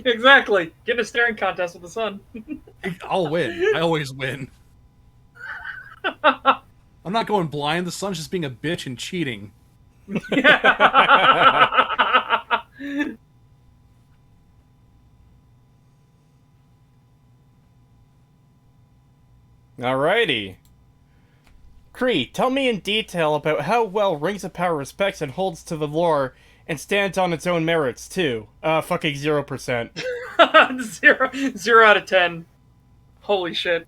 Exactly. Get in a staring contest with the sun. I'll win. I always win. I'm not going blind. The sun's just being a bitch and cheating. Yeah. Alrighty. Cree, tell me in detail about how well Rings of Power respects and holds to the lore and stands on its own merits, too. Fucking 0%. Zero out of 10. Holy shit.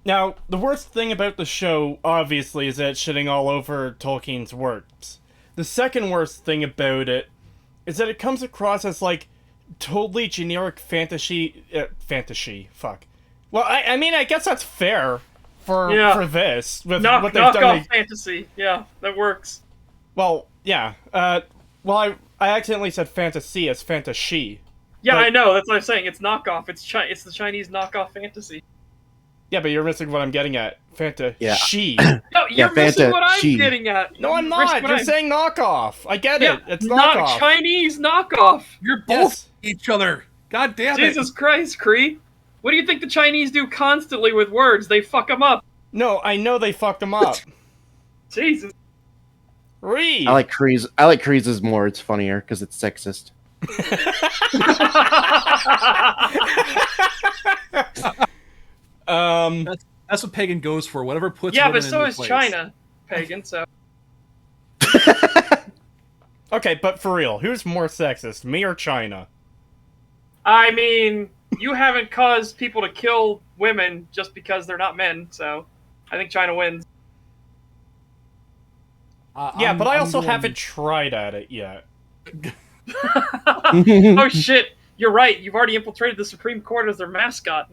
Now, the worst thing about the show, obviously, is that it's shitting all over Tolkien's works. The second worst thing about it is that it comes across as, like, totally generic fantasy... fuck. Well, I mean, I guess that's fair for this, with what they've done. Knockoff fantasy. Yeah, that works. Well, yeah. Well, I accidentally said fantasy as fantasy. Yeah, but... I know. That's what I'm saying. It's knockoff. It's the Chinese knockoff fantasy. Yeah, but you're missing what I'm getting at. Fantasy. Yeah. No, you're missing what I'm getting at. No, I'm not. You're saying knockoff. I get it. It's knockoff. Chinese knockoff. You're both each other. God damn it. Jesus Christ, Cree. What do you think the Chinese do constantly with words? They fuck them up. No, I know they fucked them up. Jesus. Read. I like Kree's more. It's funnier because it's sexist. That's what Pagan goes for. Whatever puts. Yeah, women but so in is place. China, Pagan. So. Okay, but for real, who's more sexist, me or China? I mean, you haven't caused people to kill women just because they're not men, so I think China wins. Yeah, but I also haven't tried at it yet. Oh shit, you're right. You've already infiltrated the Supreme Court as their mascot.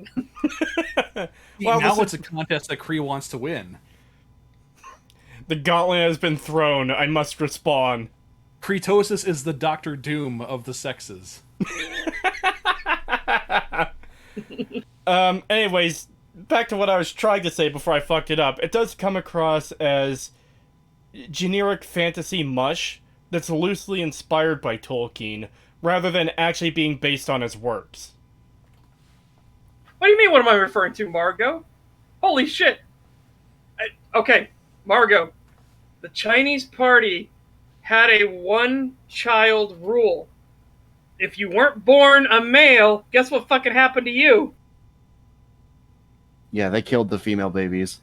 Well, now it's a contest that Kree wants to win. The gauntlet has been thrown. I must respawn. Creetosis is the Doctor Doom of the sexes. Anyways, back to what I was trying to say before I fucked it up. It does come across as generic fantasy mush that's loosely inspired by Tolkien, rather than actually being based on his works. What do you mean, what am I referring to, Margot? Holy shit! Okay, Margot. The Chinese party had a one-child rule. If you weren't born a male, guess what fucking happened to you? Yeah, they killed the female babies.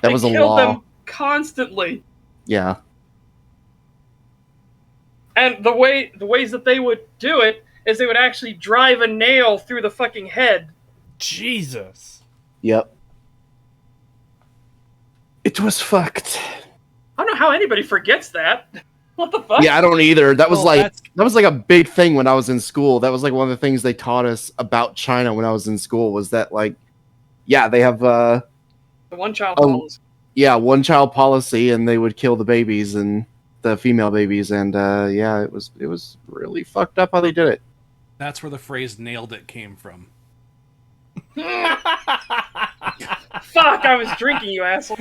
That was a law. They killed them constantly. Yeah. And the ways that they would do it is they would actually drive a nail through the fucking head. Jesus. Yep. It was fucked. I don't know how anybody forgets that. What the fuck? Yeah, I don't either. That was that was like a big thing when I was in school. That was like one of the things they taught us about China when I was in school was that like, yeah, they have the one-child policy. Yeah, one-child policy, and they would kill the babies and the female babies, and yeah, it was really fucked up how they did it. That's where the phrase "nailed it" came from. Fuck! I was drinking, you asshole.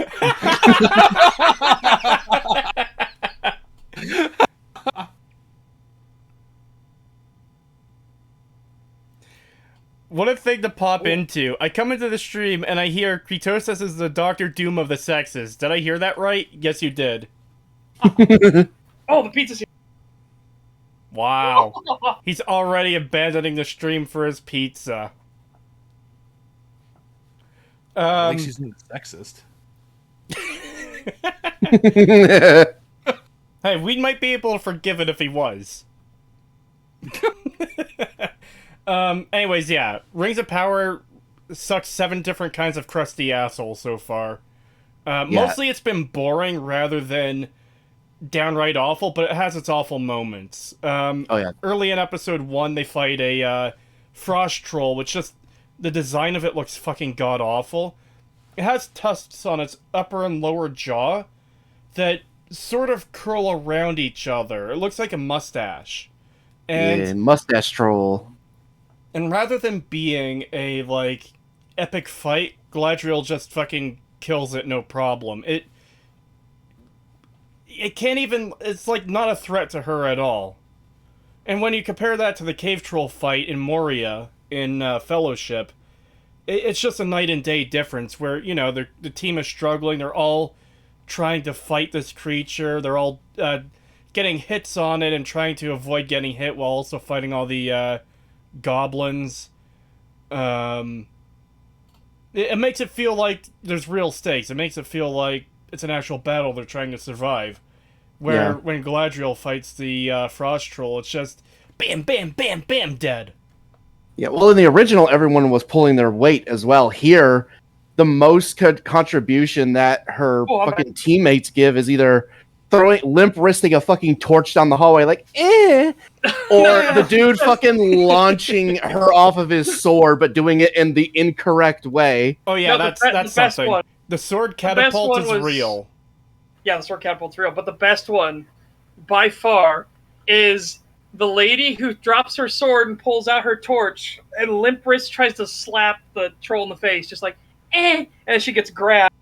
What a thing to pop into. I come into the stream and I hear Creetosis is the Doctor Doom of the sexes. Did I hear that right? Yes, you did. Oh, the pizza's here. Wow. He's already abandoning the stream for his pizza. At least he's not sexist. Hey, we might be able to forgive it if he was. Anyways, yeah. Rings of Power sucks 7 different kinds of crusty assholes so far. Mostly it's been boring rather than downright awful, but it has its awful moments. Early in episode 1, they fight a frost troll, which just... the design of it looks fucking god-awful. It has tusks on its upper and lower jaw that sort of curl around each other. It looks like a mustache. And yeah, mustache troll. And rather than being a, like, epic fight, Galadriel just fucking kills it no problem. It can't even... it's, like, not a threat to her at all. And when you compare that to the cave troll fight in Moria in Fellowship, it's just a night and day difference where, you know, the team is struggling. They're all trying to fight this creature. They're all getting hits on it and trying to avoid getting hit while also fighting all the goblins. It makes it feel like there's real stakes. It makes it feel like it's an actual battle they're trying to survive. Where when Galadriel fights the frost troll, it's just bam, bam, bam, bam, dead. Yeah, well, in the original, everyone was pulling their weight as well. Here, the most contribution that her fucking teammates give is either limp wristing a fucking torch down the hallway, like, or the dude fucking launching her off of his sword, but doing it in the incorrect way. Oh yeah, that's something. One. The sword catapult is real. Yeah, the sword catapult's real, but the best one, by far, is the lady who drops her sword and pulls out her torch, and limp wrist tries to slap the troll in the face, just like, and she gets grabbed.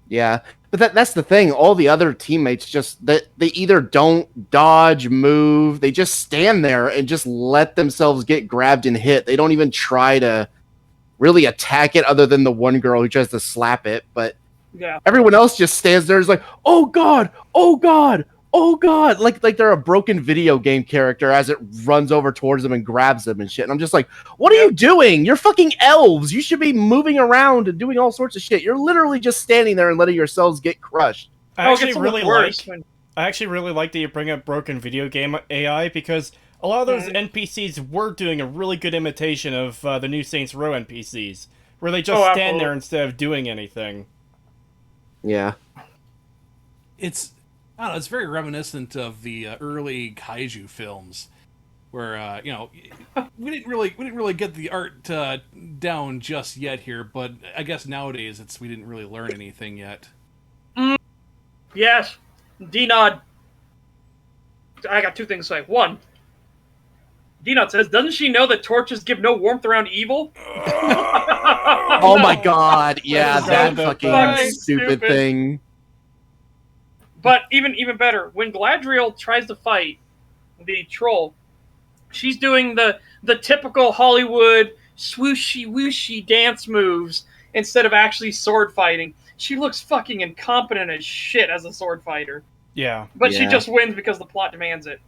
Yeah, but that's the thing. All the other teammates they either don't dodge, move, they just stand there and just let themselves get grabbed and hit. They don't even try to really attack it, other than the one girl who tries to slap it, but yeah, everyone else just stands there and is like, oh god, oh god, oh god, like they're a broken video game character as it runs over towards them and grabs them and shit. And I'm just like, what are you doing? You're fucking elves. You should be moving around and doing all sorts of shit. You're literally just standing there and letting yourselves get crushed. I actually really like that you bring up broken video game AI, because a lot of those NPCs were doing a really good imitation of the new Saints Row NPCs, where they just stand there instead of doing anything. Yeah. It's, I don't know, it's very reminiscent of the early kaiju films, where you know, we didn't really get the art down just yet here, but I guess nowadays we didn't really learn anything yet. Yes, D-Nod. I got two things to say. One, D-Nod says, doesn't she know that torches give no warmth around evil? Oh my god, yeah, that fucking stupid thing. But even better, when Galadriel tries to fight the troll, she's doing the typical Hollywood swooshy wooshy dance moves instead of actually sword fighting. She looks fucking incompetent as shit as a sword fighter. Yeah. But she just wins because the plot demands it.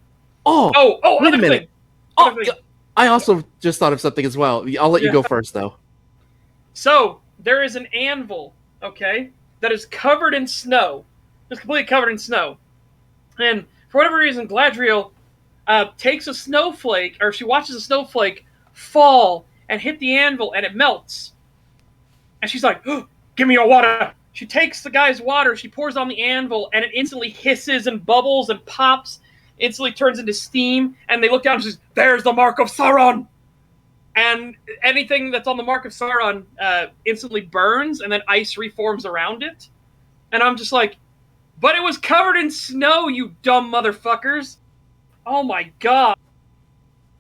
Oh, wait a minute. Thing. I also just thought of something as well. I'll let you go first, though. So, there is an anvil, okay, that is covered in snow. It's completely covered in snow. And for whatever reason, Galadriel takes a snowflake, or she watches a snowflake fall and hit the anvil, and it melts. And she's like, oh, give me your water. She takes the guy's water, she pours on the anvil, and it instantly hisses and bubbles and pops, instantly turns into steam, and they look down and says, there's the mark of Sauron! And anything that's on the mark of Sauron instantly burns, and then ice reforms around it. And I'm just like, but it was covered in snow, you dumb motherfuckers! Oh my god!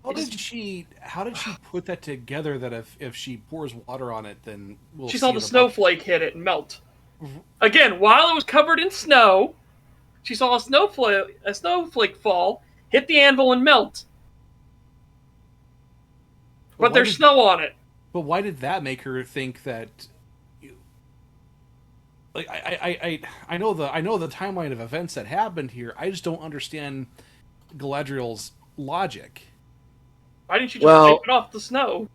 How did she put that together that if she pours water on it, then we'll she saw the snowflake hit it and melt. Again, while it was covered in snow, she saw a snowflake fall, hit the anvil, and melt. But there's snow on it. But why did that make her think that? Like I know the timeline of events that happened here. I just don't understand Galadriel's logic. Why didn't you just wipe it off the snow?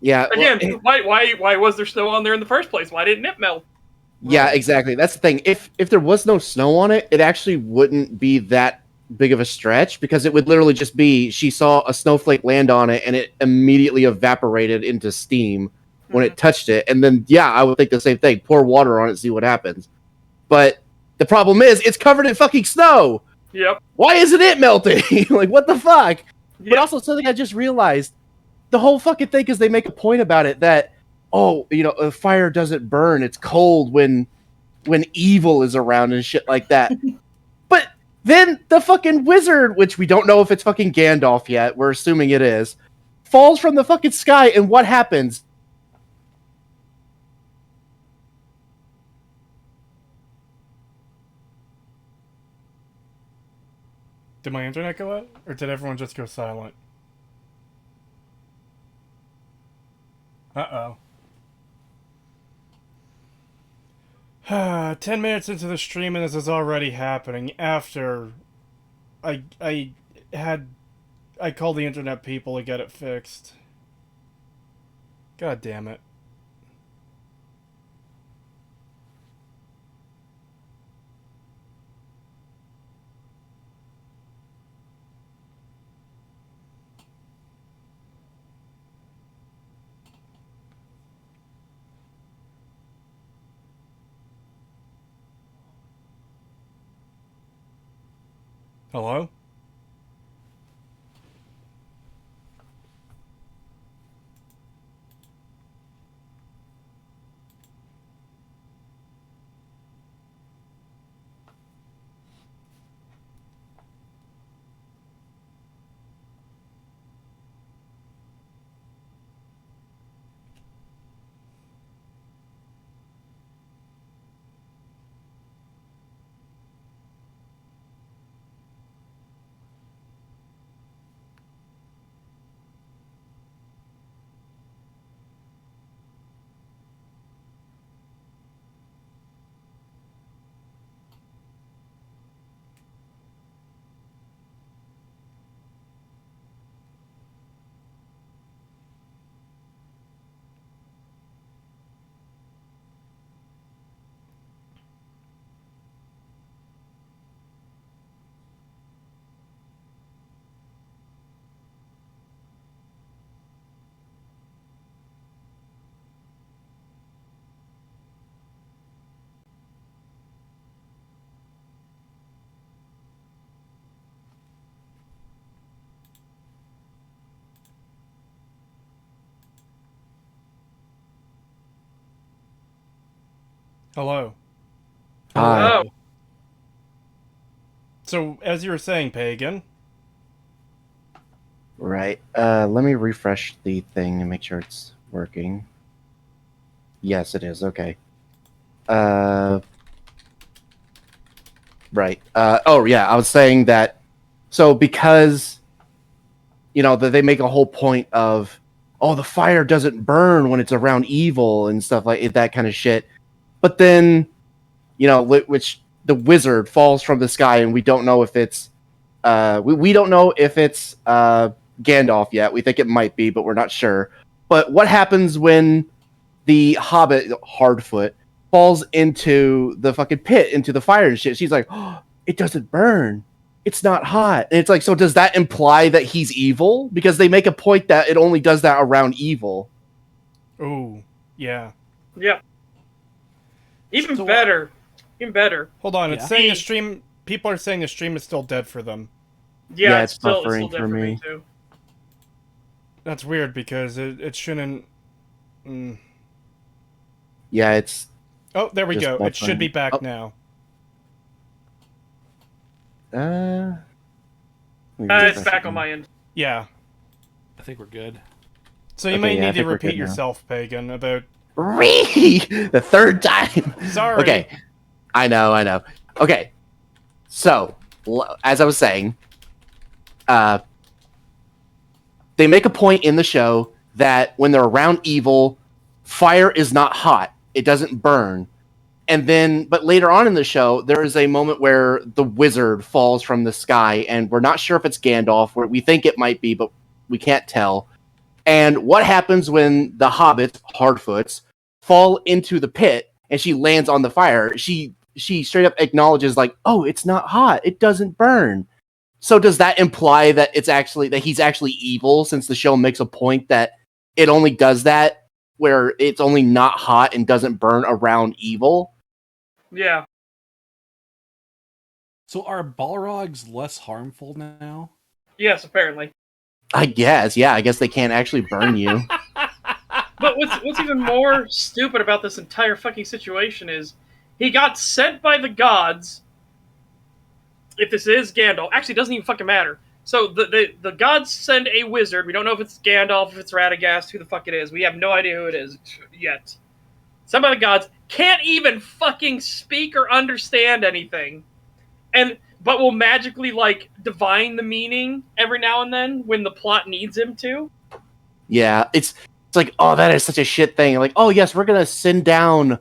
Yeah. Again, why was there snow on there in the first place? Why didn't it melt? Yeah, exactly. That's the thing. If there was no snow on it, it actually wouldn't be that big of a stretch, because it would literally just be she saw a snowflake land on it and it immediately evaporated into steam when it touched it. And then, yeah, I would think the same thing. Pour water on it, see what happens. But the problem is, it's covered in fucking snow. Yep. Why isn't it melting? Like, what the fuck? Yep. But also, something I just realized, the whole fucking thing is they make a point about it that, oh, you know, a fire doesn't burn. It's cold when evil is around and shit like that. But then the fucking wizard, which we don't know if it's fucking Gandalf yet, we're assuming it is, falls from the fucking sky, and what happens? Did my internet go out? Or did everyone just go silent? Uh-oh. 10 minutes into the stream and this is already happening after I called the internet people to get it fixed. God damn it. Hello? Hello. Oh, So, as you were saying, Pagan. Right. Let me refresh the thing and make sure it's working. Yes, it is. Okay. Right. Oh, yeah. I was saying that. So because that they make a whole point of, oh, the fire doesn't burn when it's around evil and stuff like that kind of shit. But then, which the wizard falls from the sky, and we don't know if it's, we don't know if it's Gandalf yet. We think it might be, but we're not sure. But what happens when the Hobbit Hardfoot falls into the fucking pit, into the fire and shit? She's like, oh, it doesn't burn. It's not hot. And it's like, so does that imply that he's evil? Because they make a point that it only does that around evil. Ooh, yeah. yeah. Even So, better. Even better. Hold on, Yeah. it's saying the stream... People are saying the stream is still dead for them. Yeah, it's it's still buffering dead for me. too. That's weird, because it shouldn't... Yeah, it's... Oh, there we Just go. It should be buffering. back Oh. now. It's back on my end. Yeah. I think we're good. So you Okay, may yeah, I need to think we're repeat good now. yourself, Pagan, about... The third time. Sorry. Okay. I know. Okay. So, as I was saying, they make a point in the show that when they're around evil, fire is not hot. It doesn't burn. And then, but later on in the show, there is a moment where the wizard falls from the sky, and we're not sure if it's Gandalf, where we think it might be, but we can't tell. And what happens when the hobbits, Hardfoots, fall into the pit and she lands on the fire? She straight up acknowledges, like, oh, it's not hot. It doesn't burn. So does that imply that he's actually evil, since the show makes a point that it only does that where it's only not hot and doesn't burn around evil? Yeah. So are Balrogs less harmful now? Yes, apparently. I guess, yeah. I guess they can't actually burn you. But what's even more stupid about this entire fucking situation is he got sent by the gods. If this is Gandalf, actually, it doesn't even fucking matter. So the gods send a wizard. We don't know if it's Gandalf, if it's Radagast, who the fuck it is. We have no idea who it is yet. Some of the gods can't even fucking speak or understand anything. And but will magically like divine the meaning every now and then when the plot needs him to. Yeah, it's like, oh, that is such a shit thing. Like, oh yes, we're gonna send down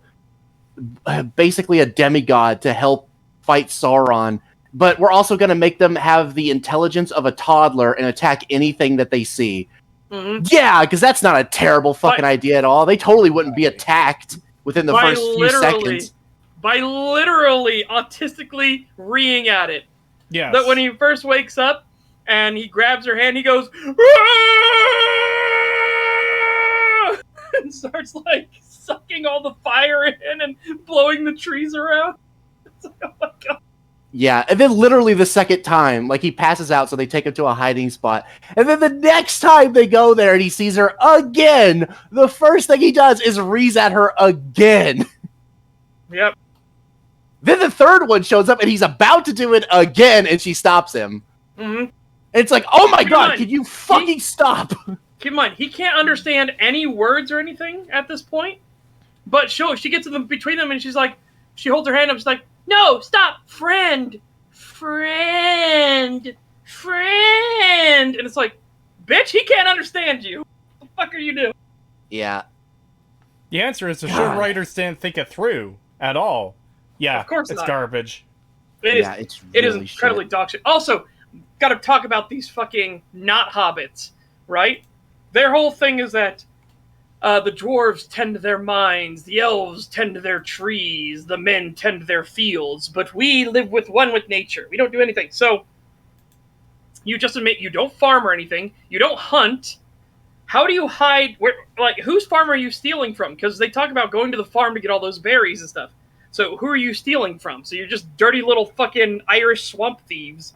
basically a demigod to help fight Sauron, but we're also gonna make them have the intelligence of a toddler and attack anything that they see. Mm-hmm. Yeah, because that's not a terrible fucking idea at all. They totally wouldn't be attacked within the first few seconds. By literally autistically reeing at it. Yes. That when he first wakes up and he grabs her hand, he goes, and starts like sucking all the fire in and blowing the trees around. It's like, oh my god. Yeah, and then literally the second time, like he passes out, so they take him to a hiding spot. And then the next time they go there and he sees her again, the first thing he does is rees at her again. Yep. Then the third one shows up and he's about to do it again, and she stops him. Mm-hmm. And it's like, oh my god, can you fucking stop? Keep in mind, he can't understand any words or anything at this point. But she gets in between them and she's like, she holds her hand up, she's like, no, stop, friend. And it's like, bitch, he can't understand you. What the fuck are you doing? Yeah. The answer is, should writers didn't think it through at all. Yeah, of course it's not. Garbage. It is incredibly dog shit. Also, got to talk about these fucking not hobbits, right? Their whole thing is that the dwarves tend to their mines, the elves tend to their trees, the men tend to their fields, but we live with nature. We don't do anything. So, you just admit you don't farm or anything. You don't hunt. How do you hide? Whose farm are you stealing from? Because they talk about going to the farm to get all those berries and stuff. So who are you stealing from? So you're just dirty little fucking Irish swamp thieves.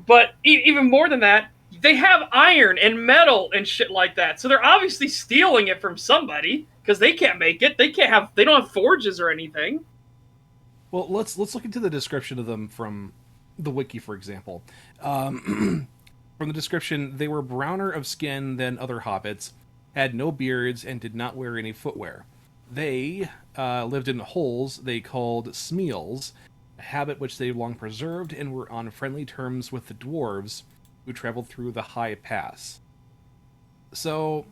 But even more than that, they have iron and metal and shit like that. So they're obviously stealing it from somebody because they can't make it. They don't have forges or anything. Well, let's look into the description of them from the wiki, for example. From the description, they were browner of skin than other hobbits, had no beards, and did not wear any footwear. They lived in holes they called smeals, a habit which they long preserved, and were on friendly terms with the dwarves who traveled through the high pass. So,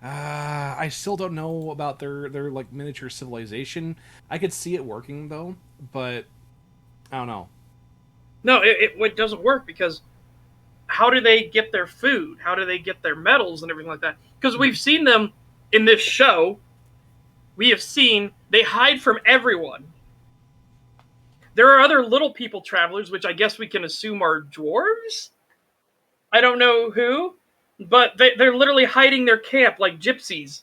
I still don't know about their like miniature civilization. I could see it working though, but I don't know. No, it doesn't work because how do they get their food? How do they get their metals and everything like that? Because we've seen them in this show. We have seen they hide from everyone. There are other little people travelers, which I guess we can assume are dwarves? I don't know who, but they're literally hiding their camp like gypsies.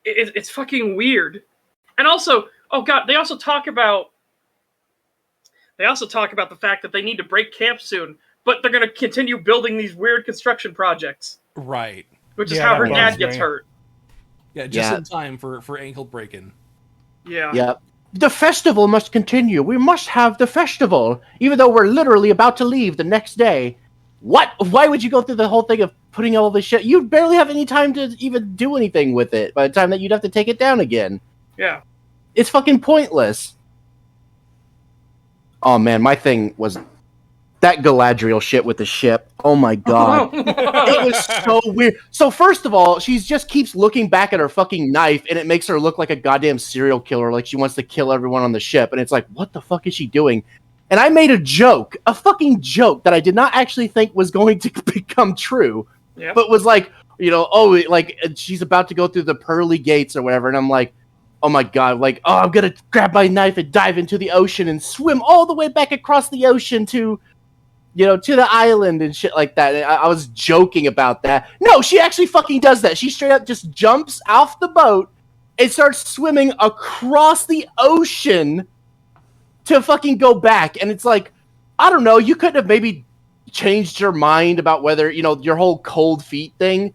It's fucking weird. And also, oh god, they also talk about the fact that they need to break camp soon, but they're going to continue building these weird construction projects. Right. Which is how her dad gets hurt. Yeah, just in time for ankle breaking. Yeah. Yep. The festival must continue. We must have the festival, even though we're literally about to leave the next day. What? Why would you go through the whole thing of putting all this shit? You barely have any time to even do anything with it by the time that you'd have to take it down again. Yeah. It's fucking pointless. Oh man, my thing was that Galadriel shit with the ship. Oh my god. It was so weird. So first of all, she just keeps looking back at her fucking knife and it makes her look like a goddamn serial killer, like she wants to kill everyone on the ship. And it's like, what the fuck is she doing? And I made a fucking joke that I did not actually think was going to become true. Yep. But was like, like she's about to go through the pearly gates or whatever. And I'm like, oh my god, like, oh, I'm gonna grab my knife and dive into the ocean and swim all the way back across the ocean to the island and shit like that. And I was joking about that. No, she actually fucking does that. She straight up just jumps off the boat and starts swimming across the ocean to fucking go back. And it's like, I don't know, you couldn't have maybe changed your mind about whether, your whole cold feet thing.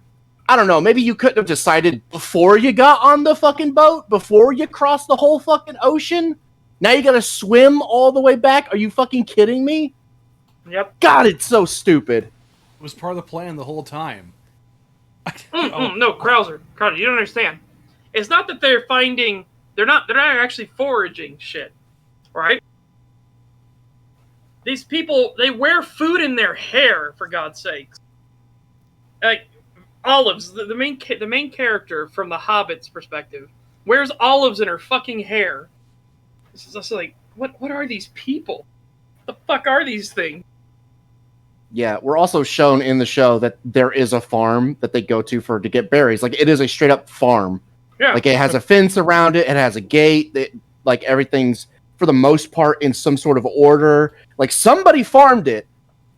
I don't know, maybe you couldn't have decided before you got on the fucking boat, before you crossed the whole fucking ocean. Now you gotta swim all the way back? Are you fucking kidding me? Yep. God, it's so stupid. It was part of the plan the whole time. No, Krauser, you don't understand. It's not that they're not actually foraging shit. right? These people, they wear food in their hair, for God's sakes. Like, olives, the main character from the Hobbit's perspective, wears olives in her fucking hair. This is also like, what are these people? What the fuck are these things? Yeah, we're also shown in the show that there is a farm that they go to get berries. Like, it is a straight up farm. Yeah. Like, it has a fence around it. It has a gate. Like, everything's, for the most part, in some sort of order. Like, somebody farmed it,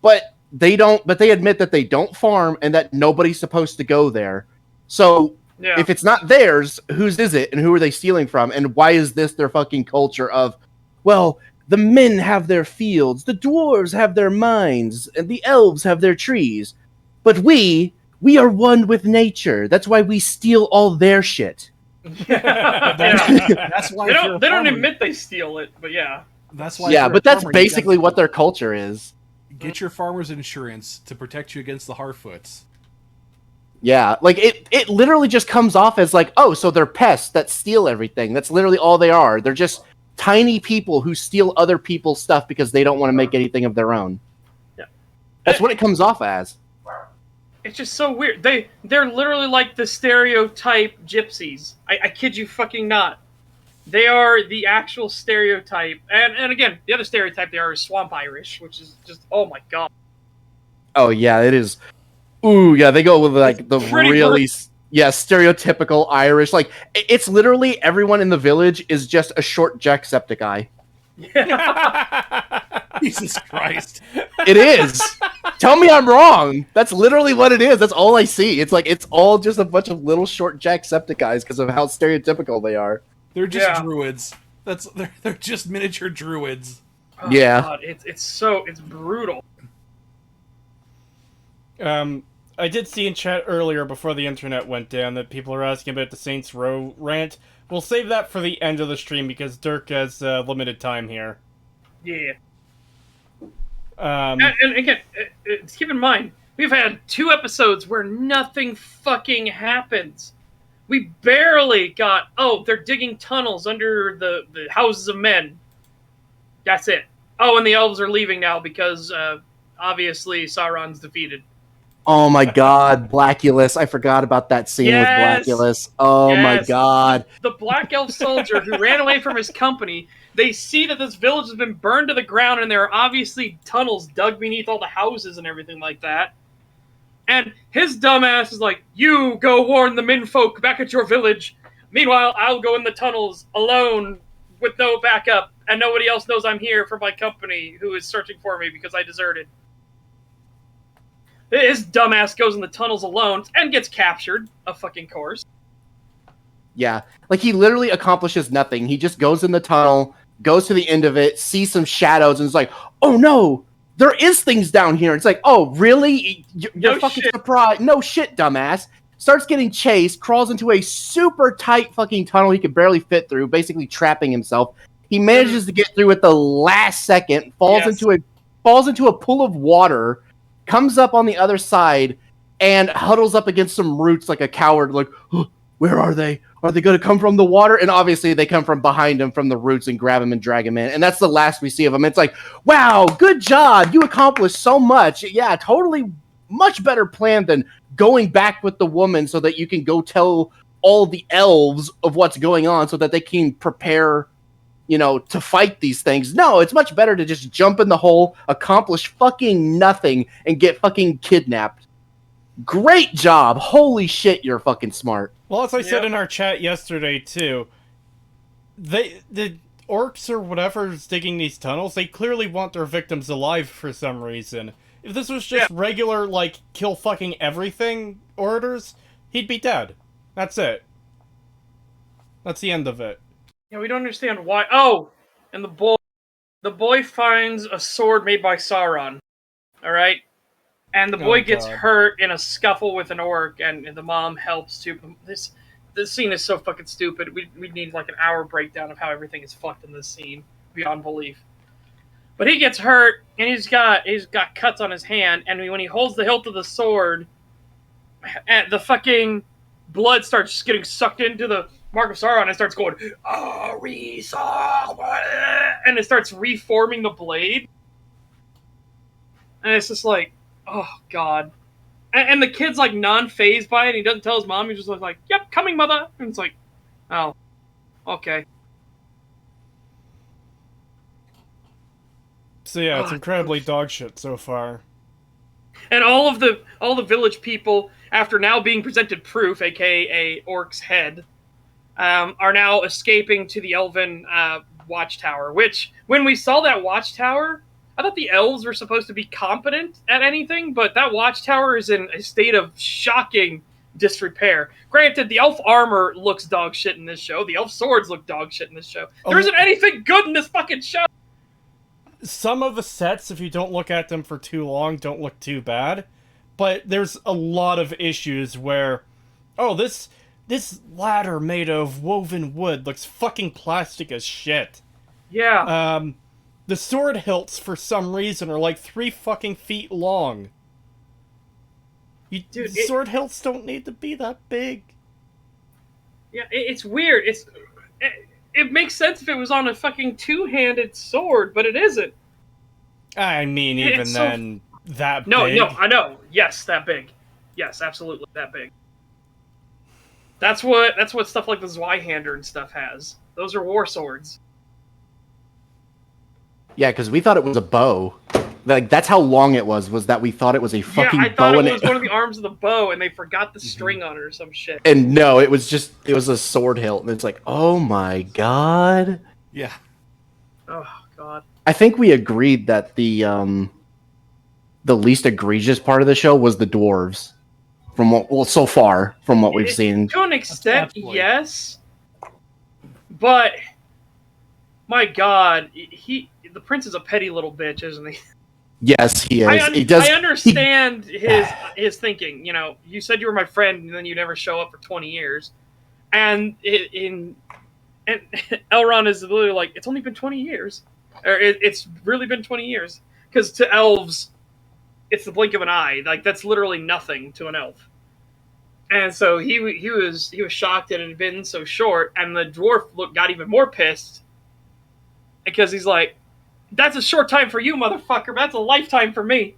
but they admit that they don't farm and that nobody's supposed to go there. So, if it's not theirs, whose is it? And who are they stealing from? And why is this their fucking culture of, well, the men have their fields, the dwarves have their mines, and the elves have their trees. But we are one with nature. That's why we steal all their shit. That's why they don't admit they steal it, but yeah. That's why. Yeah, but that's basically what their culture is. Get your farmer's insurance to protect you against the harfoots. Yeah, like it literally just comes off as like, oh, so they're pests that steal everything. That's literally all they are. They're just tiny people who steal other people's stuff because they don't want to make anything of their own. Yeah. That's what it comes off as. It's just so weird. They're literally like the stereotype gypsies. I kid you fucking not. They are the actual stereotype. And again, the other stereotype they are is swamp Irish, which is just, oh my god. Oh yeah, it is. Ooh, yeah, they go with like the really stereotypical Irish. Like, it's literally everyone in the village is just a short Jacksepticeye. Yeah. Jesus Christ. It is. Tell me I'm wrong. That's literally what it is. That's all I see. It's like, it's all just a bunch of little short Jacksepticeyes because of how stereotypical they are. They're just druids. They're just miniature druids. Oh, yeah. God, it's brutal. I did see in chat earlier before the internet went down that people are asking about the Saints Row rant. We'll save that for the end of the stream because Dirk has limited time here. Yeah. And again, keep in mind, we've had 2 episodes where nothing fucking happens. We barely got, they're digging tunnels under the houses of men. That's it. Oh, and the elves are leaving now because, obviously, Sauron's defeated. Oh my god, Blackulus. I forgot about that scene with Blackulus. Oh my god. The Black Elf soldier who ran away from his company, they see that this village has been burned to the ground and there are obviously tunnels dug beneath all the houses and everything like that. And his dumbass is like, you go warn the menfolk back at your village. Meanwhile, I'll go in the tunnels alone with no backup and nobody else knows I'm here for my company who is searching for me because I deserted. His dumbass goes in the tunnels alone and gets captured, of fucking course. Yeah, like he literally accomplishes nothing. He just goes in the tunnel, goes to the end of it, sees some shadows, and is like, oh no, there is things down here. It's like, oh, really? You're fucking surprised. No shit, dumbass. Starts getting chased, crawls into a super tight fucking tunnel he could barely fit through, basically trapping himself. He manages to get through at the last second, falls into a pool of water, comes up on the other side, and huddles up against some roots like a coward, like, oh, where are they? Are they going to come from the water? And obviously they come from behind him from the roots and grab him and drag him in. And that's the last we see of him. It's like, wow, good job. You accomplished so much. Yeah, totally much better plan than going back with the woman so that you can go tell all the elves of what's going on so that they can prepare, to fight these things. No, it's much better to just jump in the hole, accomplish fucking nothing, and get fucking kidnapped. Great job. Holy shit, you're fucking smart. Well, as I said in our chat yesterday, too, the orcs or whatever's digging these tunnels, they clearly want their victims alive for some reason. If this was just regular, kill fucking everything orders, he'd be dead. That's it. That's the end of it. Yeah, we don't understand why. Oh, and the boy finds a sword made by Sauron. Alright? And the boy gets hurt in a scuffle with an orc, and the mom helps too. This scene is so fucking stupid. We need an hour breakdown of how everything is fucked in this scene, beyond belief. But he gets hurt, and he's got cuts on his hand, and when he holds the hilt of the sword, the fucking blood starts getting sucked into Mark of Sauron, it starts going, and it starts reforming the blade. And it's just like, oh, God. And the kid's like non-phased by it. And he doesn't tell his mom. He just looks like, yep, coming, mother. And it's like, oh, okay. So yeah, it's incredibly dog shit so far. And all the village people, after now being presented proof, aka Orc's head, are now escaping to the Elven watchtower. Which, when we saw that watchtower, I thought the elves were supposed to be competent at anything, but that watchtower is in a state of shocking disrepair. Granted, the elf armor looks dog shit in this show. The elf swords look dog shit in this show. There isn't anything good in this fucking show. Some of the sets, if you don't look at them for too long, don't look too bad. But there's a lot of issues where, oh, this ladder made of woven wood looks fucking plastic as shit. Yeah. The sword hilts, for some reason, are like 3 fucking feet long. Sword hilts don't need to be that big. Yeah, it's weird. It makes sense if it was on a fucking two-handed sword, but it isn't. I mean, even then, that big. No, I know. Yes, that big. Yes, absolutely, that big. That's what stuff like the Zweihander and stuff has. Those are war swords. Yeah, because we thought it was a bow. Like, that's how long it was that we thought it was a fucking bow. Yeah, I thought it was one of the arms of the bow, and they forgot the string on it or some shit. And no, it was a sword hilt, and it's like, oh my god. Yeah. Oh god. I think we agreed that the least egregious part of the show was the dwarves. So far from what we've seen. To an extent, yes. But my god, the prince is a petty little bitch, isn't he? Yes, he is. I understand his thinking. You know, you said you were my friend, and then you never show up for 20 years. And Elrond is literally like, it's only been 20 years. Or it's really been 20 years. Because to elves, it's the blink of an eye. Like, that's literally nothing to an elf. And so he was shocked that it had been so short, and the dwarf got even more pissed. Because he's like, that's a short time for you, motherfucker, but that's a lifetime for me.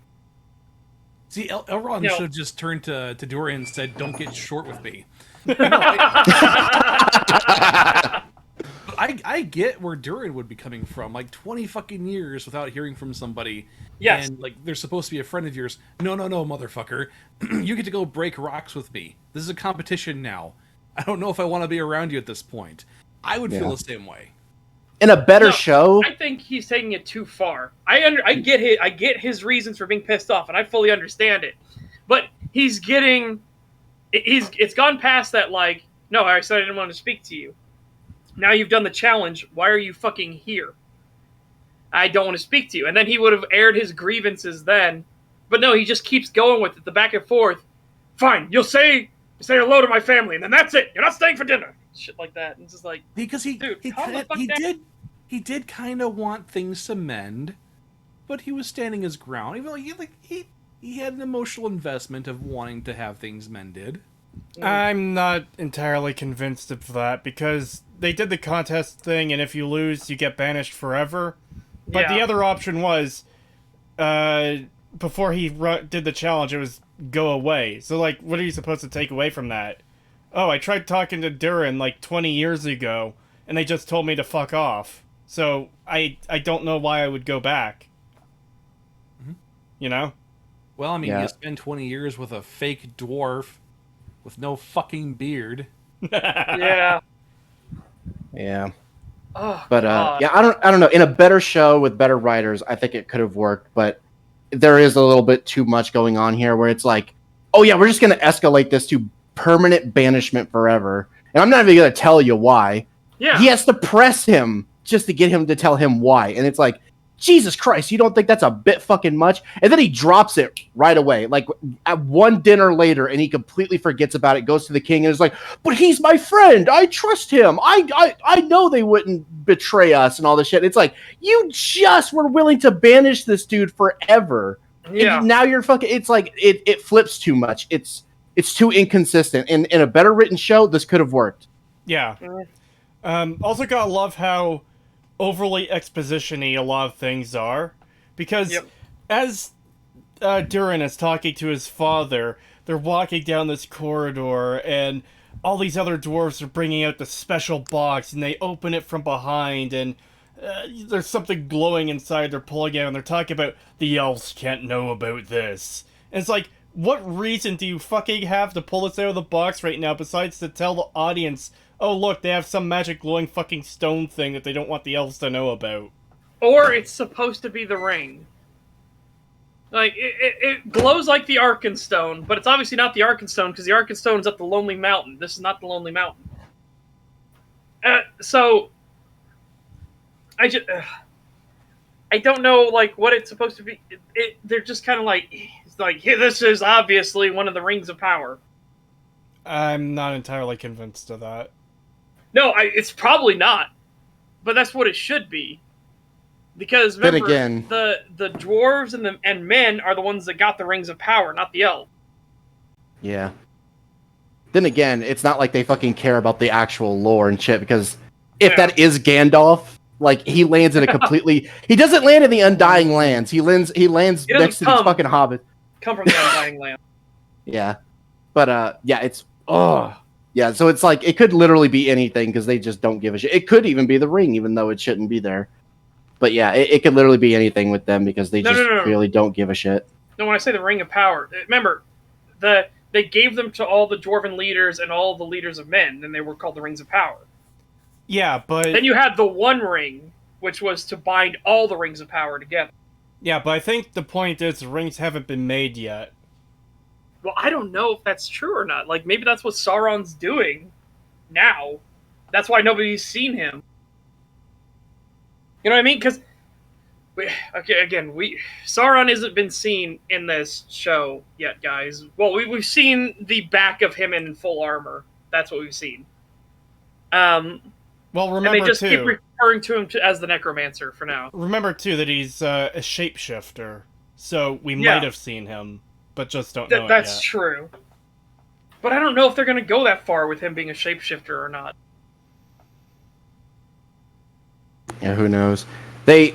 See, Elrond should have just turned to Durin and said, don't get short with me. I get where Durin would be coming from. Like, 20 fucking years without hearing from somebody. Yes. And, like, they're supposed to be a friend of yours. No, motherfucker. You get to go break rocks with me. This is a competition now. I don't know if I want to be around you at this point. I would feel the same way. In a better show, I think he's taking it too far. I get his reasons for being pissed off, and I fully understand it. But it's gone past that, like, no, I said I didn't want to speak to you. Now you've done the challenge. Why are you fucking here? I don't want to speak to you. And then he would have aired his grievances then. But no, he just keeps going with it, the back and forth. Fine, you'll say hello to my family, and then that's it. You're not staying for dinner. Shit like that. And it's just like, because he did kind of want things to mend, but he was standing his ground. Even like he had an emotional investment of wanting to have things mended. I'm not entirely convinced of that, because they did the contest thing, and if you lose, you get banished forever. But the other option was, before he did the challenge, it was go away. So, like, what are you supposed to take away from that? Oh, I tried talking to Durin, like, 20 years ago, and they just told me to fuck off. So, I don't know why I would go back. Mm-hmm. You know? Well, I mean, you spend 20 years with a fake dwarf with no fucking beard. yeah. Yeah. Oh, but I don't know. In a better show with better writers, I think it could have worked, but there is a little bit too much going on here where it's like, oh yeah, we're just going to escalate this to permanent banishment forever. And I'm not even going to tell you why. Yeah. He has to press him just to get him to tell him why. And it's like, Jesus Christ, you don't think that's a bit fucking much? And then he drops it right away, like at one dinner later, and he completely forgets about it, goes to the king, and is like, but he's my friend. I trust him. I know they wouldn't betray us and all this shit. It's like, you just were willing to banish this dude forever. Yeah. And now you're fucking, it's like, it flips too much. It's too inconsistent. In a better written show, this could have worked. Yeah. Mm. Also gotta love how overly exposition-y a lot of things are. Because Yep. as Durin is talking to his father, they're walking down this corridor, and all these other dwarves are bringing out the special box, and they open it from behind, and there's something glowing inside. They're pulling out, and they're talking about the elves can't know about this. And it's like, what reason do you fucking have to pull this out of the box right now besides to tell the audience, oh look, they have some magic glowing fucking stone thing that they don't want the elves to know about? Or it's supposed to be the ring. Like, it glows like the Arkenstone, but it's obviously not the Arkenstone because the Arkenstone's up the Lonely Mountain. This is not the Lonely Mountain. So, I don't know, like, what it's supposed to be. They're just kind of like, it's like, hey, this is obviously one of the Rings of Power. I'm not entirely convinced of that. No, it's probably not. But that's what it should be. Because remember, Then again, the dwarves and men are the ones that got the Rings of Power, not the elves. yeah. Then again, it's not like they fucking care about the actual lore and shit, because if that is Gandalf, like, he lands in a completely... he doesn't land in the Undying Lands. He lands next to these fucking hobbits. Come from the Undying Land. Yeah. But, yeah, it's... oh. Yeah, so it's like, it could literally be anything, because they just don't give a shit. It could even be the ring, even though it shouldn't be there. But yeah, it could literally be anything with them, because they really don't give a shit. No, when I say the Ring of Power, remember, they gave them to all the Dwarven leaders and all the leaders of men, and they were called the Rings of Power. Yeah, but... then you had the One Ring, which was to bind all the Rings of Power together. yeah, but I think the point is the rings haven't been made yet. Well, I don't know if that's true or not. Like, maybe that's what Sauron's doing now. That's why nobody's seen him. You know what I mean? Because, Sauron hasn't been seen in this show yet, guys. Well, we've seen the back of him in full armor. That's what we've seen. Well, remember, and they just too, keep referring to him as the Necromancer for now. remember, too, that he's a shapeshifter, so we might have seen him, but just don't know it yet. That's true. But I don't know if they're going to go that far with him being a shapeshifter or not. Yeah, who knows? They...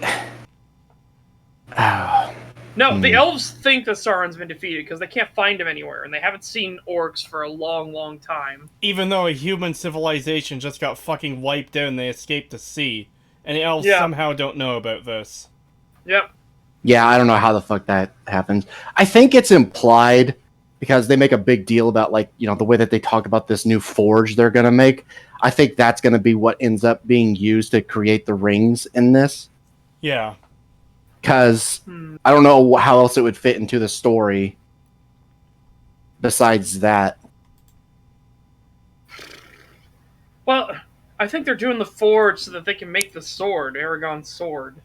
No, the elves think that Sauron's been defeated because they can't find him anywhere, and they haven't seen orcs for a long, long time. Even though a human civilization just got fucking wiped out and they escaped the sea, and the elves somehow don't know about this. Yep. Yeah, I don't know how the fuck that happens. I think it's implied, because they make a big deal about, like, you know, the way that they talk about this new forge they're gonna make. I think that's gonna be what ends up being used to create the rings in this. Yeah. Because I don't know how else it would fit into the story besides that. Well, I think they're doing the forge so that they can make the sword, Aragorn's sword.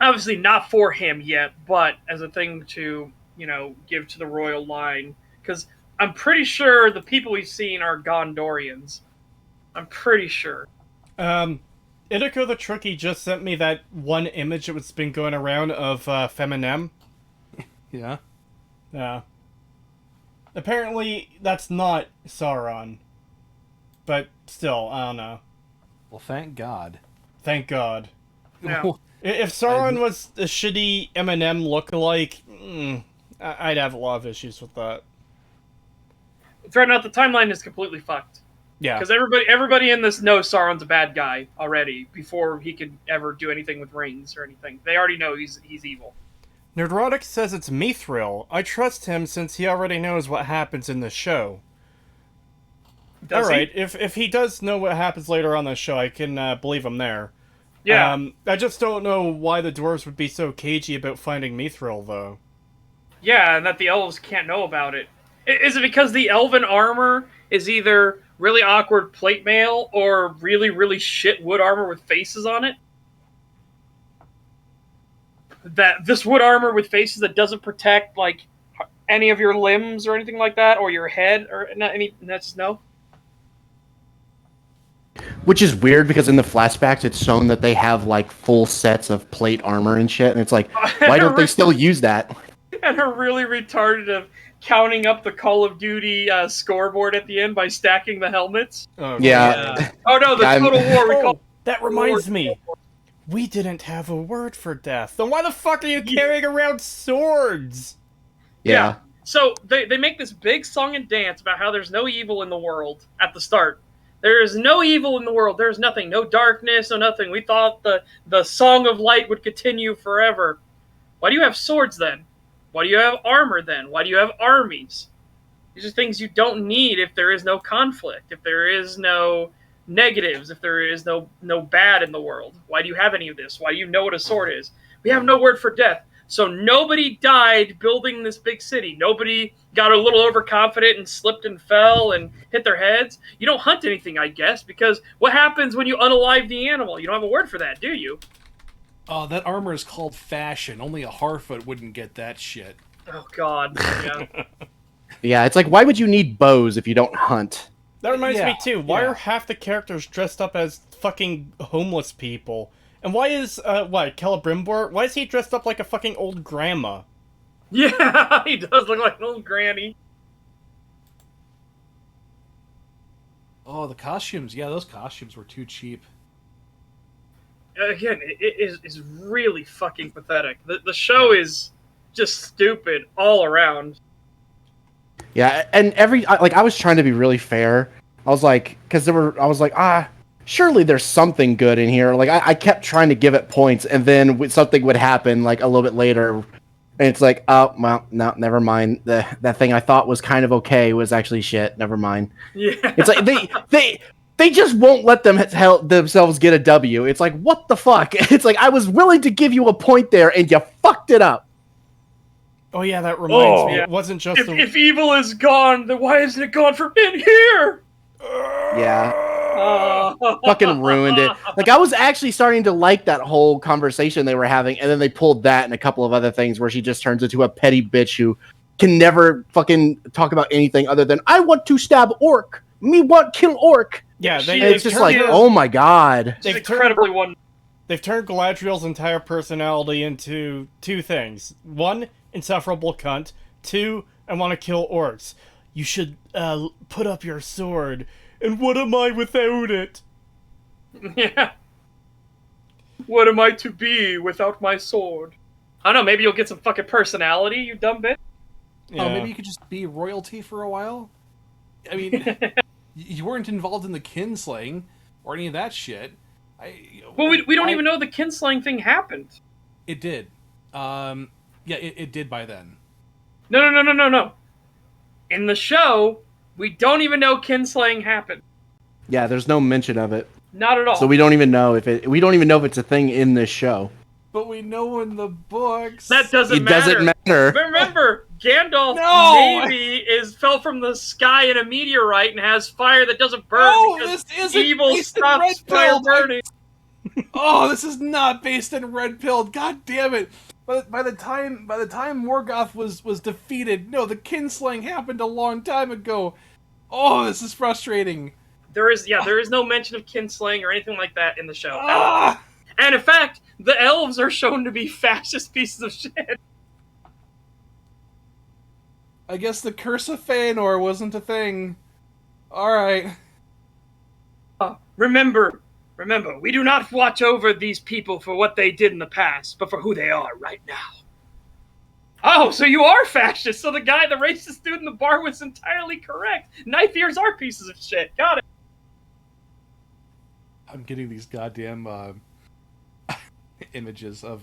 Obviously not for him yet, but as a thing to, you know, give to the royal line. Because I'm pretty sure the people we've seen are Gondorians. I'm pretty sure. Idiko the Tricky just sent me that one image that's been going around of Feminem. Yeah. Yeah. Apparently, that's not Sauron. But still, I don't know. Well, thank God. Thank God. Yeah. If Sauron was a shitty Eminem lookalike, I'd have a lot of issues with that. Threaten out the timeline is completely fucked. Yeah. Because everybody in this knows Sauron's a bad guy already before he could ever do anything with rings or anything. They already know he's evil. Nerdrotic says it's Mithril. I trust him since he already knows what happens in the show. Alright, if he does know what happens later on the show, I can believe him there. Yeah. I just don't know why the dwarves would be so cagey about finding Mithril, though. Yeah, and that the elves can't know about it. Is it because the elven armor is either really awkward plate mail or really, really shit wood armor with faces on it? That this wood armor with faces that doesn't protect, like, any of your limbs or anything like that, or your head, or not any. That's no. Which is weird, because in the flashbacks it's shown that they have, like, full sets of plate armor and shit, and it's like, why don't they still use that? And a really retarded counting up the Call of Duty scoreboard at the end by stacking the helmets. Oh, Yeah. Oh no, the Total War. We call Oh, that reminds me. We didn't have a word for death. Then why the fuck are you carrying around swords? Yeah. So they make this big song and dance about how there's no evil in the world at the start. There is no evil in the world. There's nothing. No darkness, no nothing. We thought the song of light would continue forever. Why do you have swords then? Why do you have armor then? Why do you have armies? These are things you don't need if there is no conflict, if there is no negatives, if there is no bad in the world. Why do you have any of this? Why do you know what a sword is? We have no word for death. So nobody died building this big city. Nobody got a little overconfident and slipped and fell and hit their heads. You don't hunt anything, I guess, because what happens when you unalive the animal? You don't have a word for that, do you? Oh, that armor is called fashion. Only a harfoot wouldn't get that shit. Oh, God. Yeah. Yeah, it's like, why would you need bows if you don't hunt? That reminds Yeah, me too. Why yeah. are half the characters dressed up as fucking homeless people? And why is Celebrimbor? Why is he dressed up like a fucking old grandma? Yeah, he does look like an old granny. Oh, the costumes. Yeah, those costumes were too cheap. Again, it is really fucking pathetic. The show is just stupid all around. Yeah, and I was trying to be really fair. I was like, surely there's something good in here. Like, I kept trying to give it points, and then something would happen, like, a little bit later, and it's like, oh, well, no, never mind. That thing I thought was kind of okay was actually shit. Never mind. Yeah. It's like, they just won't let themselves get a W. It's like, what the fuck? It's like, I was willing to give you a point there, and you fucked it up. Oh yeah, that reminds me. Yeah. It wasn't just If evil is gone, then why isn't it gone from in here? Yeah. Uh, Fucking ruined it. Like, I was actually starting to like that whole conversation they were having, and then they pulled that and a couple of other things where she just turns into a petty bitch who can never fucking talk about anything other than, I want to stab orc. Me want kill orc. Yeah, She- And it's just like, oh my god. She's incredibly one. They've turned Galadriel's entire personality into two things. One, insufferable cunt. Two, I want to kill orcs. You should put up your sword. And what am I without it? Yeah. What am I to be without my sword? I don't know, maybe you'll get some fucking personality, you dumb bitch. Oh, maybe you could just be royalty for a while? I mean, you weren't involved in the kinslaying or any of that shit. Well, we don't even know the kinslaying thing happened. It did. Yeah, it did by then. No. In the show, we don't even know kinslaying happened. Yeah, there's no mention of it. Not at all. So we don't even know if it's a thing in this show. But we know in the books. That doesn't It matter. doesn't matter. Remember, Gandalf No! maybe fell from the sky in a meteorite and has fire that doesn't burn No, because this isn't evil based in stops Red fire Pill. burning. Oh, this is not based in Red Pill. God damn it! But by the time Morgoth was defeated, no, the kinslaying happened a long time ago. Oh, this is frustrating. There is no mention of kinslaying or anything like that in the show. Ah! And in fact, the elves are shown to be fascist pieces of shit. I guess the curse of Feanor wasn't a thing. Alright. Remember, we do not watch over these people for what they did in the past, but for who they are right now. Oh, so you are fascist. So the racist dude in the bar was entirely correct. Knife ears are pieces of shit. Got it. I'm getting these goddamn images of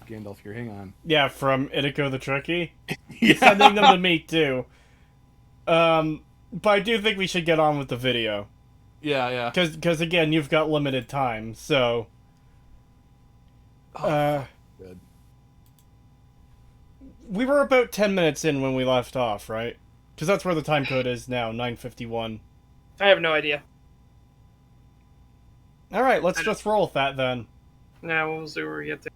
Gandalf here. Hang on. Yeah, from Inigo the Tricky. Yeah. Sending them to me too. But I do think we should get on with the video. Yeah. Because again, you've got limited time, so... Good. We were about 10 minutes in when we left off, right? Because that's where the time code is now, 9:51. I have no idea. Alright, let's just roll with that then. Now we'll see where we get to.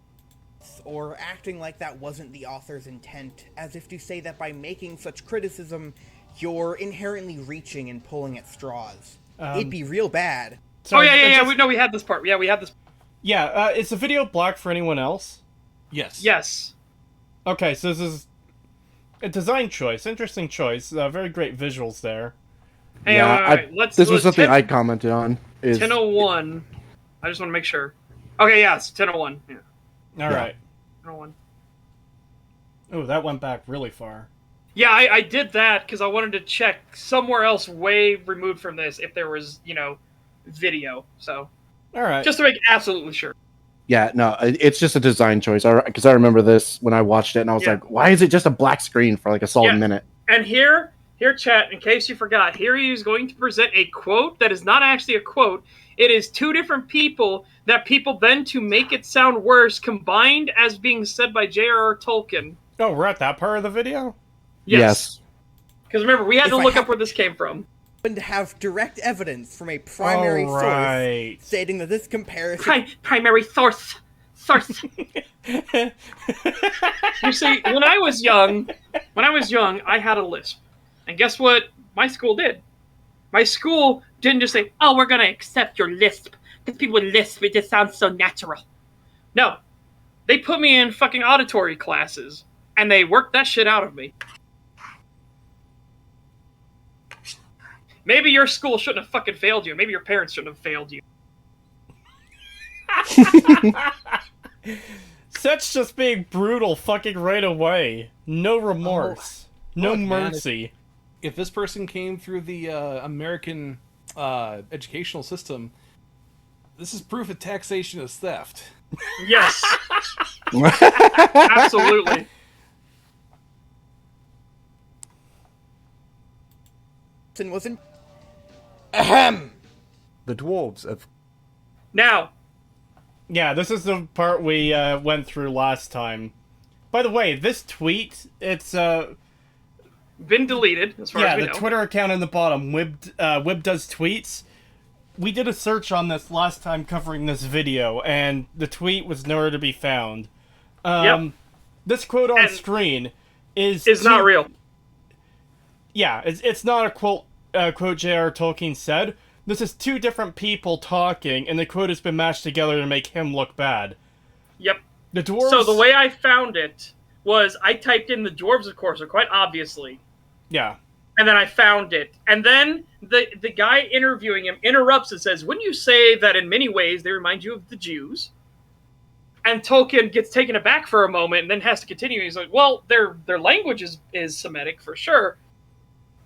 Or acting like that wasn't the author's intent, as if to say that by making such criticism, you're inherently reaching and pulling at straws. It'd be real bad. Oh, yeah. We had this part. Yeah, we had this. Yeah, is the video black for anyone else? Yes. Yes. Okay, so this is... A design choice. Interesting choice. Very great visuals there. Hey, Yeah, this was something I commented on. Is 10:01. I just want to make sure. Okay, yeah, it's 10:01. Yeah, All right. 10:01. Oh, that went back really far. Yeah, I did that because I wanted to check somewhere else way removed from this if there was, video. So, All right. just to make absolutely sure. Yeah, no, it's just a design choice. Because I remember this when I watched it, and I was like, "Why is it just a black screen for like a solid minute?" And here, chat, in case you forgot, here he is going to present a quote that is not actually a quote. It is two different people that people then, to make it sound worse, combined as being said by j.r.r. Tolkien. Oh, we're at that part of the video? Yes. Because remember, we had If to I look have- up where this came from. To have direct evidence from a primary source stating that this comparison... Primary source. You see, when I was young, I had a lisp. And guess what my school did? My school didn't just say, "Oh, we're going to accept your lisp. Because people with lisp, it just sounds so natural." No. They put me in fucking auditory classes. And they worked that shit out of me. Maybe your school shouldn't have fucking failed you. Maybe your parents shouldn't have failed you. Such just being brutal fucking right away. No remorse. No look, mercy. Man, if this person came through the American educational system, this is proof that taxation is theft. Yes. Absolutely. wasn't... Ahem! The dwarves of... Now. Yeah, this is the part we went through last time. By the way, this tweet, it's been deleted, as far as we know. Yeah, the Twitter account in the bottom, Wib does tweets. We did a search on this last time covering this video, and the tweet was nowhere to be found. This quote on screen is not real. Yeah, it's not a quote J.R.R. Tolkien said. This is two different people talking, and the quote has been mashed together to make him look bad. Yep. The dwarves... So the way I found it was I typed in the dwarves, of course, quite obviously. Yeah. And then I found it. And then the guy interviewing him interrupts and says, "Wouldn't you say that in many ways they remind you of the Jews?" And Tolkien gets taken aback for a moment and then has to continue. He's like, "Well, their language is Semitic for sure."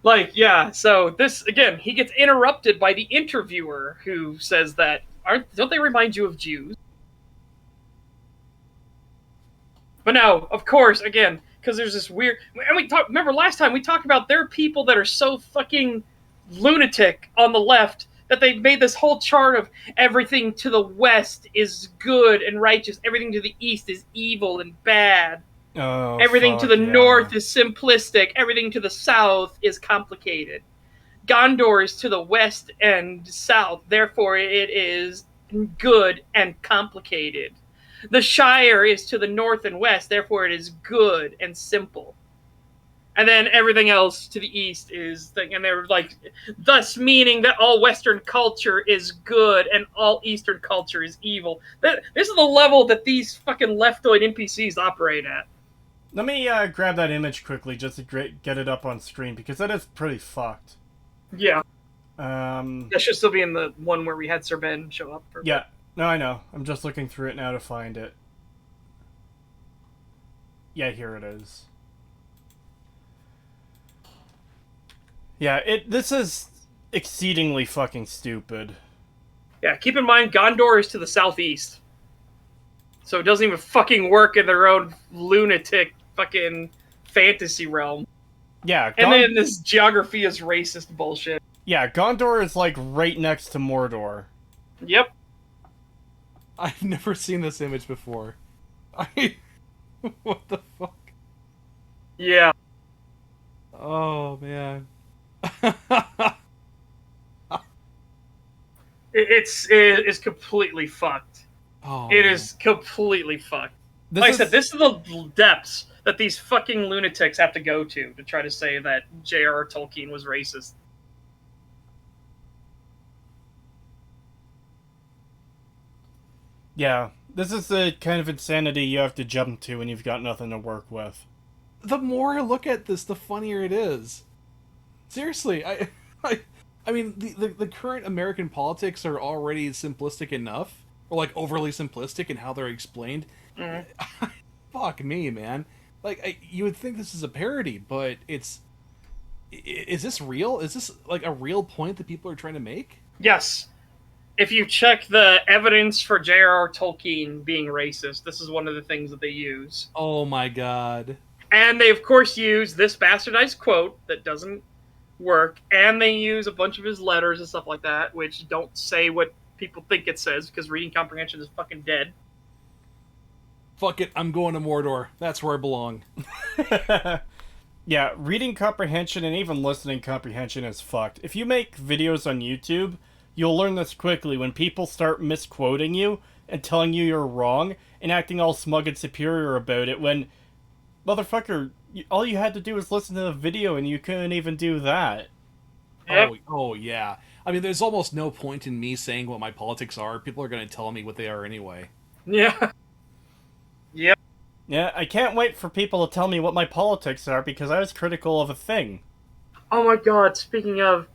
Like, yeah, so this, again, he gets interrupted by the interviewer who says that, don't they remind you of Jews? But no, of course, again, because there's this weird... And remember last time we talked about there are people that are so fucking lunatic on the left that they made this whole chart of everything to the west is good and righteous, everything to the east is evil and bad. Oh, everything to the north is simplistic. Everything to the south is complicated. Gondor is to the west and south. Therefore, it is good and complicated. The Shire is to the north and west. Therefore, it is good and simple. And then everything else to the east is... And they're like, thus meaning that all Western culture is good and all Eastern culture is evil. This is the level that these fucking leftoid NPCs operate at. Let me grab that image quickly just to get it up on screen, because that is pretty fucked. Yeah. That should still be in the one where we had Sir Ben show up. Yeah. No, I know. I'm just looking through it now to find it. Yeah, here it is. Yeah, this is exceedingly fucking stupid. Yeah, keep in mind, Gondor is to the southeast. So it doesn't even fucking work in their own lunatic fucking fantasy realm. Yeah, and then this geography is racist bullshit. Yeah, Gondor is like right next to Mordor. Yep. I've never seen this image before. What the fuck? Yeah. Oh, man. It's completely fucked. Oh, it is completely fucked. I said, this is the depths that these fucking lunatics have to go to try to say that J.R.R. Tolkien was racist. Yeah, this is the kind of insanity you have to jump to when you've got nothing to work with. the more I look at this, the funnier it is. Seriously, I mean, the current American politics are already simplistic enough, or like overly simplistic in how they're explained. Mhm. Fuck me, man. Like, you would think this is a parody, but is this real? Is this like a real point that people are trying to make? Yes. If you check the evidence for j.r.r. Tolkien being racist, this is one of the things that they use. Oh my god. And they, of course, use this bastardized quote that doesn't work, and they use a bunch of his letters and stuff like that, which don't say what people think it says, because reading comprehension is fucking dead. Fuck it, I'm going to Mordor. That's where I belong. Yeah, reading comprehension and even listening comprehension is fucked. If you make videos on YouTube, you'll learn this quickly when people start misquoting you and telling you you're wrong and acting all smug and superior about it when, motherfucker, all you had to do was listen to the video and you couldn't even do that. Yep. Oh yeah. I mean, there's almost no point in me saying what my politics are. People are going to tell me what they are anyway. Yeah. Yep. Yeah, I can't wait for people to tell me what my politics are because I was critical of a thing. Oh my god, speaking of,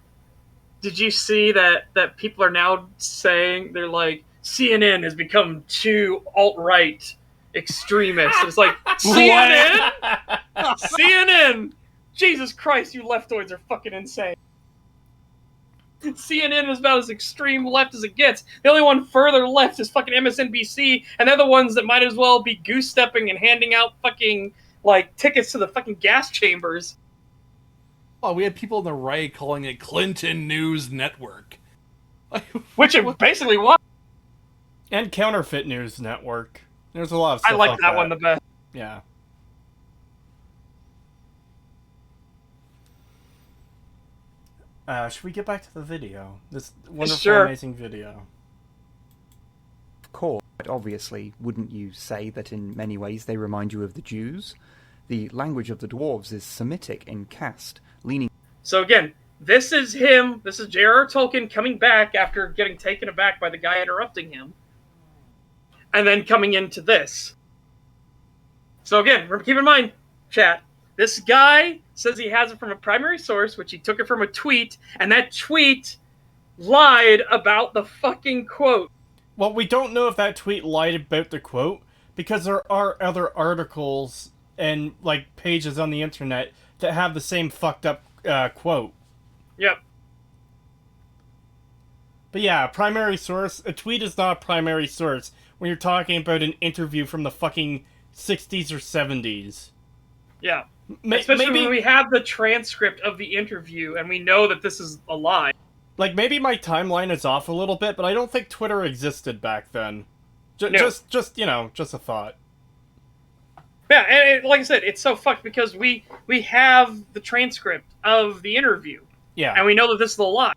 did you see that people are now saying, they're like, CNN has become too alt-right extremist. It's like, CNN? CNN! Jesus Christ, you leftoids are fucking insane. CNN is about as extreme left as it gets. The only one further left is fucking MSNBC, and they're the ones that might as well be goose-stepping and handing out fucking, like, tickets to the fucking gas chambers. Oh, we had people on the right calling it Clinton News Network. Which it basically was. And Counterfeit News Network. There's a lot of I stuff like that one the best. Yeah. Should we get back to the video? This wonderful, Sure. amazing video. Of course, obviously, wouldn't you say that in many ways they remind you of the Jews? The language of the dwarves is Semitic in caste, leaning So again, this is him. This is j.r.r. Tolkien coming back after getting taken aback by the guy interrupting him. And then coming into this. So again, keep in mind, chat, this guy says he has it from a primary source, which he took it from a tweet, and that tweet lied about the fucking quote. Well, we don't know if that tweet lied about the quote, because there are other articles and, like, pages on the internet that have the same fucked up quote. Yep. But yeah, primary source, a tweet is not a primary source when you're talking about an interview from the fucking 60s or 70s. Yeah. Especially when we have the transcript of the interview and we know that this is a lie. Like, maybe my timeline is off a little bit, but I don't think Twitter existed back then. No. Just, you know, just a thought. Yeah, and like I said, it's so fucked because we have the transcript of the interview. Yeah. And we know that this is a lie.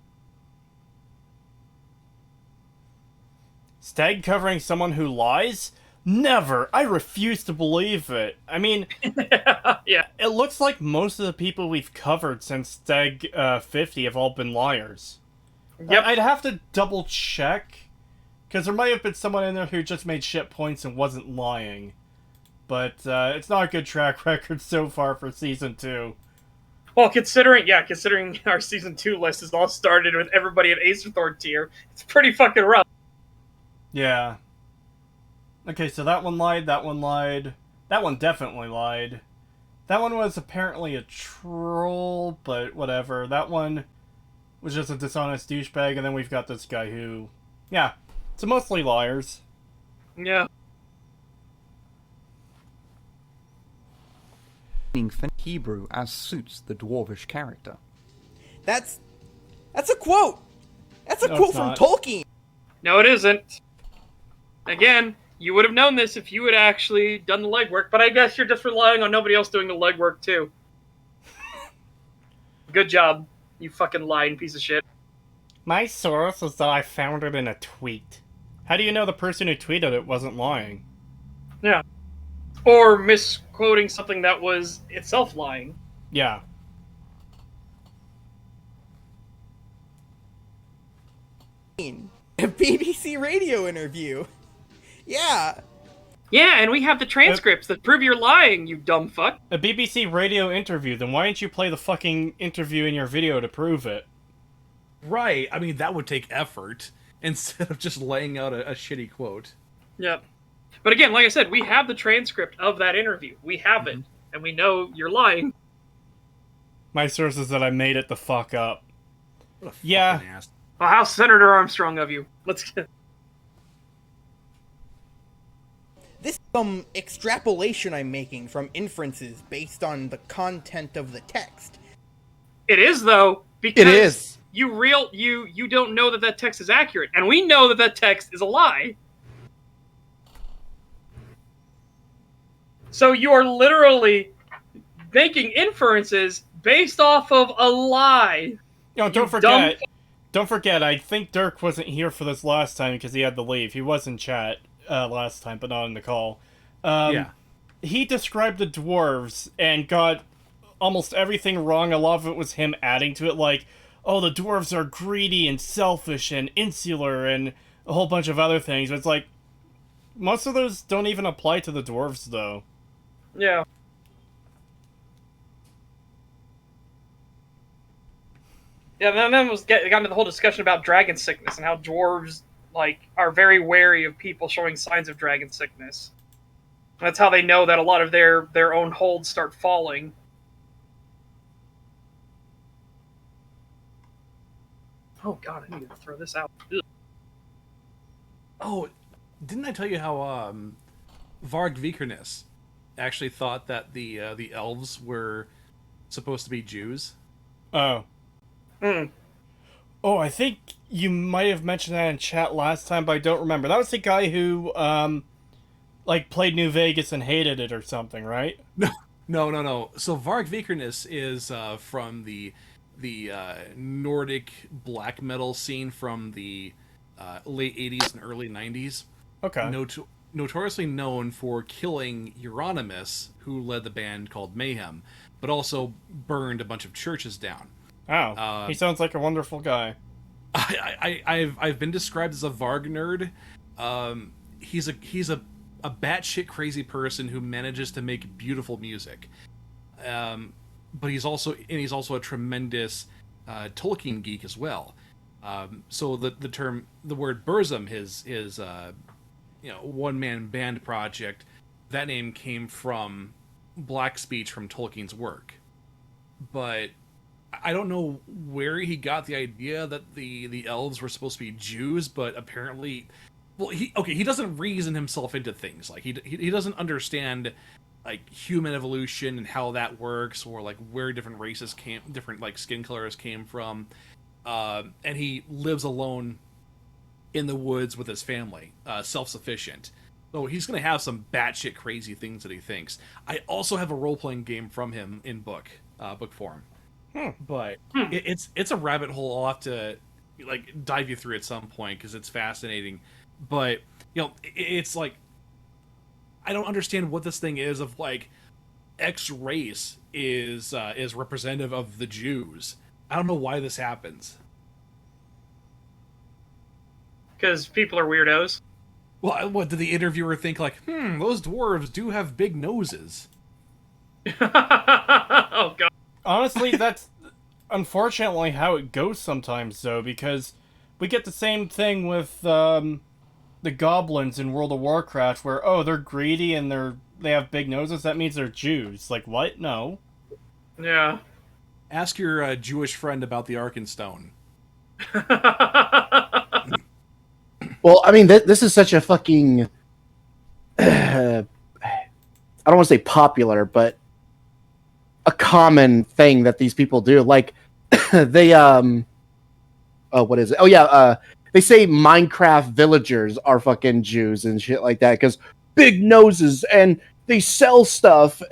Stag covering someone who lies? Never! I refuse to believe it. I mean, Yeah. it looks like most of the people we've covered since Stag 50 have all been liars. Yep. I'd have to double check, because there might have been someone in there who just made shit points and wasn't lying. But it's not a good track record so far for Season 2. Well, considering our Season 2 list is all started with everybody at Aetherthorn tier, it's pretty fucking rough. Yeah. Okay, so that one lied, that one lied. That one definitely lied. That one was apparently a troll, but whatever. That one was just a dishonest douchebag, and then we've got this guy who... Yeah, so mostly liars. Yeah. Hebrew as suits the dwarvish character. That's a quote. That's a No, quote it's from not. Tolkien. No, it isn't. Again, you would have known this if you had actually done the legwork, but I guess you're just relying on nobody else doing the legwork, too. Good job, you fucking lying piece of shit. My source is that I found it in a tweet. How do you know the person who tweeted it wasn't lying? Yeah. Or misquoting something that was itself lying. Yeah. A BBC radio interview. Yeah. Yeah, and we have the transcripts that prove you're lying, you dumb fuck. A BBC radio interview, then why didn't you play the fucking interview in your video to prove it? Right. I mean, that would take effort instead of just laying out a shitty quote. Yep. But again, like I said, we have the transcript of that interview. We have it, and we know you're lying. My source is that I made it the fuck up. What a Yeah. fucking ass. Well, how Senator Armstrong of you. Let's get... This is some extrapolation I'm making from inferences based on the content of the text. It is, though, because It is. you don't know that text is accurate, and we know that text is a lie. So you are literally making inferences based off of a lie. No, don't dumb forget, I think Dirk wasn't here for this last time because he had to leave. He was in chat last time, but not in the call. Yeah. He described the dwarves and got almost everything wrong. A lot of it was him adding to it, like, oh, the dwarves are greedy and selfish and insular and a whole bunch of other things. It's like, most of those don't even apply to the dwarves, though. Yeah. Yeah, and then got into the whole discussion about dragon sickness and how dwarves are very wary of people showing signs of dragon sickness. That's how they know that a lot of their own holds start falling. Oh god, I need to throw this out. Ugh. Oh, didn't I tell you how Varg Vikernes actually thought that the elves were supposed to be Jews? Oh. Hmm. Oh, I think you might have mentioned that in chat last time, but I don't remember. That was the guy who, played New Vegas and hated it or something, right? No. So Varg Vikernes is from the Nordic black metal scene from the late 80s and early 90s. Okay. Notoriously known for killing Euronymous, who led the band called Mayhem, but also burned a bunch of churches down. Oh, he sounds like a wonderful guy. I've been described as a Varg nerd. He's a batshit crazy person who manages to make beautiful music. But he's also a tremendous Tolkien geek as well. So the word Burzum, his one man band project, that name came from black speech from Tolkien's work. But I don't know where he got the idea that the elves were supposed to be Jews, but apparently, he doesn't reason himself into things. Like he doesn't understand human evolution and how that works, or where different races different skin colors came from. And he lives alone in the woods with his family, self-sufficient. So he's going to have some batshit crazy things that he thinks. I also have a role-playing game from him in book form. But it's a rabbit hole. I'll have to dive you through at some point because it's fascinating. But it's I don't understand what this thing is of X race is representative of the Jews. I don't know why this happens. Because people are weirdos. Well, what did the interviewer think? Those dwarves do have big noses. Oh god. Honestly, that's unfortunately how it goes sometimes, though, because we get the same thing with the goblins in World of Warcraft, where they're greedy and they have big noses. That means they're Jews. Like what? No. Yeah. Ask your Jewish friend about the Arkenstone. Well, I mean, this is such a fucking... I don't want to say popular, but a common thing that these people do. They, what is it? Oh, yeah, they say Minecraft villagers are fucking Jews and shit like that, because big noses, and they sell stuff.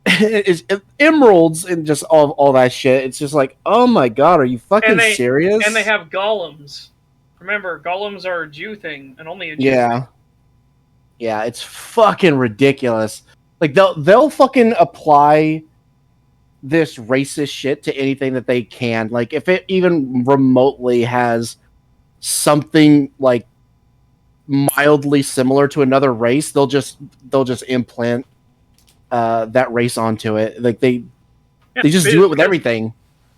It's emeralds and just all that shit. It's just oh my god, are you fucking serious? And they have golems. Remember, golems are a Jew thing, and only a Jew. Yeah, it's fucking ridiculous. They'll fucking apply this racist shit to anything that they can. If it even remotely has something mildly similar to another race, they'll just implant that race onto it. Like they just do it with everything.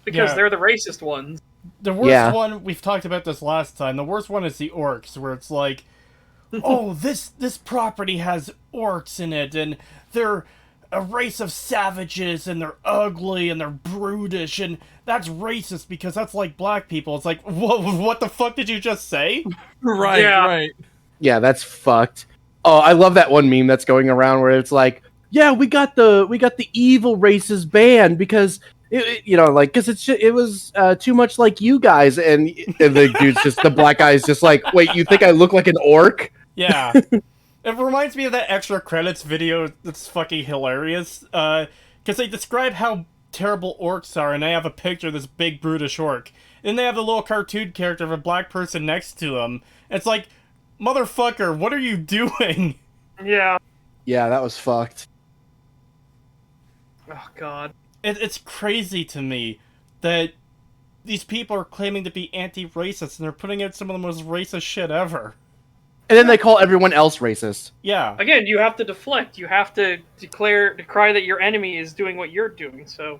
Because Yeah. they're the racist ones. The worst one, we've talked about this last time, the worst one is the orcs, where it's like, oh, this property has orcs in it, and they're a race of savages, and they're ugly, and they're brutish, and that's racist because that's like black people. It's like, what the fuck did you just say? Right, Yeah. right. Yeah, that's fucked. Oh, I love that one meme that's going around where it's like, yeah, we got the evil races banned because because it was too much like you guys, and the dude's just the black guy's just like, wait, you think I look like an orc? Yeah. It reminds me of that extra credits video that's fucking hilarious. Because they describe how terrible orcs are, and they have a picture of this big brutish orc. And they have the little cartoon character of a black person next to them. It's like, motherfucker, what are you doing? Yeah. Yeah, that was fucked. Oh God. It's crazy to me that these people are claiming to be anti-racist, and they're putting out some of the most racist shit ever. And then they call everyone else racist. Yeah. Again, you have to decry that your enemy is doing what you're doing. So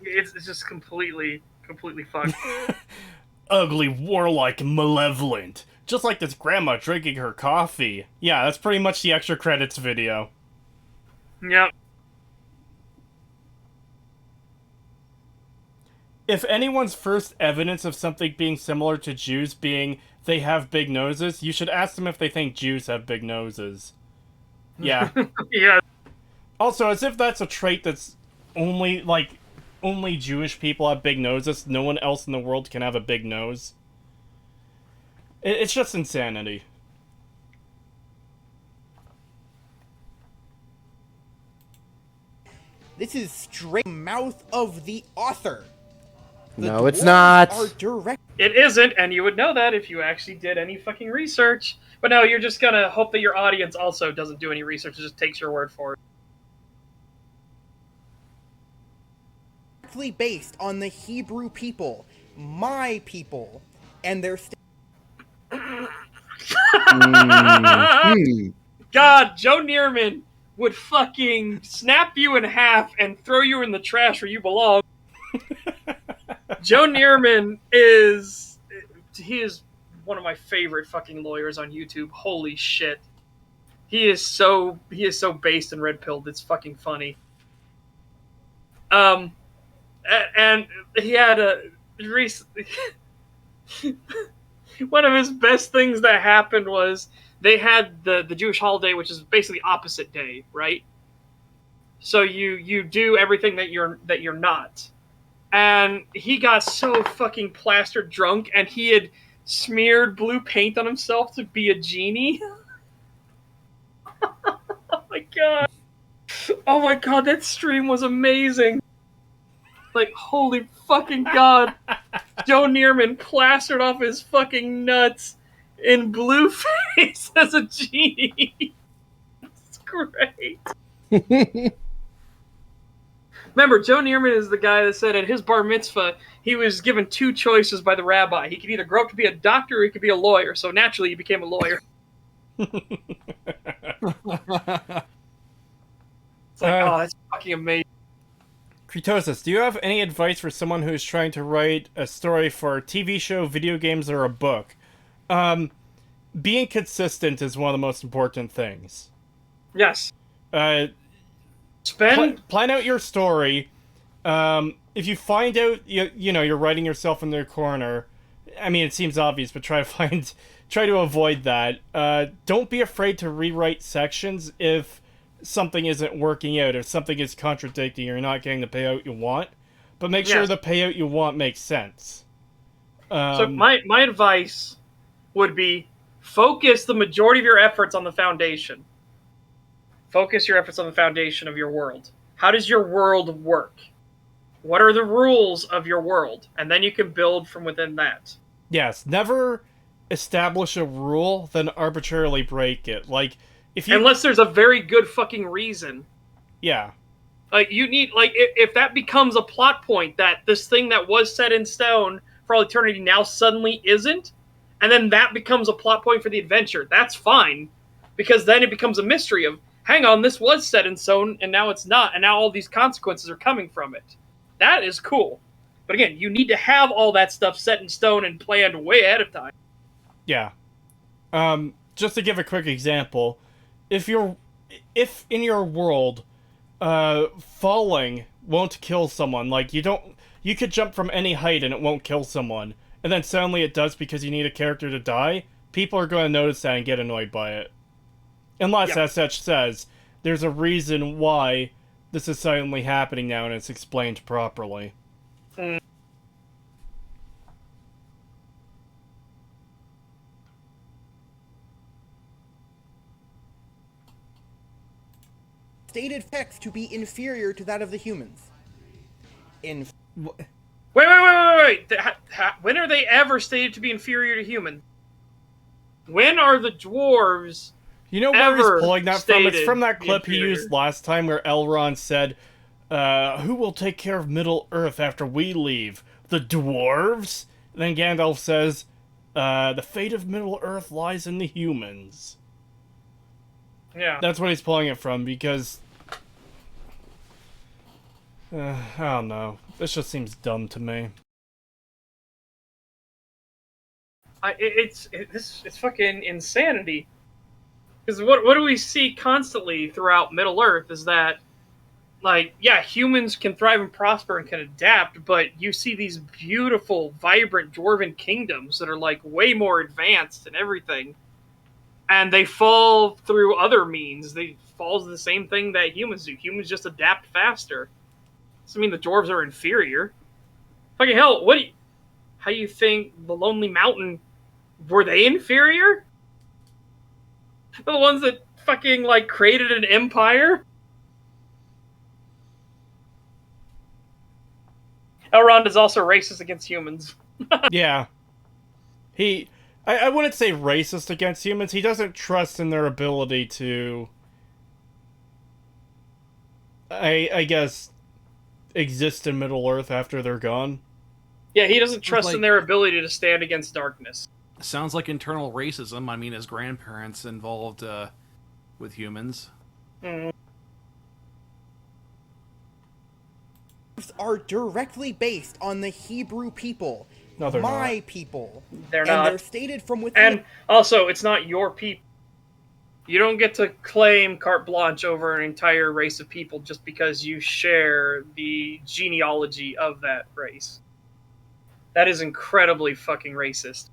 it's just completely fucked. Ugly, warlike, malevolent. Just like this grandma drinking her coffee. Yeah, that's pretty much the extra credits video. Yep. If anyone's first evidence of something being similar to Jews being they have big noses, you should ask them if they think Jews have big noses. Yeah. Yeah. Also, as if that's a trait that's only Jewish people have big noses, no one else in the world can have a big nose. It's just insanity. This is straight mouth of the author. No, it's not. Are direct. It isn't, and you would know that if you actually did any fucking research. But no, you're just gonna hope that your audience also doesn't do any research and just takes your word for it. Directly based on the Hebrew people, my people, and their God, Joe Nierman would fucking snap you in half and throw you in the trash where you belong. Joe Nierman is one of my favorite fucking lawyers on YouTube. Holy shit. He is so based and red pilled. It's fucking funny. And he had a one of his best things that happened was they had the Jewish holiday, which is basically opposite day, right? So you do everything that you're not. And he got so fucking plastered drunk, and he had smeared blue paint on himself to be a genie. Oh my god. Oh my god, that stream was amazing. Like, holy fucking god. Joe Nierman plastered off his fucking nuts in blue face as a genie. It's great. Remember, Joe Nierman is the guy that said at his bar mitzvah, he was given two choices by the rabbi. He could either grow up to be a doctor or he could be a lawyer. So naturally, he became a lawyer. It's like, oh, that's fucking amazing. Creetosis, do you have any advice for someone who's trying to write a story for a TV show, video games, or a book? Being consistent is one of the most important things. Yes. Plan out your story. If you find out you're writing yourself in their corner, I mean, it seems obvious, but try to avoid that. Don't be afraid to rewrite sections if something isn't working out, if something is contradicting, you're not getting the payout you want. But make sure the payout you want makes sense. So my advice would be focus the majority of your efforts on the foundation. Focus your efforts on the foundation of your world. How does your world work? What are the rules of your world? And then you can build from within that. Yes, never establish a rule, then arbitrarily break it. Like, unless there's a very good fucking reason. Yeah. Like, you need, like, if that becomes a plot point, that this thing that was set in stone for all eternity now suddenly isn't, and then that becomes a plot point for the adventure. That's fine, because then it becomes a mystery of, hang on, this was set in stone, and now it's not, and now all these consequences are coming from it. That is cool. But again, you need to have all that stuff set in stone and planned way ahead of time. Yeah. Just to give a quick example, if in your world, falling won't kill someone, like you could jump from any height and it won't kill someone, and then suddenly it does because you need a character to die, people are going to notice that and get annoyed by it. Unless, as such says, there's a reason why this is suddenly happening now and it's explained properly. Stated facts to be inferior to that of the humans. Wait. When are they ever stated to be inferior to humans? When are the dwarves Where he's pulling that from? It's from that clip inferior? he used last time where Elrond said, who will take care of Middle-earth after we leave? The dwarves? And then Gandalf says, the fate of Middle-earth lies in the humans. Yeah. That's what he's pulling it from, because... I don't know. This just seems dumb to me. It's fucking insanity. Because what do we see constantly throughout Middle-earth is that, like, yeah, humans can thrive and prosper and can adapt, but you see these beautiful, vibrant Dwarven kingdoms that are, like, way more advanced and everything. And they fall through other means. They fall to the same thing that humans do. Humans just adapt faster. Doesn't mean the dwarves are inferior. Fucking hell, how do you think the Lonely Mountain, were they inferior? The ones that fucking, like, created an empire? Elrond is also racist against humans. Yeah. I wouldn't say racist against humans. He doesn't trust in their ability to... I guess... exist in Middle-earth after they're gone. Yeah, he doesn't trust in their ability to stand against darkness. Sounds like internal racism. I mean, his grandparents involved with humans. Are directly based on the Hebrew people. No, they're my not. people. They're and not. They're stated from within. And also, it's not your people. You don't get to claim carte blanche over an entire race of people just because you share the genealogy of that race. That is incredibly fucking racist.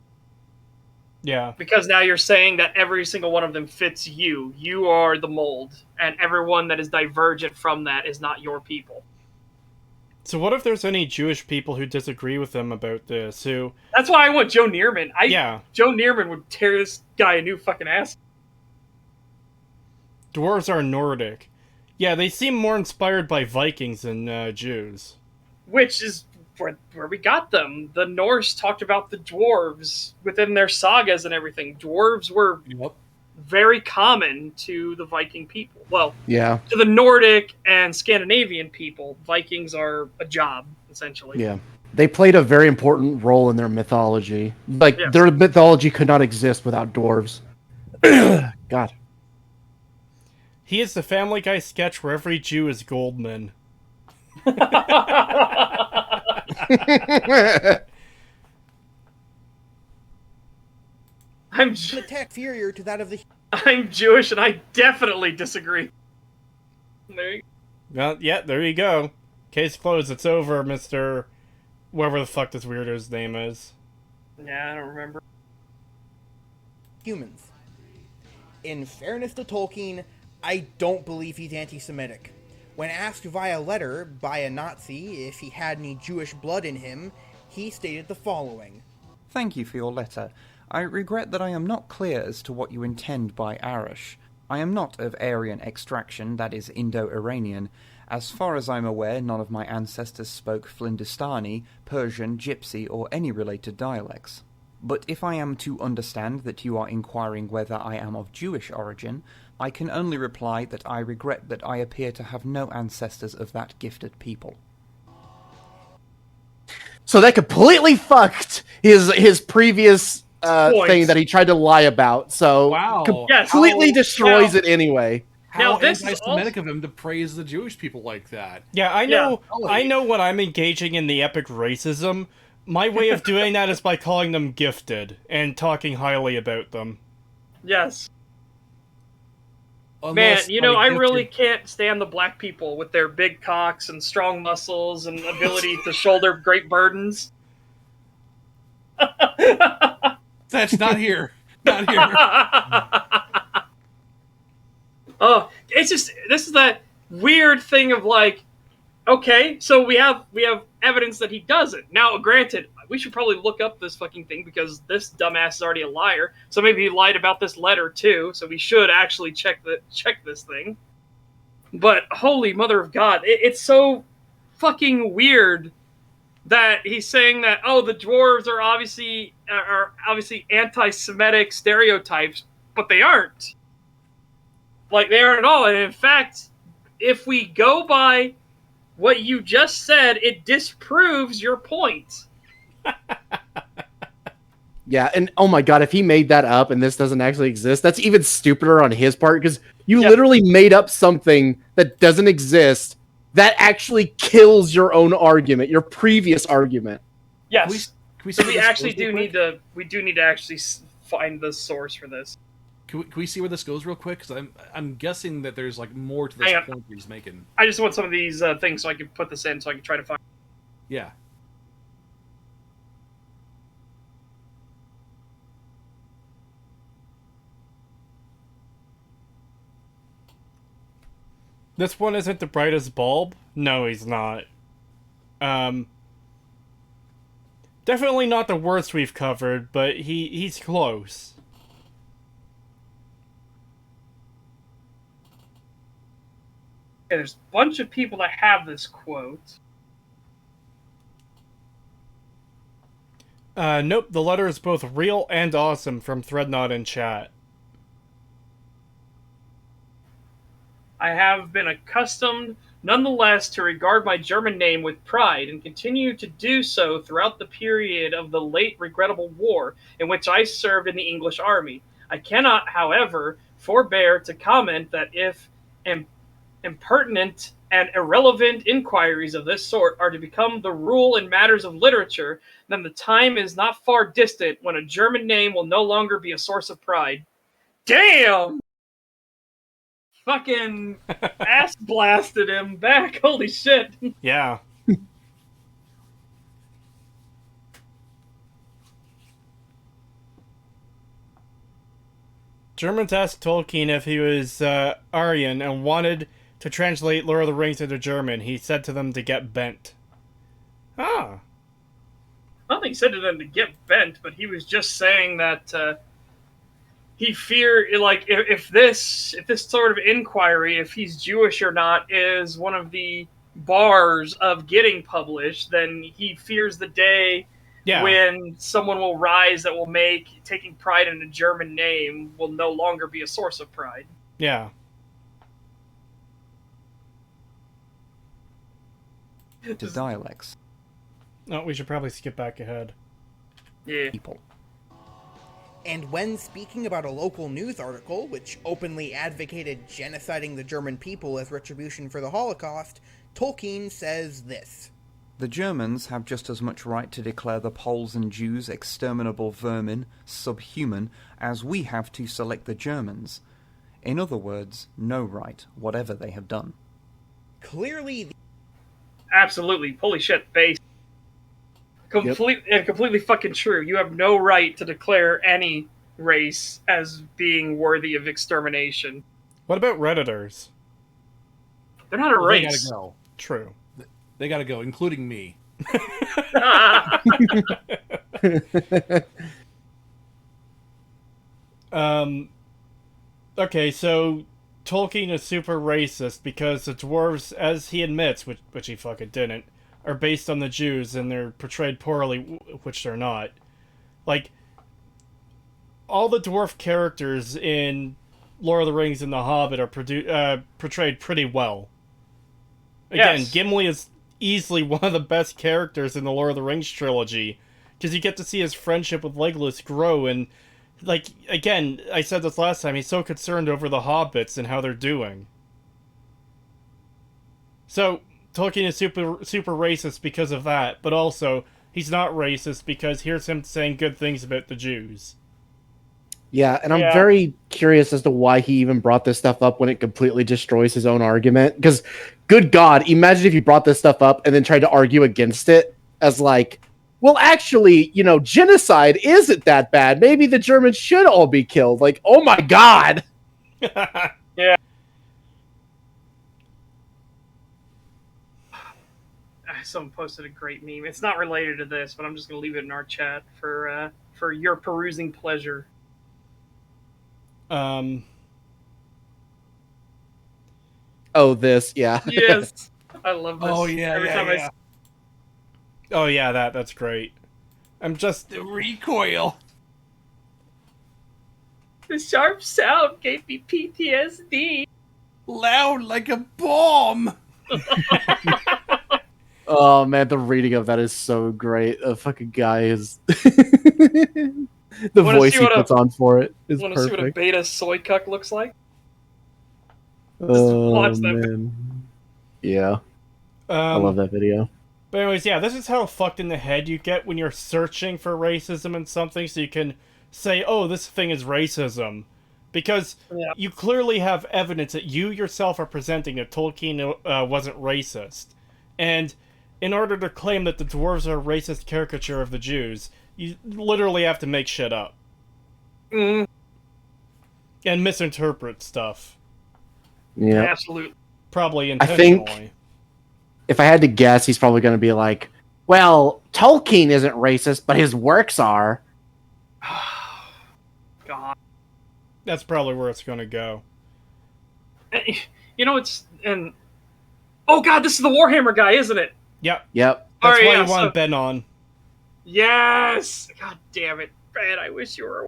Yeah. Because now you're saying that every single one of them fits you. You are the mold. And everyone that is divergent from that is not your people. So what if there's any Jewish people who disagree with them about this, who... That's why I want Joe Nierman. Yeah. Joe Nierman would tear this guy a new fucking ass. Dwarves are Nordic. Yeah, they seem more inspired by Vikings than Jews. Which is where we got them. The Norse talked about the dwarves within their sagas and everything. Dwarves were very common to the Viking people. Well, Yeah. to the Nordic and Scandinavian people, Vikings are a job, essentially. Yeah. They played a very important role in their mythology. Like, Yes. their mythology could not exist without dwarves. God. He is the Family Guy sketch where every Jew is Goldman. I'm attack inferior to that of the... I'm Jewish and I definitely disagree. There you go. Well, yeah, there you go. Case closed. It's over, Mr... whatever the fuck this weirdo's name is. Yeah, I don't remember. Humans. In fairness to Tolkien, I don't believe he's anti-Semitic. When asked via letter by a Nazi if he had any Jewish blood in him, he stated the following. Thank you for your letter. I regret that I am not clear as to what you intend by Arish. I am not of Aryan extraction, that is Indo-Iranian. As far as I'm aware, none of my ancestors spoke Flindistani, Persian, Gypsy, or any related dialects. But if I am to understand that you are inquiring whether I am of Jewish origin, I can only reply that I regret that I appear to have no ancestors of that gifted people. So that completely fucked his previous thing that he tried to lie about. So Wow. completely Yes. destroys Now- it anyway. How Now, this is anti-Semitic also- of him to praise the Jewish people like that. Yeah, I Yeah. know. I know when I'm engaging in the epic racism. My way of doing that is by calling them gifted and talking highly about them. Yes. Unless, Man, you know, like, I if really you're- can't stand the black people with their big cocks and strong muscles and ability to shoulder great burdens. That's not here. Not here. Oh, it's just this is that weird thing of like, okay, so we have evidence that he doesn't. Now, granted, we should probably look up this fucking thing because this dumbass is already a liar. So maybe he lied about this letter too. So we should actually check this thing. But holy mother of God, it's so fucking weird that he's saying that the dwarves are obviously anti-Semitic stereotypes, but they aren't. Like, they aren't at all. And in fact, if we go by what you just said, it disproves your point. Yeah, and oh my god, if he made that up and this doesn't actually exist, that's even stupider on his part because you literally made up something that doesn't exist that actually kills your own argument, your previous argument. Yes. Can we So see we where this actually goes real do quick? need to actually find the source for this. Can we see where this goes real quick? Because I'm guessing that there's like more to this Hang on. point that he's making. I just want some of these things so I can put this in so I can try to find. Yeah. This one isn't the brightest bulb? No, he's not. Definitely not the worst we've covered, but he's close. Okay, there's a bunch of people that have this quote. Nope, the letter is both real and awesome from Threadnought in chat. I have been accustomed, nonetheless, to regard my German name with pride and continue to do so throughout the period of the late regrettable war in which I served in the English army. I cannot, however, forbear to comment that if impertinent and irrelevant inquiries of this sort are to become the rule in matters of literature, then the time is not far distant when a German name will no longer be a source of pride. Damn! Fucking ass blasted him back. Holy shit. Yeah. Germans asked Tolkien if he was Aryan and wanted to translate Lord of the Rings into German. He said to them to get bent. Ah. I don't think he said to them to get bent, but he was just saying that he feared, like, if this sort of inquiry, if he's Jewish or not, is one of the bars of getting published, then he fears the day when someone will rise that will make taking pride in a German name will no longer be a source of pride. Yeah. To dialects. No, we should probably skip back ahead. Yeah. People. And when speaking about a local news article, which openly advocated genociding the German people as retribution for the Holocaust, Tolkien says this. The Germans have just as much right to declare the Poles and Jews exterminable vermin, subhuman, as we have to select the Germans. In other words, no right, whatever they have done. Clearly, Absolutely. Holy shit, base. Completely fucking true. You have no right to declare any race as being worthy of extermination. What about Redditors? They're not a They race. gotta go. True. They gotta go, including me. Okay, so Tolkien is super racist because the dwarves, as he admits, which he fucking didn't, are based on the Jews and they're portrayed poorly, which they're not. Like, all the dwarf characters in Lord of the Rings and The Hobbit are portrayed pretty well. Again, Yes. Gimli is easily one of the best characters in the Lord of the Rings trilogy, because you get to see his friendship with Legolas grow, and like again, I said this last time, he's so concerned over the hobbits and how they're doing. So Tolkien is super racist because of that, but also he's not racist because here's him saying good things about the Jews. Yeah, and I'm very curious as to why he even brought this stuff up when it completely destroys his own argument. Because, good God, imagine if you brought this stuff up and then tried to argue against it as like, well, actually, genocide isn't that bad. Maybe the Germans should all be killed. Like, oh my God. Yeah. Someone posted a great meme. It's not related to this, but I'm just going to leave it in our chat for your perusing pleasure. Oh, this, yeah. Yes. I love this. Oh yeah, Every time yeah. Oh yeah, that's great. I'm just The recoil. The sharp sound gave me PTSD. Loud like a bomb. Oh man, the reading of that is so great. The fucking guy is the voice he puts on for it is Want to see what a perfect. beta soy cuck looks like? Oh watch that man, yeah, I love that video. But anyways, yeah, this is how fucked in the head you get when you're searching for racism in something, so you can say, oh, this thing is racism. Because you clearly have evidence that you yourself are presenting that Tolkien wasn't racist. And in order to claim that the dwarves are a racist caricature of the Jews, you literally have to make shit up. Mm. And misinterpret stuff. Yeah, Absolutely. Probably I intentionally. think if I had to guess, he's probably going to be like, well, Tolkien isn't racist, but his works are. God. That's probably where it's going to go. Oh God, this is the Warhammer guy, isn't it? Yep. Yep. That's why you want Ben on. Yes! God damn it. Ben, I wish you were...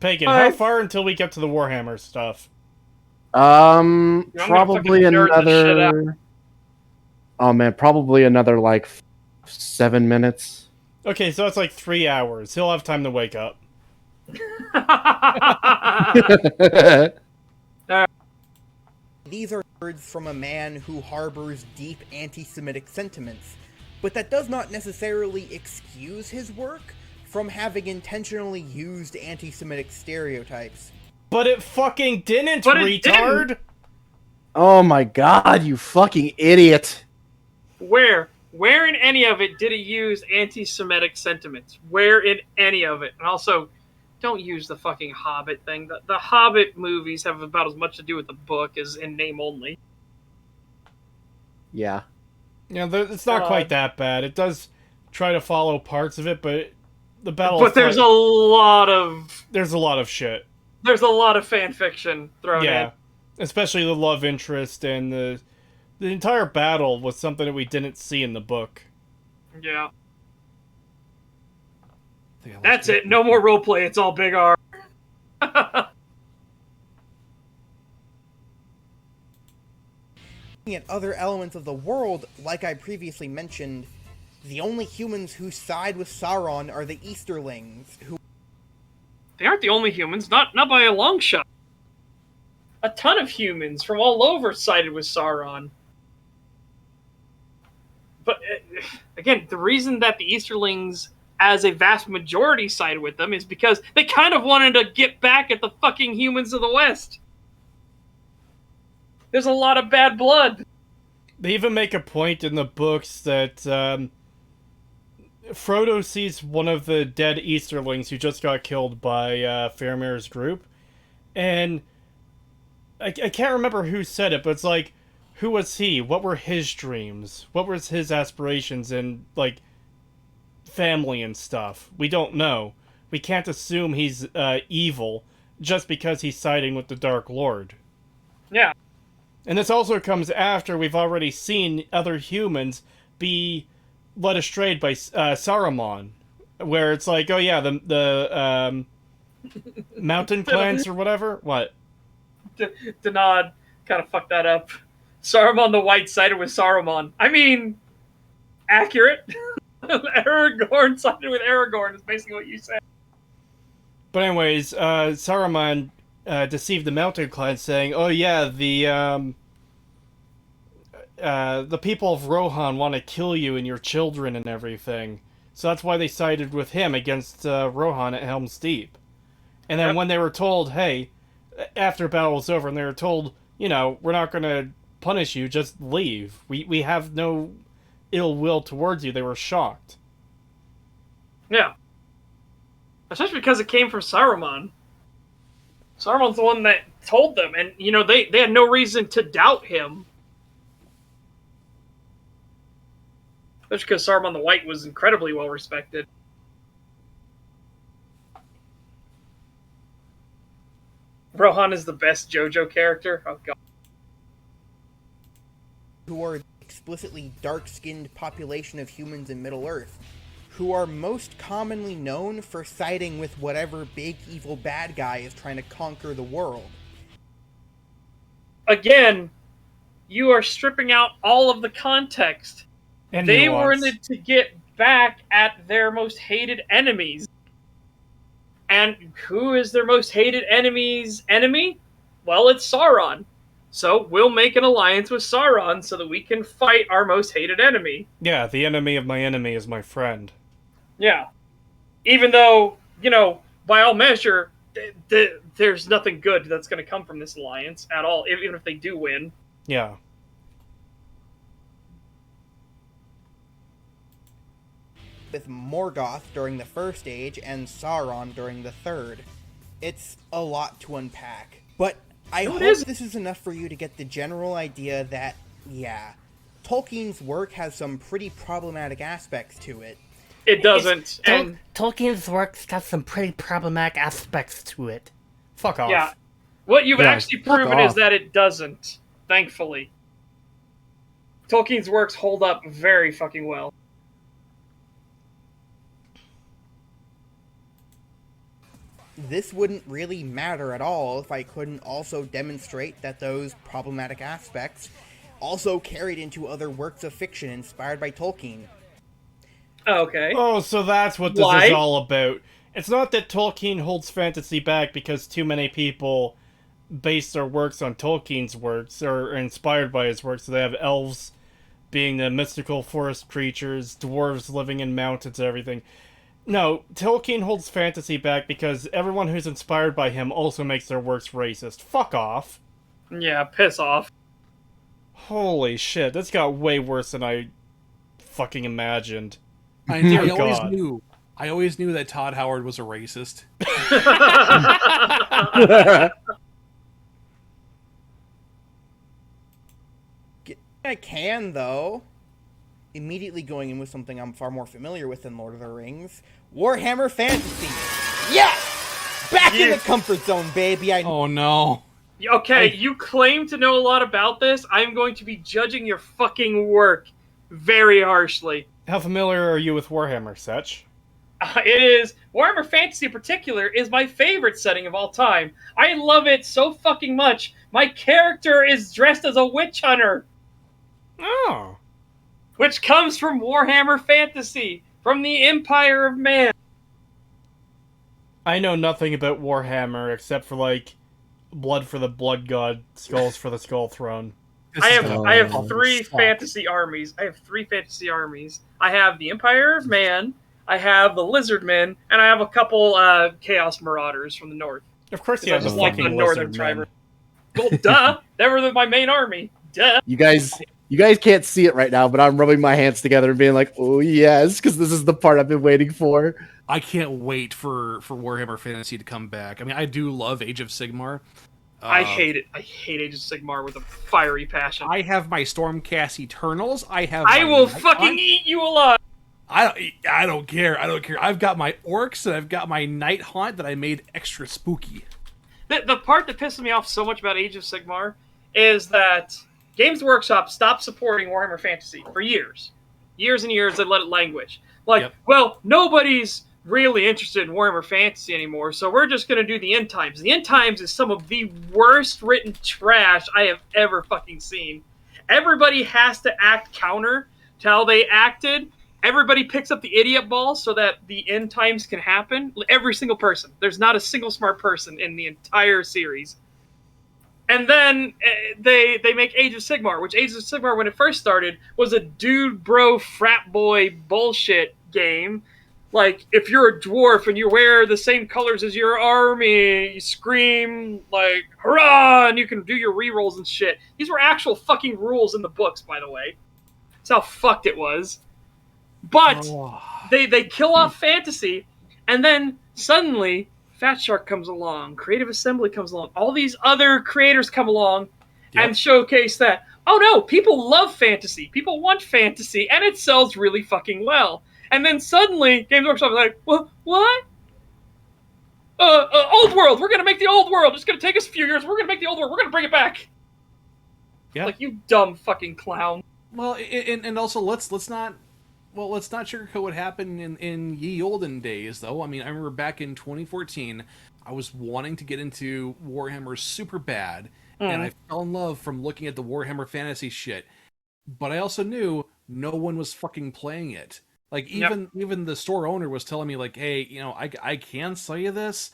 Pagan, how far until we get to the Warhammer stuff? Probably another... Oh man, probably another, 7 minutes. Okay, so that's like 3 hours. He'll have time to wake up. These are words from a man who harbors deep anti-Semitic sentiments, but that does not necessarily excuse his work from having intentionally used anti-Semitic stereotypes. But it fucking didn't, retard! Didn't. Oh my God, you fucking idiot. Where in any of it did he use anti-Semitic sentiments? Where in any of it? And also, don't use the fucking Hobbit thing. The Hobbit movies have about as much to do with the book as in name only. Yeah. Yeah, it's not quite that bad. It does try to follow parts of it, but the battle... But there's a lot of... There's a lot of shit. There's a lot of fan fiction thrown in. Yeah. Especially the love interest, and the entire battle was something that we didn't see in the book. Yeah. That's it. No more roleplay. It's all big R. Looking at other elements of the world, like I previously mentioned, the only humans who side with Sauron are the Easterlings, who... They aren't the only humans. Not by a long shot. A ton of humans from all over sided with Sauron. But, again, the reason that the Easterlings, as a vast majority, sided with them is because they kind of wanted to get back at the fucking humans of the West. There's a lot of bad blood. They even make a point in the books that Frodo sees one of the dead Easterlings who just got killed by Faramir's group, and I can't remember who said it, but it's like, who was he? What were his dreams? What was his aspirations and, family and stuff? We don't know. We can't assume he's evil just because he's siding with the Dark Lord. Yeah. And this also comes after we've already seen other humans be led astray by Saruman, where it's like, oh yeah, the mountain clans or whatever. What? Denard kind of fucked that up. Saruman the White sided with Saruman. I mean, accurate. Aragorn sided with Aragorn is basically what you said. But anyways, Saruman deceived the Mountain Clan, saying, "Oh yeah, the people of Rohan want to kill you and your children and everything." So that's why they sided with him against Rohan at Helm's Deep. And then when they were told, "Hey," after the battle was over, and they were told, "We're not going to punish you, just leave. We have no ill will towards you," they were shocked. Yeah. Especially because it came from Saruman. Saruman's the one that told them, and, they had no reason to doubt him. Especially because Saruman the White was incredibly well respected. Rohan is the best JoJo character. Oh, God. Who are the explicitly dark-skinned population of humans in Middle-earth, who are most commonly known for siding with whatever big evil bad guy is trying to conquer the world. Again, you are stripping out all of the context. And they nuance. wanted to get back at their most hated enemies. And who is their most hated enemy's enemy? Well, it's Sauron. So we'll make an alliance with Sauron so that we can fight our most hated enemy. Yeah, the enemy of my enemy is my friend. Yeah. Even though, by all measure, there's nothing good that's going to come from this alliance at all, even if they do win. Yeah. With Morgoth during the First Age and Sauron during the Third. It's a lot to unpack. But I hope this is enough for you to get the general idea that, yeah, Tolkien's work has some pretty problematic aspects to it. It doesn't. Tolkien's work's got some pretty problematic aspects to it. Fuck off. Yeah. What you've actually proven is that it doesn't, thankfully. Tolkien's works hold up very fucking well. This wouldn't really matter at all if I couldn't also demonstrate that those problematic aspects also carried into other works of fiction inspired by Tolkien. Okay. Oh, so that's what this is all about. It's not that Tolkien holds fantasy back because too many people base their works on Tolkien's works, or are inspired by his works. So they have elves being the mystical forest creatures, dwarves living in mountains and everything. No, Tolkien holds fantasy back because everyone who's inspired by him also makes their works racist. Fuck off. Yeah, piss off. Holy shit, this got way worse than I fucking imagined. I always knew that Todd Howard was a racist. I can, though. Immediately going in with something I'm far more familiar with than Lord of the Rings. Warhammer Fantasy! Yes! Back in the comfort zone, baby! Oh no. Okay, you claim to know a lot about this. I'm going to be judging your fucking work very harshly. How familiar are you with Warhammer, Setch? It is. Warhammer Fantasy in particular is my favorite setting of all time. I love it so fucking much. My character is dressed as a witch hunter. Oh. Which comes from Warhammer Fantasy, from the Empire of Man. I know nothing about Warhammer except for, like, blood for the blood god, skulls for the skull throne. I have three fantasy armies. I have the Empire of Man, I have the Lizardmen, and I have a couple Chaos Marauders from the north. Of course you have just the like the fucking northern Lizardmen. tribe. Well, duh. They were my main army. Duh. You guys can't see it right now, but I'm rubbing my hands together and being like, "Oh yes," because this is the part I've been waiting for. I can't wait for Warhammer Fantasy to come back. I mean, I do love Age of Sigmar. I hate it. I hate Age of Sigmar with a fiery passion. I have my Stormcast Eternals. I will fucking eat you alive. I don't care. I've got my orcs and I've got my Night Haunt that I made extra spooky. The part that pisses me off so much about Age of Sigmar is that Games Workshop stopped supporting Warhammer Fantasy for years. Years and years, they let it languish. Well, nobody's really interested in Warhammer Fantasy anymore, so we're just going to do the End Times. The End Times is some of the worst written trash I have ever fucking seen. everybody has to act counter to how they acted. Everybody picks up the idiot ball so that the end times can happen. Every single person. There's not a single smart person in the entire series. And then they make Age of Sigmar, which Age of Sigmar, when it first started, was a dude bro frat boy bullshit game. Like, if you're a dwarf and you wear the same colors as your army, you scream, like, hurrah, and you can do your rerolls and shit. These were actual fucking rules in the books, by the way. That's how fucked it was. But they kill off fantasy, and then suddenly Fat Shark comes along, Creative Assembly comes along, all these other creators come along and showcase that, oh no, people love fantasy, people want fantasy, and it sells really fucking well. And then suddenly, Games Workshop is like, what? Old world, we're gonna make the old world, it's gonna take us a few years, we're gonna make the old world, we're gonna bring it back. Yeah. Like, you dumb fucking clown. Well, and also let's not sugarcoat what happened in ye olden days, though. I mean, I remember back in 2014, I was wanting to get into Warhammer super bad, and I fell in love from looking at the Warhammer Fantasy shit. But I also knew no one was fucking playing it. Like, even the store owner was telling me, like, hey, you know, I can sell you this,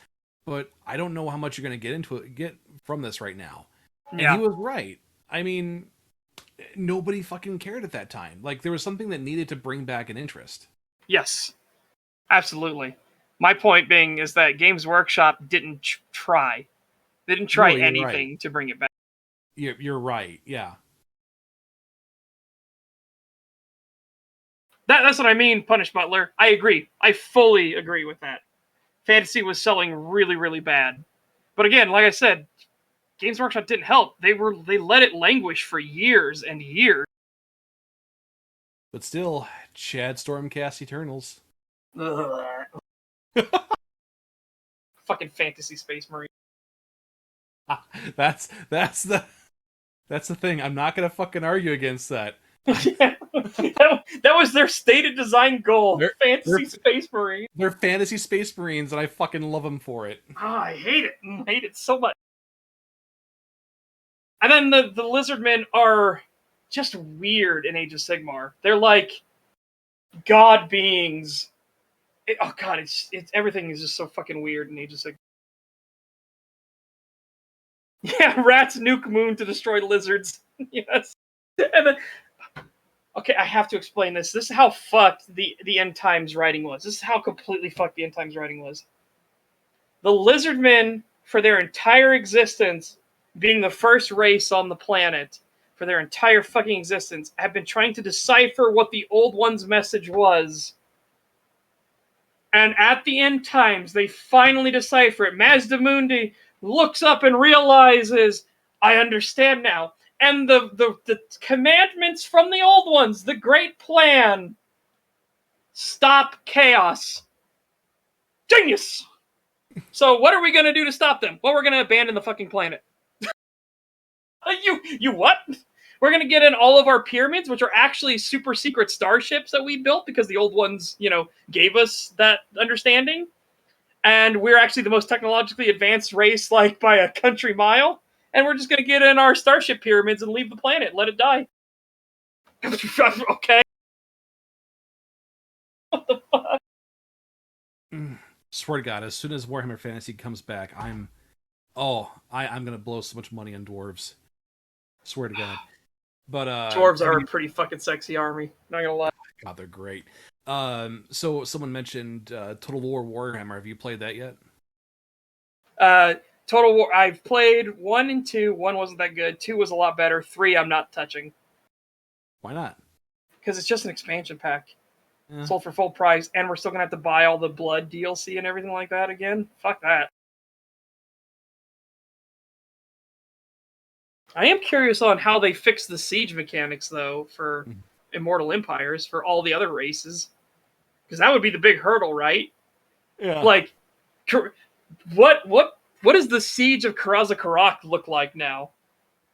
but I don't know how much you're going to get from this right now. And he was right. I mean, nobody fucking cared at that time. Like, there was something that needed to bring back an interest. Yes, absolutely. My point being is that Games Workshop didn't try. They didn't try anything to bring it back. You're right, yeah. That's what I mean, Punish Butler. I agree. I fully agree with that. Fantasy was selling really, really bad. But again, like I said, Games Workshop didn't help. They let it languish for years and years. But still, Chad Stormcast Eternals. Fucking Fantasy Space Marine. That's the thing. I'm not gonna fucking argue against that. Yeah. that was their stated design goal. Fantasy Space Marine. They're Fantasy Space Marines, and I fucking love them for it. Oh, I hate it. I hate it so much. And then the Lizardmen are just weird in Age of Sigmar. They're like god beings. It's everything is just so fucking weird in Age of Sigmar. Yeah, rats nuke moon to destroy lizards. Yes. And then, okay, I have to explain this. This is how fucked the End Times writing was. This is how completely fucked the End Times writing was. The Lizardmen, for their entire existence, being the first race on the planet, for their entire fucking existence, have been trying to decipher what the Old One's message was. And at the End Times, they finally decipher it. Mazdamundi looks up and realizes, I understand now. And the commandments from the Old Ones, the great plan, stop chaos. Genius! So what are we going to do to stop them? Well, we're going to abandon the fucking planet. You what? We're going to get in all of our pyramids, which are actually super secret starships that we built because the Old Ones, gave us that understanding. And we're actually the most technologically advanced race, like, by a country mile. And we're just going to get in our starship pyramids and leave the planet. Let it die. Okay. What the fuck? Swear to God, as soon as Warhammer Fantasy comes back, I'm going to blow so much money on dwarves. Swear to God. But dwarves are a pretty fucking sexy army. Not gonna lie. God, they're great. So someone mentioned Total War Warhammer. Have you played that yet? Total War. I've played 1 and 2. 1 wasn't that good. 2 was a lot better. 3 I'm not touching. Why not? Because it's just an expansion pack. Yeah. Sold for full price, and we're still gonna have to buy all the blood DLC and everything like that again. Fuck that. I am curious on how they fix the siege mechanics, though, for Immortal Empires, for all the other races. Because that would be the big hurdle, right? Yeah. Like, what does the siege of Karaz-Karak look like now?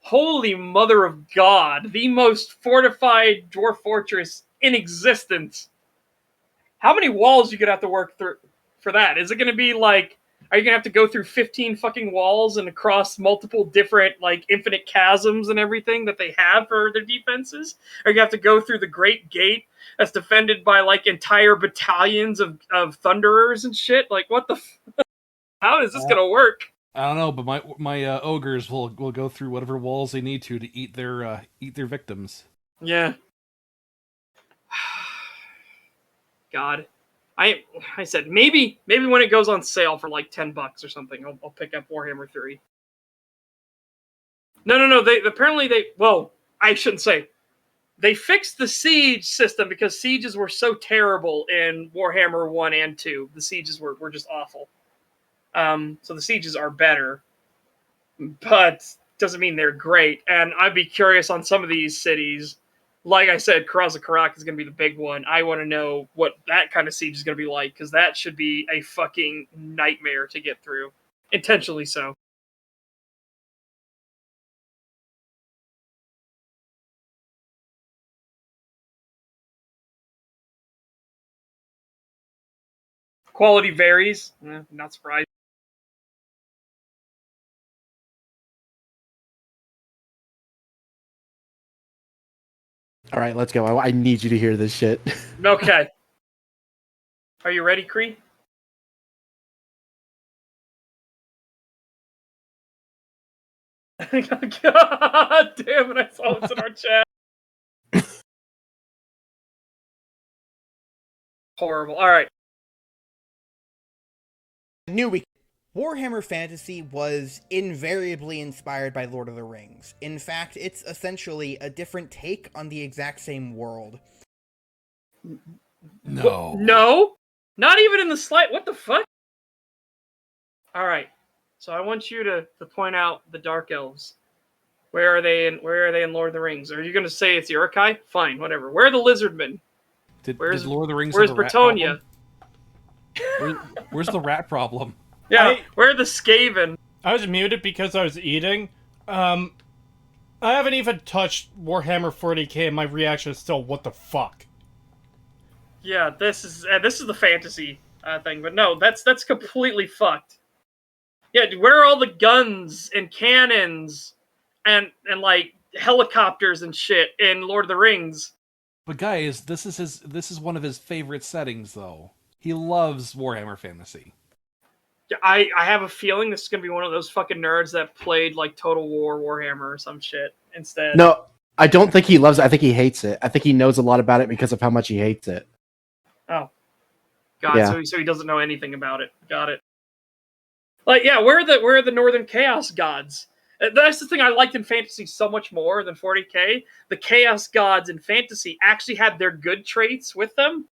Holy mother of God. The most fortified dwarf fortress in existence. How many walls you could have to work through for that? Is it going to be like Are you gonna have to go through 15 fucking walls and across multiple different, like, infinite chasms and everything that they have for their defenses? Or you have to go through the Great Gate that's defended by, like, entire battalions of thunderers and shit? Like, what the how is this gonna work? I don't know, but my ogres will go through whatever walls they need to eat their victims. Yeah. God. I said maybe when it goes on sale for like $10 or something, I'll pick up Warhammer 3. No. They apparently well, I shouldn't say. They fixed the siege system because sieges were so terrible in Warhammer 1 and 2. The sieges were just awful. So the sieges are better, but doesn't mean they're great. And I'd be curious on some of these cities. Like I said, Karak is going to be the big one. I want to know what that kind of siege is going to be like, because that should be a fucking nightmare to get through. Intentionally so. Quality varies. Not surprised. All right, let's go. I need you to hear this shit. Okay. Are you ready, Cree? God damn it, I saw this in our chat. Horrible. Alright. Knew we. Warhammer Fantasy was invariably inspired by Lord of the Rings. In fact, it's essentially a different take on the exact same world. No. No? Not even in the slight. What the fuck? Alright. So I want you to point out the Dark Elves. Where are they in Lord of the Rings? Are you going to say it's the Uruk-hai? Fine, whatever. Where are the Lizardmen? Did Lord of the Rings where's have a rat Bretonia? Where's the rat problem? Yeah, where are the Skaven? I was muted because I was eating. I haven't even touched Warhammer 40k, and my reaction is still, what the fuck? Yeah, this is the fantasy thing, but no, that's completely fucked. Yeah, where are all the guns and cannons and like helicopters and shit in Lord of the Rings? But guys, this is one of his favorite settings, though. He loves Warhammer Fantasy. I have a feeling this is gonna be one of those fucking nerds that played like Total War Warhammer or some shit instead. No, I don't think he loves it. I think he hates it. I think he knows a lot about it because of how much he hates it. Oh, God! Yeah. So he doesn't know anything about it. Got it. Like, yeah, where are the Northern Chaos Gods? That's the thing I liked in Fantasy so much more than 40k. The Chaos Gods in Fantasy actually had their good traits with them,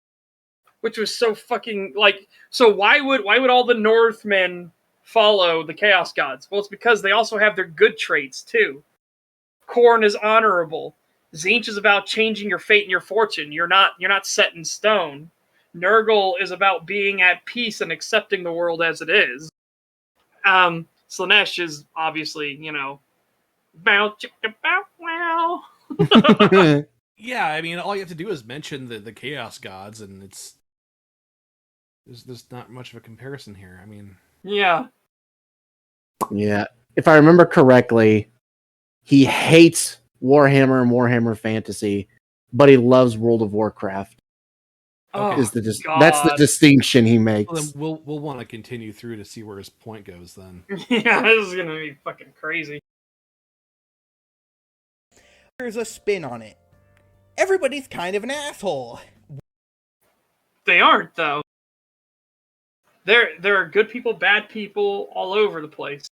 which was so fucking like. So why would all the Northmen follow the Chaos Gods? Well, it's because they also have their good traits too. Khorne is honorable. Tzeentch is about changing your fate and your fortune. You're not set in stone. Nurgle is about being at peace and accepting the world as it is. Slaanesh is obviously, bow chicka bow wow. Yeah, I mean, all you have to do is mention the Chaos Gods, and there's not much of a comparison here. I mean, Yeah. Yeah. If I remember correctly, he hates Warhammer and Warhammer Fantasy, but he loves World of Warcraft. Oh, That's the God. distinction he makes. well, then we'll want to continue through to see where his point goes. Then, Yeah, this is gonna be fucking crazy. There's a spin on it. Everybody's kind of an asshole. They aren't though. There are good people, bad people all over the place.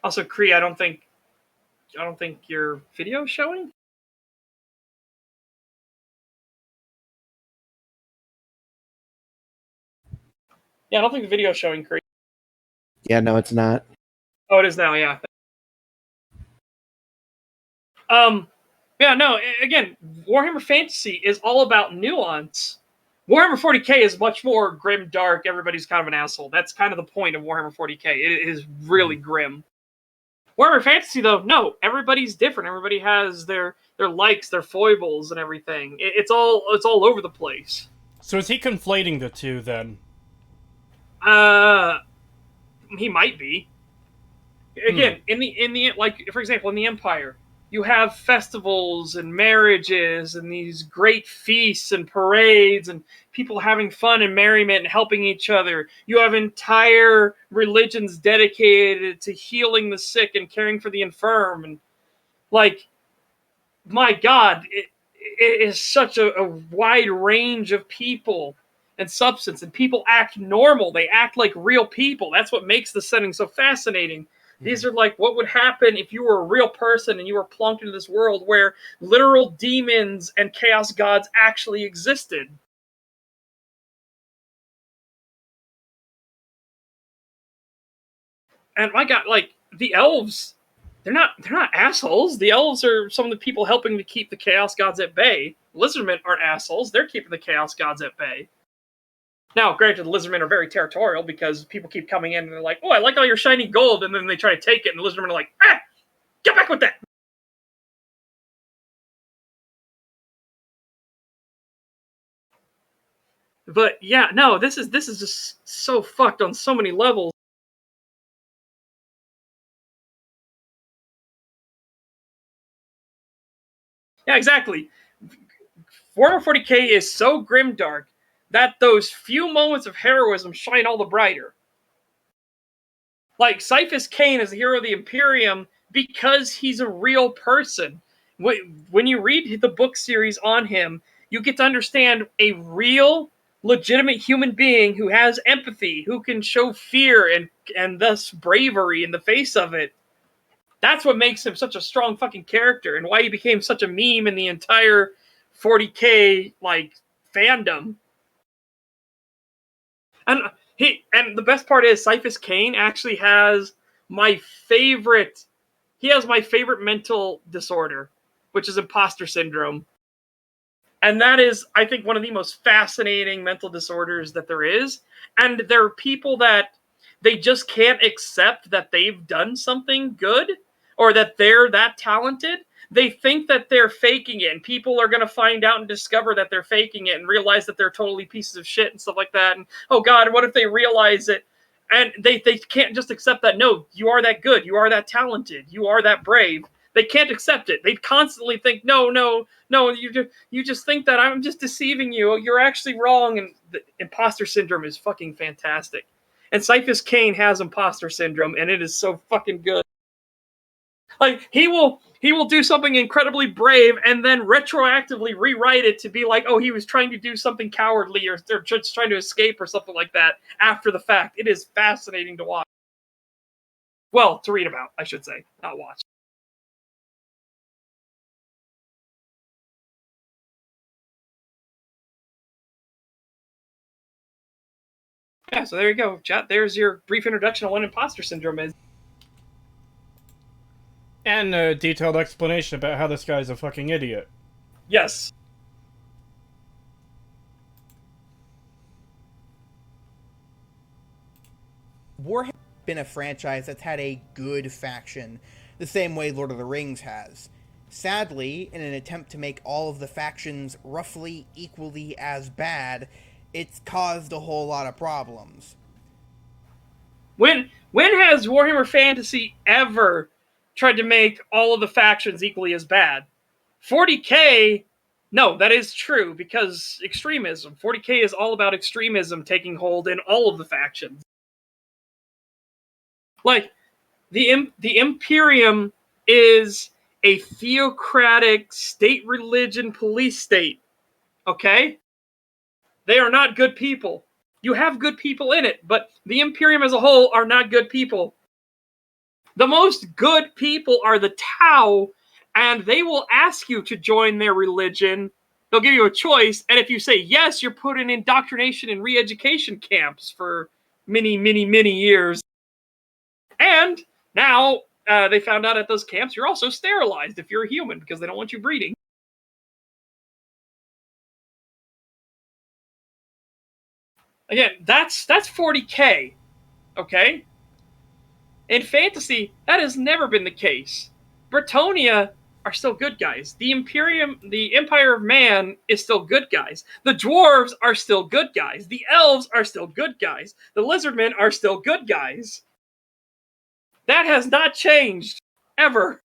Also, Kree, I don't think your video is showing. Yeah, I don't think the video is showing, Kree. Yeah, no, it's not. Oh, it is now. Yeah. Yeah, no. Again, Warhammer Fantasy is all about nuance. Warhammer 40k is much more grim, dark. Everybody's kind of an asshole. That's kind of the point of Warhammer 40k. It is really grim. Warhammer Fantasy, though, no. Everybody's different. Everybody has their likes, their foibles, and everything. It's all over the place. So is he conflating the two then? he might be. Again, in the like, for example, in the Empire, you have festivals and marriages and these great feasts and parades and people having fun and merriment and helping each other. You have entire religions dedicated to healing the sick and caring for the infirm. And like, my God, it is such a wide range of people and substance, and people act normal. They act like real people. That's what makes the setting so fascinating. These are like what would happen if you were a real person and you were plunked into this world where literal demons and chaos gods actually existed. And my God, like the elves, they're not assholes. The elves are some of the people helping to keep the chaos gods at bay. Lizardmen aren't assholes. They're keeping the chaos gods at bay. Now, granted, the lizardmen are very territorial because people keep coming in and they're like, "Oh, I like all your shiny gold," and then they try to take it, and the lizardmen are like, "Ah, get back with that!" But yeah, no, this is just so fucked on so many levels. Yeah, exactly. Warhammer 40k is so grimdark that those few moments of heroism shine all the brighter. Like, Cyphus Cain is the hero of the Imperium because he's a real person. When you read the book series on him, you get to understand a real, legitimate human being who has empathy, who can show fear and thus bravery in the face of it. That's what makes him such a strong fucking character, and why he became such a meme in the entire 40k like fandom. And the best part is Cyphus Cain actually has my favorite. He has my favorite mental disorder, which is imposter syndrome. And that is, I think, one of the most fascinating mental disorders that there is. And there are people that they just can't accept that they've done something good or that they're that talented. They think that they're faking it, and people are going to find out and discover that they're faking it and realize that they're totally pieces of shit and stuff like that. And oh God, what if they realize it? And they can't just accept that, no, you are that good, you are that talented, you are that brave. They can't accept it. They constantly think, no, you just think that I'm just deceiving you. You're actually wrong. And the imposter syndrome is fucking fantastic. And Cyphus Cain has imposter syndrome, and it is so fucking good. Like, he will do something incredibly brave and then retroactively rewrite it to be like, oh, he was trying to do something cowardly or just trying to escape or something like that after the fact. It is fascinating to watch. Well, to read about, I should say, not watch. Yeah, so there you go, chat. There's your brief introduction on what imposter syndrome is. And a detailed explanation about how this guy's a fucking idiot. Yes. Warhammer has been a franchise that's had a good faction, the same way Lord of the Rings has. Sadly, in an attempt to make all of the factions roughly equally as bad, it's caused a whole lot of problems. When has Warhammer Fantasy ever tried to make all of the factions equally as bad? 40k, no, that is true, because extremism. 40k is all about extremism taking hold in all of the factions. Like, the Imperium is a theocratic state religion police state. Okay? They are not good people. You have good people in it, but the Imperium as a whole are not good people. The most good people are the Tau, and they will ask you to join their religion. They'll give you a choice, and if you say yes, you're put in indoctrination and re-education camps for many, many, many years. And now they found out at those camps you're also sterilized if you're a human because they don't want you breeding. Again, that's 40k, okay? In fantasy, that has never been the case. Bretonnia are still good guys. The Empire of Man is still good guys. The dwarves are still good guys. The elves are still good guys. The lizardmen are still good guys. That has not changed ever.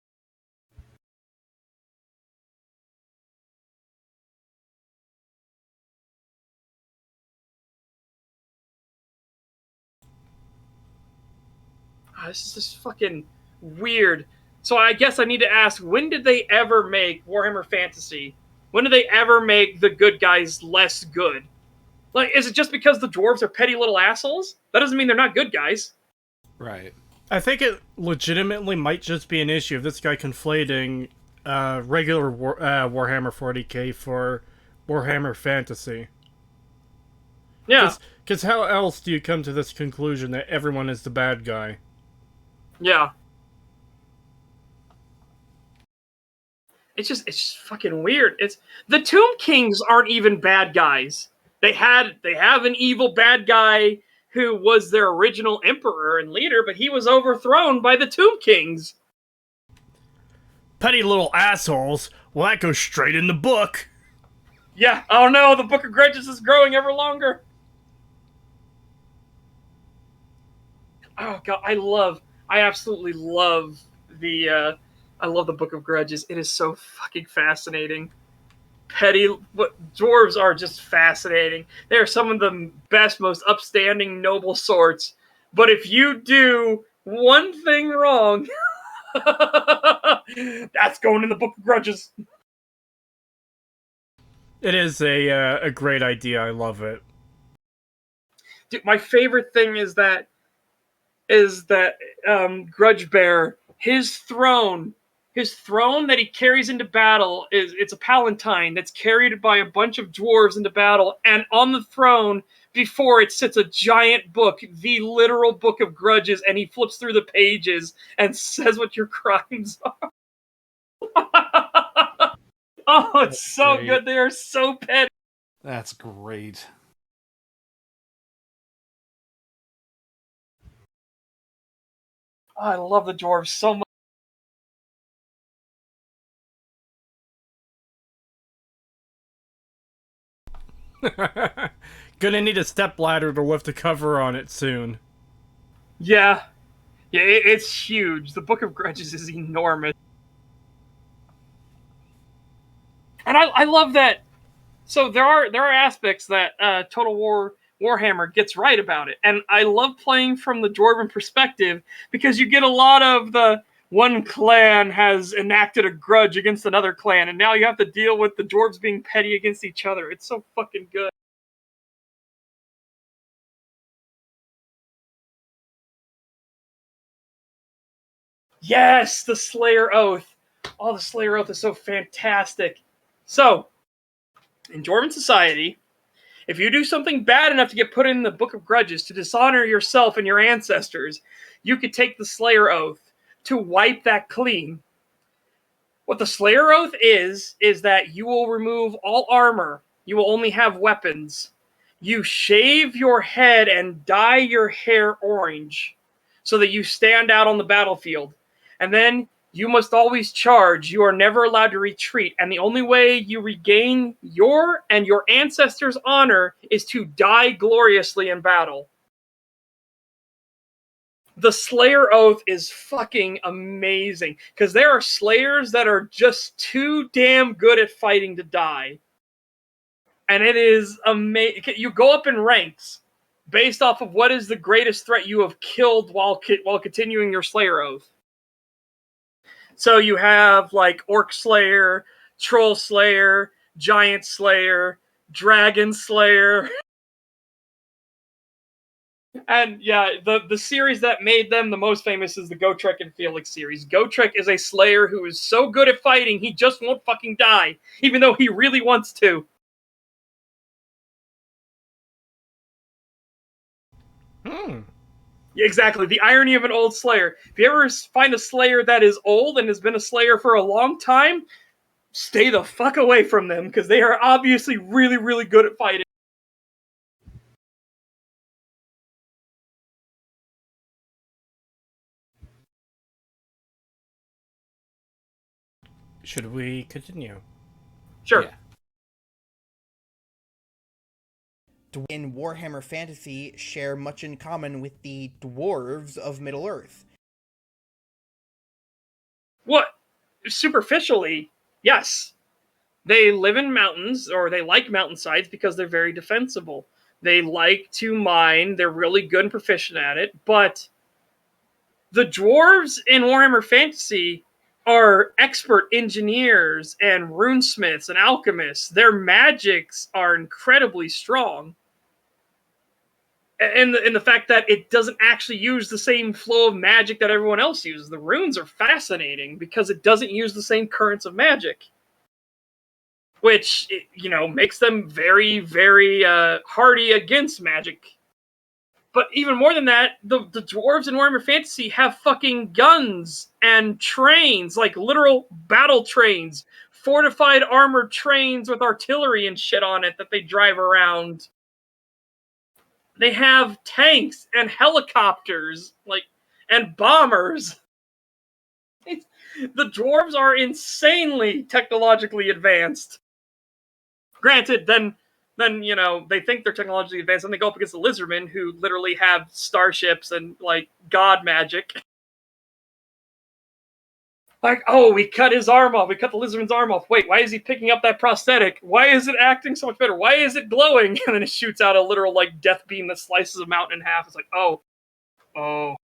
This is just fucking weird. So I guess I need to ask, when did they ever make Warhammer Fantasy? When did they ever make the good guys less good? Like, is it just because the dwarves are petty little assholes? That doesn't mean they're not good guys. Right. I think it legitimately might just be an issue of this guy conflating regular Warhammer 40k for Warhammer Fantasy. Yeah, Because how else do you come to this conclusion that everyone is the bad guy? yeah. It's just fucking weird. It's the Tomb Kings aren't even bad guys. They have an evil bad guy who was their original emperor and leader, but he was overthrown by the Tomb Kings. Petty little assholes. Well, that goes straight in the book. Yeah. Oh no, the Book of Grudges is growing ever longer. Oh god, I absolutely love the I love the Book of Grudges. It is so fucking fascinating. Dwarves are just fascinating. They are some of the best, most upstanding, noble sorts. But if you do one thing wrong, that's going in the Book of Grudges. It is a great idea. I love it. Dude, my favorite thing is that Grudge Bear, his throne that he carries into battle it's a palatine that's carried by a bunch of dwarves into battle, and on the throne before it sits a giant book, the literal Book of Grudges, and he flips through the pages and says what your crimes are. Oh, it's That's so great. good. They are so petty. That's great. Oh, I love the dwarves so much. Gonna need a stepladder to lift the cover on it soon. Yeah. Yeah, it's huge. The Book of Grudges is enormous. And I love that. So there are aspects that Total War Warhammer gets right about it, and I love playing from the Dwarven perspective because you get a lot of the one clan has enacted a grudge against another clan, and now you have to deal with the dwarves being petty against each other. It's so fucking good. Yes, the Slayer Oath. Oh, the Slayer Oath is so fantastic. So, in Dwarven society, if you do something bad enough to get put in the Book of Grudges to dishonor yourself and your ancestors, you could take the Slayer Oath to wipe that clean. What the Slayer Oath is that you will remove all armor. You will only have weapons. You shave your head and dye your hair orange so that you stand out on the battlefield. And then you must always charge. You are never allowed to retreat. And the only way you regain your and your ancestors' honor is to die gloriously in battle. The Slayer Oath is fucking amazing because there are Slayers that are just too damn good at fighting to die. And it is amazing. You go up in ranks based off of what is the greatest threat you have killed while continuing your Slayer Oath. So you have like Orc Slayer, Troll Slayer, Giant Slayer, Dragon Slayer. And yeah, the series that made them the most famous is the Gotrek and Felix series. Gotrek is a Slayer who is so good at fighting, he just won't fucking die, even though he really wants to. Yeah, exactly. The irony of an old Slayer. If you ever find a Slayer that is old and has been a Slayer for a long time, stay the fuck away from them, because they are obviously really, really good at fighting. Should we continue? Sure. Yeah. In Warhammer Fantasy share much in common with the dwarves of Middle-earth. What? Superficially, yes. They live in mountains, or they like mountainsides because they're very defensible. They like to mine, they're really good and proficient at it, but the dwarves in Warhammer Fantasy are expert engineers and runesmiths and alchemists. Their magics are incredibly strong. And the fact that it doesn't actually use the same flow of magic that everyone else uses. The runes are fascinating because it doesn't use the same currents of magic, which, makes them very, very hardy against magic. But even more than that, the dwarves in Warhammer Fantasy have fucking guns and trains, like literal battle trains, fortified armored trains with artillery and shit on it that they drive around. They have tanks and helicopters, and bombers. The dwarves are insanely technologically advanced. Granted, then they think they're technologically advanced, and they go up against the lizardmen, who literally have starships and god magic. Oh, we cut his arm off. We cut the lizardman's arm off. Wait, why is he picking up that prosthetic? Why is it acting so much better? Why is it glowing? And then it shoots out a literal death beam that slices a mountain in half. It's oh.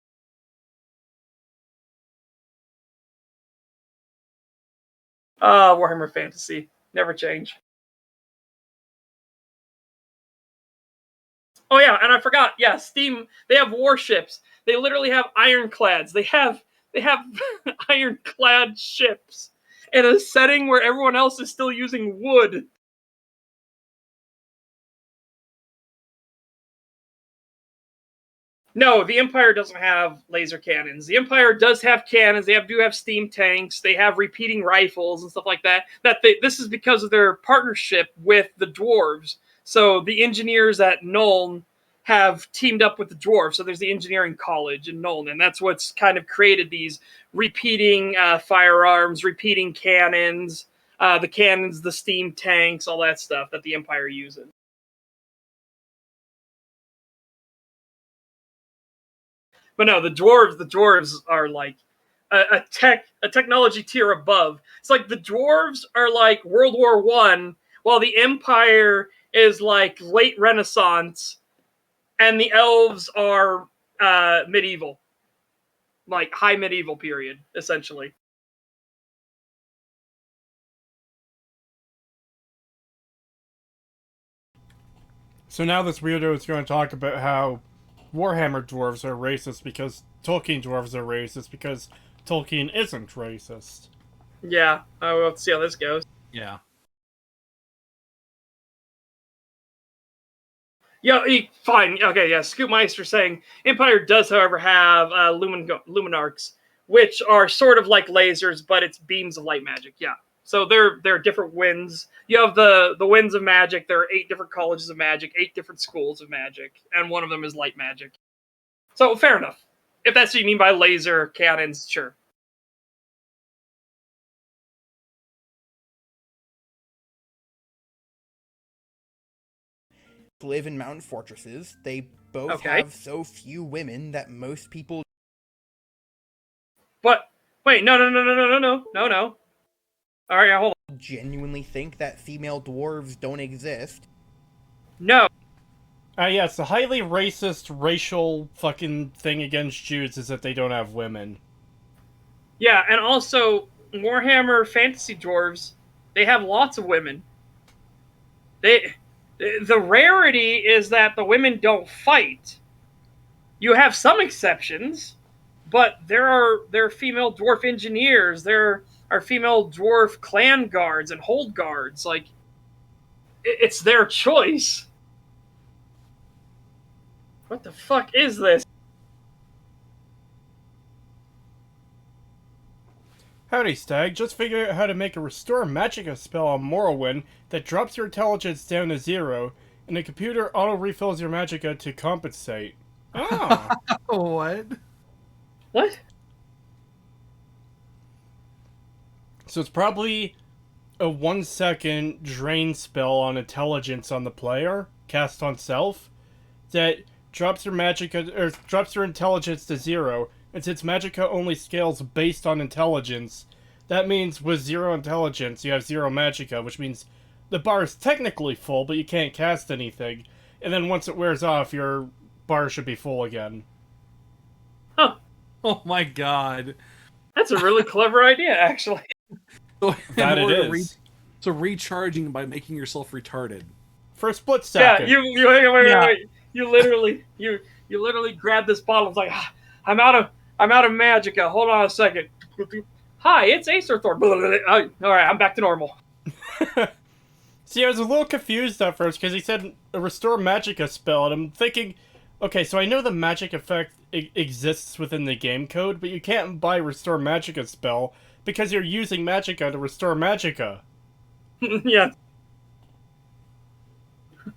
Warhammer Fantasy. Never change. Oh yeah, and I forgot. Yeah, Steam. They have warships. They literally have ironclads. They have ironclad ships in a setting where everyone else is still using wood. No, the Empire doesn't have laser cannons. The Empire does have cannons. They do have steam tanks. They have repeating rifles and stuff like that. This is because of their partnership with the dwarves. So the engineers at Nuln have teamed up with the dwarves. So there's the engineering college in Nuln, and that's what's kind of created these repeating firearms, repeating cannons, the cannons, the steam tanks, all that stuff that the Empire uses. But no, the dwarves are a technology tier above. It's the dwarves are World War I, while the Empire is late Renaissance, and the elves are medieval, high medieval period, essentially. So now this weirdo is going to talk about how Warhammer dwarves are racist because Tolkien dwarves are racist because Tolkien isn't racist. Yeah, we'll see how this goes. Yeah. Yeah, fine. Okay, yeah. Scoopmeister saying Empire does, however, have luminarcs, which are sort of like lasers, but it's beams of light magic. Yeah. So they're different winds. You have the winds of magic. There are 8 different colleges of magic, 8 different schools of magic, and one of them is light magic. So fair enough. If that's what you mean by laser cannons, sure. Live in mountain fortresses. They both have so few women that most people. But wait, no. All right, hold on. Genuinely think that female dwarves don't exist. No. Yes, the highly racist racial fucking thing against Jews is that they don't have women. Yeah, and also Warhammer Fantasy dwarves, they have lots of women. The rarity is that the women don't fight. You have some exceptions, but there are female dwarf engineers. There are female dwarf clan guards and hold guards. It's their choice. What the fuck is this? Howdy, Stag. Just figured out how to make a Restore Magicka spell on Morrowind that drops your intelligence down to 0, and the computer auto-refills your Magicka to compensate. Oh. What? What? So it's probably a 1-second drain spell on intelligence on the player, cast on self, that drops your Magicka, or drops your intelligence to 0, And since magicka only scales based on intelligence, that means with 0 intelligence, you have 0 magicka, which means the bar is technically full, but you can't cast anything. And then once it wears off, your bar should be full again. Huh. Oh my god. That's a really clever idea, actually. So That in it order to is. so recharging by making yourself retarded. For a split Yeah, second. wait. You literally grab this bottle. It's like, I'm out of magicka. Hold on a second. Hi, it's Acer Thor. All right, I'm back to normal. See, I was a little confused at first because he said a restore magicka spell, and I'm thinking, okay, so I know the magic effect exists within the game code, but you can't buy restore magicka spell because you're using magicka to restore magicka. Yeah.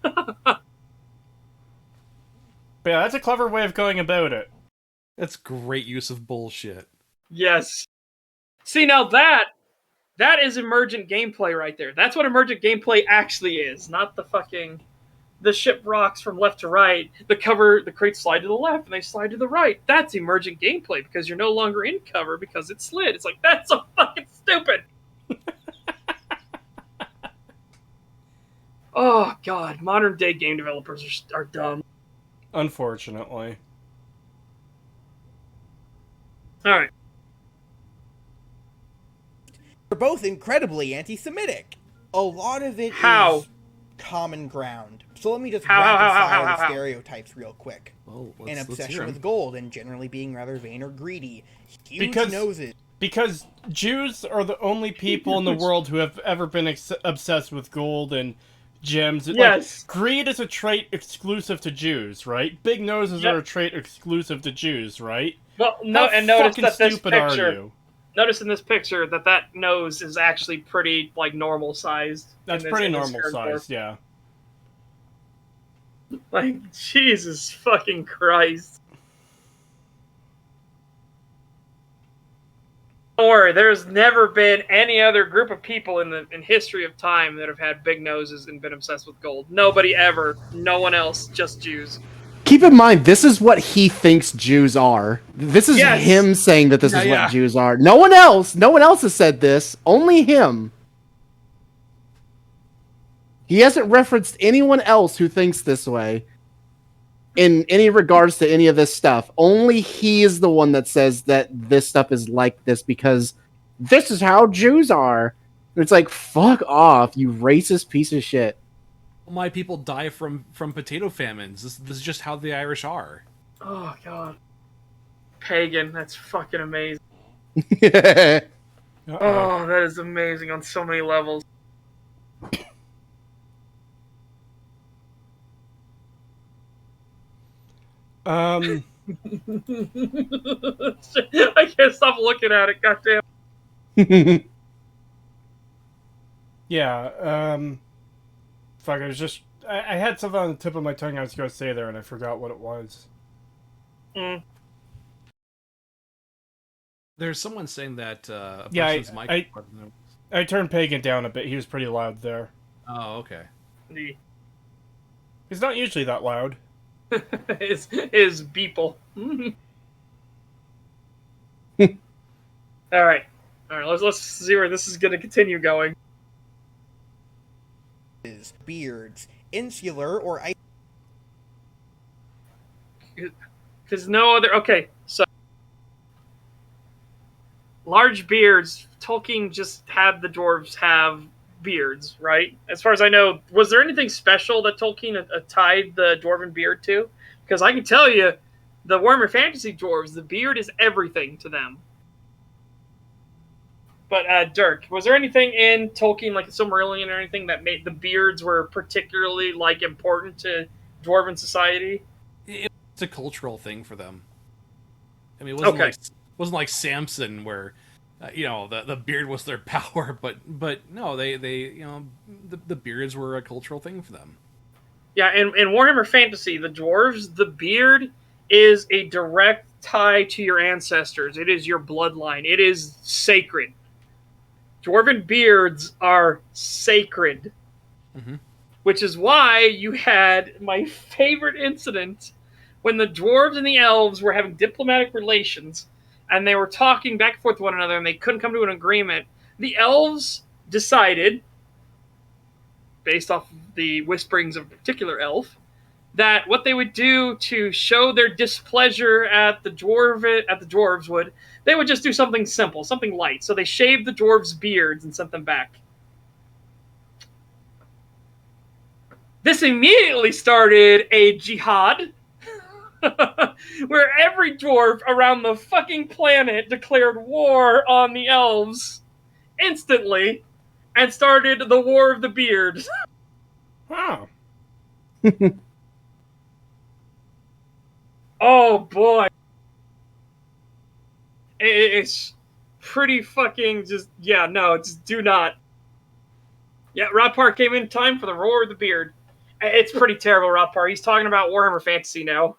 But yeah, that's a clever way of going about it. That's great use of bullshit. Yes. See, now that is emergent gameplay right there. That's what emergent gameplay actually is, not the ship rocks from left to right. The crates slide to the left and they slide to the right. That's emergent gameplay because you're no longer in cover because it slid. It's like, that's so fucking stupid. Oh god, modern day game developers are dumb. Unfortunately. All right. They're both incredibly anti-Semitic. A lot of it How? is common ground. So let me just How? reconcile the stereotypes real quick. Well, An let's obsession hear 'em. with gold and generally being rather vain or greedy. Huge Because- noses. Because Jews are the only people in the world who have ever been obsessed with gold and gems. Yes. Like, greed is a trait exclusive to Jews, right? Big noses Yep. are a trait exclusive to Jews, right? Well, no, How and notice fucking that this stupid are picture. you? Notice in this picture that nose is actually pretty like normal sized. That's in this- pretty in this normal current dwarf. size, yeah. Like, Jesus fucking Christ. Or there's never been any other group of people in history of time that have had big noses and been obsessed with gold. Nobody ever. No one else. Just Jews. Keep in mind, this is what he thinks Jews are. This is Yes. him saying that this is Yeah. what Jews are. No one else has said this. Only him. He hasn't referenced anyone else who thinks this way in any regards to any of this stuff. Only he is the one that says that this stuff is like this because this is how Jews are. And it's like, fuck off, you racist piece of shit. My people die from potato famines. This is just how the Irish are. Oh god. Pagan. That's fucking amazing. Uh-oh. Oh, that is amazing on so many levels. Um, I can't stop looking at it. Goddamn. yeah, fuck, I had something on the tip of my tongue I was going to say there, and I forgot what it was. There's someone saying that a Yeah, person's mic. I turned Pagan down a bit. He was pretty loud there. Oh, okay. He's not usually that loud. is Beeple. All right. Let's see where this is going to continue going. Beards. Insular or Because no other. Okay, so large beards. Tolkien just had the dwarves have beards, right? As far as I know, was there anything special that Tolkien tied the dwarven beard to? Because I can tell you, the Warhammer Fantasy dwarves, the beard is everything to them. But Dirk, was there anything in Tolkien, like a Silmarillion or anything, that made the beards were particularly like important to dwarven society? It's a cultural thing for them. I mean, it wasn't like Samson where, the beard was their power, but no, they the beards were a cultural thing for them. Yeah, in Warhammer Fantasy, the dwarves, the beard is a direct tie to your ancestors. It is your bloodline. It is sacred. Dwarven beards are sacred. Mm-hmm. Which is why you had my favorite incident when the dwarves and the elves were having diplomatic relations, and they were talking back and forth with one another, and they couldn't come to an agreement, the elves decided, based off the whisperings of a particular elf, that what they would do to show their displeasure at the dwarves they would just do something simple, something light. So they shaved the dwarves' beards and sent them back. This immediately started a jihad where every dwarf around the fucking planet declared war on the elves instantly and started the War of the Beards. Huh. Oh boy. It's pretty fucking just, yeah, no, just do not. Yeah, Rob Park came in time for the Roar of the Beard. It's pretty terrible, Rob Park. He's talking about Warhammer Fantasy now.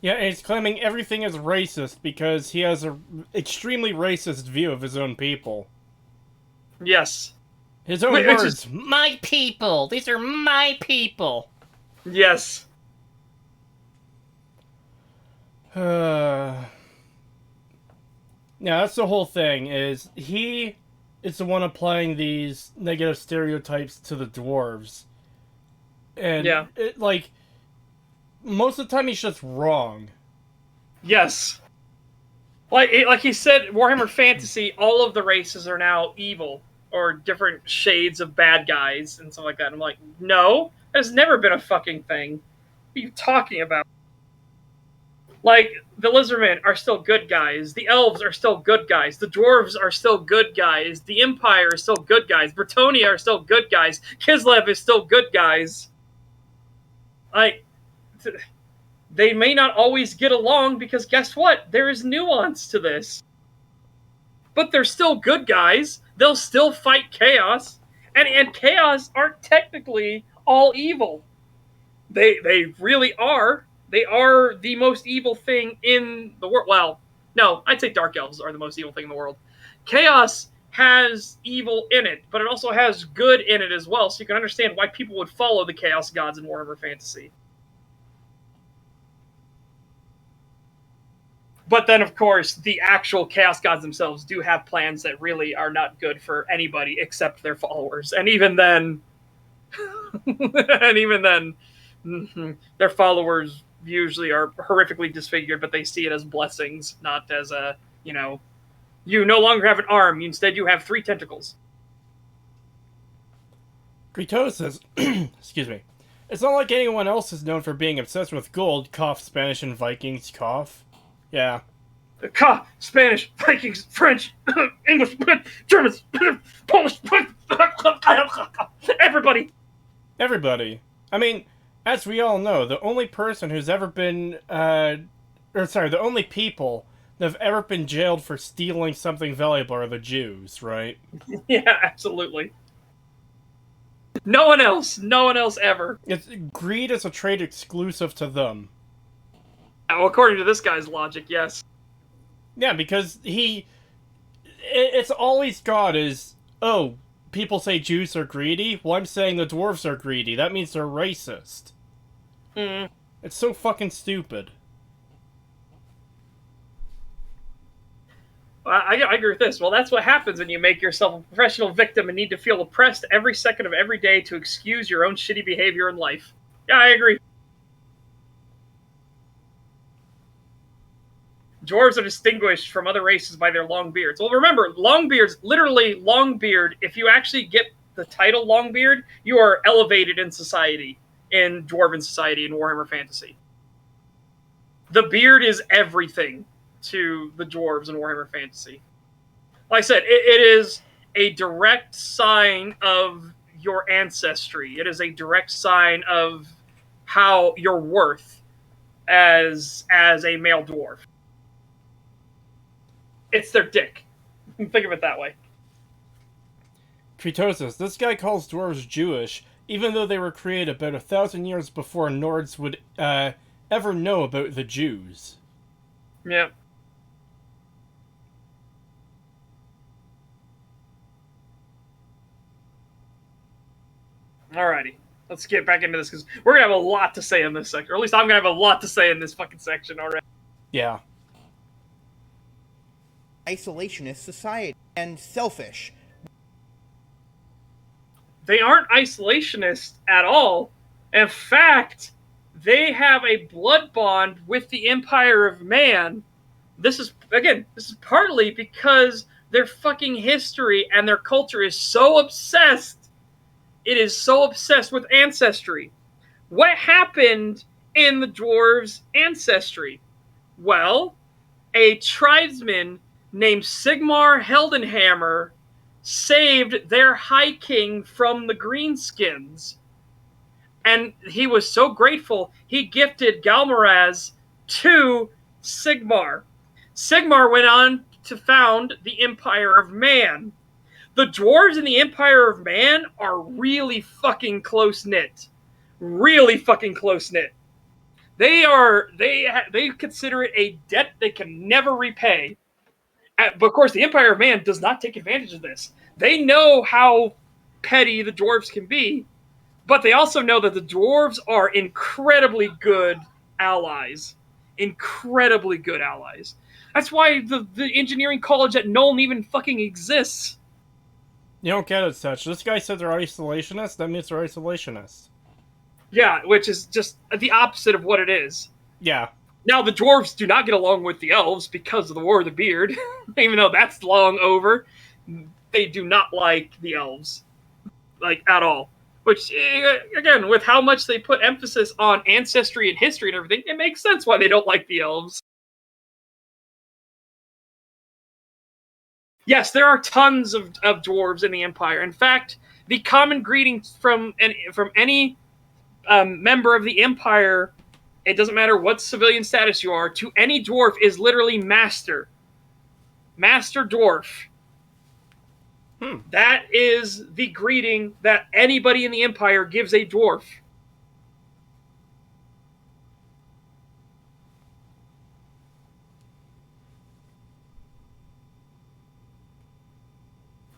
Yeah, and he's claiming everything is racist because he has an extremely racist view of his own people. Yes. His own words. My people! These are my people! Yes. Yeah, that's the whole thing, is he is the one applying these negative stereotypes to the dwarves. And, Yeah. most of the time he's just wrong. Yes. Like he said, Warhammer Fantasy, all of the races are now evil, or different shades of bad guys, and stuff like that. And I'm like, no, that's never been a fucking thing. What are you talking about? Like, the Lizardmen are still good guys. The Elves are still good guys. The Dwarves are still good guys. The Empire is still good guys. Bretonia are still good guys. Kislev is still good guys. Like, they may not always get along because guess what? There is nuance to this. But they're still good guys. They'll still fight chaos. And chaos aren't technically all evil. They really are. They are the most evil thing in the world. Well, no, I'd say dark elves are the most evil thing in the world. Chaos has evil in it, but it also has good in it as well, so you can understand why people would follow the chaos gods in Warhammer Fantasy. But then, of course, the actual chaos gods themselves do have plans that really are not good for anybody except their followers. And even then, their followers usually are horrifically disfigured, but they see it as blessings, not as you no longer have an arm. Instead, you have 3 tentacles. Creetosis, excuse me. It's not like anyone else is known for being obsessed with gold, cough, Spanish and Vikings, cough. Yeah. Spanish, Vikings, French, English, Germans, Polish, everybody. Everybody. I mean, as we all know, the only person who's ever been, the only people that have ever been jailed for stealing something valuable are the Jews, right? Yeah, absolutely. No one else ever. Greed is a trait exclusive to them. Well, according to this guy's logic, yes. Yeah, because it's all he's got is, oh, people say Jews are greedy? Well, I'm saying the dwarves are greedy. That means they're racist. It's so fucking stupid. I agree with this. Well, that's what happens when you make yourself a professional victim and need to feel oppressed every second of every day to excuse your own shitty behavior in life. Yeah, I agree. Dwarves are distinguished from other races by their long beards. Well, remember, long beards, literally long beard, if you actually get the title long beard, you are elevated in society, in Dwarven society, in Warhammer Fantasy. The beard is everything to the dwarves in Warhammer Fantasy. Like I said, it is a direct sign of your ancestry. It is a direct sign of how your worth as a male dwarf. It's their dick. Think of it that way. Creetosis, this guy calls dwarves Jewish, even though they were created about 1,000 years before Nords would ever know about the Jews. Yeah. Alrighty. let's get back into this because we're gonna have a lot to say in this section, or at least I'm gonna have a lot to say in this fucking section already. Yeah. Isolationist society and selfish. They aren't isolationist at all. In fact, they have a blood bond with the Empire of Man. This is partly because their fucking history and their culture is so obsessed. It is so obsessed with ancestry. What happened in the dwarves' ancestry? Well, a tribesman named Sigmar Heldenhammer saved their High King from the Greenskins. And he was so grateful, he gifted Galmaraz to Sigmar. Sigmar went on to found the Empire of Man. The dwarves in the Empire of Man are really fucking close-knit. Really fucking close-knit. They consider it a debt they can never repay. But of course, the Empire of Man does not take advantage of this. They know how petty the dwarves can be, but they also know that the dwarves are incredibly good allies. Incredibly good allies. That's why the engineering college at Nuln even fucking exists. You don't get it, Such. This guy said they're isolationists, that means they're isolationists. Yeah, which is just the opposite of what it is. Yeah. Now, the dwarves do not get along with the elves because of the War of the Beard. Even though that's long over, they do not like the elves. Like, at all. Which, again, with how much they put emphasis on ancestry and history and everything, it makes sense why they don't like the elves. Yes, there are tons of dwarves in the Empire. In fact, the common greeting from any member of the Empire, it doesn't matter what civilian status you are, to any dwarf is literally master. Master dwarf. That is the greeting that anybody in the Empire gives a dwarf.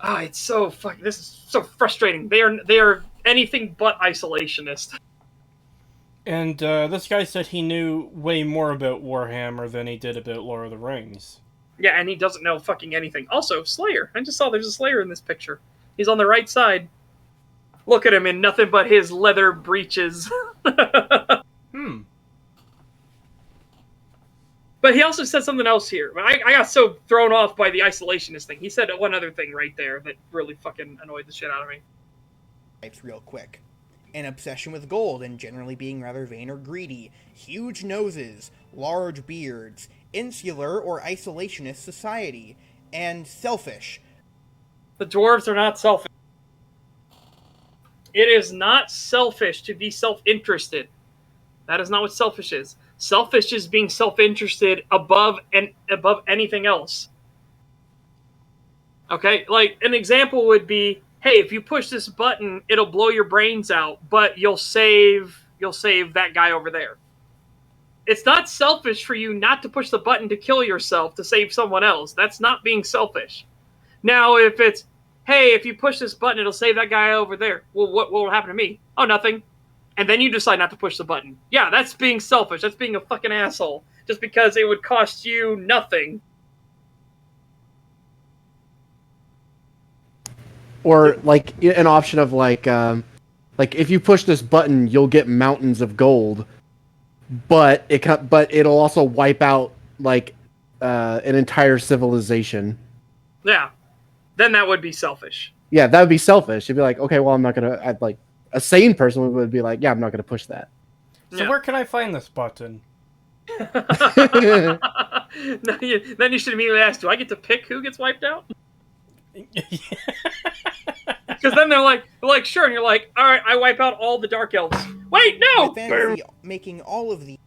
It's so fucking. This is so frustrating. They are anything but isolationist. And this guy said he knew way more about Warhammer than he did about Lord of the Rings. Yeah, and he doesn't know fucking anything. Also, Slayer. I just saw there's a Slayer in this picture. He's on the right side. Look at him in nothing but his leather breeches. But he also said something else here. I got so thrown off by the isolationist thing. He said one other thing right there that really fucking annoyed the shit out of me. Types real quick. An obsession with gold and generally being rather vain or greedy. Huge noses. Large beards. Insular or isolationist society. And selfish. The dwarves are not selfish. It is not selfish to be self-interested. That is not what selfish is. Selfish is being self-interested above anything else. Okay, like an example would be, hey, if you push this button, it'll blow your brains out, but you'll save that guy over there. It's not selfish for you not to push the button to kill yourself to save someone else. That's not being selfish. Now, if it's, hey, if you push this button, it'll save that guy over there. Well, what will happen to me? Oh, nothing. And then you decide not to push the button. Yeah, that's being selfish. That's being a fucking asshole. Just because it would cost you nothing. Or like an option of like if you push this button, you'll get mountains of gold, but it'll also wipe out like an entire civilization. Yeah, then that would be selfish. Yeah, that would be selfish. You'd be like, okay, well, I'm not gonna. I'd like a sane person would be like, yeah, I'm not gonna push that. So where can I find this button? Then you should immediately ask, do I get to pick who gets wiped out? Because then they're like, sure, and you're like, all right, I wipe out all the dark elves. Wait, no! Fantasy making all of the...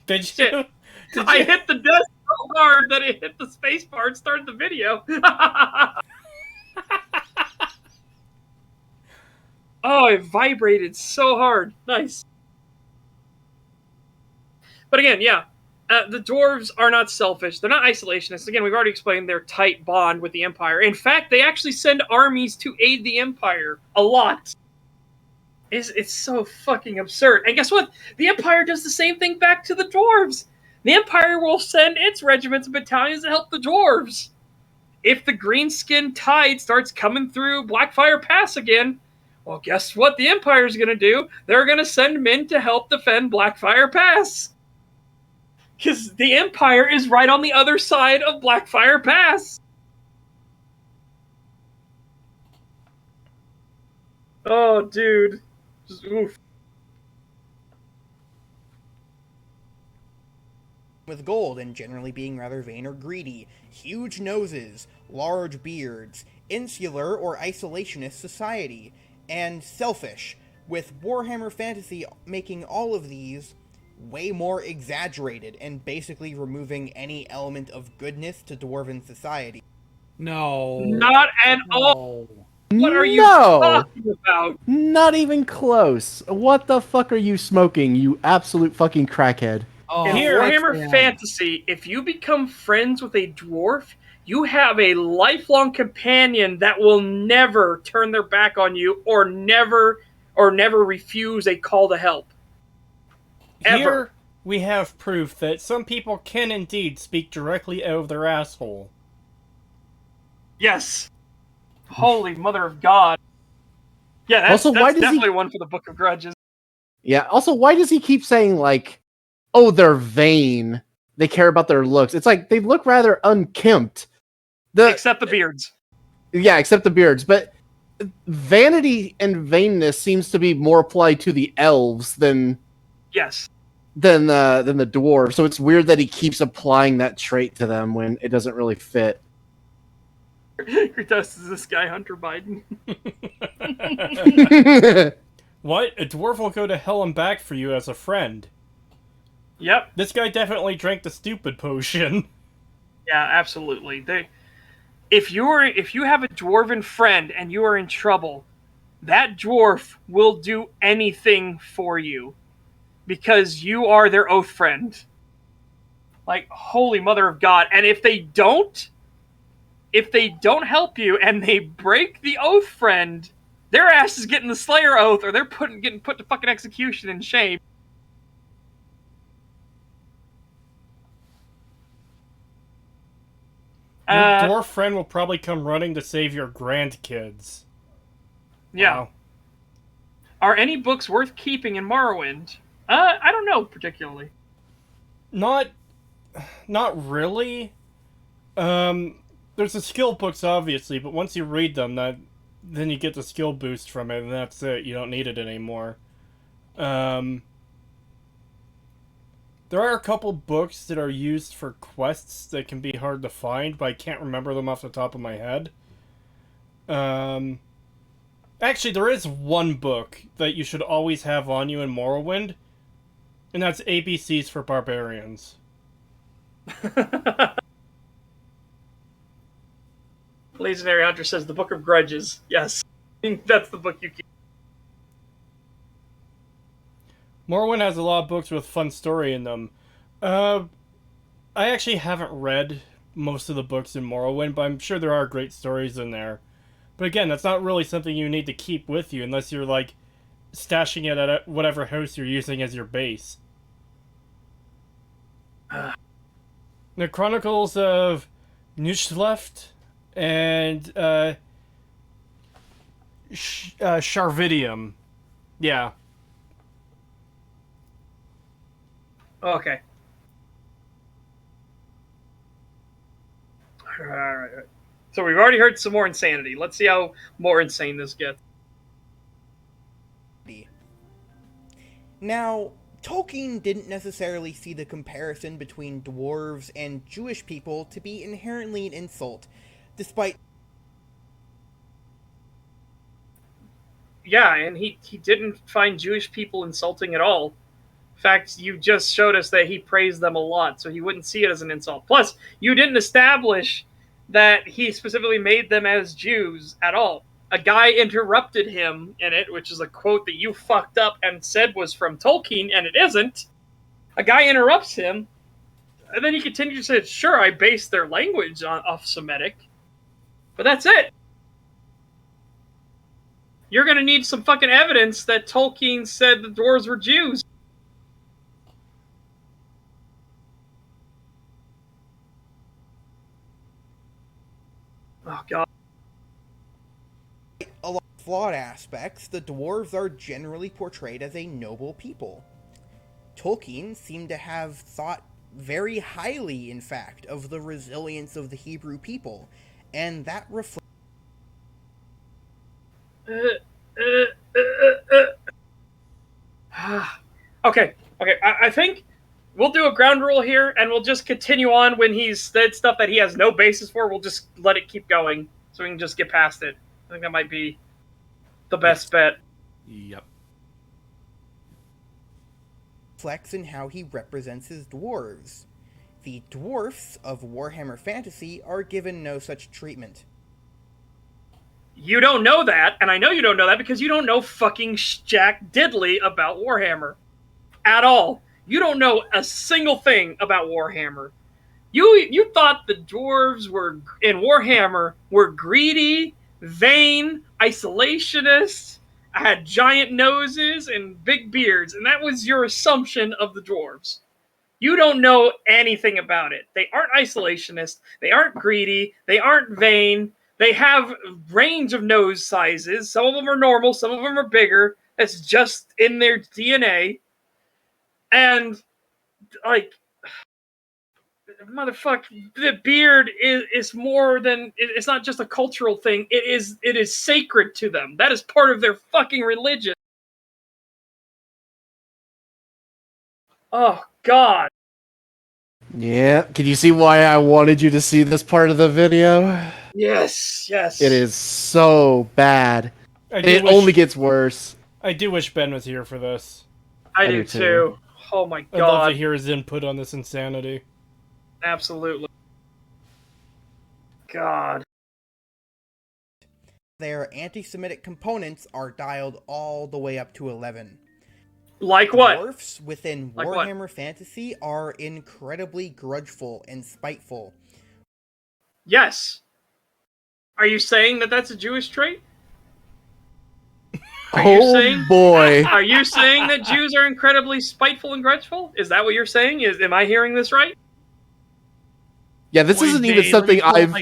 Did you? I hit the desk so hard that it hit the space bar and started the video. Oh, it vibrated so hard. Nice. But again, yeah, the dwarves are not selfish. They're not isolationists. Again, we've already explained their tight bond with the Empire. In fact, they actually send armies to aid the Empire a lot. It's so fucking absurd. And guess what? The Empire does the same thing back to the dwarves. The Empire will send its regiments and battalions to help the dwarves. If the greenskin tide starts coming through Blackfire Pass again, well, guess what the Empire's going to do? They're going to send men to help defend Blackfire Pass. Because the Empire is right on the other side of Blackfire Pass. Oh, dude. Just, oof. With gold and generally being rather vain or greedy, huge noses, large beards, insular or isolationist society, and selfish, with Warhammer Fantasy making all of these way more exaggerated and basically removing any element of goodness to Dwarven society. No. Not at all. What are you No! talking about? Not even close. What the fuck are you smoking, you absolute fucking crackhead? Oh, In Here, Warhammer Fantasy, if you become friends with a dwarf, you have a lifelong companion that will never turn their back on you or never refuse a call to help. Ever. Here we have proof that some people can indeed speak directly out of their asshole. Yes. Holy mother of God. Yeah, that's, Also, why that's does he- definitely one for the Book of Grudges. Yeah, also, why does he keep saying, like, oh, they're vain, they care about their looks? It's like, they look rather unkempt. Except the beards. Yeah, except the beards, but vanity and vainness seems to be more applied to the elves than Yes. the dwarves. So it's weird that he keeps applying that trait to them when it doesn't really fit. Creetosis is this guy, Hunter Biden. What? A dwarf will go to hell and back for you as a friend. Yep. This guy definitely drank the stupid potion. Yeah, absolutely. If you have a dwarven friend and you are in trouble, that dwarf will do anything for you because you are their oath friend. Like, holy mother of God. And if they don't help you and they break the oath friend, their ass is getting the Slayer oath or they're getting put to fucking execution in shame. Your dwarf friend will probably come running to save your grandkids. Yeah. Wow. Are any books worth keeping in Morrowind? I don't know particularly. Not really. There's the skill books, obviously, but once you read them, then you get the skill boost from it, and that's it. You don't need it anymore. There are a couple books that are used for quests that can be hard to find, but I can't remember them off the top of my head. Actually, there is one book that you should always have on you in Morrowind, and that's ABCs for Barbarians. Legionary Hunter says the Book of Grudges. Yes. That's the book you keep. Morrowind has a lot of books with fun story in them. I actually haven't read most of the books in Morrowind, but I'm sure there are great stories in there. But again, that's not really something you need to keep with you unless you're, like, stashing it at whatever house you're using as your base. The Chronicles of Nuchleft and Sharvidium. Yeah. Okay. Alright. So we've already heard some more insanity. Let's see how more insane this gets. Now, Tolkien didn't necessarily see the comparison between dwarves and Jewish people to be inherently an insult, despite... Yeah, and he didn't find Jewish people insulting at all. In fact, you just showed us that he praised them a lot, so he wouldn't see it as an insult. Plus, you didn't establish that he specifically made them as Jews at all. A guy interrupted him in it, which is a quote that you fucked up and said was from Tolkien, and it isn't. A guy interrupts him, and then he continues to say, sure, I based their language off Semitic, but that's it. you're gonna need some fucking evidence that Tolkien said the dwarves were Jews. Oh god. A lot of flawed aspects, the dwarves are generally portrayed as a noble people. Tolkien seemed to have thought very highly, in fact, of the resilience of the Hebrew people, and that reflects. Okay, I think we'll do a ground rule here, and we'll just continue on when he's said stuff that he has no basis for. We'll just let it keep going, so we can just get past it. I think that might be the best bet. Yep. Reflects in how he represents his dwarves. The dwarfs of Warhammer Fantasy are given no such treatment. You don't know that, and I know you don't know that because you don't know fucking jack diddly about Warhammer. At all. You don't know a single thing about Warhammer. You thought the dwarves were in Warhammer were greedy, vain, isolationists, had giant noses and big beards, and that was your assumption of the dwarves. You don't know anything about it. They aren't isolationist. They aren't greedy. They aren't vain. They have range of nose sizes. Some of them are normal. Some of them are bigger. That's just in their DNA. And, like, motherfucker, the beard is more than, it's not just a cultural thing. It is sacred to them. That is part of their fucking religion. Oh, God. Yeah. Can you see why I wanted you to see this part of the video? Yes. It is so bad. It wish, only gets worse. I do wish Ben was here for this. I do too. Oh my God. I'd love to hear his input on this insanity. Absolutely. God. Their anti-Semitic components are dialed all the way up to 11. Like what? Dwarfs within Like Warhammer what? Fantasy are incredibly grudgeful and spiteful. Yes. Are you saying that that's a Jewish trait? Are you saying, boy. Are you saying that Jews are incredibly spiteful and grudgeful? Is that what you're saying? Am I hearing this right? Yeah, this isn't even something I've...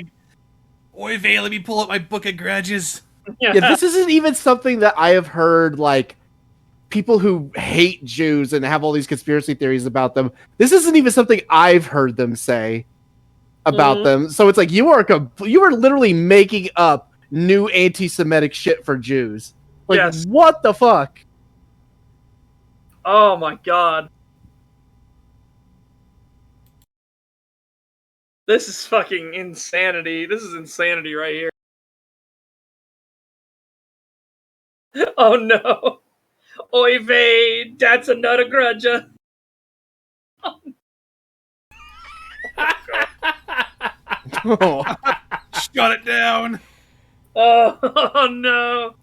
Oy vey, let me pull up my book of grudges. Yeah, this isn't even something that I have heard, like, people who hate Jews and have all these conspiracy theories about them. This isn't even something I've heard them say about them. So it's like, you are literally making up new anti-Semitic shit for Jews. Like, Yes. What the fuck? Oh my God. This is fucking insanity. This is insanity right here. Oh no. Oy vey, that's another grudge. Oh. Shut it down. Oh no.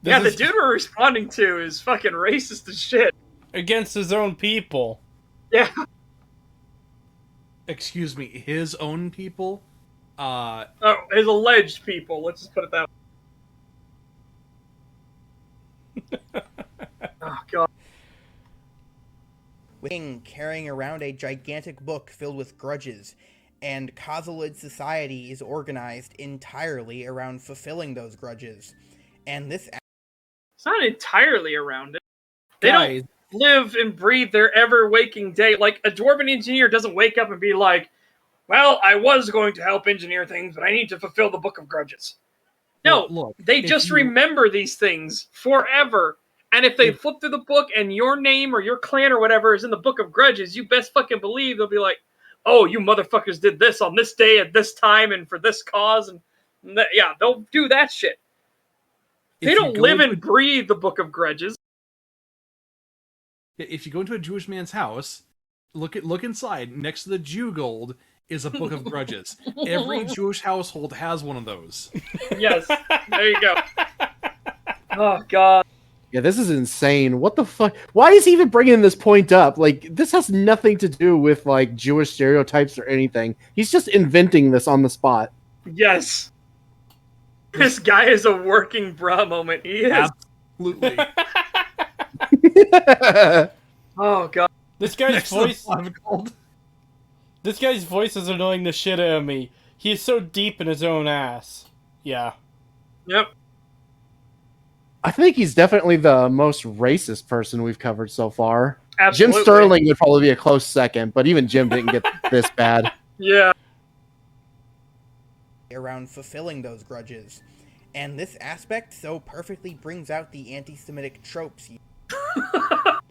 This The is dude we're responding to is fucking racist as shit. against his own people. Yeah. Excuse me, his own people? Oh, his alleged people. Let's just put it that way. Oh god. King carrying around a gigantic book filled with grudges, and Khazalid society is organized entirely around fulfilling those grudges. And this It's not entirely around it. They Guys, don't live and breathe their ever waking day. Like, a Dwarven engineer doesn't wake up and be like, well, I was going to help engineer things, but I need to fulfill the Book of Grudges. No, look, they if just you- remember these things forever. And if they flip through the book and your name or your clan or whatever is in the Book of Grudges, you best fucking believe they'll be like, oh, you motherfuckers did this on this day at this time and for this cause. And yeah, they'll do that shit. They if you don't go live into and breathe the Book of Grudges. If you go into a Jewish man's house, look inside. Next to the Jew gold is a book of grudges. Every Jewish household has one of those. Yes, there you go. Oh, God. Yeah, this is insane. What the fuck? Why is he even bringing this point up? Like, this has nothing to do with, like, Jewish stereotypes or anything. He's just inventing this on the spot. Yes. This guy is a working bra moment. He is. Absolutely. Oh god. This guy's Next to the voice. pot of gold. This guy's voice is annoying the shit out of me. He is so deep in his own ass. Yeah. Yep. I think he's definitely the most racist person we've covered so far. Absolutely. Jim Sterling would probably be a close second, but even Jim didn't get this bad. Yeah. Around fulfilling those grudges. And this aspect so perfectly brings out the anti-Semitic tropes. What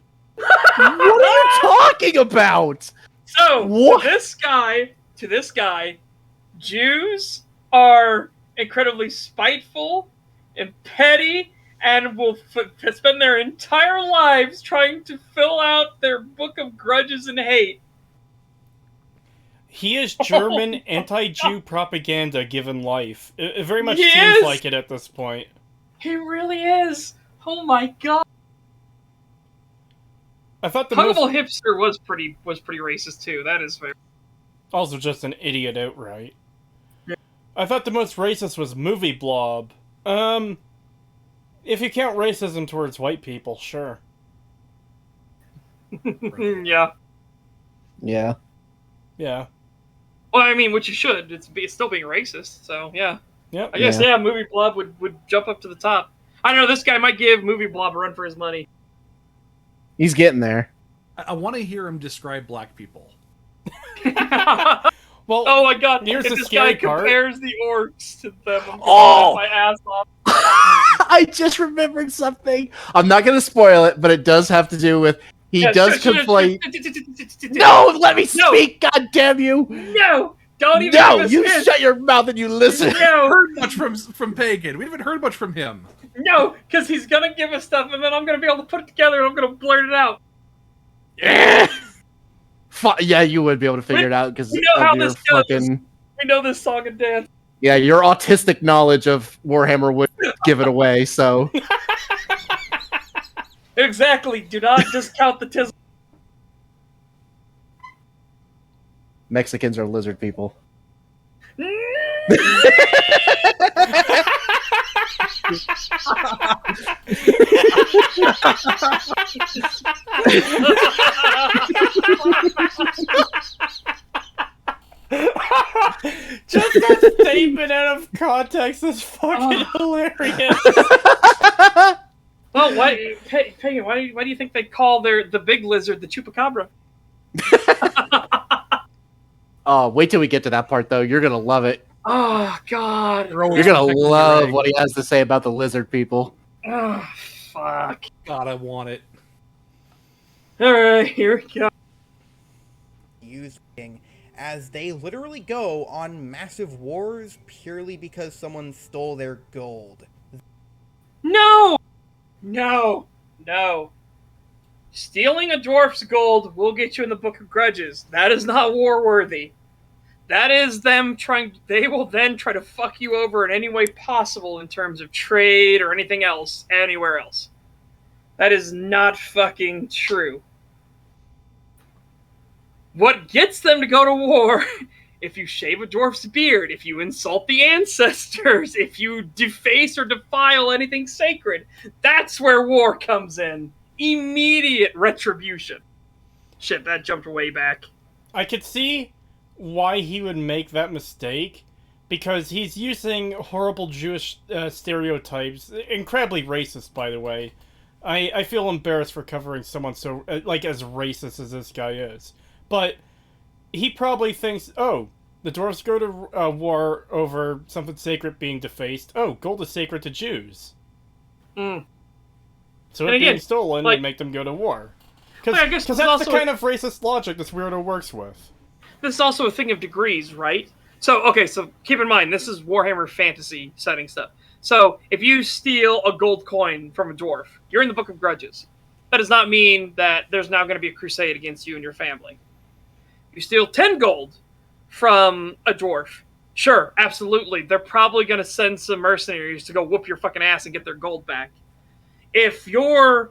are you talking about? So What? to this guy, Jews are incredibly spiteful and petty, and will spend their entire lives trying to fill out their book of grudges and hate. He is German anti-Jew propaganda given life. It very much He seems is! like it at this point. He really is. Oh my god. I thought the most... Huggable Hipster was pretty racist too. That is fair. Also just an idiot outright. Yeah. I thought the most racist was Movie Blob. If you count racism towards white people, sure. Yeah. Yeah. Yeah. Well, I mean, which you should. It's still being racist. So yeah. Yep. I guess Movie Blob would jump up to the top. I don't know. This guy might give Movie Blob a run for his money. He's getting there. I want to hear him describe black people. Well, oh my god! here's if the this scary guy part. compares the orcs to them, I'm gonna Oh! laugh my ass off. I just remembered something. I'm not going to spoil it, but it does have to do with he does complain. No, let me speak. God damn you! No, don't even. No, give us you his. shut your mouth and you listen. No, Heard much from Pagan. We haven't heard much from him. no, because he's gonna give us stuff, and then I'm gonna be able to put it together, and I'm gonna blurt it out. Yeah, you would be able to figure it out because we know how of your this goes. fucking. We know this song and dance. Yeah, your autistic knowledge of Warhammer would give it away. So Exactly. Do not discount the tizzle. Mexicans are lizard people. Just that statement out of context is fucking hilarious. Well, Pagan, why do you think they call the big lizard the chupacabra? Oh, wait till we get to that part, though. You're gonna love it. Oh God. You're gonna love what he has to say about the lizard people. Oh fuck. God, I want it. All right, here we go. Using as they literally go on massive wars purely because someone stole their gold. No! No! No. Stealing a dwarf's gold will get you in the Book of Grudges. That is not war-worthy. That is them trying... They will then try to fuck you over in any way possible in terms of trade or anything else, anywhere else. That is not fucking true. What gets them to go to war... If you shave a dwarf's beard, if you insult the ancestors, if you deface or defile anything sacred, that's where war comes in. Immediate retribution. Shit, that jumped way back. I could see why he would make that mistake, because he's using horrible Jewish stereotypes, incredibly racist, by the way. I feel embarrassed for covering someone so, like, as racist as this guy is. But he probably thinks, oh, the dwarves go to war over something sacred being defaced. Oh, gold is sacred to Jews. Mm. So And it again, being stolen like- would make them go to war. I guess Because this that's is the also kind of racist logic this weirdo works with. This is also a thing of degrees, right? So keep in mind, this is Warhammer fantasy setting stuff. So, if you steal a gold coin from a dwarf, you're in the Book of Grudges. That does not mean that there's now going to be a crusade against you and your family. You steal 10 gold from a dwarf. Sure, absolutely. They're probably going to send some mercenaries to go whoop your fucking ass and get their gold back. If your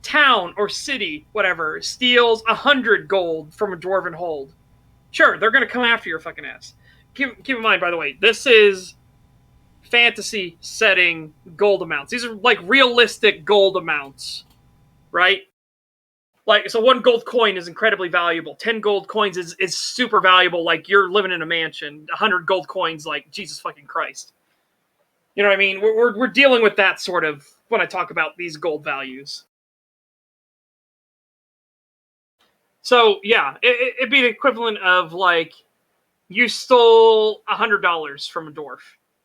town or city, whatever, steals 100 gold from a dwarven hold, sure, they're going to come after your fucking ass. Keep in mind, by the way, this is fantasy setting gold amounts. These are like realistic gold amounts, right? Like, so 1 gold coin is incredibly valuable. 10 gold coins is super valuable. Like, you're living in a mansion. 100 gold coins, like, Jesus fucking Christ. You know what I mean? We're dealing with that sort of when I talk about these gold values. So, yeah, it'd be the equivalent of, like, you stole $100 from a dwarf.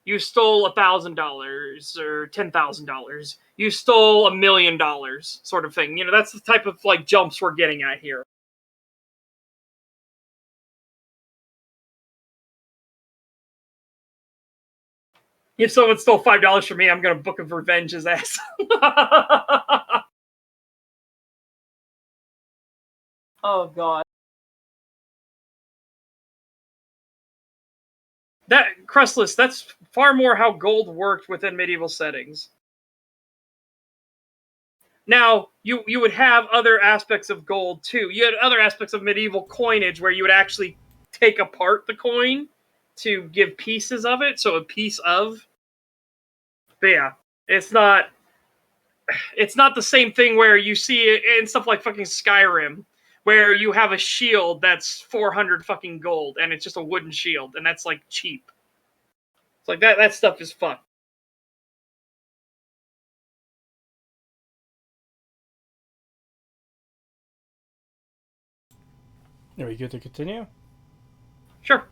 You stole $1,000 or $10,000. You stole $1 million, sort of thing. You know, that's the type of like jumps we're getting at here. If someone stole $5 from me, I'm gonna book of revenge his ass. Oh god. That crustless, that's far more how gold worked within medieval settings. Now, you would have other aspects of gold too. You had other aspects of medieval coinage where you would actually take apart the coin to give pieces of it, so a piece of. But yeah, it's not the same thing where you see it in stuff like fucking Skyrim, where you have a shield that's 400 fucking gold and it's just a wooden shield and that's like cheap. It's like that stuff is fucked. Are we good to continue? Sure.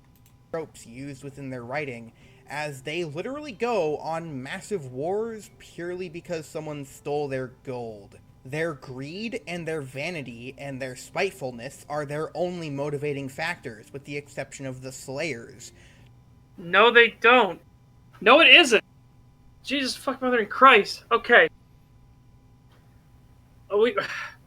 Tropes used within their writing, as they literally go on massive wars purely because someone stole their gold. Their greed and their vanity and their spitefulness are their only motivating factors, with the exception of the Slayers. No, they don't. No, it isn't. Jesus fuck mother in Christ. Okay. We've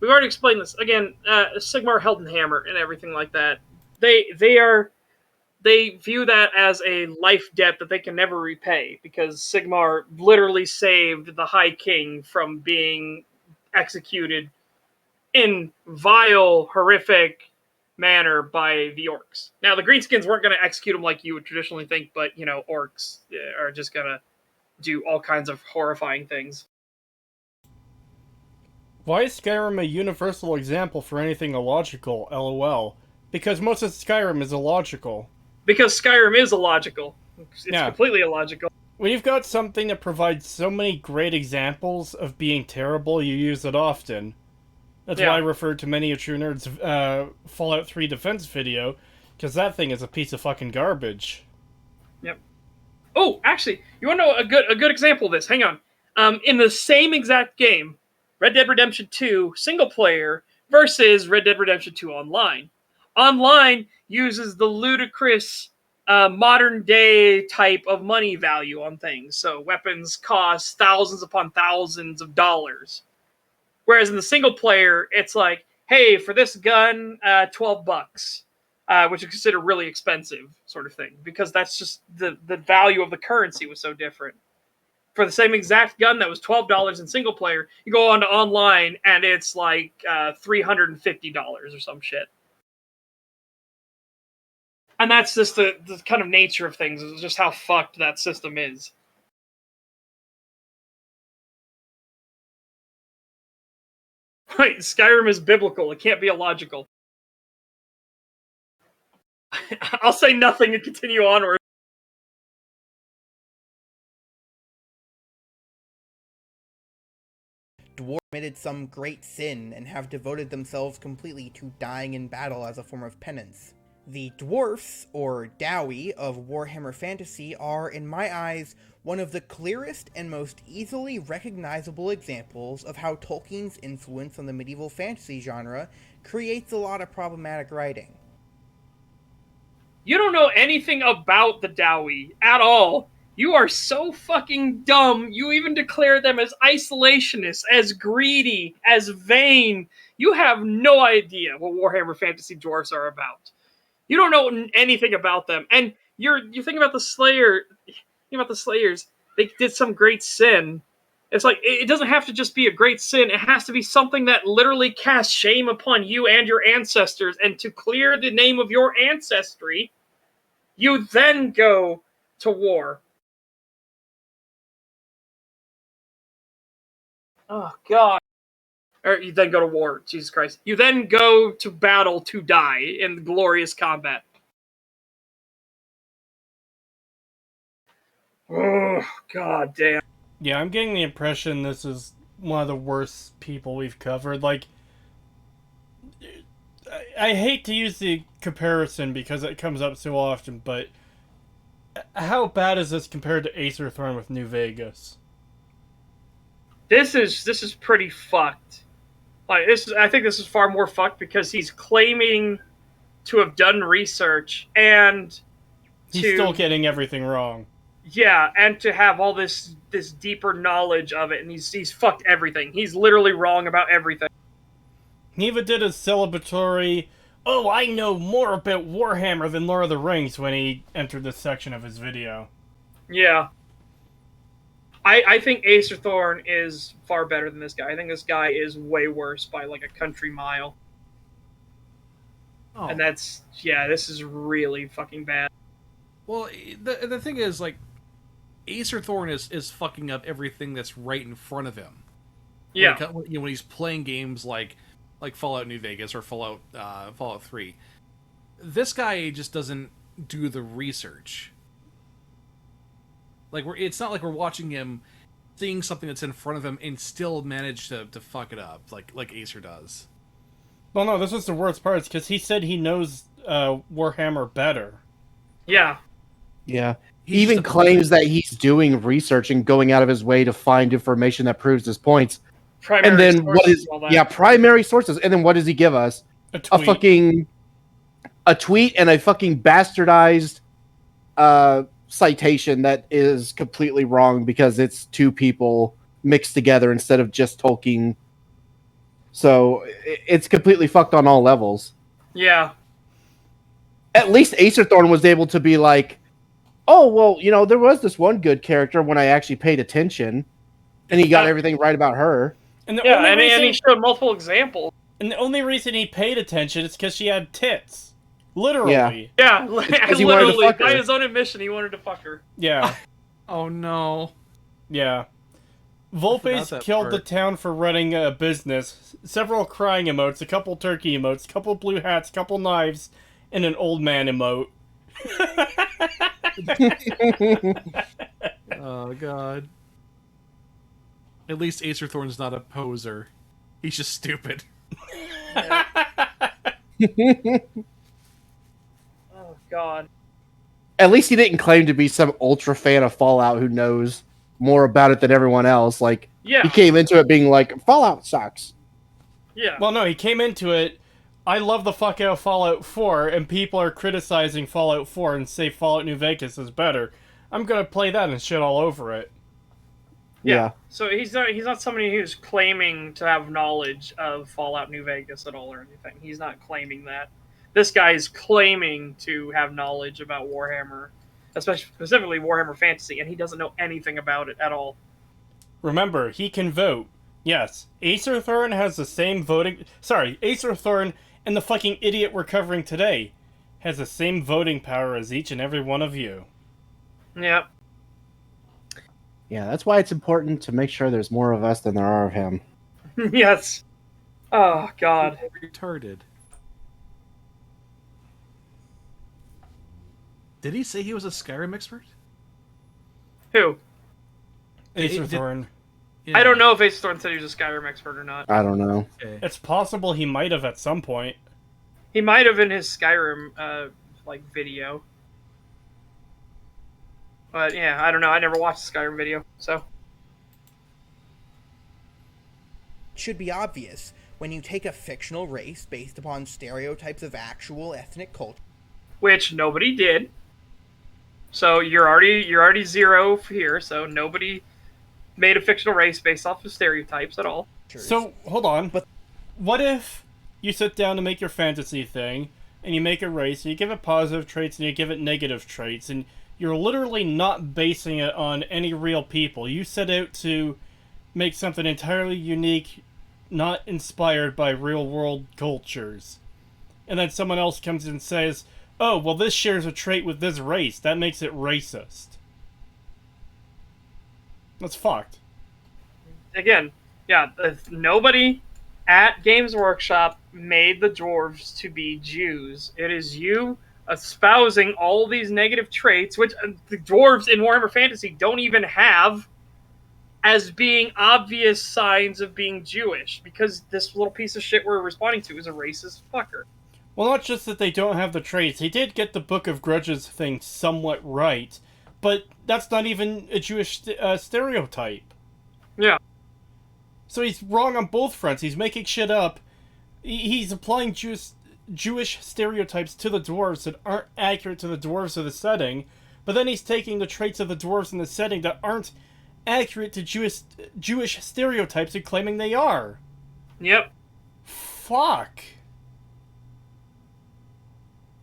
already explained this. Again, Sigmar held in hammer and everything like that. They view that as a life debt that they can never repay because Sigmar literally saved the High King from being executed in vile, horrific manner by the orcs. Now, the Greenskins weren't going to execute him like you would traditionally think, but, you know, orcs are just going to do all kinds of horrifying things. Why is Skyrim a universal example for anything illogical, lol? Because most of Skyrim is illogical. Because Skyrim is illogical. It's completely illogical. When you've got something that provides so many great examples of being terrible, you use it often. That's why I referred to many a True Nerd's Fallout 3 defense video, because that thing is a piece of fucking garbage. Yep. Oh, actually, you want to know a good example of this? Hang on. In the same exact game, Red Dead Redemption 2 single player versus Red Dead Redemption 2 online. Online uses the ludicrous modern day type of money value on things. So weapons cost thousands upon thousands of dollars. Whereas in the single player, it's like, hey, for this gun, $12. Which is considered really expensive, sort of thing, because that's just the value of the currency was so different. For the same exact gun that was $12 in single player, you go on to online and it's like $350 or some shit. And that's just the kind of nature of things, is just how fucked that system is. Right, Skyrim is biblical. It can't be illogical. I'll say nothing and continue onward. Dwarves committed some great sin and have devoted themselves completely to dying in battle as a form of penance. The dwarfs, or Dowie, of Warhammer Fantasy are, in my eyes, one of the clearest and most easily recognizable examples of how Tolkien's influence on the medieval fantasy genre creates a lot of problematic writing. You don't know anything about the Dowie at all. You are so fucking dumb. You even declare them as isolationists, as greedy, as vain. You have no idea what Warhammer Fantasy dwarfs are about. You don't know anything about them. And you think about the Slayer. Think about the Slayers. They did some great sin. It's like, it doesn't have to just be a great sin. It has to be something that literally casts shame upon you and your ancestors. And to clear the name of your ancestry, you then go to war. Oh God. Or you then go to war. Jesus Christ. You then go to battle to die in glorious combat. Oh God damn. Yeah, I'm getting the impression this is one of the worst people we've covered. Like, I hate to use the comparison because it comes up so often, but how bad is this compared to Acer Thorn with New Vegas? This is pretty fucked. Like I think this is far more fucked because he's claiming to have done research and He's still getting everything wrong. Yeah, and to have all this deeper knowledge of it, and he's fucked everything. He's literally wrong about everything. He even did his celebratory, "Oh, I know more about Warhammer than Lord of the Rings" when he entered this section of his video. Yeah. I think Acer Thorn is far better than this guy. I think this guy is way worse by like a country mile. Oh. And this is really fucking bad. Well, the thing is, like, Acer Thorn is fucking up everything that's right in front of him. Yeah. When he's playing games like Fallout New Vegas or Fallout 3, this guy just doesn't do the research. Like, it's not like we're watching him seeing something that's in front of him and still manage to fuck it up like Acer does. Well, no, this is the worst part, because he said he knows Warhammer better. Yeah. Yeah. He even claims that he's doing research and going out of his way to find information that proves his points. Primary and then what is primary sources? And then what does he give us? A tweet. A tweet and a fucking bastardized citation that is completely wrong because it's two people mixed together instead of just Tolkien. So it's completely fucked on all levels. Yeah. At least Acer Thorn was able to be like, oh, well, there was this one good character when I actually paid attention, and he got everything right about her. And he showed multiple examples. And the only reason he paid attention is because she had tits. Literally. Yeah, literally. By his own admission, he wanted to fuck her. Yeah. Oh, no. Yeah. Volpe's killed the town for running a business. Several crying emotes, a couple turkey emotes, a couple blue hats, a couple knives, and an old man emote. Oh, God. At least Acer Thorn's not a poser. He's just stupid. Oh, God. At least he didn't claim to be some ultra fan of Fallout who knows more about it than everyone else. Like, he came into it being like, Fallout sucks. Yeah. Well, no, he came into it, I love the fuck out of Fallout 4, and people are criticizing Fallout 4 and say Fallout New Vegas is better. I'm gonna play that and shit all over it. Yeah. So he's not somebody who's claiming to have knowledge of Fallout New Vegas at all or anything. He's not claiming that. This guy is claiming to have knowledge about Warhammer, specifically Warhammer Fantasy, and he doesn't know anything about it at all. Remember, he can vote. Yes, Acer Thorn has the same voting... Sorry, Acer Thorn and the fucking idiot we're covering today has the same voting power as each and every one of you. Yeah. Yeah, that's why it's important to make sure there's more of us than there are of him. Yes. Oh, God. Retarded. Did he say he was a Skyrim expert? Who? Acer Thorn. Yeah. I don't know if Acer Thorn said he was a Skyrim expert or not. I don't know. Okay. It's possible he might have at some point. He might have in his Skyrim, video. But, yeah, I don't know. I never watched the Skyrim video, so... It should be obvious when you take a fictional race based upon stereotypes of actual ethnic culture. Which nobody did. So you're already zero here, so nobody made a fictional race based off of stereotypes at all. So, hold on. But what if you sit down to make your fantasy thing, and you make a race, and you give it positive traits, and you give it negative traits, and you're literally not basing it on any real people. You set out to make something entirely unique, not inspired by real-world cultures. And then someone else comes and says, oh, well, this shares a trait with this race. That makes it racist. That's fucked. Again, Yeah, nobody at Games Workshop made the dwarves to be Jews. It is you espousing all these negative traits, which the dwarves in Warhammer Fantasy don't even have, as being obvious signs of being Jewish, because this little piece of shit we're responding to is a racist fucker. Well, not just that they don't have the traits. He did get the Book of Grudges thing somewhat right, but that's not even a Jewish stereotype. Yeah. So he's wrong on both fronts. He's making shit up. He's applying Jewish stereotypes to the dwarves that aren't accurate to the dwarves of the setting, but then he's taking the traits of the dwarves in the setting that aren't accurate to Jewish stereotypes and claiming they are. Yep. Fuck.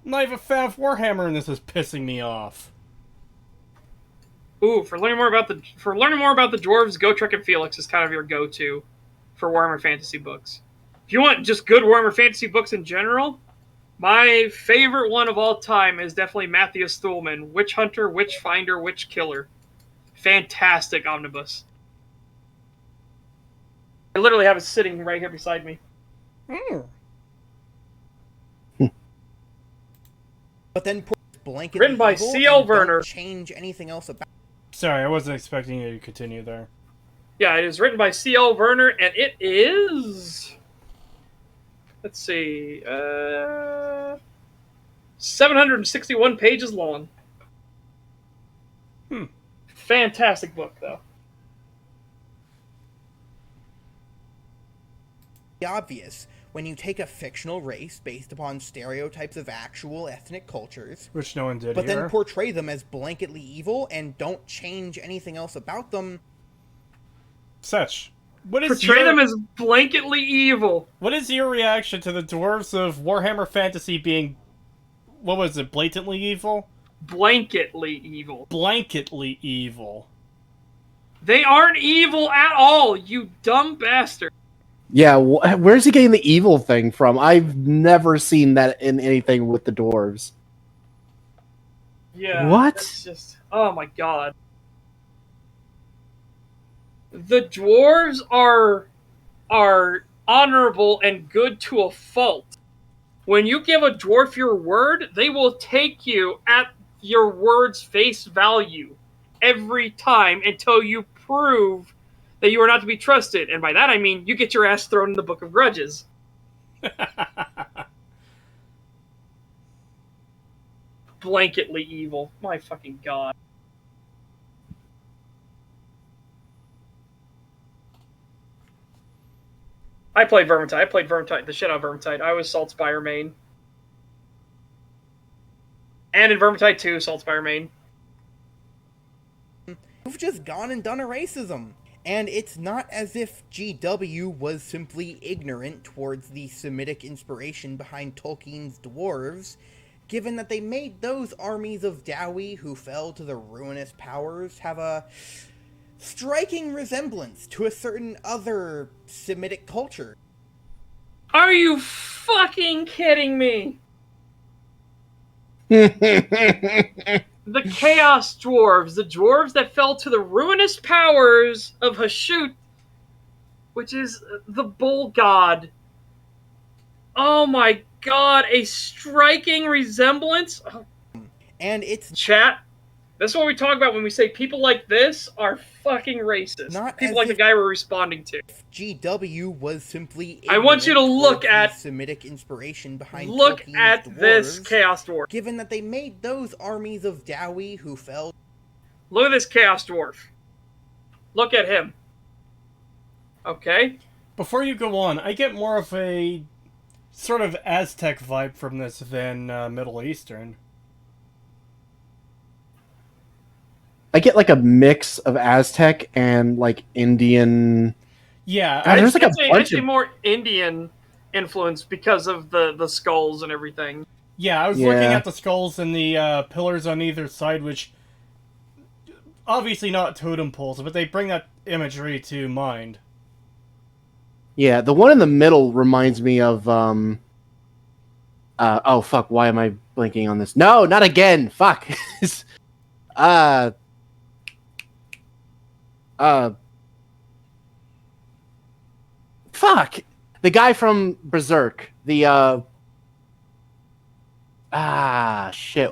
I'm not even a fan of Warhammer, and this is pissing me off. Ooh, for learning more about the dwarves, Go Trek and Felix is kind of your go-to for Warhammer Fantasy books. If you want just good Warhammer Fantasy books in general, my favorite one of all time is definitely Matthias Thulman, Witch Hunter, Witch Finder, Witch Killer. Fantastic omnibus. I literally have it sitting right here beside me. But then blanket Written by C.L. Werner. Change anything else about. Sorry, I wasn't expecting you to continue there. Yeah, it is written by C.L. Werner, and it is... Let's see... 761 pages long. Fantastic book, though. Obvious when you take a fictional race based upon stereotypes of actual ethnic cultures, Which no one did but here. then portray them as blanketly evil and don't change anything else about them. Such. What is Portray your, them as blanketly evil. What is your reaction to the dwarves of Warhammer Fantasy being, what was it, blatantly evil? Blanketly evil. Blanketly evil. They aren't evil at all, you dumb bastard. Yeah, where's he getting the evil thing from? I've never seen that in anything with the dwarves. Yeah. What? That's just... Oh my god. The dwarves are honorable and good to a fault. When you give a dwarf your word, they will take you at your word's face value every time until you prove that you are not to be trusted. And by that I mean you get your ass thrown in the Book of Grudges. Blanketly evil. My fucking god. I played Vermintide. I played Vermintide, the shit out of Vermintide. I was Saltspire main. And in Vermintide 2, Saltspire main. You've just gone and done a racism. And it's not as if GW was simply ignorant towards the Semitic inspiration behind Tolkien's dwarves, given that they made those armies of Dowie who fell to the ruinous powers have a striking resemblance to a certain other Semitic culture. Are you fucking kidding me? The Chaos Dwarves, the dwarves that fell to the ruinous powers of Hashut, which is the bull god. Oh my god, a striking resemblance. Oh. And it's Chat, this is what we talk about when we say people like this are fucking racist. Not people as like the if- guy we're responding to. GW was simply I want you to ignorant look towards the at- Semitic inspiration behind Look Tolkien's at dwarves, this Chaos Dwarf. given that they made those armies of Dowie who fell. Look at this Chaos Dwarf. Look at him. Okay? Before you go on, I get more of a sort of Aztec vibe from this than Middle Eastern. I get like a mix of Aztec and like Indian. Yeah, God, there's like a I'd bunch say of. more Indian influence because of the skulls and everything. Yeah, I was Yeah. looking at the skulls and the pillars on either side, which obviously not totem poles, but they bring that imagery to mind. Yeah, the one in the middle reminds me of. Oh fuck! Why am I blinking on this? No, not again! Fuck. Fuck! The guy from Berserk. Shit.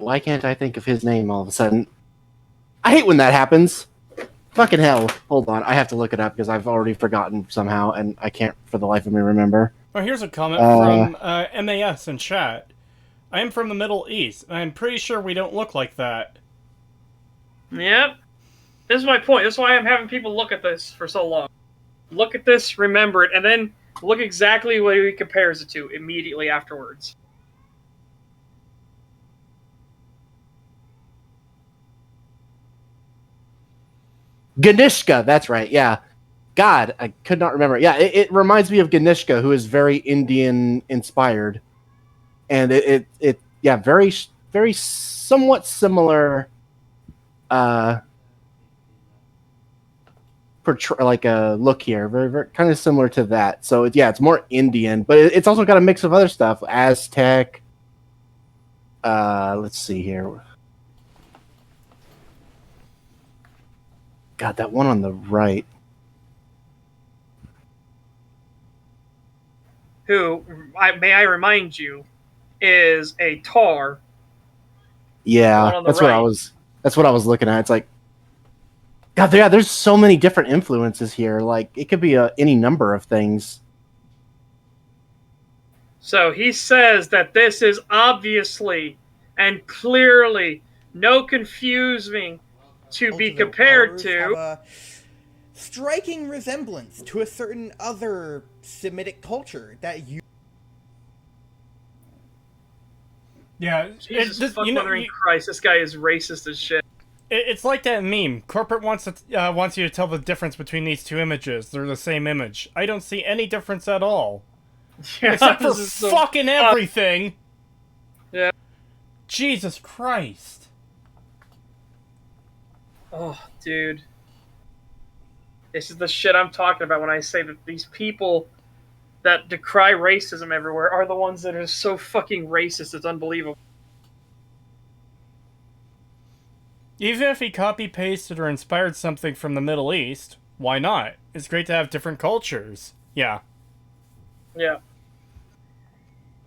Why can't I think of his name all of a sudden? I hate when that happens. Fucking hell. Hold on. I have to look it up because I've already forgotten somehow, and I can't for the life of me remember. Oh, here's a comment from MAS in chat. I am from the Middle East, and I'm pretty sure we don't look like that. Yep. This is my point. This is why I'm having people look at this for so long. Look at this, remember it, and then look exactly what he compares it to immediately afterwards. Ganishka, that's right, yeah. God, I could not remember. Yeah, it reminds me of Ganishka, who is very Indian inspired. And very, very somewhat similar look here. Very, very kind of similar to that. So it's more Indian, but it's also got a mix of other stuff. Aztec. Let's see here. God, that one on the right. Who, may I remind you, is a tar. Yeah, that's what I was looking at. It's like, God, yeah, there's so many different influences here. Like, it could be any number of things. So he says that this is obviously and clearly no confusing to be compared to have a striking resemblance to a certain other Semitic culture that you. Yeah, Jesus fucking Christ, this guy is racist as shit. It's like that meme. Corporate wants you to tell the difference between these two images. They're the same image. I don't see any difference at all. Yeah, except for fucking everything. Yeah. Jesus Christ. Oh, dude. This is the shit I'm talking about when I say that these people that decry racism everywhere are the ones that are so fucking racist, it's unbelievable. Even if he copy-pasted or inspired something from the Middle East, why not? It's great to have different cultures. Yeah. Yeah.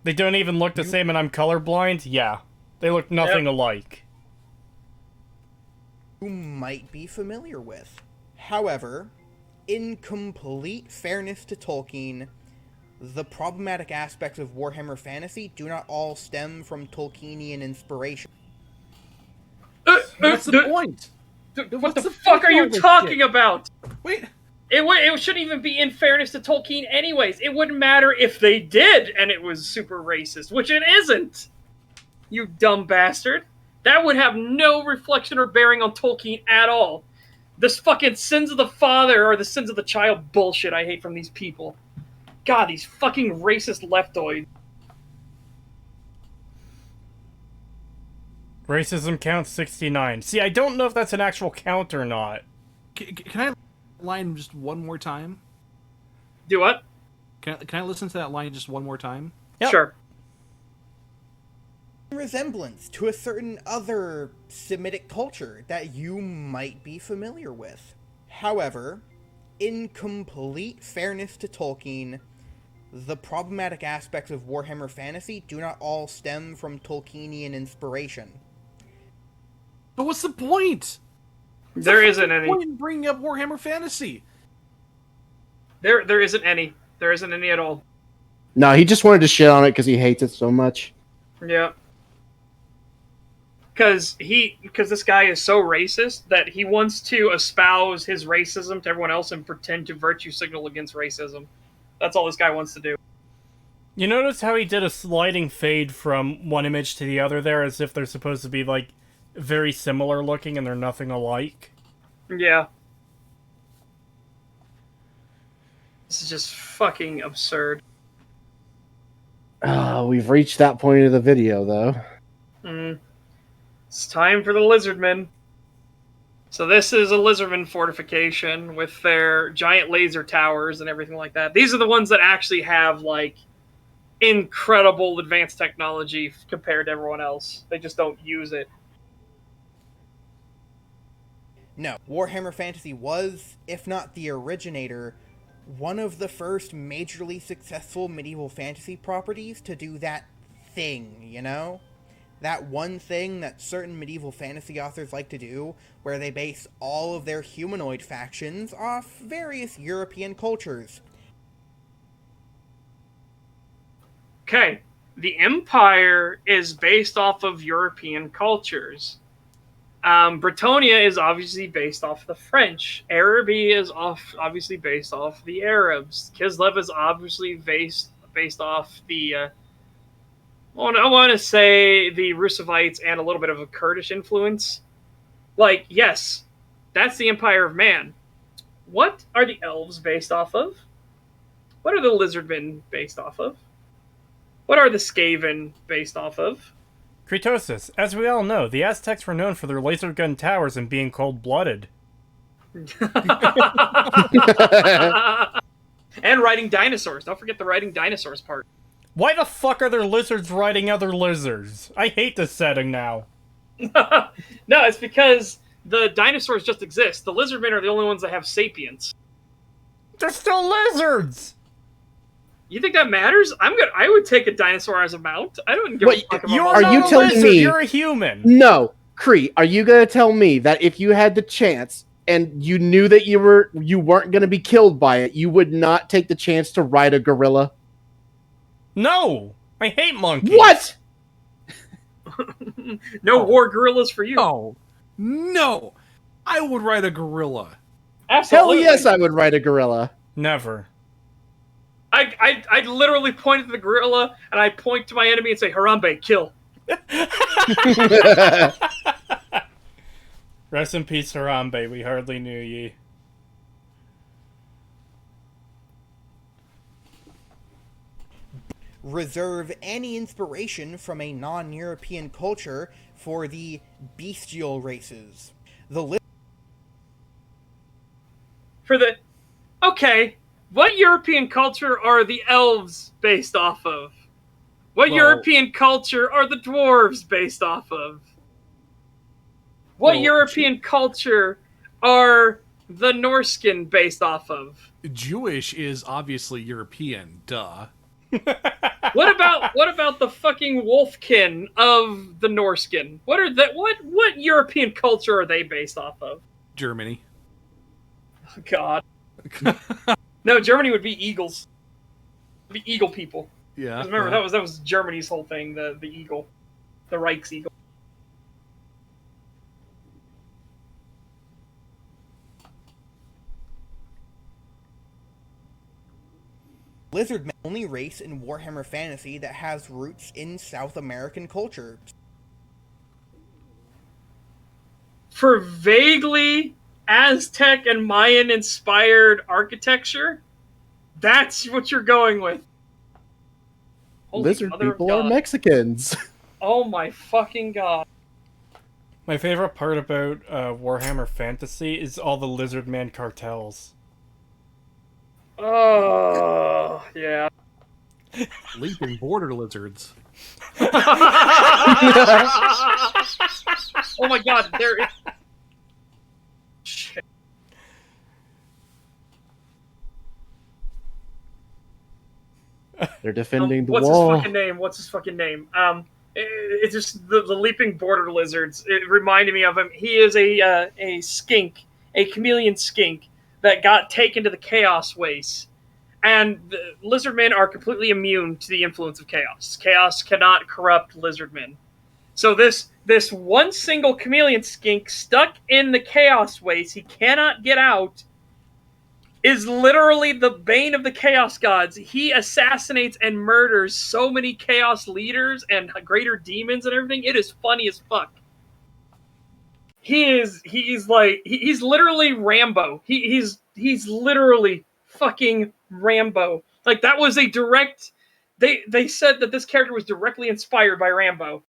They don't even look the same and I'm colorblind? Yeah. They look nothing alike. You might be familiar with. However, in complete fairness to Tolkien, the problematic aspects of Warhammer Fantasy do not all stem from Tolkienian inspiration. What's the point? What the fuck are you talking about? Wait. It shouldn't even be in fairness to Tolkien anyways. It wouldn't matter if they did and it was super racist, which it isn't. You dumb bastard. That would have no reflection or bearing on Tolkien at all. This fucking sins of the father or the sins of the child bullshit I hate from these people. God, these fucking racist leftoids. Racism count 69. See, I don't know if that's an actual count or not. Can I line just one more time? Do what? Can I listen to that line just one more time? Yep. Sure. Resemblance to a certain other Semitic culture that you might be familiar with. However, in complete fairness to Tolkien, the problematic aspects of Warhammer Fantasy do not all stem from Tolkienian inspiration. But what's the point? There isn't any. Point in bringing up Warhammer Fantasy. There isn't any. There isn't any at all. No, he just wanted to shit on it because he hates it so much. Yeah. Because this guy is so racist that he wants to espouse his racism to everyone else and pretend to virtue signal against racism. That's all this guy wants to do. You notice how he did a sliding fade from one image to the other there, as if they're supposed to be, like, very similar looking and they're nothing alike? Yeah. This is just fucking absurd. We've reached that point of the video, though. It's time for the lizardmen. So this is a lizardman fortification with their giant laser towers and everything like that. These are the ones that actually have, like, incredible advanced technology compared to everyone else. They just don't use it. No, Warhammer Fantasy was, if not the originator, one of the first majorly successful medieval fantasy properties to do that thing, you know? That one thing that certain medieval fantasy authors like to do, where they base all of their humanoid factions off various European cultures. Okay, the Empire is based off of European cultures. Bretonia is obviously based off the French. Araby is obviously based off the Arabs. Kislev is obviously based off the I want to say the Russovites and a little bit of a Kurdish influence. Like, yes, that's the Empire of Man. What are the elves based off of? What are the lizardmen based off of? What are the Skaven based off of? Creetosis. As we all know, the Aztecs were known for their laser gun towers and being cold-blooded. And riding dinosaurs. Don't forget the riding dinosaurs part. Why the fuck are there lizards riding other lizards? I hate this setting now. No, it's because the dinosaurs just exist. The lizardmen are the only ones that have sapience. They're still lizards! You think that matters? I would take a dinosaur as a mount. I don't give a fuck about You're Are not you a telling lizard, me- you're a human! No, Cree, are you gonna tell me that if you had the chance and you knew that you weren't gonna be killed by it, you would not take the chance to ride a gorilla? No! I hate monkeys! What? No war gorillas for you. No, I would ride a gorilla. Hell Absolutely. yes, I would ride a gorilla. Never. I literally point at the gorilla and I point to my enemy and say, Harambe, kill. Rest in peace, Harambe. We hardly knew ye. Reserve any inspiration from a non-European culture for the bestial races. Okay, what European culture are the elves based off of? What Well- European culture are the dwarves based off of? What Well, European culture are the Norskin based off of? Jewish is obviously European, duh. What about the fucking wolfkin of the Norskin? What European culture are they based off of? Germany. Oh, God. No, Germany would be eagles. It'd be eagle people. Yeah. 'Cause remember that was Germany's whole thing, the eagle. The Reichseagle. Lizardmen are the only race in Warhammer Fantasy that has roots in South American culture. For vaguely Aztec and Mayan inspired architecture, that's what you're going with. Holy Lizard mother of people are God. Mexicans. Oh my fucking God. My favorite part about Warhammer Fantasy is all the Lizardman cartels. Oh, yeah. Leaping border lizards. Oh my God, there is... Shit. They're defending the What's wall. his fucking name? It's just the leaping border lizards. It reminded me of him. He is a skink, a chameleon skink that got taken to the chaos waste. And the lizardmen are completely immune to the influence of chaos. Chaos cannot corrupt lizardmen. So this one single chameleon skink stuck in the chaos waste, he cannot get out, is literally the bane of the chaos gods. He assassinates and murders so many chaos leaders and greater demons and everything. It is funny as fuck. He's literally Rambo. He's literally fucking Rambo. Like, that was a direct... They said that this character was directly inspired by Rambo.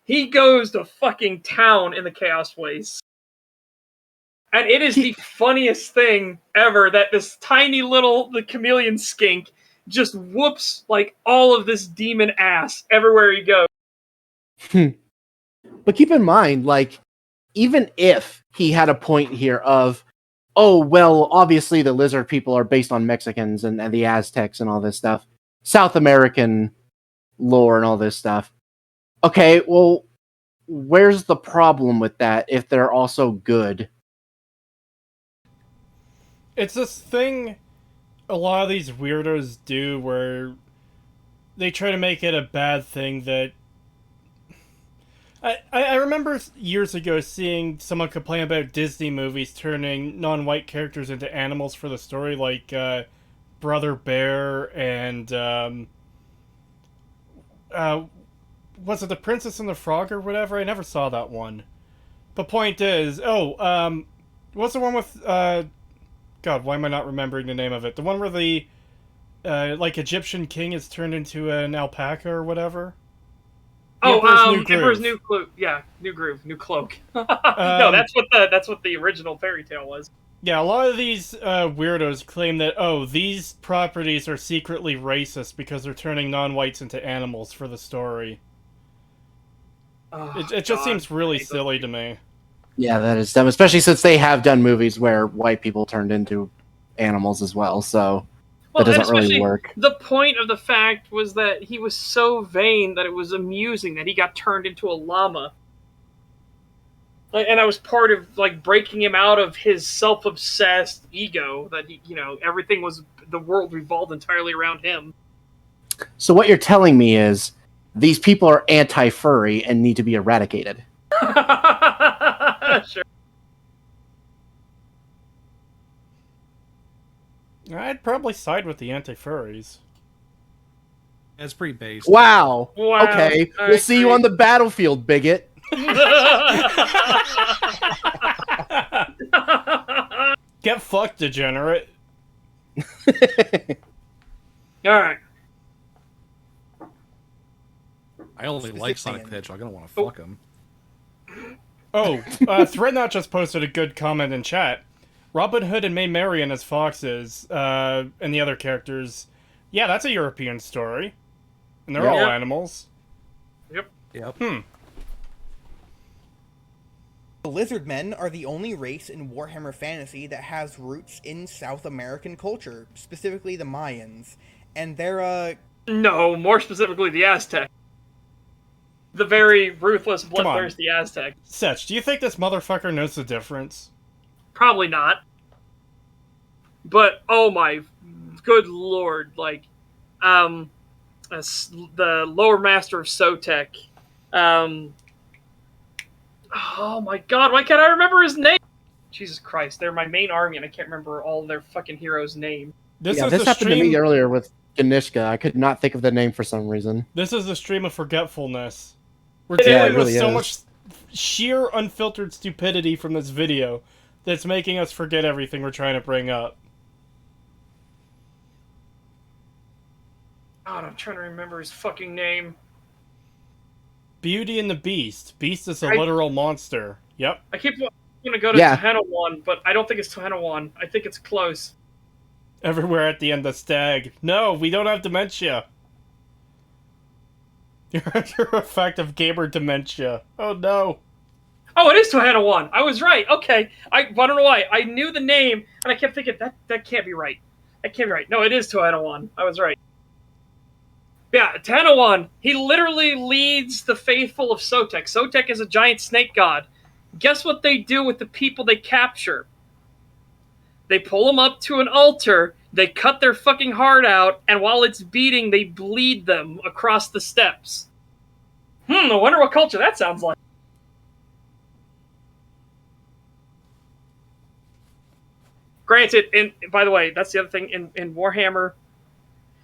He goes to fucking town in the Chaos Waste. And it is the funniest thing ever that this tiny the chameleon skink just whoops like all of this demon ass everywhere he goes. But keep in mind, like, even if he had a point here of oh, well, obviously the lizard people are based on Mexicans and the Aztecs and all this stuff. South American lore and all this stuff. Okay, well, where's the problem with that if they're also good? It's this thing a lot of these weirdos do where they try to make it a bad thing that I remember years ago seeing someone complain about Disney movies turning non-white characters into animals for the story, like Brother Bear and was it The Princess and the Frog or whatever? I never saw that one. But point is, what's the one with God? Why am I not remembering the name of it? The one where the like Egyptian king is turned into an alpaca or whatever. Emperor's New Cloak. Yeah, New Groove, New Cloak. No, that's what the original fairy tale was. Yeah, a lot of these weirdos claim that these properties are secretly racist because they're turning non-whites into animals for the story. Oh, It just God. seems really silly to me. Yeah, that is dumb, especially since they have done movies where white people turned into animals as well, so that doesn't really work. The point of the fact was that he was so vain that it was amusing that he got turned into a llama. And I was part of breaking him out of his self-obsessed ego that everything was, the world revolved entirely around him. So what you're telling me is these people are anti-furry and need to be eradicated. Sure. I'd probably side with the anti-furries. It's pretty based. Wow. Wow. Okay, we'll see you on the battlefield, bigot. Get fucked, degenerate. Alright. I only like Sonic the Hedgehog. I don't want to fuck him. Threadnot just posted a good comment in chat. Robin Hood and May Marian as foxes, and the other characters. Yeah, that's a European story. And they're all animals. Yep. The lizard men are the only race in Warhammer Fantasy that has roots in South American culture, specifically the Mayans. And they're, No, more specifically the Aztec. The very ruthless, bloodthirsty Aztec. Setch, do you think this motherfucker knows the difference? Probably not. But, oh my good lord, the lower master of Sotek, oh my god, why can't I remember his name? Jesus Christ, they're my main army and I can't remember all their fucking heroes' names. This happened to me earlier with Ganishka. I could not think of the name for some reason. This is a stream of forgetfulness. We're dealing with so much sheer unfiltered stupidity from this video that's making us forget everything we're trying to bring up. God, I'm trying to remember his fucking name. Beauty and the Beast. Beast is a literal monster. Yep. I keep going to go to Tohanawan, but I don't think it's Tohanawan. I think it's close. Everywhere at the end of STAG. No, we don't have dementia. You're under effect of gamer dementia. Oh no. Oh, it is Tohanawan. I was right. Okay. I don't know why. I knew the name, and I kept thinking, that can't be right. That can't be right. No, it is Tohanawan. I was right. Yeah, Tohanawan. He literally leads the faithful of Sotek. Sotek is a giant snake god. Guess what they do with the people they capture? They pull them up to an altar, they cut their fucking heart out, and while it's beating, they bleed them across the steps. I wonder what culture that sounds like. Granted, and by the way, that's the other thing in Warhammer.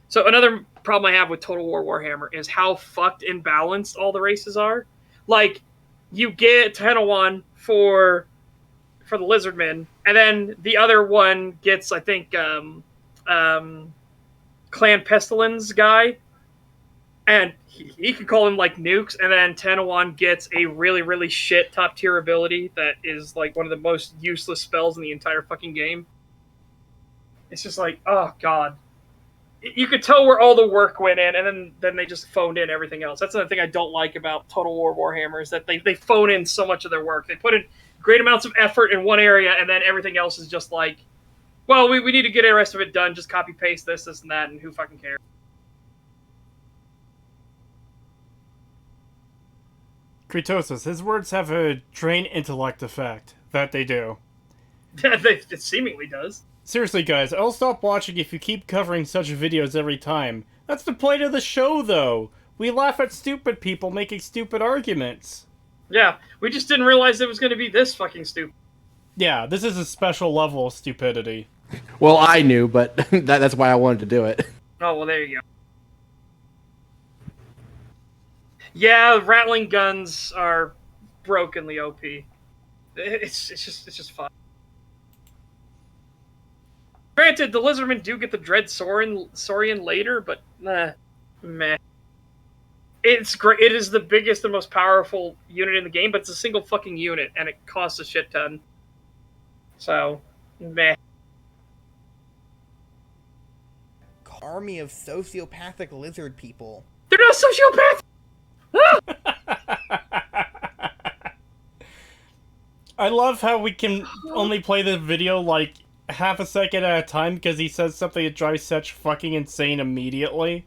So another problem I have with Total War Warhammer is how fucked and balanced all the races are. Like, you get Tohanawan for the Lizardmen, and then the other one gets, I think, Clan Pestilence guy, and he could call him like nukes, and then Tohanawan gets a really, really shit top tier ability that is like one of the most useless spells in the entire fucking game. It's just like, oh god. You could tell where all the work went in, and then they just phoned in everything else. That's another thing I don't like about Total War Warhammer, is that they phone in so much of their work. They put in great amounts of effort in one area, and then everything else is just like, well, we need to get the rest of it done. Just copy paste this, and that, and who fucking cares? Creetosis, his words have a drain intellect effect. That they do. It seemingly does. Seriously, guys, I'll stop watching if you keep covering such videos every time. That's the point of the show, though. We laugh at stupid people making stupid arguments. Yeah, we just didn't realize it was going to be this fucking stupid. Yeah, this is a special level of stupidity. Well, I knew, but that's why I wanted to do it. Oh, well, there you go. Yeah, rattling guns are brokenly OP. It's just fun. Granted, the lizardmen do get the dread Saurian later, but meh. It's great. It is the biggest and most powerful unit in the game, but it's a single fucking unit, and it costs a shit ton. So, meh. Army of sociopathic lizard people. They're not sociopaths! I love how we can only play the video like half a second at a time because he says something that drives such fucking insane immediately.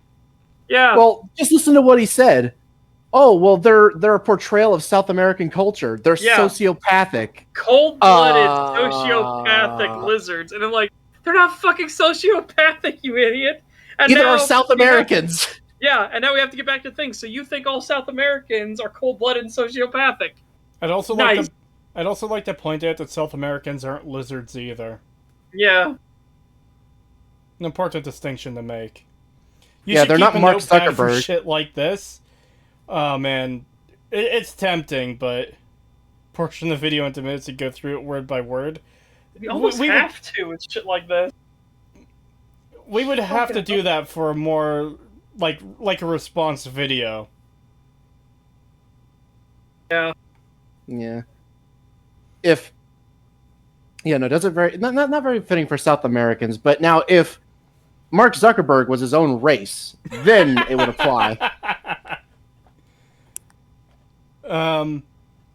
Yeah. Well, just listen to what he said. Oh, well, they're a portrayal of South American culture. They're sociopathic. Cold-blooded, sociopathic lizards. And I'm like, they're not fucking sociopathic, you idiot. And Neither are South Americans. Yeah, and now we have to get back to things. So you think all South Americans are cold-blooded and sociopathic. I'd also like to point out that South Americans aren't lizards either. Yeah. An important distinction to make. They're not Mark Zuckerberg. For shit like this. Oh man, it's tempting, but portion the video into minutes and go through it word by word. We almost have to with shit like this. We would have to do that for a more like a response video. Yeah. Yeah. Doesn't very not very fitting for South Americans, but now if Mark Zuckerberg was his own race, then it would apply.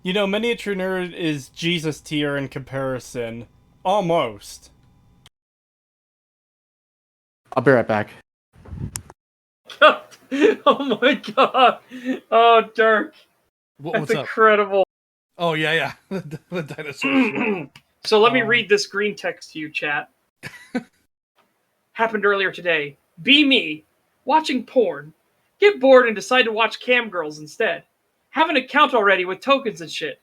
Miniature Nerd is Jesus tier in comparison. Almost. I'll be right back. Oh my god. Oh, Dirk. What's That's up? incredible. Oh, yeah. The dinosaur. So let me read this green text to you, chat. Happened earlier today. Be me. Watching porn. Get bored and decide to watch cam girls instead. Have an account already with tokens and shit.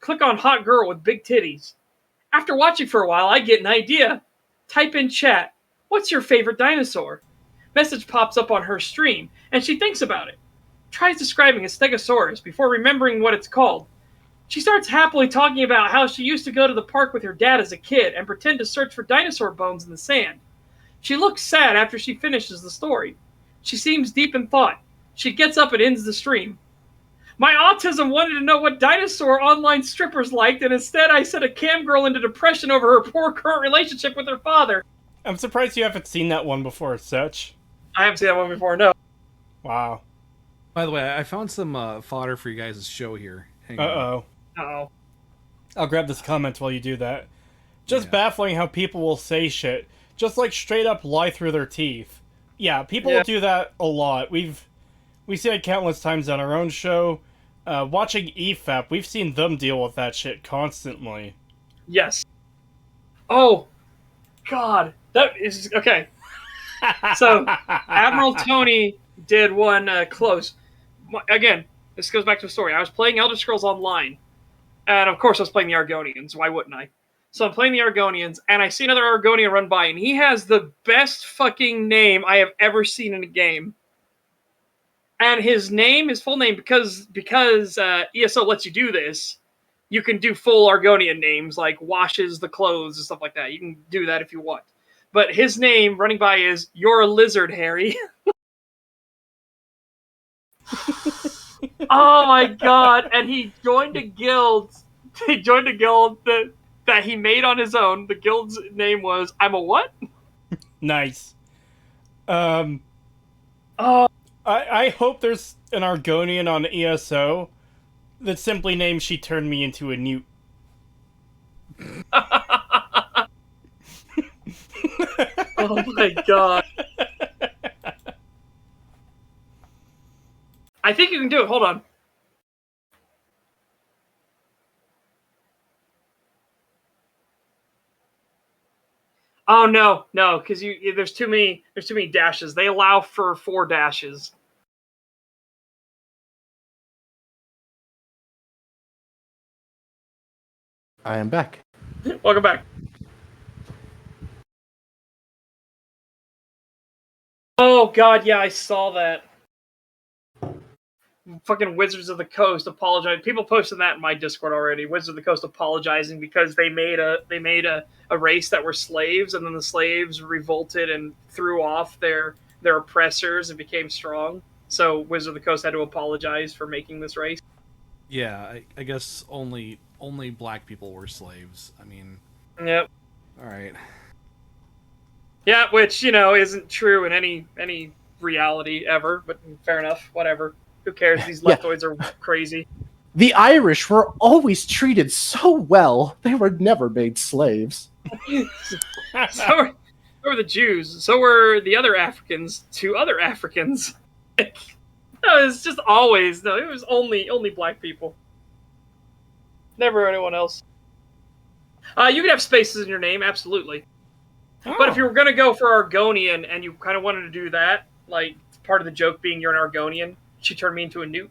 Click on hot girl with big titties. After watching for a while, I get an idea. Type in chat, what's your favorite dinosaur? Message pops up on her stream, and she thinks about it. Tries describing a stegosaurus before remembering what it's called. She starts happily talking about how she used to go to the park with her dad as a kid and pretend to search for dinosaur bones in the sand. She looks sad after she finishes the story. She seems deep in thought. She gets up and ends the stream. My autism wanted to know what dinosaur online strippers liked, and instead I sent a cam girl into depression over her poor current relationship with her father. I'm surprised you haven't seen that one before, Such. I haven't seen that one before, no. Wow. By the way, I found some fodder for you guys' show here. Hang on. Uh-oh. Uh-oh. I'll grab this comment while you do that. Just baffling how people will say shit. Just like straight up lie through their teeth. Yeah, people will do that a lot. We see it countless times on our own show. Watching EFAP, we've seen them deal with that shit constantly. Yes. Oh, God. That is... Okay. So, Admiral Tony did one close. Again, this goes back to the story. I was playing Elder Scrolls Online. And, of course, I was playing the Argonians. Why wouldn't I? So I'm playing the Argonians, and I see another Argonian run by, and he has the best fucking name I have ever seen in a game. And his full name, because ESO lets you do this, you can do full Argonian names, like washes the clothes and stuff like that. You can do that if you want. But his name running by is, You're a Lizard, Harry. Oh my god. And he joined a guild. He joined a guild that he made on his own. The guild's name was, I'm a what? Nice. Oh. I hope there's an Argonian on ESO that simply named She Turned Me Into a Newt. Oh my god. I think you can do it. Hold on. Oh no, because there's too many dashes. They allow for 4 dashes. I am back. Welcome back. Oh god, yeah, I saw that. Fucking Wizards of the Coast apologize. People posted that in my Discord already. Wizards of the Coast apologizing because they made a race that were slaves, and then the slaves revolted and threw off their oppressors and became strong. So Wizards of the Coast had to apologize for making this race. Yeah, I guess only black people were slaves. I mean, Yep. all right. Yeah, which isn't true in any reality ever. But fair enough. Whatever. Who cares? These Yeah. leftoids are crazy. The Irish were always treated so well. They were never made slaves. So were the Jews. So were the other Africans to other Africans. No, it's just always it was only black people. Never anyone else. You could have spaces in your name, absolutely. Oh. But if you were gonna go for Argonian and you kind of wanted to do that, like part of the joke being you're an Argonian, she turned me into a newt.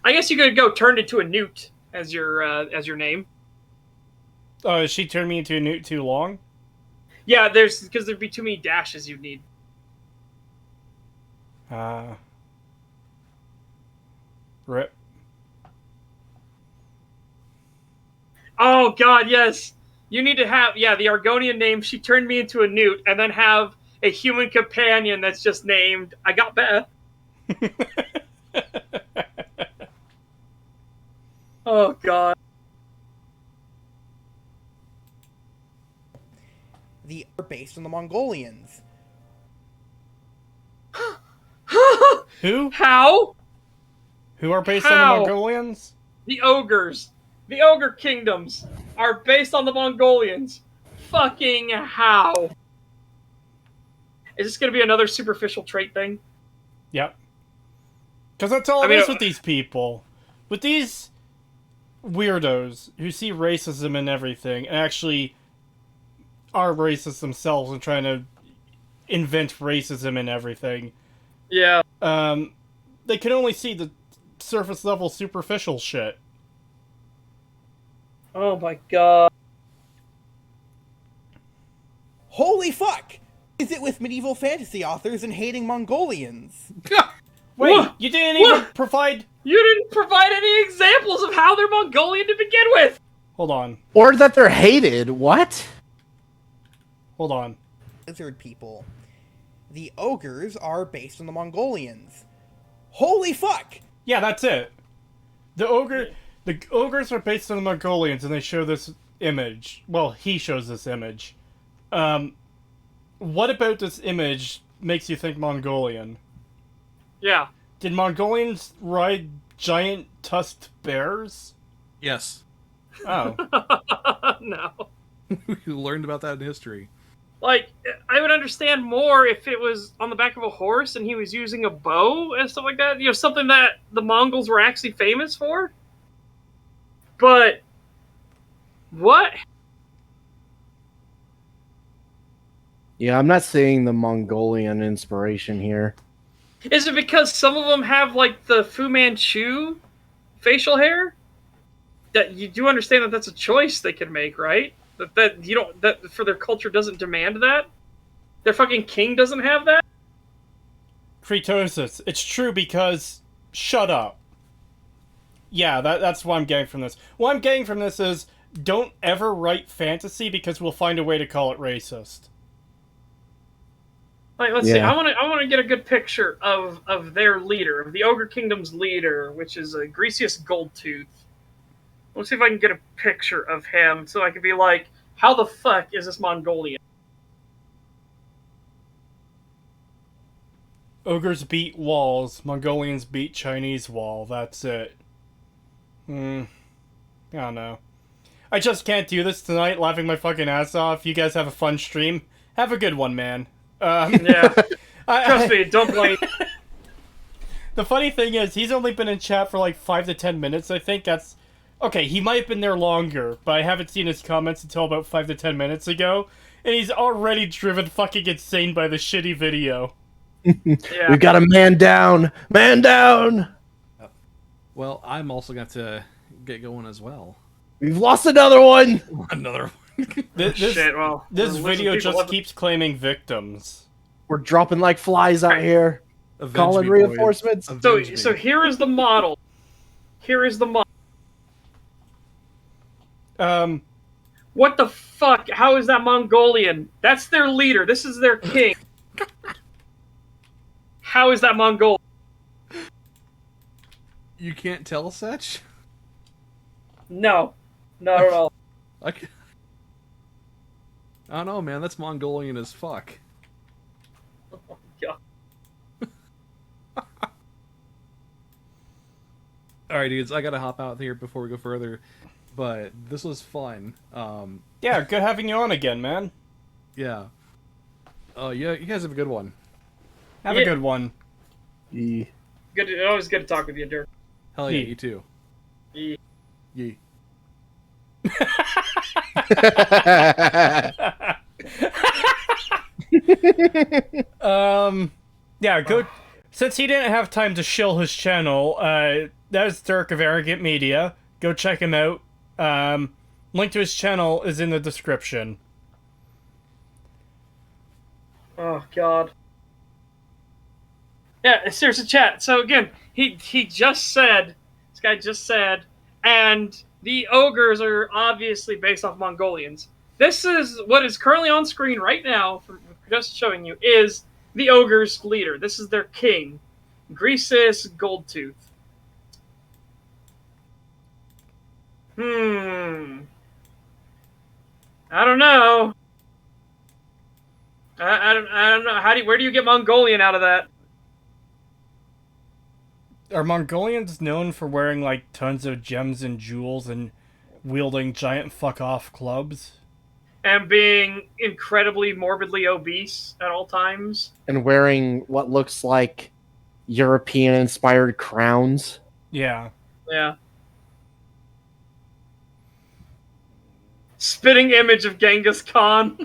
I guess you could go turned into a newt as your name. Oh, she turned me into a newt too long? Yeah, because there'd be too many dashes you'd need. Rip. Oh god, yes. You need to have the Argonian name. She turned me into a newt, and then have a human companion that's just named I got Beth. Oh god. The are based on the Mongolians. Who? How? Who are based on How? the Mongolians? The ogres. The ogre kingdoms are based on the Mongolians. Fucking how? Is this going to be another superficial trait thing? Yep. Because that's all I it mean, is with these people. With these weirdos who see racism in everything and actually are racist themselves and trying to invent racism in everything. Yeah. They can only see the surface level superficial shit. Oh my god. Holy fuck! Is it with medieval fantasy authors and hating Mongolians? Wait, What? you didn't even What? provide... You didn't provide any examples of how they're Mongolian to begin with. Hold on. Or that they're hated. What? Hold on. Lizard people. The ogres are based on the Mongolians. Holy fuck! Yeah, that's it. The ogres are based on the Mongolians, and they show this image. Well, he shows this image. What about this image makes you think Mongolian? Yeah. Did Mongolians ride giant tusked bears? Yes. Oh. No. We learned about that in history. Like, I would understand more if it was on the back of a horse and he was using a bow and stuff like that. Something that the Mongols were actually famous for. But what? Yeah, I'm not seeing the Mongolian inspiration here. Is it because some of them have like the Fu Manchu facial hair? That you do understand that that's a choice they can make, right? That you don't that for their culture doesn't demand that. Their fucking king doesn't have that. Creetosis. It's true because... Shut up. Yeah, that's what I'm getting from this. What I'm getting from this is, don't ever write fantasy because we'll find a way to call it racist. Like, let's see. I want to get a good picture of their leader, of the Ogre Kingdom's leader, which is a Grecius Goldtooth. Let's see if I can get a picture of him so I can be like, how the fuck is this Mongolian? Ogres beat walls, Mongolians beat Chinese wall, that's it. I don't know. I just can't do this tonight, laughing my fucking ass off. You guys have a fun stream. Have a good one, man. Yeah. Trust me, don't blame. The funny thing is, he's only been in chat for like 5 to 10 minutes. I think that's... Okay, he might have been there longer, but I haven't seen his comments until about 5 to 10 minutes ago. And he's already driven fucking insane by the shitty video. Yeah. We've got a man down! Man down! Well, I'm also going to get going as well. We've lost another one! Another This Shit, well, this listen, video people just love- keeps claiming victims. We're dropping like flies out here. Avenge Calling me, boys. reinforcements. Avenge me. So here is the model. Here is the model. What the fuck? How is that Mongolian? That's their leader. This is their king. How is that Mongolian? You can't tell such? No, not at all. I don't know, man. That's Mongolian as fuck. Yeah. Alright, dudes. I gotta hop out here before we go further. But this was fun. Yeah, good having you on again, man. Yeah. Oh, yeah. You guys have a good one. Have Yeah. a good one. Yeah. Good. Always good to talk with you, Dirk. Hell yeah, Yee. you too. Yeah. Yee. Yeah, go. Since he didn't have time to shill his channel, that's Dirk of Arrogant Media. Go check him out. Link to his channel is in the description. Oh God. Yeah, seriously, chat. So again, he just said, this guy just said, and the ogres are obviously based off Mongolians. This is what is currently on screen right now, from just showing you, is the ogres' leader. This is their king, Greasus Goldtooth. I don't know. I don't know. Where do you get Mongolian out of that? Are Mongolians known for wearing like tons of gems and jewels and wielding giant fuck off clubs? And being incredibly morbidly obese at all times. And wearing what looks like European-inspired crowns. Yeah. Yeah. Spitting image of Genghis Khan.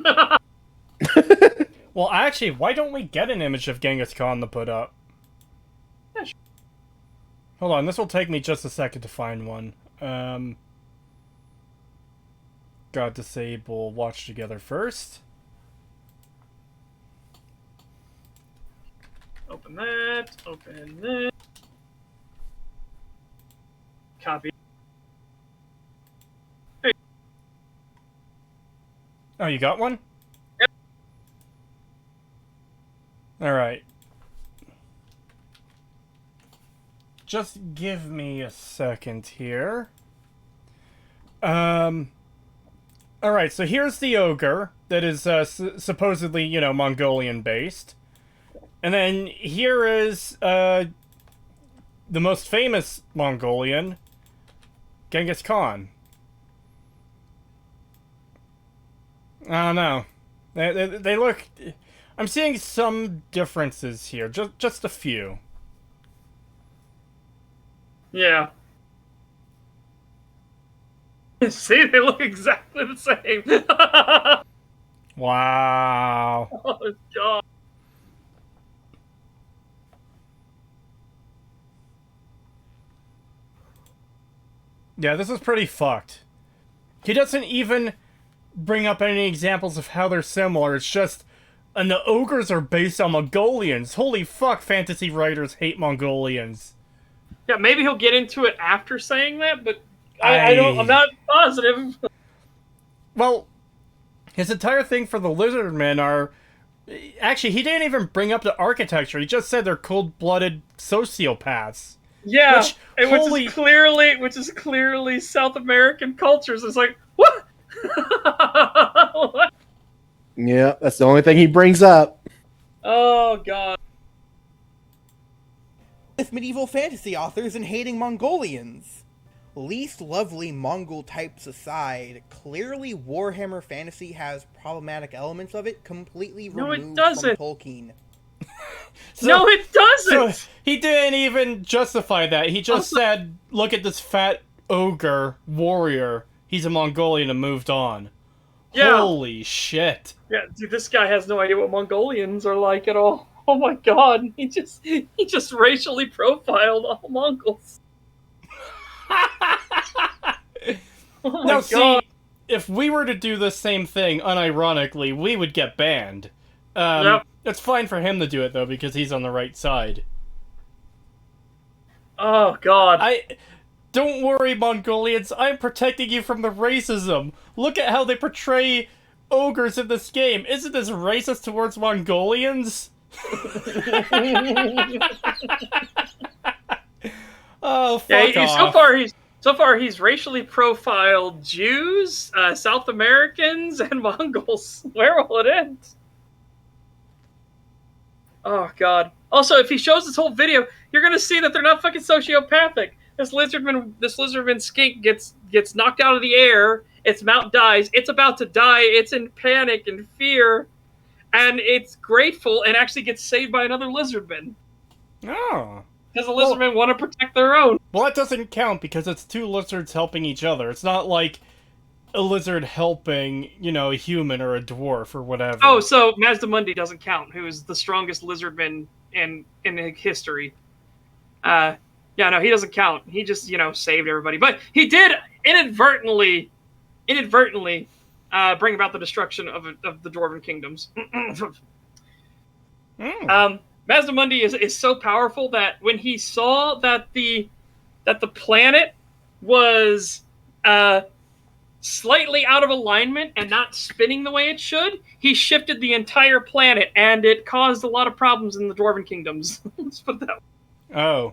Well, actually, why don't we get an image of Genghis Khan to put up? Yeah, sure. Hold on, this will take me just a second to find one. Gotta disable watch together first. Open that. Open that. Copy. Oh, you got one? Yep. Alright. Just give me a second here. Alright, so here's the ogre that is supposedly, you know, Mongolian-based. And then here is the most famous Mongolian, Genghis Khan. I don't know. They look... I'm seeing some differences here. Just a few. Yeah. See, they look exactly the same. Wow. Oh, God. Yeah, this is pretty fucked. He doesn't even bring up any examples of how they're similar. It's just... And the ogres are based on Mongolians. Holy fuck, fantasy writers hate Mongolians. Yeah, maybe he'll get into it after saying that, but I'm not positive. Well, his entire thing for the Lizardmen are... Actually, he didn't even bring up the architecture. He just said they're cold-blooded sociopaths. Yeah, Which, which is clearly South American cultures. It's like, what? What? Yeah, that's the only thing he brings up. Oh, God. With medieval fantasy authors and hating Mongolians. least lovely Mongol types aside, clearly Warhammer Fantasy has problematic elements of it completely No, it removed from doesn't. Tolkien. No, it doesn't! So he didn't even justify that. He just said, look at this fat ogre warrior. He's a Mongolian and moved on. Yeah. Holy shit. Yeah, dude, this guy has no idea what Mongolians are like at all. Oh my god, he just racially profiled all Mongols. Oh my Now, god. see, if we were to do the same thing unironically, we would get banned. Yep. It's fine for him to do it, though, because he's on the right side. Oh god. Don't worry, Mongolians. I'm protecting you from the racism. Look at how they portray ogres in this game. Isn't this racist towards Mongolians? Oh, fuck off. So far he's racially profiled Jews, South Americans, and Mongols. Where will it end? Oh god. Also, if he shows this whole video, you're gonna see that they're not fucking sociopathic. This lizardman skink gets knocked out of the air. Its mount dies. It's about to die. It's in panic and fear, and it's grateful and actually gets saved by another lizardman. Oh. Because the lizardmen want to protect their own. Well, that doesn't count because it's two lizards helping each other. It's not like a lizard helping, a human or a dwarf or whatever. Oh, so Mazdamundi doesn't count, who is the strongest lizardman in history. Yeah, no, he doesn't count. He just, saved everybody. But he did inadvertently bring about the destruction of the Dwarven kingdoms. Mazdamundi is so powerful that when he saw that the planet was slightly out of alignment and not spinning the way it should, he shifted the entire planet, and it caused a lot of problems in the Dwarven kingdoms. Let's put it that way. Oh.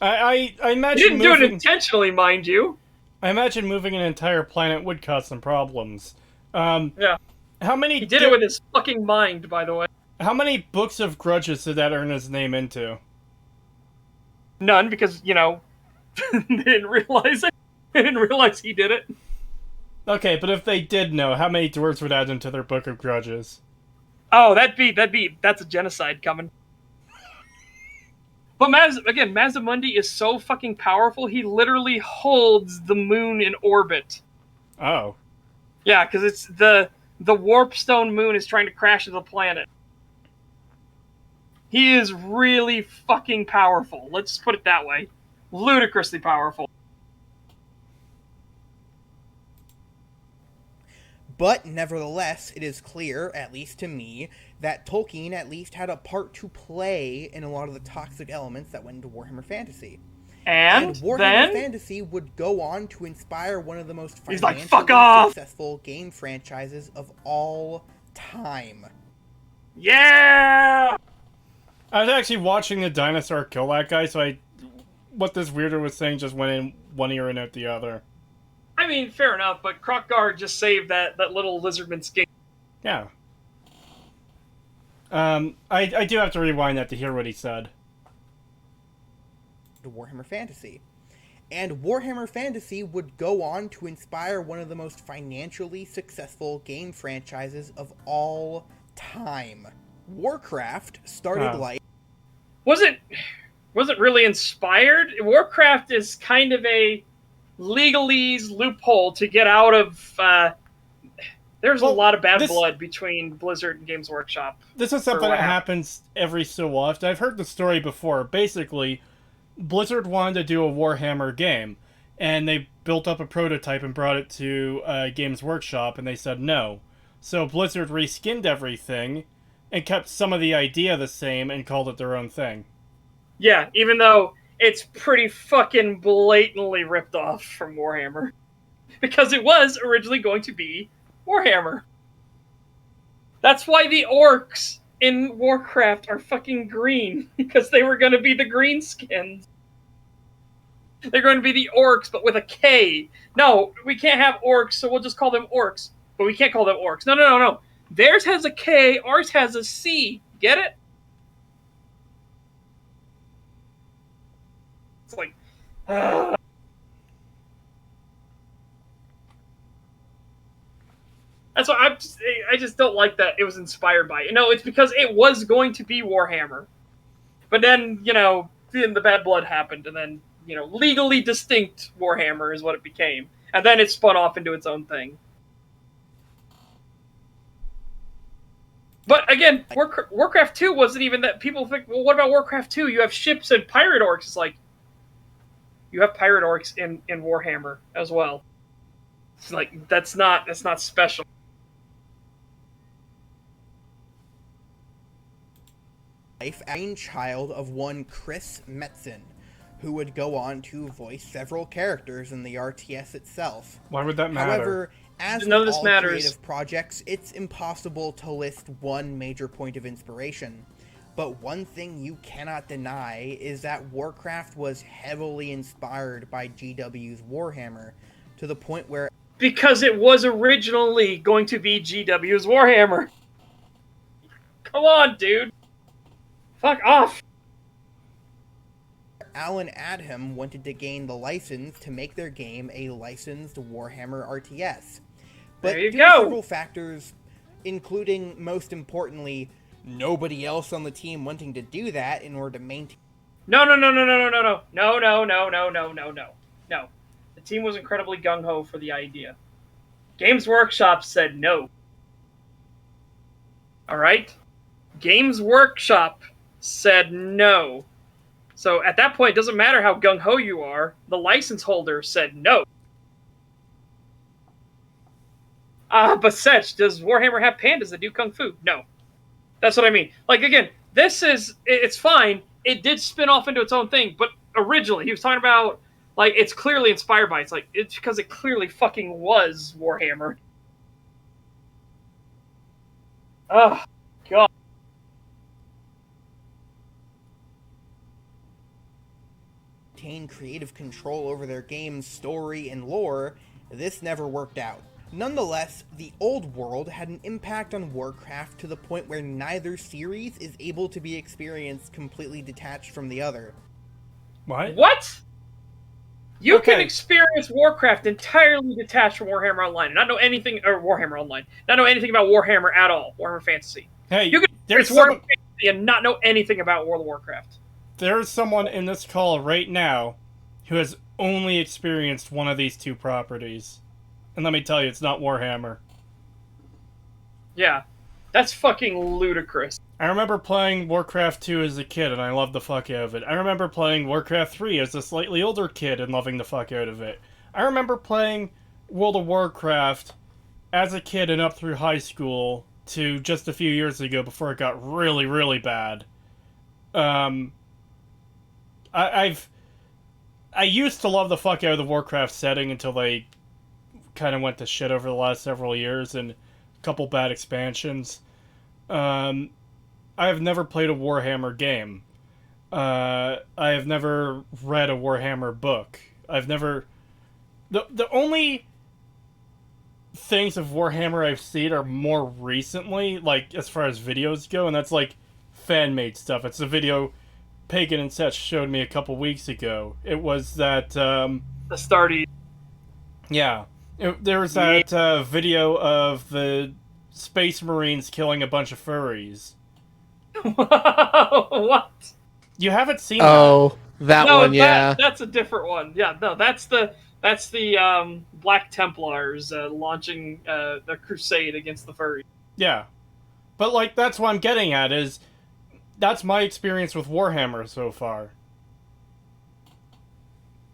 I imagine He didn't do it intentionally, mind you. I imagine moving an entire planet would cause some problems. Yeah. How many? He did it with his fucking mind, by the way. How many books of grudges did that earn his name into? None, because, they didn't realize it. They didn't realize he did it. Okay, but if they did know, how many dwarves would add into their book of grudges? Oh, that's a genocide coming. But Mazdamundi is so fucking powerful, he literally holds the moon in orbit. Oh. Yeah, because it's the Warpstone moon is trying to crash into the planet. He is really fucking powerful. Let's just put it that way. Ludicrously powerful. But nevertheless, it is clear, at least to me, that Tolkien at least had a part to play in a lot of the toxic elements that went into Warhammer Fantasy. And Warhammer Fantasy would go on to inspire one of the most financially successful game franchises of all time. Yeah! I was actually watching the dinosaur kill that guy, so what this weirdo was saying just went in one ear and out the other. I mean, fair enough, but Kroq-Gar just saved that little lizardman skink. Yeah. I do have to rewind that to hear what he said. To Warhammer Fantasy. And Warhammer Fantasy would go on to inspire one of the most financially successful game franchises of all time. Warcraft started life. Was it really inspired? Warcraft is kind of a legalese loophole to get out of. There's a lot of bad blood between Blizzard and Games Workshop. This is something that happens every so often. I've heard the story before. Basically, Blizzard wanted to do a Warhammer game, and they built up a prototype and brought it to Games Workshop, and they said no. So Blizzard reskinned everything and kept some of the idea the same and called it their own thing. Yeah, even though it's pretty fucking blatantly ripped off from Warhammer. Because it was originally going to be Warhammer. That's why the orcs in Warcraft are fucking green. Because they were going to be the greenskins. They're going to be the orcs, but with a K. No, we can't have orcs, so we'll just call them orcs. But we can't call them orcs. No. Theirs has a K, ours has a C. Get it? It's like... That's why I just don't like that it was inspired by it. No, it's because it was going to be Warhammer, but then the bad blood happened, and then legally distinct Warhammer is what it became, and then it spun off into its own thing. But again, Warcraft 2 wasn't even that. People think, well, what about Warcraft 2? You have ships and pirate orcs. It's like, you have pirate orcs in Warhammer as well. It's like, that's not special. Child of one Chris Metzen, who would go on to voice several characters in the RTS itself. Why would that matter? However, as None of with this all matters. creative projects, it's impossible to list one major point of inspiration. But one thing you cannot deny is that Warcraft was heavily inspired by GW's Warhammer, to the point where... Because it was originally going to be GW's Warhammer. Come on, dude. Fuck off. Alan Adham wanted to gain the license to make their game a licensed Warhammer RTS. But There you due go. to several factors, including, most importantly, nobody else on the team wanting to do that in order to maintain... No. The team was incredibly gung-ho for the idea. Games Workshop said no. Alright? Games Workshop said no. So at that point, it doesn't matter how gung-ho you are, the license holder said no. But Setch, does Warhammer have pandas that do kung fu? No. That's what I mean. Like, again, it's fine. It did spin off into its own thing, but originally, he was talking about, like, it's clearly inspired by, it's because it clearly fucking was Warhammer. Oh, God. creative control over their game's story and lore, this never worked out. Nonetheless, the old world had an impact on Warcraft to the point where neither series is able to be experienced completely detached from the other. What? You Okay. can experience Warcraft entirely detached from Warhammer Online and not know anything, or Warhammer Online, not know anything about Warhammer at all, Warhammer Fantasy. Hey, You can there's experience Warhammer Fantasy and not know anything about World of Warcraft. there's someone in this call right now who has only experienced one of these two properties. And let me tell you, it's not Warhammer. Yeah. That's fucking ludicrous. I remember playing Warcraft 2 as a kid, and I loved the fuck out of it. I remember playing Warcraft 3 as a slightly older kid and loving the fuck out of it. I remember playing World of Warcraft as a kid and up through high school to just a few years ago before it got really, really bad. I used to love the fuck out of the Warcraft setting until they kind of went to shit over the last several years and a couple bad expansions. I have never played a Warhammer game. I have never read a Warhammer book. I've never... The only things of Warhammer I've seen are more recently, like, as far as videos go, and that's, like, fan-made stuff. It's a video Pagan and Setch showed me a couple weeks ago. It was that, The Stardy. yeah. There was that video of the Space Marines killing a bunch of furries. What? You haven't seen Oh, that No, one, yeah. that's a different one. Yeah, no, that's the Black Templars launching the crusade against the furry. that? Yeah. But, like, that's what I'm getting at, is that's my experience with Warhammer so far.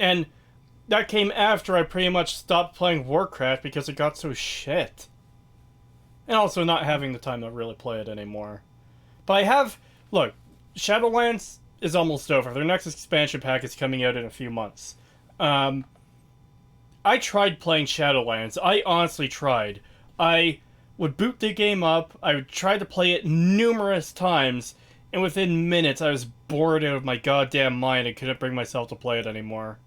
And that came after I pretty much stopped playing Warcraft because it got so shit. And also not having the time to really play it anymore. But I have... Look, Shadowlands is almost over. Their next expansion pack is coming out in a few months. I tried playing Shadowlands. I honestly tried. I would boot the game up, I would try to play it numerous times, and within minutes I was bored out of my goddamn mind and couldn't bring myself to play it anymore.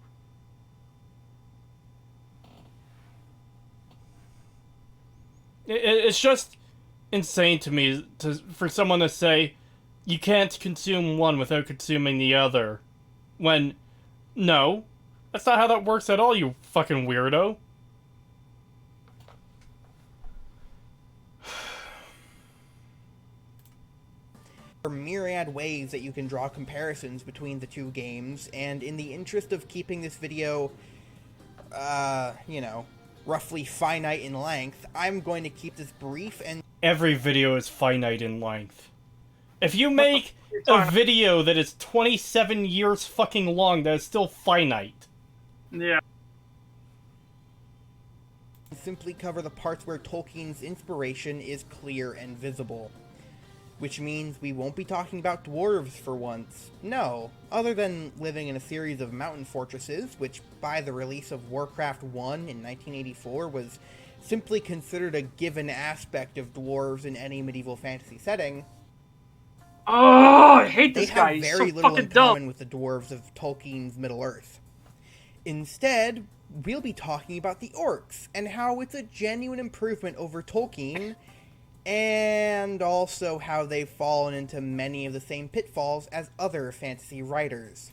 It's just insane to me for someone to say you can't consume one without consuming the other. When, no, that's not how that works at all, you fucking weirdo. myriad ways that you can draw comparisons between the two games, and in the interest of keeping this video, roughly finite in length, I'm going to keep this brief and... Every video is finite in length. If you make a video that is 27 years fucking long, that is still finite. Yeah. Simply cover the parts where Tolkien's inspiration is clear and visible. Which means we won't be talking about dwarves for once. No, other than living in a series of mountain fortresses, which by the release of Warcraft 1 in 1984 was simply considered a given aspect of dwarves in any medieval fantasy setting. Oh, I hate this they guy. have He's very so little fucking in common dumb. with the dwarves of Tolkien's Middle-earth. Instead, we'll be talking about the orcs, and how it's a genuine improvement over Tolkien, and also how they've fallen into many of the same pitfalls as other fantasy writers.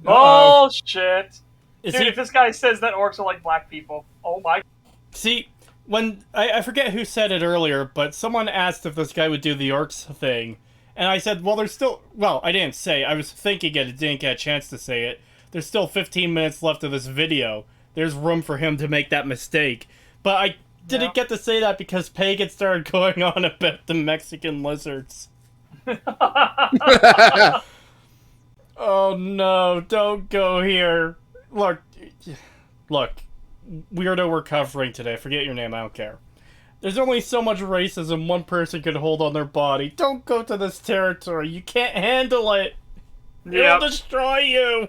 Bullshit. Is Dude, he... if this guy says that orcs are like black people, oh my... See, when... I forget who said it earlier, but someone asked if this guy would do the orcs thing, and I said, well, there's still... Well, I didn't say. I was thinking it, didn't get a chance to say it. There's still 15 minutes left of this video. There's room for him to make that mistake. But I didn't get to say that because Pagan started going on about the Mexican lizards. Oh no, don't go here. Look, weirdo we're covering today. Forget your name, I don't care. There's only so much racism one person can hold on their body. Don't go to this territory. You can't handle it. It'll destroy you.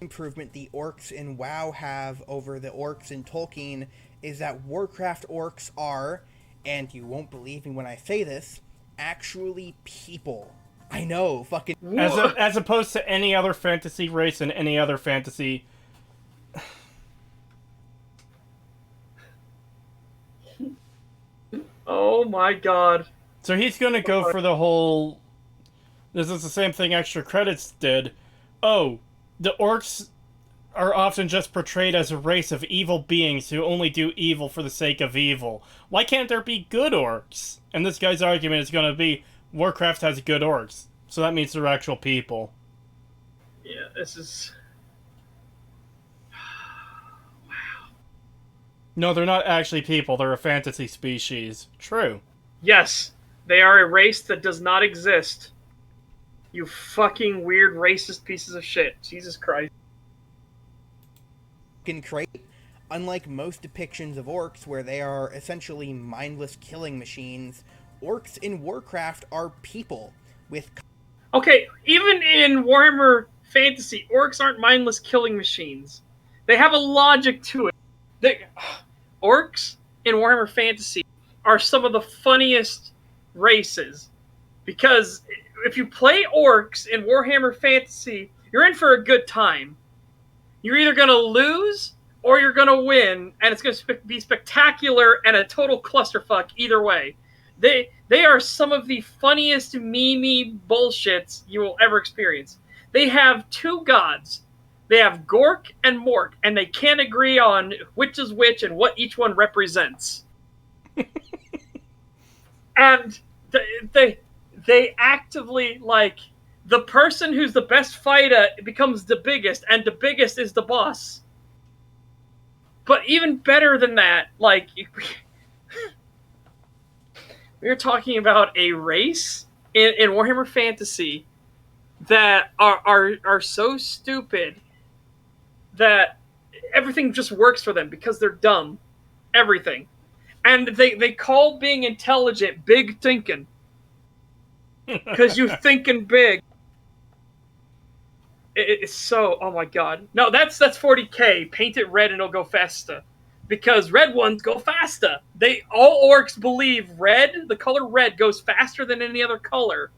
Improvement the orcs in WoW have over the orcs in Tolkien is that Warcraft orcs are, and you won't believe me when I say this, actually people. I know, fucking... As opposed to any other fantasy race in any other fantasy... Oh my god. So he's gonna go for the whole... This is the same thing Extra Credits did. Oh, the orcs are often just portrayed as a race of evil beings who only do evil for the sake of evil. Why can't there be good orcs? And this guy's argument is gonna be, Warcraft has good orcs, so that means they're actual people. Yeah, this is... No, they're not actually people, they're a fantasy species. True. Yes, they are a race that does not exist. You fucking weird racist pieces of shit. Jesus Christ. Crate. Unlike most depictions of orcs where they are essentially mindless killing machines, orcs in Warcraft are people with... Okay, even in Warhammer Fantasy, orcs aren't mindless killing machines. They have a logic to it. Orcs in Warhammer Fantasy are some of the funniest races. Because if you play orcs in Warhammer Fantasy, you're in for a good time. You're either going to lose or you're going to win, and it's going to be spectacular and a total clusterfuck either way. They are some of the funniest meme bullshits you will ever experience. They have two gods. They have Gork and Mork, and they can't agree on which is which and what each one represents. And they actively, like, the person who's the best fighter becomes the biggest, and the biggest is the boss. But even better than that, like, we're talking about a race in Warhammer Fantasy that are so stupid that everything just works for them because they're dumb. Everything. And they call being intelligent big thinking. Because you're thinking big. It's so... Oh my god. No, that's 40k. Paint it red and it'll go faster. Because red ones go faster. All orcs believe the color red goes faster than any other color.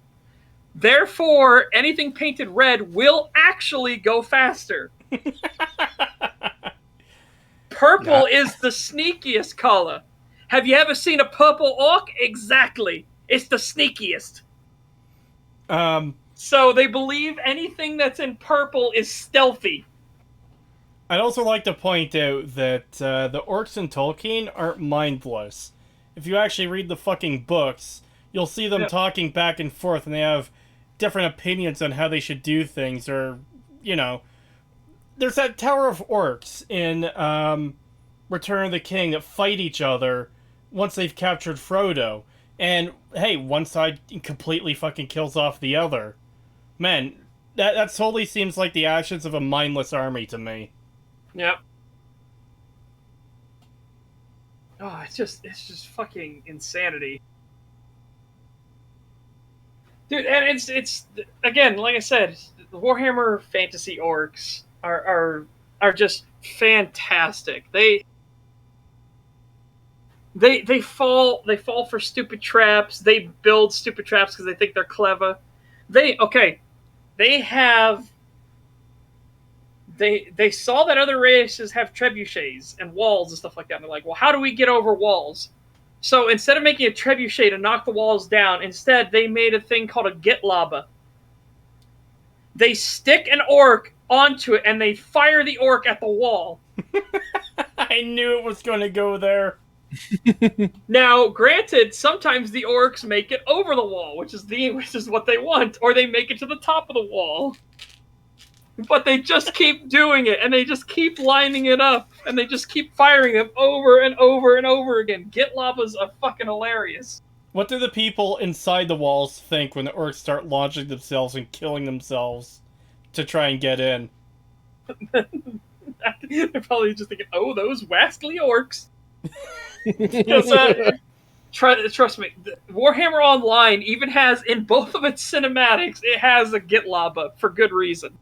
Therefore, anything painted red will actually go faster. Purple is the sneakiest color. Have you ever seen a purple orc? Exactly. It's the sneakiest. So they believe anything that's in purple is stealthy. I'd also like to point out that the orcs in Tolkien aren't mindless. If you actually read the fucking books, you'll see them Yeah. talking back and forth, and they have different opinions on how they should do things, or, you know. There's that Tower of Orcs in Return of the King that fight each other once they've captured Frodo. And, hey, one side completely fucking kills off the other. Man, that totally seems like the actions of a mindless army to me. Yep. Oh, it's just fucking insanity. Dude, and it's again, like I said, the Warhammer Fantasy orcs are just fantastic. They fall for stupid traps. They build stupid traps because they think they're clever. They have they saw that other races have trebuchets and walls and stuff like that. And they're like, well, how do we get over walls? So instead of making a trebuchet to knock the walls down, instead they made a thing called a gitlaba. They stick an orc onto it and they fire the orc at the wall. I knew it was going to go there. Now, granted, sometimes the orcs make it over the wall, which is what they want, or they make it to the top of the wall. But they just keep doing it, and they just keep lining it up, and they just keep firing them over and over and over again. Gitlabas are fucking hilarious. What do the people inside the walls think when the orcs start launching themselves and killing themselves to try and get in? They're probably just thinking, oh, those wascally orcs. Trust me, Warhammer Online even has, in both of its cinematics, it has a Gitlaba for good reason.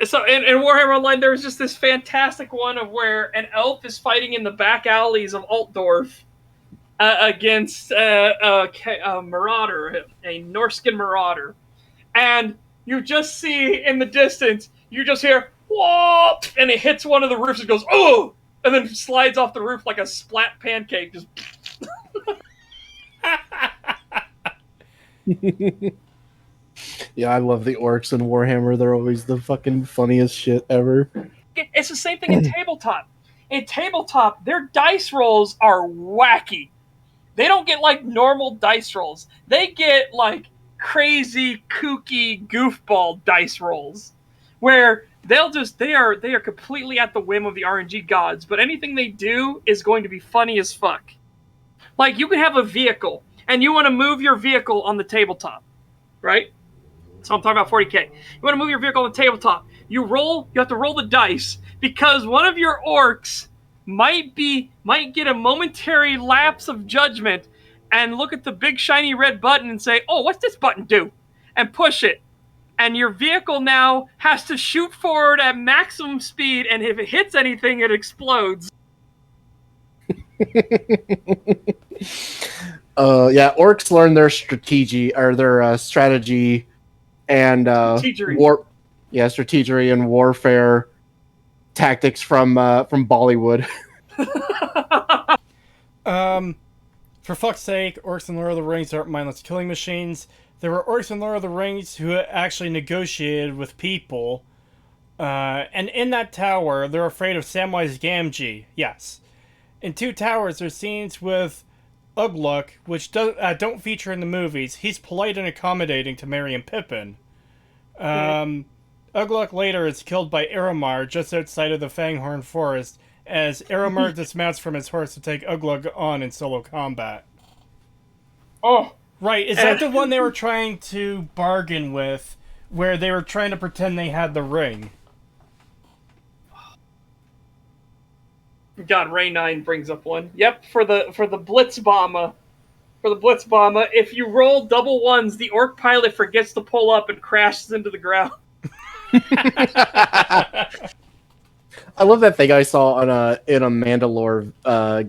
So in Warhammer Online, there's just this fantastic one of where an elf is fighting in the back alleys of Altdorf against a marauder, a Norskin marauder. And you just see in the distance, you just hear, whoop, and it hits one of the roofs and goes, oh! And then slides off the roof like a splat pancake. Just Yeah, I love the orcs in Warhammer. They're always the fucking funniest shit ever. it's the same thing in tabletop. In tabletop, their dice rolls are wacky. They don't get like normal dice rolls. They get like crazy, kooky, goofball dice rolls, where they are completely at the whim of the RNG gods. But anything they do is going to be funny as fuck. Like you can have a vehicle, and you want to move your vehicle on the tabletop, right? So I'm talking about 40K. You want to move your vehicle on the tabletop. You have to roll the dice because one of your orcs might get a momentary lapse of judgment and look at the big shiny red button and say, "Oh, what's this button do?" and push it. And your vehicle now has to shoot forward at maximum speed, and if it hits anything, it explodes. Yeah, orcs learn their strategy and strategery and warfare tactics from Bollywood. For fuck's sake, orcs in Lord of the Rings aren't mindless killing machines. There were orcs in Lord of the Rings who actually negotiated with people. And in that tower, they're afraid of Samwise Gamgee. Yes. In Two Towers, there's scenes with Ugluk, which don't feature in the movies. He's polite and accommodating to Merry and Pippin. Ugluk later is killed by Eramar just outside of the Fanghorn Forest, as Eramar dismounts from his horse to take Ugluk on in solo combat. Oh. Right, is that the one they were trying to bargain with, where they were trying to pretend they had the ring? God, Ray 9 brings up one. Yep, for the Blitzbomber. For the Blitzbomber, if you roll double ones, the orc pilot forgets to pull up and crashes into the ground. I love that thing I saw in a Mandalore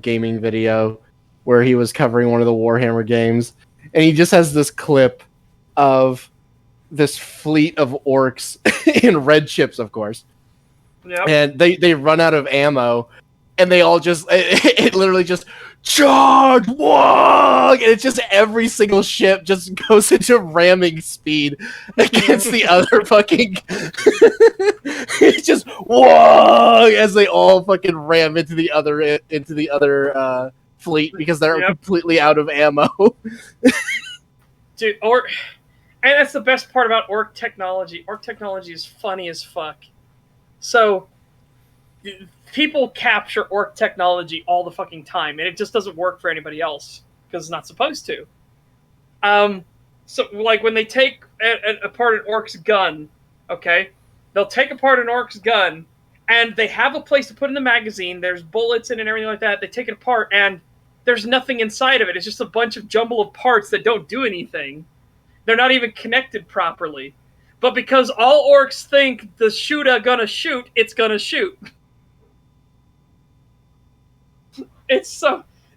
gaming video where he was covering one of the Warhammer games, and he just has this clip of this fleet of orcs in red chips, of course. Yep. And they run out of ammo, and they all just it literally just charge, whoa! And it's just every single ship just goes into ramming speed against the other fucking. It's just whoa as they all fucking ram into the other fleet because they're completely out of ammo. Dude, and that's the best part about orc technology. Orc technology is funny as fuck. So people capture orc technology all the fucking time, and it just doesn't work for anybody else because it's not supposed to. So like when they take apart an orc's gun, okay, they'll take apart an orc's gun, and they have a place to put in the magazine. There's bullets in it and everything like that. They take it apart, and there's nothing inside of it. It's just a bunch of jumble of parts that don't do anything. They're not even connected properly. But because all orcs think the shooter gonna shoot, it's gonna shoot.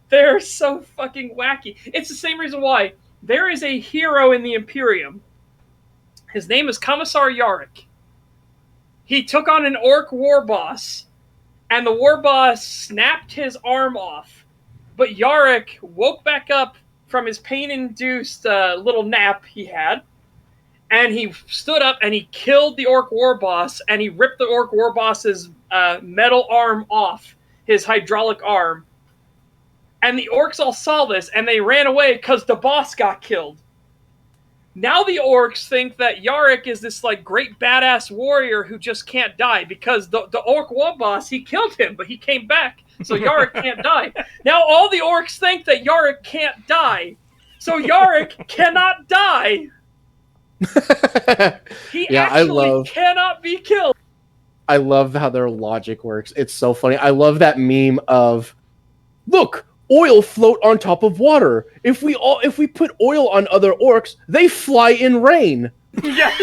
They're so fucking wacky. It's the same reason why there is a hero in the Imperium. His name is Commissar Yarick. He took on an orc war boss, and the war boss snapped his arm off. But Yarick woke back up from his pain-induced little nap he had, and he stood up and he killed the orc war boss, and he ripped the orc war boss's metal arm off, his hydraulic arm. And the orcs all saw this, and they ran away because the boss got killed. Now the orcs think that Yarick is this like great badass warrior who just can't die because the orc war boss, he killed him, but he came back, so Yarick can't die. Now all the orcs think that Yarick can't die, so Yarick cannot die. He cannot be killed. I love how their logic works. It's so funny. I love that meme of, look, oil float on top of water. If we put oil on other orcs, they fly in rain. Yes.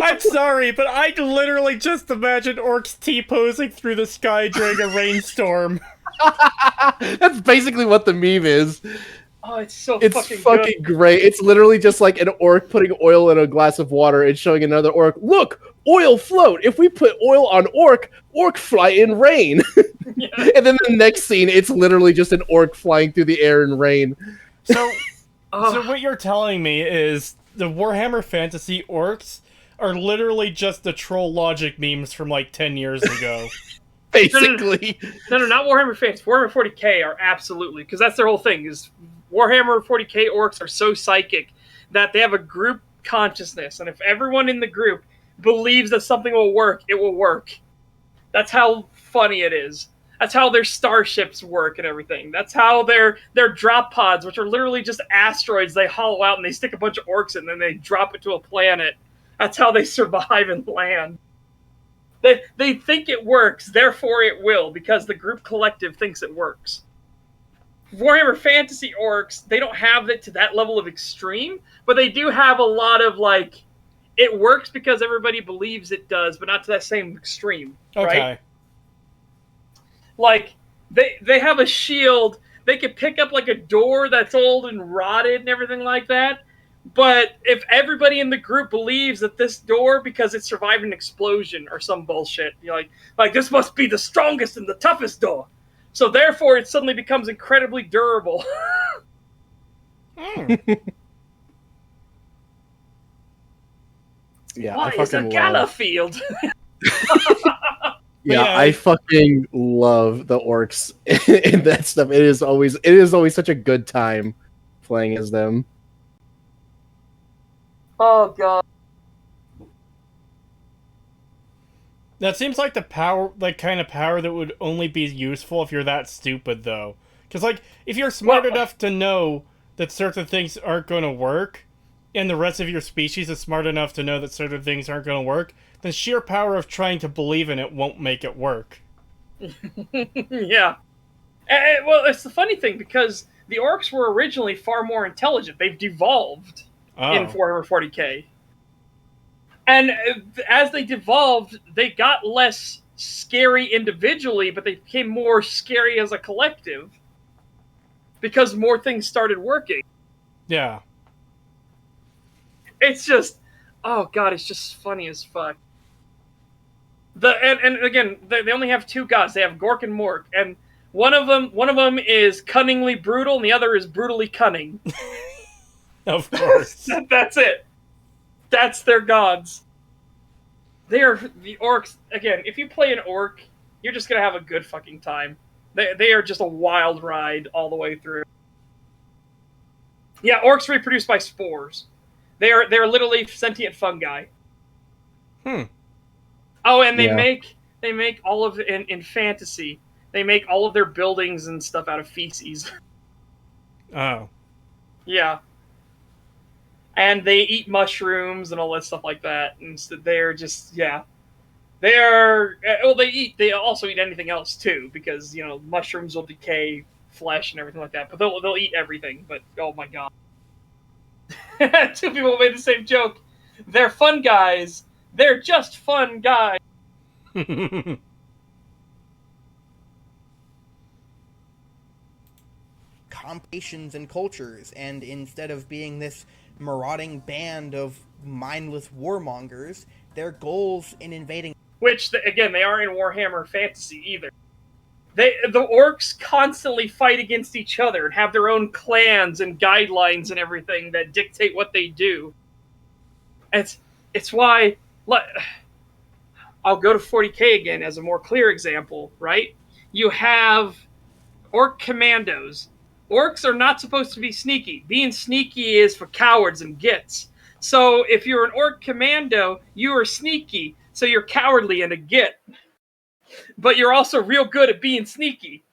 I'm sorry, but I literally just imagined orcs T-posing through the sky during a rainstorm. That's basically what the meme is. Oh, it's fucking good. Great. It's literally just like an orc putting oil in a glass of water and showing another orc, look, oil float. If we put oil on orc fly in rain. Yeah. And then the next scene, it's literally just an orc flying through the air in rain. So what you're telling me is the Warhammer Fantasy orcs are literally just the troll logic memes from like 10 years ago. Basically. No, not Warhammer Fantasy. Warhammer 40k are absolutely, because that's their whole thing, is Warhammer 40k orcs are so psychic that they have a group consciousness, and if everyone in the group believes that something will work, it will work. That's how funny it is. That's how their starships work and everything. That's how their drop pods, which are literally just asteroids, they hollow out and they stick a bunch of orcs in, and then they drop it to a planet. That's how they survive and land. They think it works, therefore it will, because the group collective thinks it works. Warhammer Fantasy orcs, they don't have it to that level of extreme, but they do have a lot of, like, it works because everybody believes it does, but not to that same extreme, right? Okay. Like, they have a shield, they could pick up, like, a door that's old and rotted and everything like that, but if everybody in the group believes that this door, because it survived an explosion or some bullshit, you're like this must be the strongest and the toughest door. So therefore, it suddenly becomes incredibly durable. Yeah, why is a gala field? Yeah, I fucking love the orcs and that stuff. It is always such a good time playing as them. Oh god. That seems like the power, like kind of power that would only be useful if you're that stupid, though. Because, like, if you're smart enough to know that certain things aren't going to work, and the rest of your species is smart enough to know that certain things aren't going to work, then sheer power of trying to believe in it won't make it work. Yeah. Well, it's the funny thing, because the orcs were originally far more intelligent. They've devolved in Warhammer 40k. And as they devolved, they got less scary individually, but they became more scary as a collective. Because more things started working. Yeah. It's just, oh god, it's just funny as fuck. And again, they only have two gods. They have Gork and Mork, and one of them is cunningly brutal, and the other is brutally cunning. Of course. That's it. That's their gods. They are the orcs. Again, if you play an orc, you're just gonna have a good fucking time. They are just a wild ride all the way through. Yeah, orcs reproduce by spores. They're literally sentient fungi. Oh, and Yeah. they make all of in fantasy. They make all of their buildings and stuff out of feces. Oh. Yeah. And they eat mushrooms and all that stuff like that. And so they're just they also eat anything else too, because mushrooms will decay flesh and everything like that. But they'll eat everything. But oh my god. Two people made the same joke. They're fun guys. They're just fun guys. Compilations and cultures, and instead of being this marauding band of mindless warmongers, their goals in invading, Which again, they aren't in Warhammer Fantasy either. The orcs constantly fight against each other and have their own clans and guidelines and everything that dictate what they do. It's why I'll go to 40k again as a more clear example, right? You have orc commandos. Orcs are not supposed to be sneaky. Being sneaky is for cowards and gits. So if you're an orc commando, you are sneaky, so you're cowardly and a git. But you're also real good at being sneaky.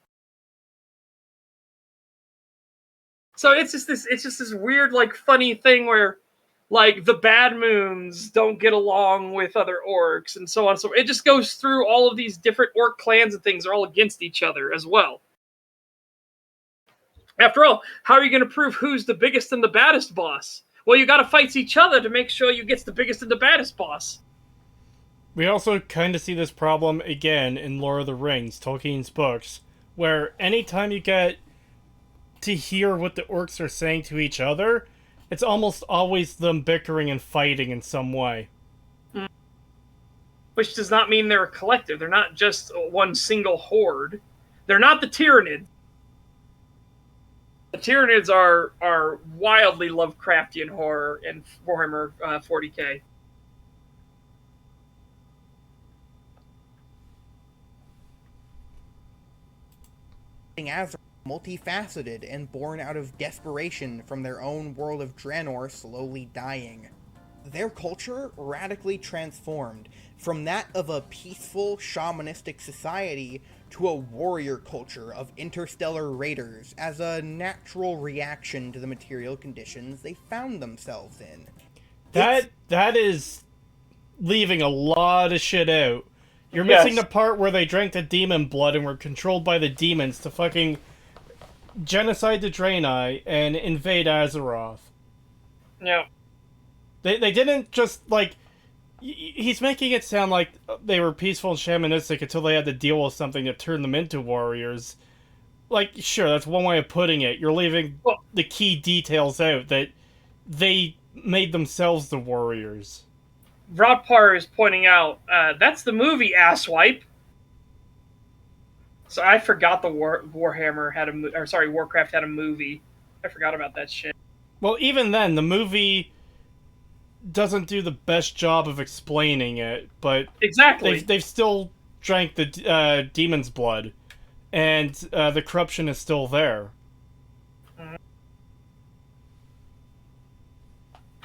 So it's just this weird, like, funny thing where, like, the bad moons don't get along with other orcs and so on. So it just goes through all of these different orc clans and things are all against each other as well. After all, how are you going to prove who's the biggest and the baddest boss? Well, you got to fight each other to make sure you get the biggest and the baddest boss. We also kind of see this problem again in Lord of the Rings, Tolkien's books, where anytime you get to hear what the orcs are saying to each other, it's almost always them bickering and fighting in some way. Which does not mean they're a collective. They're not just one single horde. They're not the Tyranids. The Tyranids are wildly Lovecraftian horror in Warhammer 40k. as multifaceted and born out of desperation from their own world of Draenor slowly dying. Their culture radically transformed from that of a peaceful shamanistic society to a warrior culture of interstellar raiders as a natural reaction to the material conditions they found themselves in. That is leaving a lot of shit out. You're missing the part where they drank the demon blood and were controlled by the demons to fucking genocide the Draenei and invade Azeroth. Yeah. They didn't just, like... He's making it sound like they were peaceful and shamanistic until they had to deal with something that turned them into warriors. Like, sure, that's one way of putting it. You're leaving the key details out, that they made themselves the warriors. Rodpar is pointing out, that's the movie, asswipe. So I forgot the Warhammer had Warcraft had a movie. I forgot about that shit. Well, even then, the movie doesn't do the best job of explaining it, but exactly they've still drank the demon's blood, and the corruption is still there.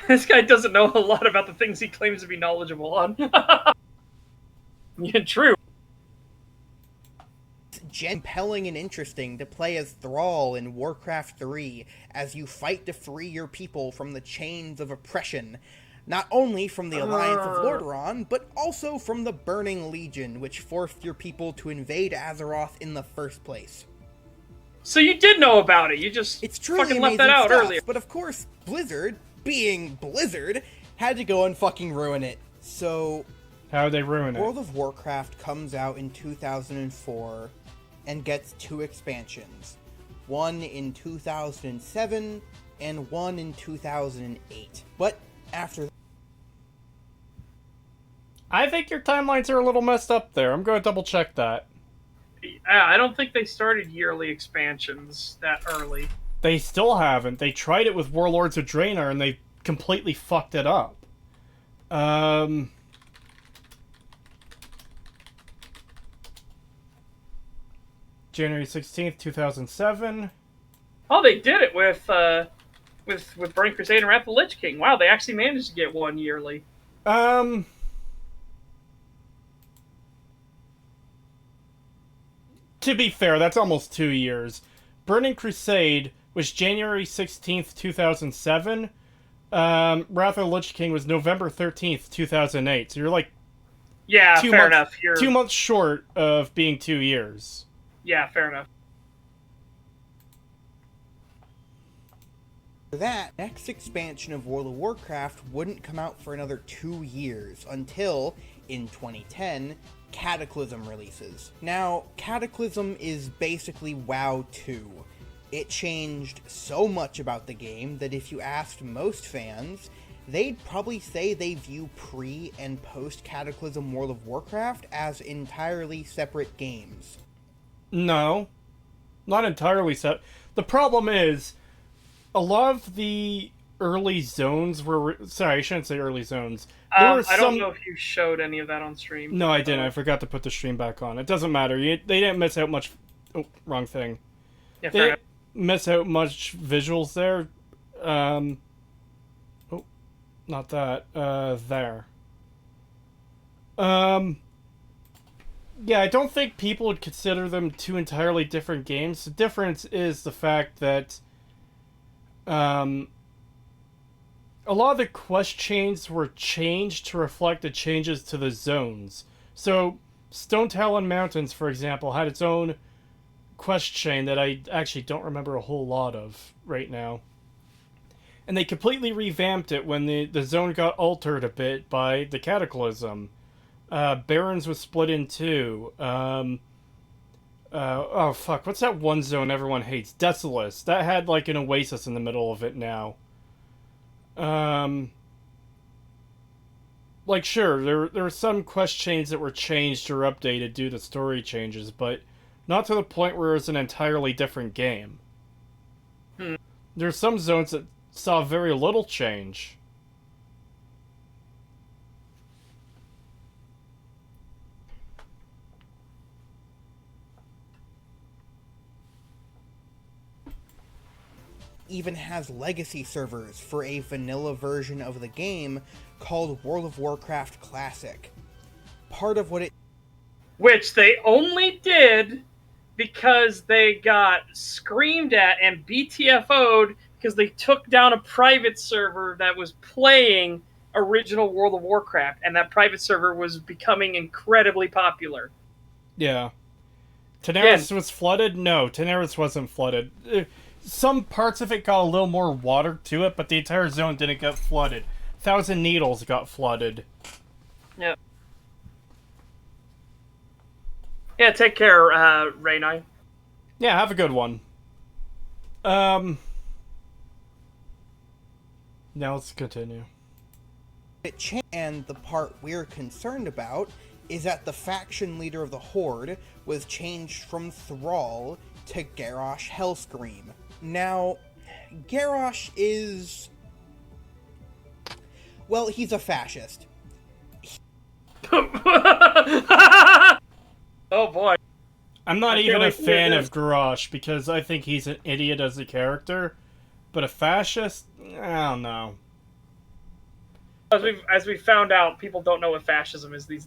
This guy doesn't know a lot about the things he claims to be knowledgeable on. Yeah, true. It's compelling and interesting to play as Thrall in Warcraft 3 as you fight to free your people from the chains of oppression, not only from the Alliance of Lordaeron, but also from the Burning Legion, which forced your people to invade Azeroth in the first place. So you did know about it, you just fucking left that out earlier. But of course, Blizzard, being Blizzard, had to go and fucking ruin it. So... How'd they ruin it? World of Warcraft comes out in 2004 and gets 2 expansions. One in 2007 and one in 2008. But after... I think your timelines are a little messed up there. I'm going to double check that. I don't think they started yearly expansions that early. They still haven't. They tried it with Warlords of Draenor and they completely fucked it up. January 16th, 2007. Oh, they did it with Burning Crusade and Wrath of the Lich King. Wow, they actually managed to get one yearly. To be fair, that's almost 2 years. Burning Crusade was January 16th, 2007. Wrath of the Lich King was November 13th, 2008. So you're like Yeah, fair enough. 2 months short of being 2 years. Yeah, fair enough. For that, next expansion of World of Warcraft wouldn't come out for another 2 years until, in 2010, Cataclysm releases. Now, Cataclysm is basically WoW 2. It changed so much about the game that if you asked most fans, they'd probably say they view pre- and post-Cataclysm World of Warcraft as entirely separate games. No, not entirely so. The problem is, a lot of the early zones were... Sorry, I shouldn't say early zones. I don't know if you showed any of that on stream. No, I didn't. I forgot to put the stream back on. It doesn't matter. They didn't miss out much... Oh, wrong thing. Yeah, They fair didn't miss out much visuals there. Oh, not that. There. Yeah, I don't think people would consider them two entirely different games. The difference is the fact that a lot of the quest chains were changed to reflect the changes to the zones. So, Stone Talon Mountains, for example, had its own quest chain that I actually don't remember a whole lot of right now. And they completely revamped it when the zone got altered a bit by the Cataclysm. Barrens was split in two. Oh fuck, what's that one zone everyone hates? Desolus. That had like an oasis in the middle of it now. Like sure, there were some quest chains that were changed or updated due to story changes, but not to the point where it's an entirely different game. There's some zones that saw very little change. Even has legacy servers for a vanilla version of the game called World of Warcraft Classic. Part of what it... Which they only did because they got screamed at and BTFO'd because they took down a private server that was playing original World of Warcraft, and that private server was becoming incredibly popular. Yeah. Teneris was flooded? No, Teneris wasn't flooded. Some parts of it got a little more water to it, but the entire zone didn't get flooded. Thousand Needles got flooded. Yeah. Yeah, take care, Raynai. Yeah, have a good one. Now let's continue. And the part we're concerned about is that the faction leader of the Horde was changed from Thrall to Garrosh Hellscream. Now, Garrosh is... well, he's a fascist. Oh boy. I'm not even a fan of Garrosh because I think he's an idiot as a character, but a fascist? I don't know. As we found out, people don't know what fascism is these.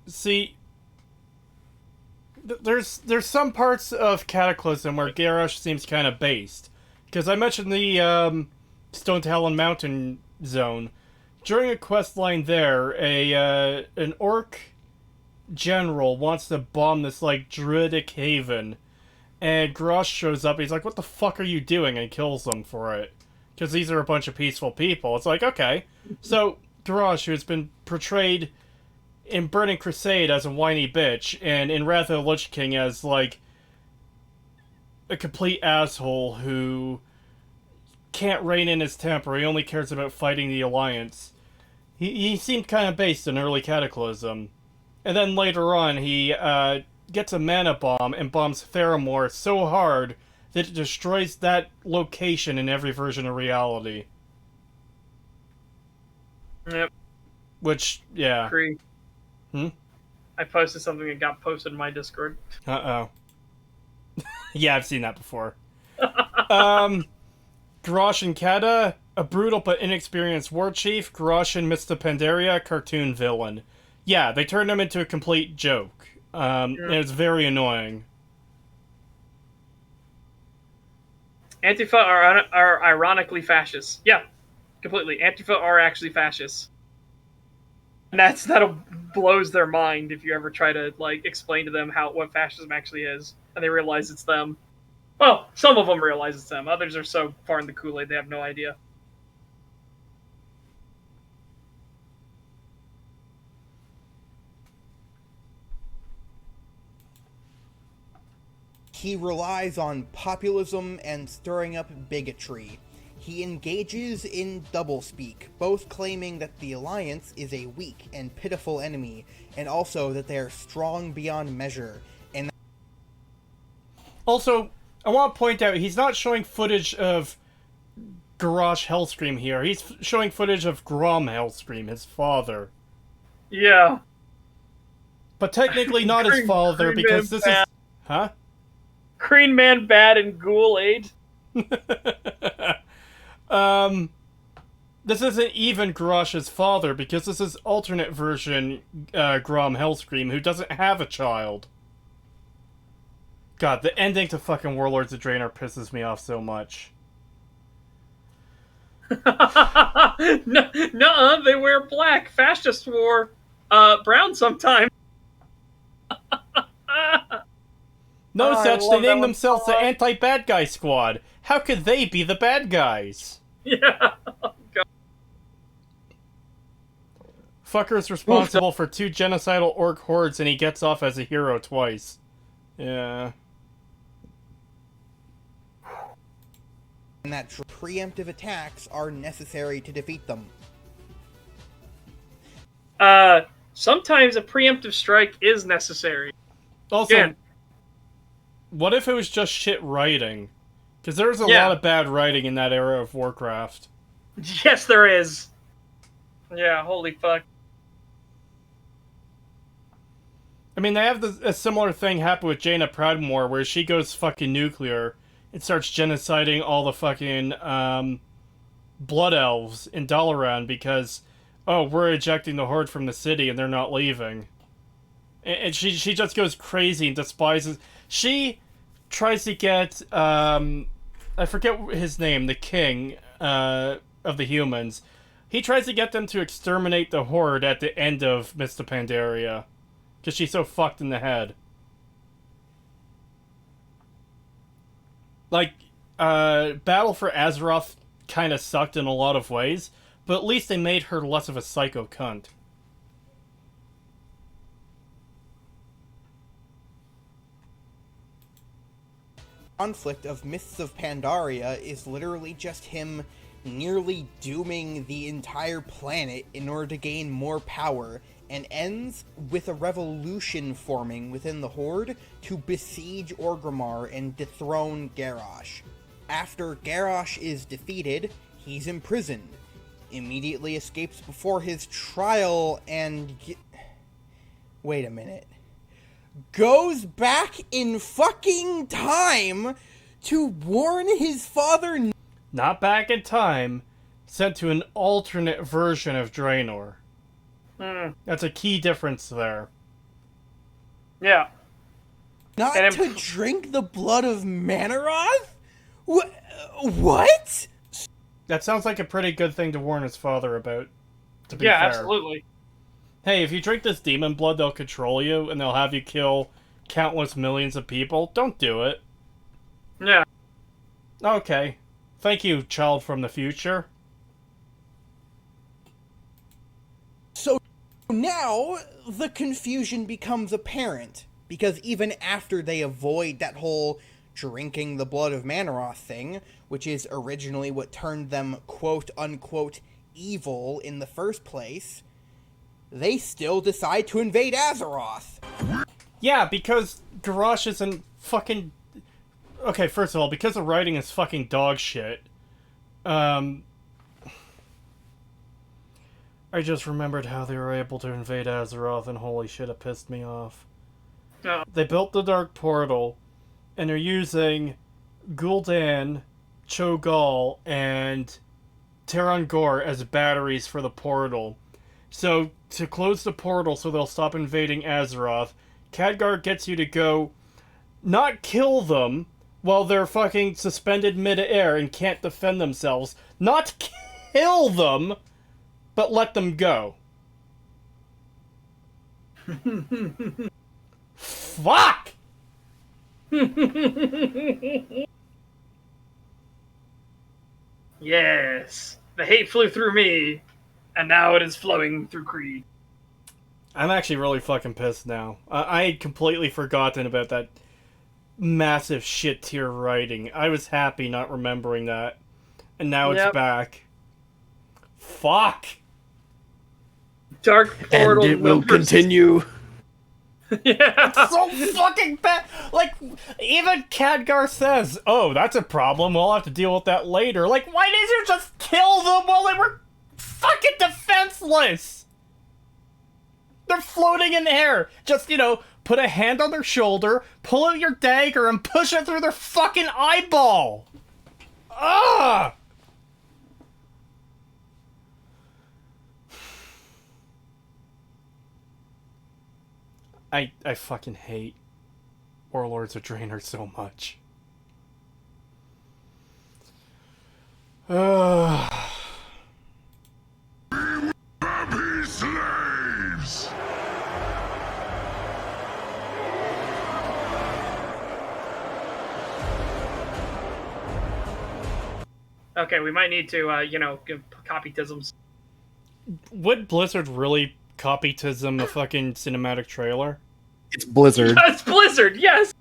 See, there's some parts of Cataclysm where Garrosh seems kind of based. Because I mentioned the Stone Talon Mountain zone. During a quest line there, an orc general wants to bomb this like druidic haven, and Garrosh shows up. He's like, "What the fuck are you doing?" and kills them for it. Because these are a bunch of peaceful people. It's like, okay. So, Garrosh, who's been portrayed in Burning Crusade as a whiny bitch, and in Wrath of the Lich King as, like, a complete asshole who can't rein in his temper. He only cares about fighting the Alliance. He seemed kind of based in early Cataclysm. And then later on, he gets a mana bomb and bombs Theramore so hard that it destroys that location in every version of reality. Yep. Which, yeah. Agree. Hmm? I posted something that got posted in my Discord. Uh-oh. Yeah, I've seen that before. Garrosh and Kata, a brutal but inexperienced war chief. Garrosh and Mr. Pandaria, cartoon villain. Yeah, they turned him into a complete joke. And it's very annoying. Antifa are ironically fascists. Yeah, completely. Antifa are actually fascists. And that'll blows their mind if you ever try to like explain to them what fascism actually is, and they realize it's them. Well, some of them realize it's them. Others are so far in the Kool-Aid they have no idea. He relies on populism and stirring up bigotry. He engages in doublespeak, both claiming that the Alliance is a weak and pitiful enemy, and also that they are strong beyond measure. And also, I want to point out, he's not showing footage of Garrosh Hellscream here. He's showing footage of Grom Hellscream, his father. Yeah. But technically not his father, because this is... Huh? Green Man bad and Ghoul-Aid. This isn't even Garrosh's father, because this is alternate version Grom Hellscream, who doesn't have a child. God, the ending to fucking Warlords of Draenor pisses me off so much. No, they wear black. Fascists wore brown sometimes. No such, they name themselves the so Anti-Bad Guy Squad. How could they be the bad guys? Yeah. Fucker's responsible for 2 genocidal orc hordes and he gets off as a hero twice. Yeah. and that preemptive attacks are necessary to defeat them. Sometimes a preemptive strike is necessary. Also, Again. What if it was just shit writing? Because there's a lot of bad writing in that era of Warcraft. Yes, there is. Yeah, holy fuck. I mean, they have a similar thing happen with Jaina Proudmoore, where she goes fucking nuclear and starts genociding all the fucking blood elves in Dalaran because, oh, we're ejecting the Horde from the city and they're not leaving. And she just goes crazy and despises... She tries to get, I forget his name, the king of the humans. He tries to get them to exterminate the Horde at the end of Mr. Pandaria. Because she's so fucked in the head. Like, Battle for Azeroth kind of sucked in a lot of ways, but at least they made her less of a psycho cunt. Conflict of Mists of Pandaria is literally just him nearly dooming the entire planet in order to gain more power, and ends with a revolution forming within the Horde to besiege Orgrimmar and dethrone Garrosh. After Garrosh is defeated, he's imprisoned, immediately escapes before his trial, and... Wait a minute. Goes back in fucking time to warn his father... Not back in time, sent to an alternate version of Draenor. That's a key difference there. Yeah. Not to drink the blood of Manaroth? What? That sounds like a pretty good thing to warn his father about, to be fair. Absolutely. Hey, if you drink this demon blood, they'll control you, and they'll have you kill countless millions of people. Don't do it. Yeah. Okay. Thank you, child from the future. So now, the confusion becomes apparent, because even after they avoid that whole drinking the blood of Manaroth thing, which is originally what turned them quote-unquote evil in the first place, they still decide to invade Azeroth. Yeah, because Garrosh isn't fucking... Okay, first of all, because the writing is fucking dog shit. I just remembered how they were able to invade Azeroth, and holy shit, it pissed me off. No. They built the Dark Portal, and they're using Gul'dan, Cho'Gall, and Terran Gore as batteries for the portal. So, to close the portal so they'll stop invading Azeroth, Khadgar gets you to go not kill them while they're fucking suspended mid-air and can't defend themselves. Not kill them, but let them go. Fuck! Yes. The hate flew through me, and now it is flowing through Creed. I'm actually really fucking pissed now. I had completely forgotten about that massive shit tier writing. I was happy not remembering that. And now it's back. Fuck! Dark Portal. And it will continue. Yeah. So fucking bad! Like, even Khadgar says, oh, that's a problem, we'll have to deal with that later. Like, why didn't you just kill them while they were fucking defenseless? They're floating in the air. Just, put a hand on their shoulder, pull out your dagger, and push it through their fucking eyeball! Ugh! I fucking hate Warlords of Draenor so much. Happy slaves! Okay, we might need to, give copytisms. Would Blizzard really copytism a fucking cinematic trailer? It's Blizzard. It's Blizzard, yes!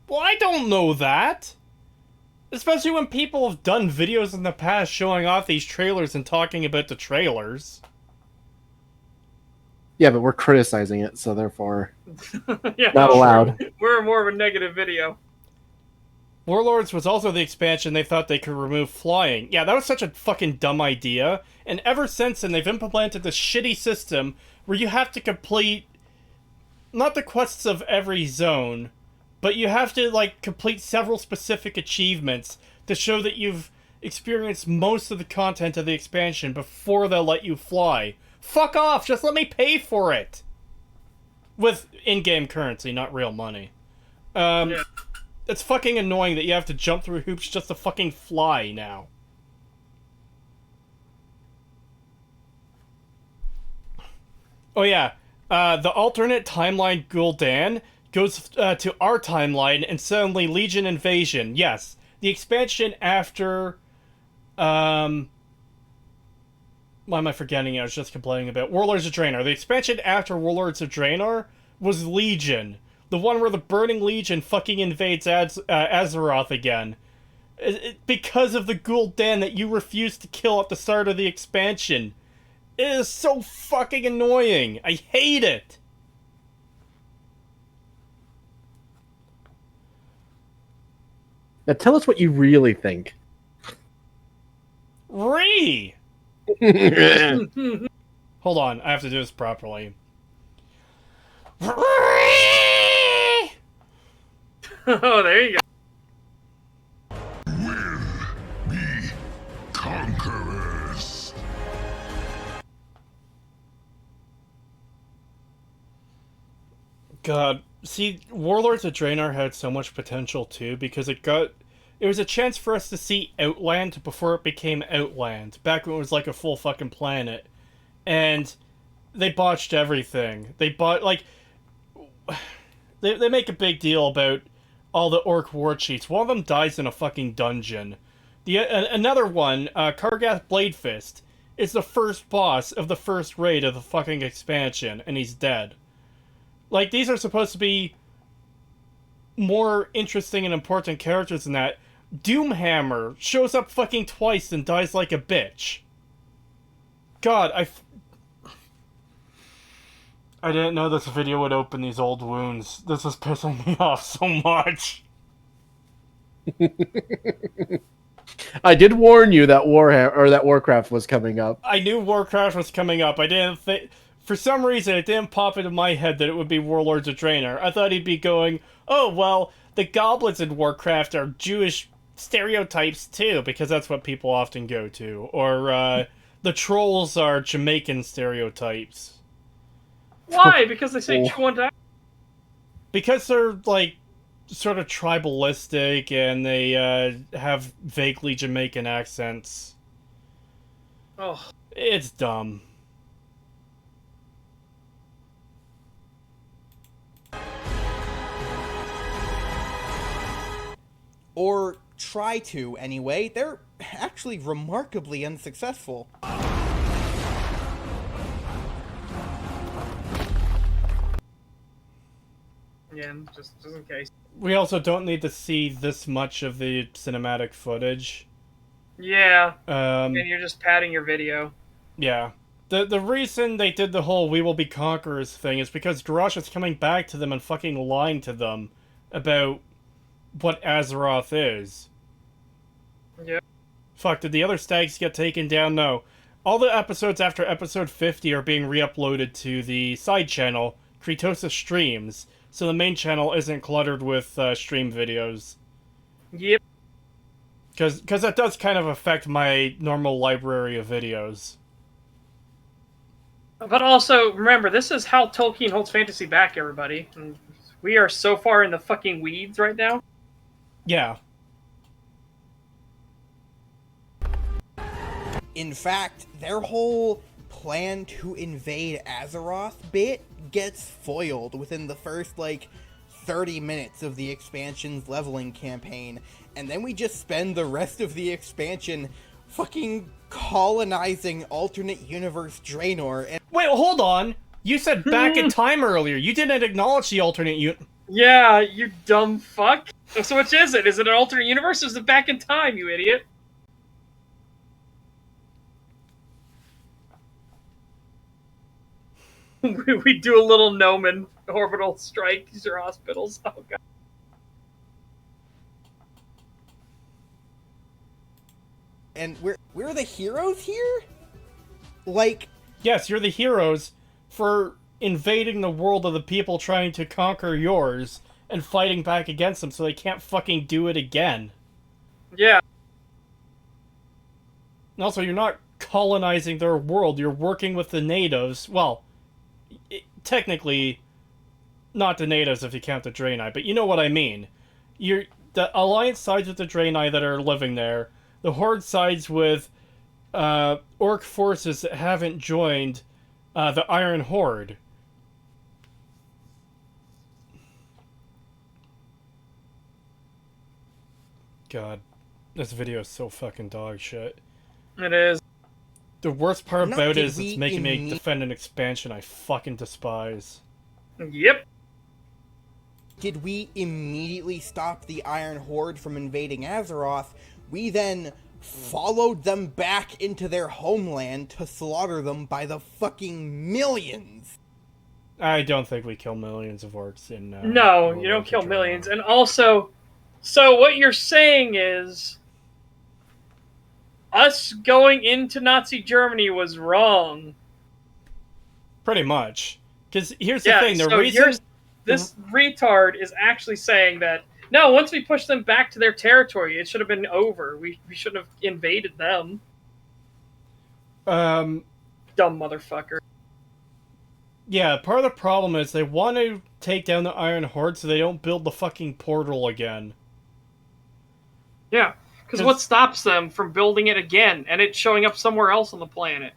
Well, I don't know that. Especially when people have done videos in the past showing off these trailers and talking about the trailers. Yeah, but we're criticizing it, so therefore Yeah, not allowed. We're more of a negative video. Warlords was also the expansion they thought they could remove flying. Yeah, that was such a fucking dumb idea. And ever since then, they've implemented this shitty system where you have to complete not the quests of every zone, but you have to, complete several specific achievements to show that you've experienced most of the content of the expansion before they'll let you fly. Fuck off! Just let me pay for it! With in-game currency, not real money. Yeah. It's fucking annoying that you have to jump through hoops just to fucking fly now. Oh yeah, the alternate timeline Gul'dan goes to our timeline and suddenly Legion Invasion. Yes, the expansion after... why am I forgetting? I was just complaining about Warlords of Draenor. The expansion after Warlords of Draenor was Legion. The one where the Burning Legion fucking invades Azeroth again. Because of the Gul'dan that you refused to kill at the start of the expansion. It is so fucking annoying. I hate it. Now tell us what you really think. Hold on, I have to do this properly. Oh, there you go. Will be conquerors. God, see, Warlords of Draenor had so much potential too, because it was a chance for us to see Outland before it became Outland, back when it was like a full fucking planet. And they botched everything. They make a big deal about all the orc war chiefs. One of them dies in a fucking dungeon. Another one, Kargath Bladefist, is the first boss of the first raid of the fucking expansion, and he's dead. Like, these are supposed to be more interesting and important characters than that. Doomhammer shows up fucking twice and dies like a bitch. God, I didn't know this video would open these old wounds. This is pissing me off so much. I did warn you that that Warcraft was coming up. I knew Warcraft was coming up. I didn't think... For some reason, it didn't pop into my head that it would be Warlords of Draenor. I thought he'd be going, oh, well, the goblins in Warcraft are Jewish stereotypes, too, because that's what people often go to. Or, the trolls are Jamaican stereotypes. Why? Because they say chew on that? Because they're, like, sort of tribalistic, and they, have vaguely Jamaican accents. Oh. It's dumb. Or try to, anyway. They're actually remarkably unsuccessful. Yeah, just in case. We also don't need to see this much of the cinematic footage. Yeah, And and you're just padding your video. Yeah. The reason they did the whole "we will be conquerors" thing is because Garrosh is coming back to them and fucking lying to them about what Azeroth is. Yeah. Fuck, did the other stags get taken down? No. All the episodes after episode 50 are being re-uploaded to the side channel, Creetosis Streams, so the main channel isn't cluttered with stream videos. Yep. Because that does kind of affect my normal library of videos. But also, remember, this is how Tolkien holds fantasy back, everybody. And we are so far in the fucking weeds right now. Yeah. In fact, their whole plan to invade Azeroth bit gets foiled within the first, 30 minutes of the expansion's leveling campaign, and then we just spend the rest of the expansion fucking colonizing alternate universe Draenor. And wait, hold on! You said back in time earlier. You didn't acknowledge the alternate Yeah, you dumb fuck. So which is it? Is it an alternate universe or is it back in time, you idiot? we do a little Nomen orbital strike. These are hospitals. Oh god. And we're the heroes here? Yes, you're the heroes for invading the world of the people trying to conquer yours and fighting back against them so they can't fucking do it again. Yeah. And also, you're not colonizing their world, you're working with the natives. Well, technically, not the natives if you count the Draenei, but you know what I mean. The Alliance sides with the Draenei that are living there, the Horde sides with Orc forces that haven't joined the Iron Horde. God, this video is so fucking dog shit. It is. The worst part about it is did it's we making me defend an expansion I fucking despise. Yep. Did we immediately stop the Iron Horde from invading Azeroth? We then followed them back into their homeland to slaughter them by the fucking millions. I don't think we kill millions of orcs in... no, you don't kill millions. And also, so what you're saying is, us going into Nazi Germany was wrong. Pretty much. Because here's the thing, the reason... This retard is actually saying that, no, once we push them back to their territory, it should have been over. We shouldn't have invaded them. Dumb motherfucker. Yeah, part of the problem is they want to take down the Iron Horde so they don't build the fucking portal again. Yeah, because what stops them from building it again and it showing up somewhere else on the planet?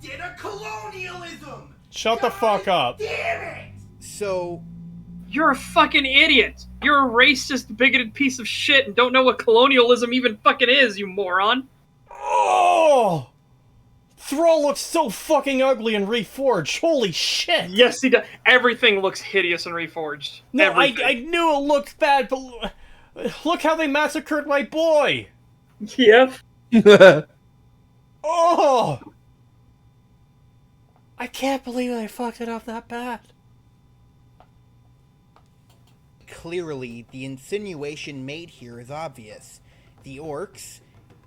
Did a colonialism! Shut the fuck up. Damn it! So... You're a fucking idiot! You're a racist, bigoted piece of shit and don't know what colonialism even fucking is, you moron! Oh! Thrall looks so fucking ugly in Reforged. Holy shit! Yes, he does. Everything looks hideous and reforged. No, Everything. I knew it looked bad, but look how they massacred my boy! Yep. Oh! I can't believe they fucked it up that bad. Clearly, the insinuation made here is obvious. The orcs,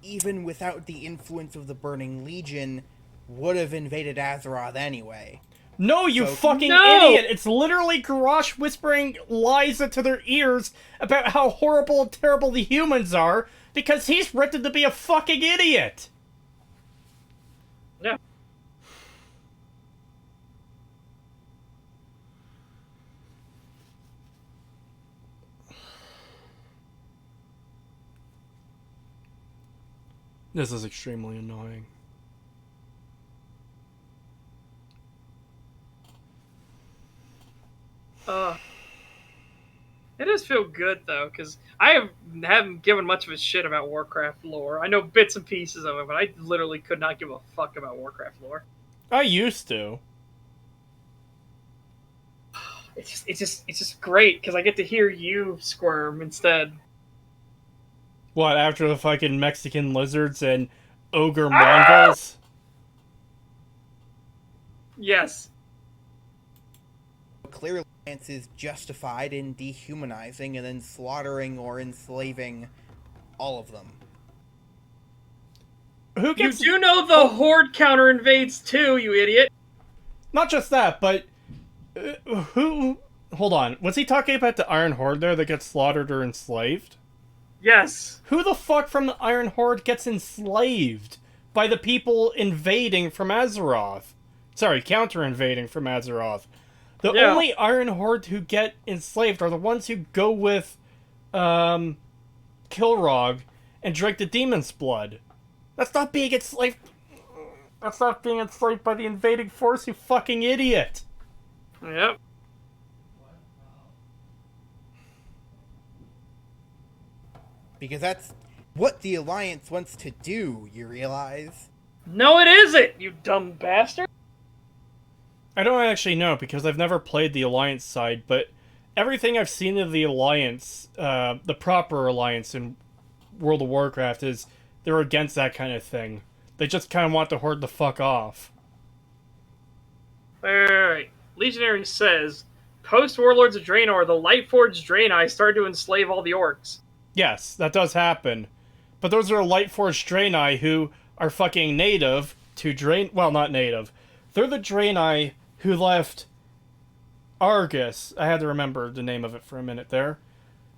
even without the influence of the Burning Legion, would have invaded Azeroth anyway. No, you So- fucking No! idiot! It's literally Garrosh whispering lies into their ears about how horrible and terrible the humans are because he's written to be a fucking idiot! Yeah. This is extremely annoying. It does feel good though, because haven't given much of a shit about Warcraft lore. I know bits and pieces of it, but I literally could not give a fuck about Warcraft lore. I used to. It's just great because I get to hear you squirm instead. What, after the fucking Mexican lizards and ogre Mongols? Yes. Clearly, Lance is justified in dehumanizing and then slaughtering or enslaving all of them. Who You gets... do know the Horde counter invades too, you idiot. Not just that, but... who... Hold on. Was he talking about the Iron Horde there that gets slaughtered or enslaved? Yes. Who the fuck from the Iron Horde gets enslaved by the people invading from Azeroth? Sorry, counter-invading from Azeroth. The Yeah. only Iron Horde who get enslaved are the ones who go with, Kilrog and drink the demon's blood. That's not being enslaved... That's not being enslaved by the invading force, you fucking idiot! Yep. Because that's what the Alliance wants to do, you realize? No, it isn't, you dumb bastard. I don't actually know, because I've never played the Alliance side, but everything I've seen of the Alliance, the proper Alliance in World of Warcraft, is they're against that kind of thing. They just kind of want the Horde to fuck off. Alright. Legionary says, post Warlords of Draenor, the Lightforged Draenei started to enslave all the orcs. Yes, that does happen. But those are Lightforged Draenei who are fucking native to Drain... Well, not native. They're the Draenei who left Argus. I had to remember the name of it for a minute there.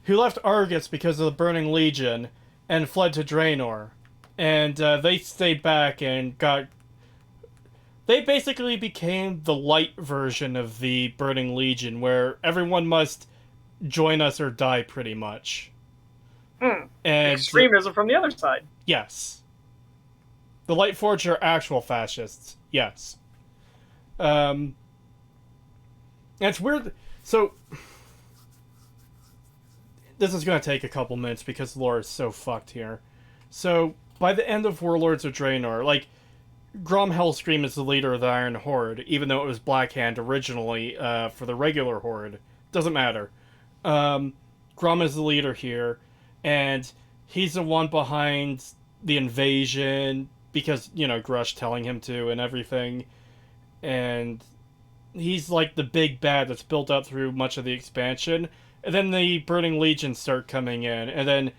Who left Argus because of the Burning Legion and fled to Draenor. And they stayed back and got... They basically became the light version of the Burning Legion, where everyone must join us or die, pretty much. And Extremism from the other side. yes. The Lightforged are actual fascists. Yes. And it's weird. So, this is going to take a couple minutes because lore is so fucked here. So, by the end of Warlords of Draenor, like, Grom Hellscream is the leader of the Iron Horde, even though it was Blackhand originally for the regular Horde. Doesn't matter. Grom is the leader here, and he's the one behind the invasion, because, you know, Grush telling him to and everything. And he's like the big bad that's built up through much of the expansion. And then the Burning Legion start coming in, and then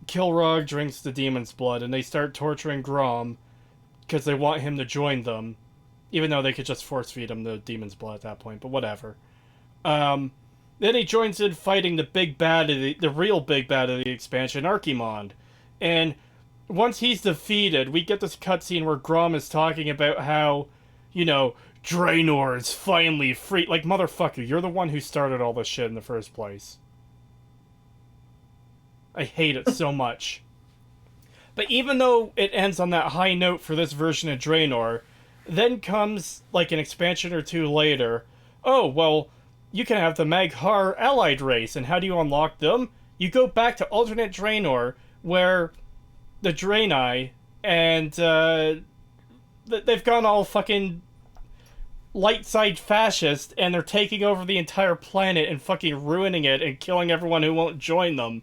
Kilrog drinks the demon's blood, and they start torturing Grom because they want him to join them, even though they could just force feed him the demon's blood at that point, but whatever. Then he joins in fighting the big bad of the real big bad of the expansion, Archimond. And once he's defeated, we get this cutscene where Grom is talking about how, you know, Draenor is finally free. Like, motherfucker, you're the one who started all this shit in the first place. I hate it so much. But even though it ends on that high note for this version of Draenor, then comes, like, an expansion or two later, oh, well, you can have the Mag'har allied race, and how do you unlock them? You go back to alternate Draenor, where the Draenei and the they've gone all fucking light side fascist, and they're taking over the entire planet and fucking ruining it and killing everyone who won't join them.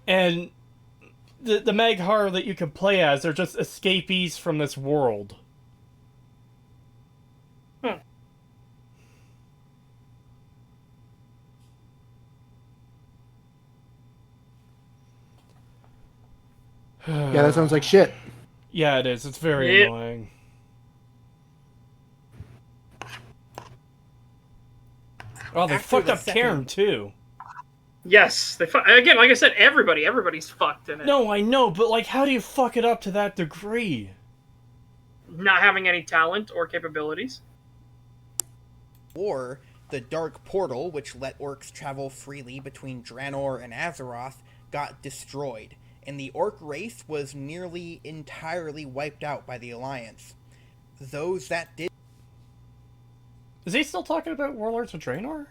And the Maghar that you can play as are just escapees from this world. Yeah, that sounds like shit. Yeah, it is. It's very annoying. Oh, they fucked up Cairn, too. Yes, again, like I said, everybody's fucked in it. No, I know, but like, how do you fuck it up to that degree? Not having any talent or capabilities. Or the Dark Portal, which let orcs travel freely between Draenor and Azeroth, got destroyed, and the orc race was nearly entirely wiped out by the Alliance. Those that did... Is he still talking about Warlords of Draenor?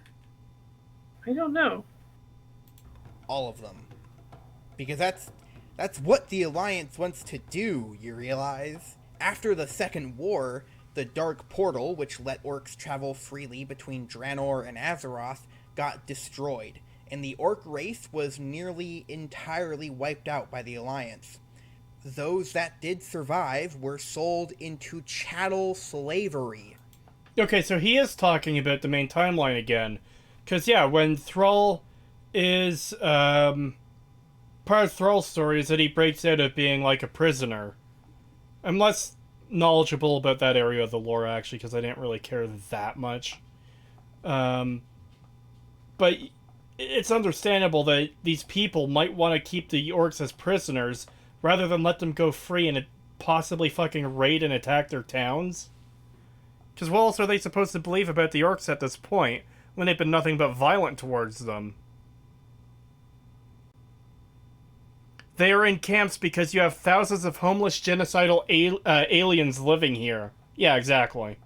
I don't know. All of them. Because that's what the Alliance wants to do, you realize? After the Second War, the Dark Portal, which let orcs travel freely between Draenor and Azeroth, got destroyed, and the orc race was nearly entirely wiped out by the Alliance. Those that did survive were sold into chattel slavery. Okay, so he is talking about the main timeline again. Because, yeah, when Thrall is, part of Thrall's story is that he breaks out of being, like, a prisoner. I'm less knowledgeable about that area of the lore, actually, because I didn't really care that much. But it's understandable that these people might want to keep the orcs as prisoners, rather than let them go free and possibly fucking raid and attack their towns. Because what else are they supposed to believe about the orcs at this point, when they've been nothing but violent towards them? They are in camps because you have thousands of homeless genocidal aliens living here. Yeah, exactly.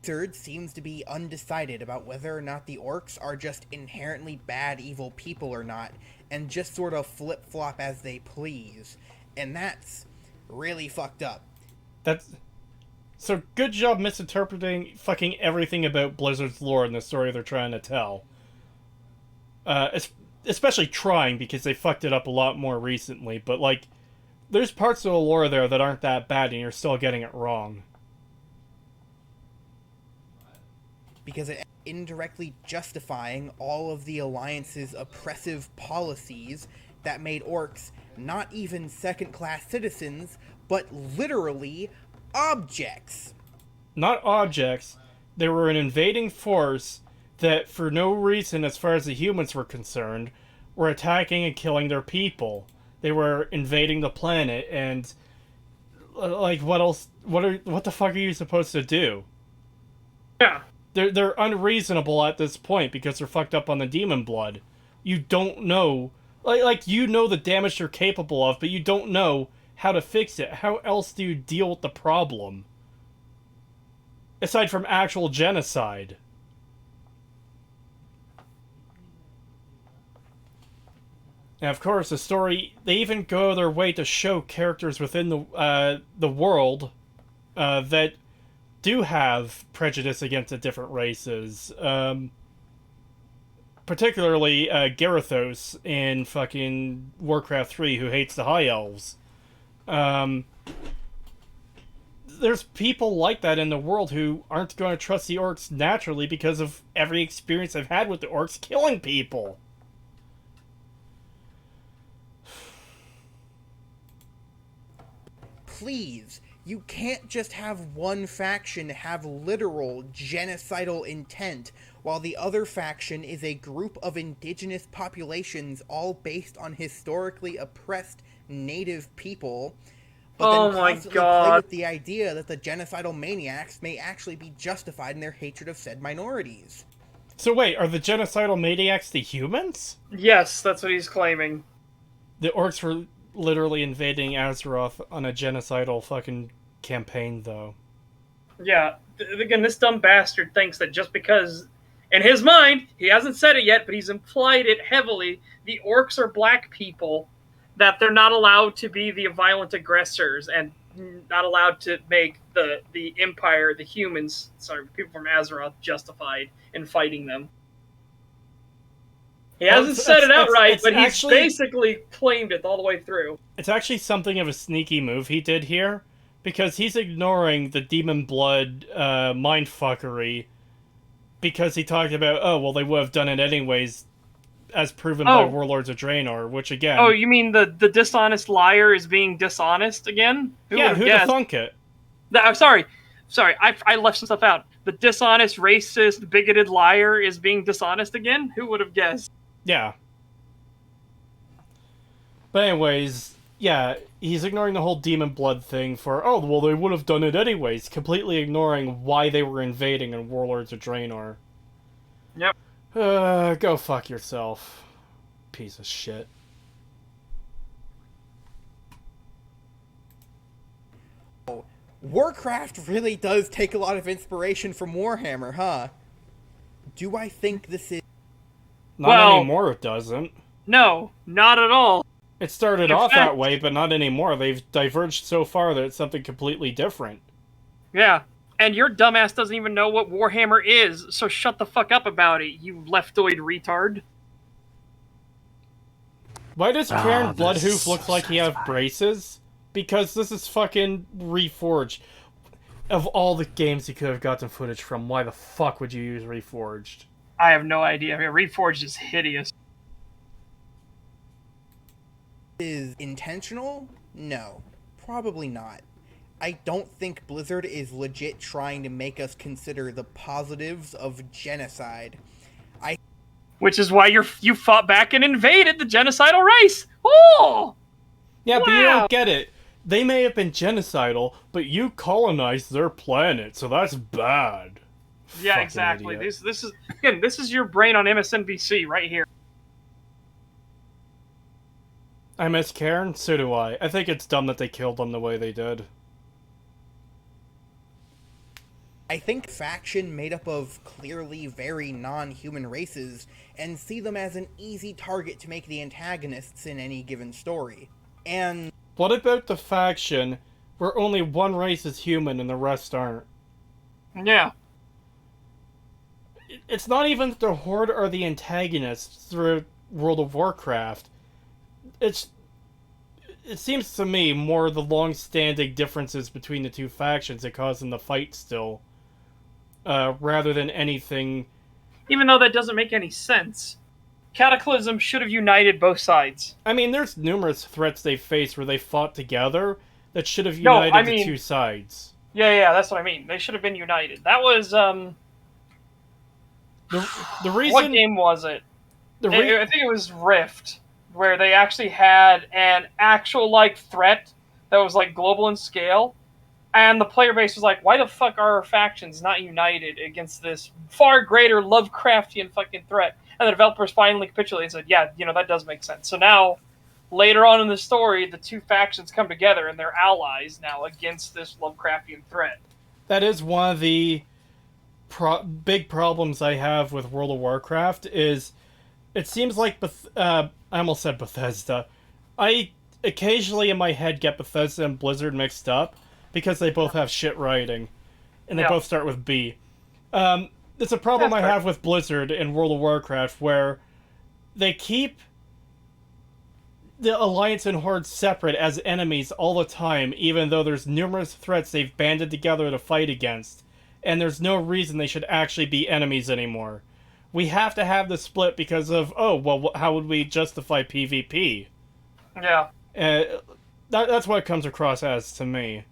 Blizzard seems to be undecided about whether or not the orcs are just inherently bad, evil people or not, and just sort of flip-flop as they please. And that's really fucked up. So, good job misinterpreting fucking everything about Blizzard's lore and the story they're trying to tell. Especially trying, because they fucked it up a lot more recently, but, like, there's parts of the lore there that aren't that bad and you're still getting it wrong. Because it indirectly justifying all of the Alliance's oppressive policies that made orcs not even second-class citizens, but literally objects. Not objects. They were an invading force that, for no reason as far as the humans were concerned, were attacking and killing their people. They were invading the planet, and like, what else? What the fuck are you supposed to do? Yeah. They're unreasonable at this point because they're fucked up on the demon blood. You don't know, like you know the damage they're capable of, but you don't know how to fix it. How else do you deal with the problem? Aside from actual genocide. And of course, the story, they even go their way to show characters within the world that do have prejudice against the different races. Particularly Garithos in fucking Warcraft 3, who hates the High Elves. There's people like that in the world who aren't going to trust the orcs naturally because of every experience they've had with the orcs killing people. Please, you can't just have one faction have literal genocidal intent, while the other faction is a group of indigenous populations all based on historically oppressed native people. But then constantly play with the idea that the genocidal maniacs may actually be justified in their hatred of said minorities. So wait, are the genocidal maniacs the humans? Yes, that's what he's claiming. The orcs were literally invading Azeroth on a genocidal fucking campaign, though. Yeah, again, this dumb bastard thinks that just because, in his mind, he hasn't said it yet, but he's implied it heavily, the orcs are black people, that they're not allowed to be the violent aggressors and not allowed to make the Empire, the humans, sorry, people from Azeroth, justified in fighting them. He hasn't said it outright, but he's basically claimed it all the way through. It's actually something of a sneaky move he did here, because he's ignoring the demon blood mindfuckery, because he talked about, oh, well, they would have done it anyways, as proven by Warlords of Draenor, which again... Oh, you mean the dishonest liar is being dishonest again? Who'd have thunk it? Sorry, I left some stuff out. The dishonest, racist, bigoted liar is being dishonest again? Who would have guessed? Yeah. But anyways, yeah, he's ignoring the whole demon blood thing for, oh, well, they would have done it anyways, completely ignoring why they were invading in Warlords of Draenor. Yep. Go fuck yourself. Piece of shit. Warcraft really does take a lot of inspiration from Warhammer, huh? Do I think this is... Not anymore, it doesn't. No, not at all. It started off that way, but not anymore. They've diverged so far that it's something completely different. Yeah, and your dumbass doesn't even know what Warhammer is, so shut the fuck up about it, you leftoid retard. Why does Karen Bloodhoof look like he has braces? Because this is fucking Reforged. Of all the games you could have gotten footage from, why the fuck would you use Reforged? I have no idea. I mean, Reforged is hideous. Is intentional? No. Probably not. I don't think Blizzard is legit trying to make us consider the positives of genocide. Which is why you fought back and invaded the genocidal race! Oh! Yeah, wow. But you don't get it. They may have been genocidal, but you colonized their planet, so that's bad. Yeah, fucking exactly. This is your brain on MSNBC right here. I miss Karen, so do I. I think it's dumb that they killed them the way they did. I think faction made up of clearly very non-human races and see them as an easy target to make the antagonists in any given story. And what about the faction where only one race is human and the rest aren't? Yeah. It's not even that the Horde are the antagonists through World of Warcraft. It seems to me more the long-standing differences between the two factions that cause them to fight still, rather than anything. Even though that doesn't make any sense. Cataclysm should have united both sides. I mean, there's numerous threats they faced where they fought together that should have united the two sides. Yeah, that's what I mean. They should have been united. That was, The reason... What game was it? I think it was Rift, where they actually had an actual, threat that was, global in scale, and the player base was like, why the fuck are our factions not united against this far greater Lovecraftian fucking threat? And the developers finally capitulated and said, yeah, that does make sense. So now, later on in the story, the two factions come together and they're allies now against this Lovecraftian threat. That is one of the big problems I have with World of Warcraft is it seems like I almost said Bethesda. I occasionally in my head get Bethesda and Blizzard mixed up because they both have shit writing. And they both start with B. It's a problem I have with Blizzard in World of Warcraft where they keep the Alliance and Horde separate as enemies all the time, even though there's numerous threats they've banded together to fight against, and there's no reason they should actually be enemies anymore. We have to have the split because of, how would we justify PvP? Yeah. That's what it comes across as to me.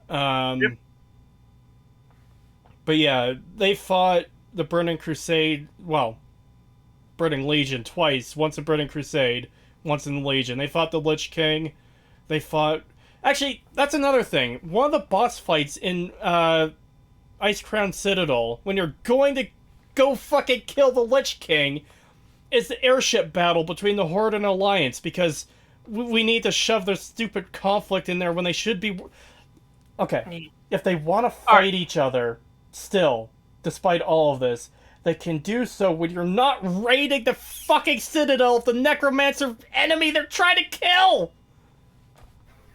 Yep. But yeah, they fought the Burning Crusade, Burning Legion twice. Once in Burning Crusade, once in the Legion. They fought the Lich King. They fought... Actually, that's another thing. One of the boss fights in Icecrown Citadel, when you're going to go fucking kill the Lich King, is the airship battle between the Horde and Alliance, because we need to shove their stupid conflict in there when they should be... Okay, if they want to fight each other... Still, despite all of this, that can do so when you're not raiding the fucking citadel of the necromancer enemy they're trying to kill?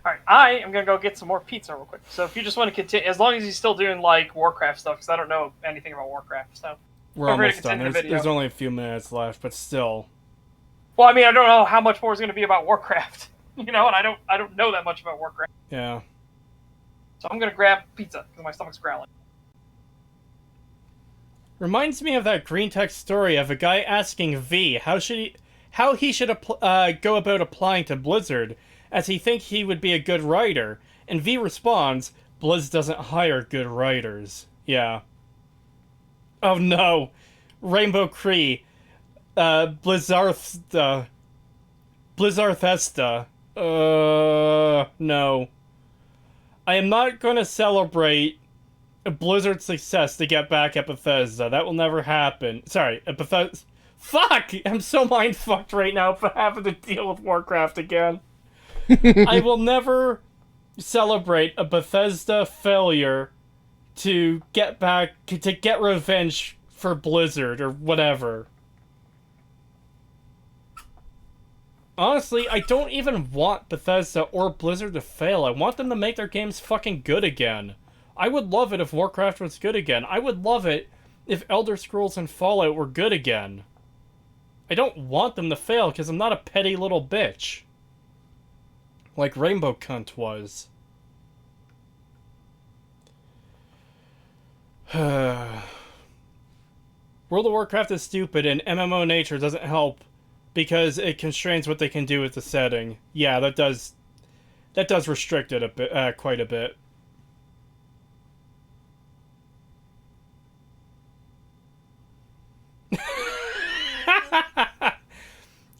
Alright, I am gonna go get some more pizza real quick. So if you just want to continue, as long as he's still doing, like, Warcraft stuff, because I don't know anything about Warcraft, so... We're feel free to almost done. continue the video. There's only a few minutes left, but still. Well, I mean, I don't know how much more is going to be about Warcraft, you know, and I don't know that much about Warcraft. Yeah. So I'm going to grab pizza, because my stomach's growling. Reminds me of that green text story of a guy asking V how he should go about applying to Blizzard, as he thinks he would be a good writer, and V responds, Blizz doesn't hire good writers. Yeah. Oh no! Rainbow Cree. Blizzarthesta. No. I am not going to celebrate a Blizzard success to get back at Bethesda. That will never happen. Sorry, at Bethesda... Fuck! I'm so mind-fucked right now for having to deal with Warcraft again. I will never celebrate a Bethesda failure to get revenge for Blizzard or whatever. Honestly, I don't even want Bethesda or Blizzard to fail. I want them to make their games fucking good again. I would love it if Warcraft was good again. I would love it if Elder Scrolls and Fallout were good again. I don't want them to fail because I'm not a petty little bitch. Like Rainbow Cunt was. World of Warcraft is stupid and MMO nature doesn't help because it constrains what they can do with the setting. Yeah, that does restrict it a bit, quite a bit.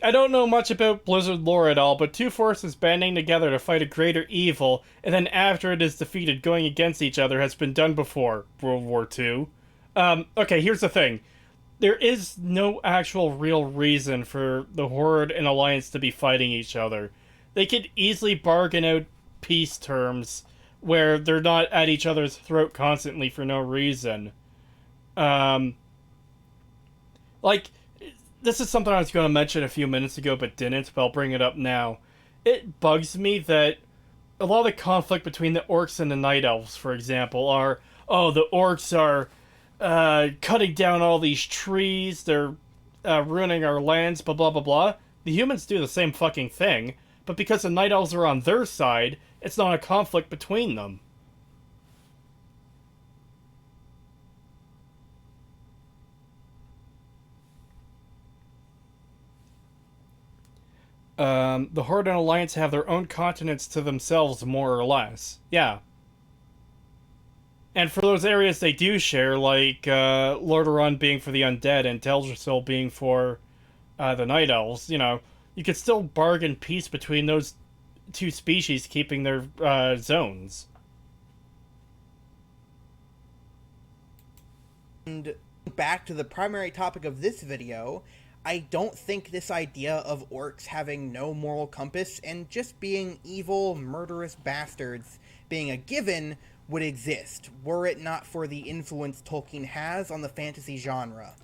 I don't know much about Blizzard lore at all, but two forces banding together to fight a greater evil, and then after it is defeated, going against each other has been done before. World War II. Okay, here's the thing. There is no actual real reason for the Horde and Alliance to be fighting each other. They could easily bargain out peace terms where they're not at each other's throat constantly for no reason. This is something I was going to mention a few minutes ago, but didn't, but I'll bring it up now. It bugs me that a lot of the conflict between the orcs and the night elves, for example, are, oh, the orcs are cutting down all these trees, they're ruining our lands, blah, blah, blah, blah. The humans do the same fucking thing, but because the night elves are on their side, it's not a conflict between them. The Horde and Alliance have their own continents to themselves, more or less. Yeah. And for those areas they do share, like Lordaeron being for the undead and Teldrassil being for the Night Elves, you know, you could still bargain peace between those two species keeping their zones. And back to the primary topic of this video, I don't think this idea of orcs having no moral compass and just being evil, murderous bastards being a given would exist, were it not for the influence Tolkien has on the fantasy genre.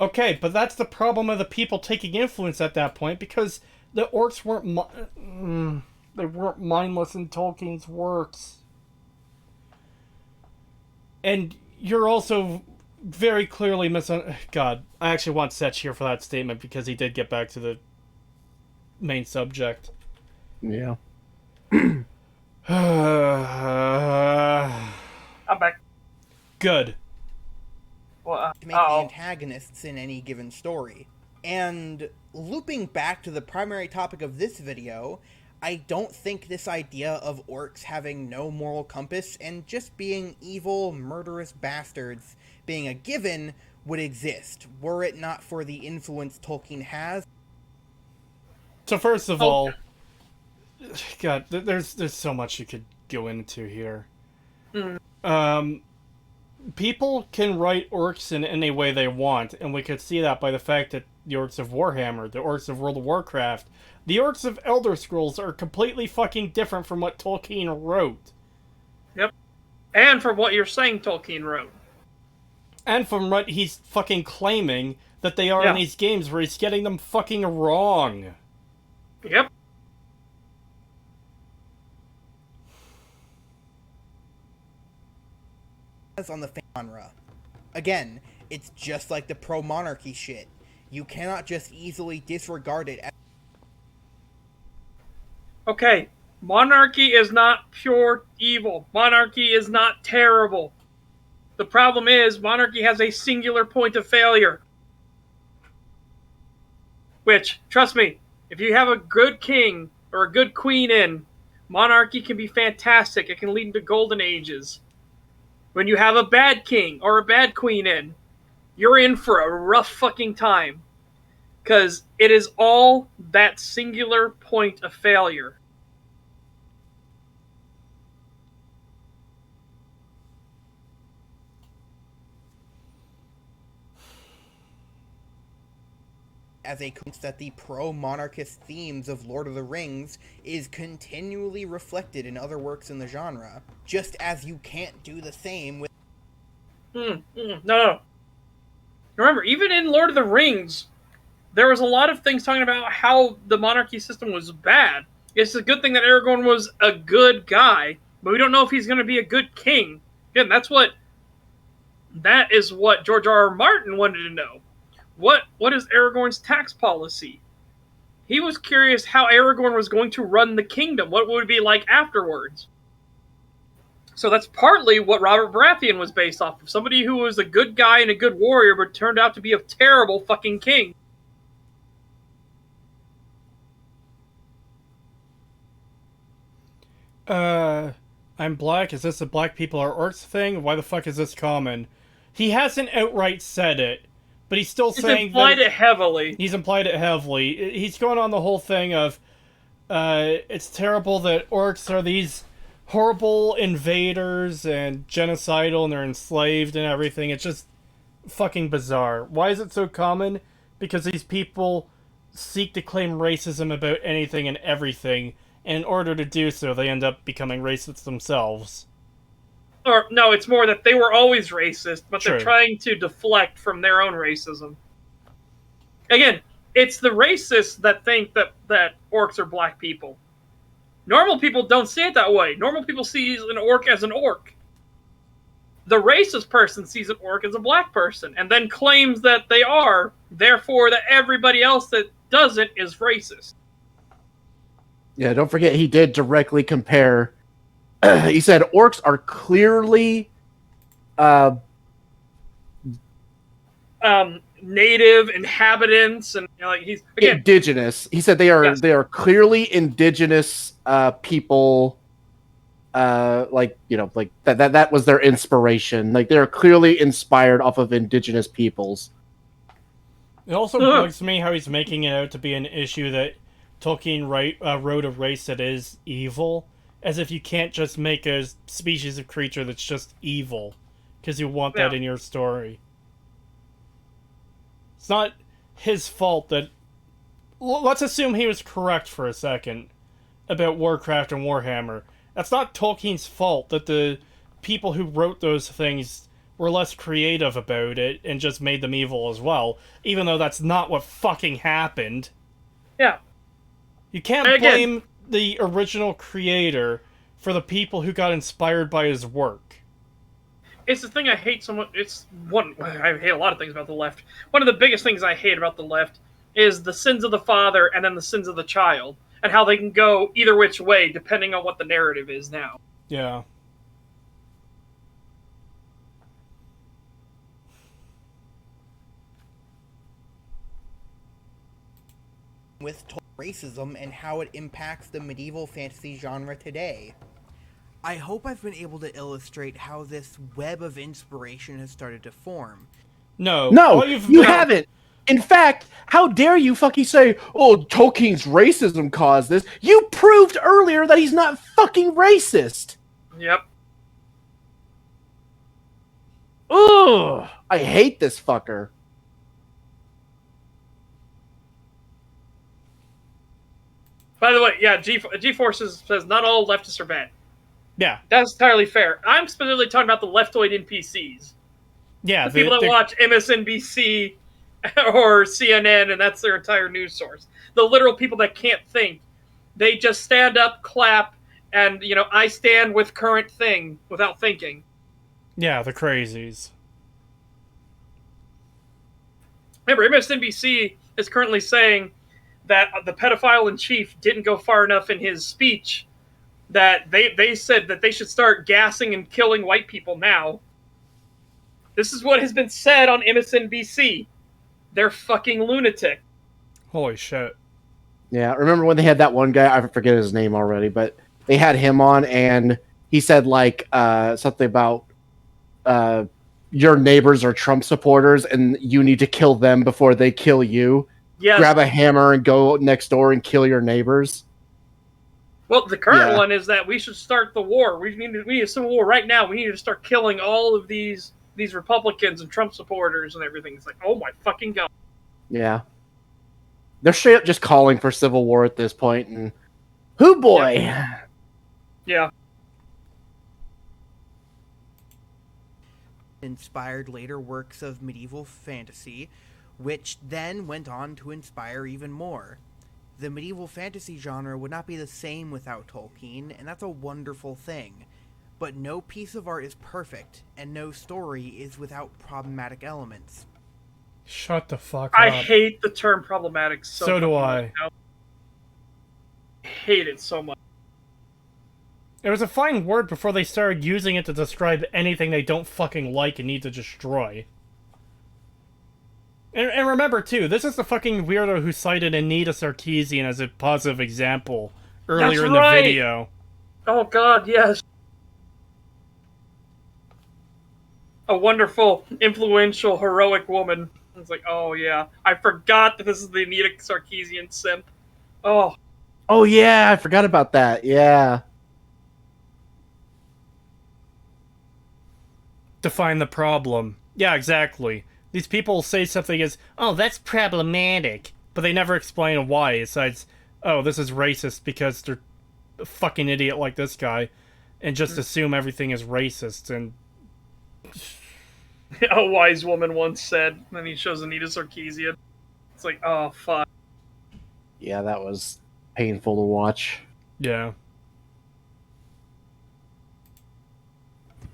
Okay, but that's the problem of the people taking influence at that point, because the orcs weren't they weren't mindless in Tolkien's works. And you're also very clearly God, I actually want Setch here for that statement because he did get back to the main subject. Yeah. I'm back. Good. Well, To make the antagonists in any given story. And looping back to the primary topic of this video, I don't think this idea of orcs having no moral compass and just being evil, murderous bastards being a given would exist, were it not for the influence Tolkien has. So first of all, God, there's so much you could go into here. People can write orcs in any way they want, and we could see that by the fact that the orcs of Warhammer, the orcs of World of Warcraft, the orcs of Elder Scrolls are completely fucking different from what Tolkien wrote. Yep. And from what you're saying Tolkien wrote. And from what he's fucking claiming that they are in these games where he's getting them fucking wrong. Yep. On the genre. Again, it's just like the pro-monarchy shit. You cannot just easily disregard it as Okay, monarchy is not pure evil. Monarchy is not terrible. The problem is, monarchy has a singular point of failure. Which, trust me, if you have a good king or a good queen in, monarchy can be fantastic. It can lead into golden ages. When you have a bad king or a bad queen in, you're in for a rough fucking time. Because it is all that singular point of failure. a that the pro-monarchist themes of Lord of the Rings is continually reflected in other works in the genre, just as you can't do the same with No. Remember, even in Lord of the Rings, there was a lot of things talking about how the monarchy system was bad. It's a good thing that Aragorn was a good guy, but we don't know if he's going to be a good king. Again, that is what George R.R. Martin wanted to know. What is Aragorn's tax policy? He was curious how Aragorn was going to run the kingdom. What would it be like afterwards? So that's partly what Robert Baratheon was based off of. Somebody who was a good guy and a good warrior, but turned out to be a terrible fucking king. I'm black. Is this a black people are orcs thing? Why the fuck is this common? He hasn't outright said it, but he's still saying He's implied it heavily. He's implied it heavily. He's going on the whole thing of, it's terrible that orcs are these horrible invaders and genocidal and they're enslaved and everything. It's just fucking bizarre. Why is it so common? Because these people seek to claim racism about anything and everything, and in order to do so, they end up becoming racist themselves. Or, no, it's more that they were always racist, but True. They're trying to deflect from their own racism. Again, it's the racists that think that orcs are black people. Normal people don't see it that way. Normal people see an orc as an orc. The racist person sees an orc as a black person, and then claims that they are, therefore that everybody else that doesn't is racist. Yeah, don't forget he did directly compare. He said orcs are clearly Native inhabitants, and like he's again indigenous. He said they are clearly indigenous people. Like that was their inspiration. Like they're clearly inspired off of indigenous peoples. It also bugs me how he's making it out to be an issue that Tolkien wrote a race that is evil, as if you can't just make a species of creature that's just evil, because you want that in your story. It's not his fault that... Let's assume he was correct for a second about Warcraft and Warhammer. That's not Tolkien's fault that the people who wrote those things were less creative about it and just made them evil as well, even though that's not what fucking happened. Yeah. You can't blame the original creator for the people who got inspired by his work. It's the thing I hate so much. I hate a lot of things about the left. One of the biggest things I hate about the left is the sins of the father and then the sins of the child, and how they can go either which way depending on what the narrative is now. Yeah. with racism and how it impacts the medieval fantasy genre today. I hope I've been able to illustrate how this web of inspiration has started to form. No, you haven't. In fact, how dare you fucking say, oh, Tolkien's racism caused this? You proved earlier that he's not fucking racist. Yep. Ugh, I hate this fucker. By the way, yeah, G-Forces says not all leftists are bad. Yeah. That's entirely fair. I'm specifically talking about the leftoid NPCs. Yeah, The people that watch MSNBC or CNN, and that's their entire news source. The literal people that can't think. They just stand up, clap, and, I stand with current thing without thinking. Yeah, the crazies. Remember, MSNBC is currently saying that the pedophile in chief didn't go far enough in his speech, that they said that they should start gassing and killing white people now. This is what has been said on MSNBC. They're fucking lunatic. Holy shit. Yeah, remember when they had that one guy? I forget his name already, but they had him on, and he said like something about your neighbors are Trump supporters, and you need to kill them before they kill you. Yes. Grab a hammer and go next door and kill your neighbors. Well, the current one is that we should start the war. We need a civil war right now. We need to start killing all of these Republicans and Trump supporters and everything. It's like, oh my fucking god. Yeah. They're straight up just calling for civil war at this point, and hoo boy. Yeah. Inspired later works of medieval fantasy, which then went on to inspire even more. The medieval fantasy genre would not be the same without Tolkien, and that's a wonderful thing. But no piece of art is perfect, and no story is without problematic elements. Shut the fuck up. I hate the term problematic So do I. I hate it so much. It was a fine word before they started using it to describe anything they don't fucking like and need to destroy. And remember, too, this is the fucking weirdo who cited Anita Sarkeesian as a positive example earlier in the video. Oh god, yes. A wonderful, influential, heroic woman. It's like, oh yeah. I forgot that this is the Anita Sarkeesian simp. Oh. Oh yeah, I forgot about that. Yeah. Define the problem. Yeah, exactly. These people say something as, oh, that's problematic, but they never explain why, besides, oh, this is racist because they're a fucking idiot like this guy, and just assume everything is racist, and... A wise woman once said, and then he shows Anita Sarkeesian. It's like, oh, fuck. Yeah, that was painful to watch. Yeah.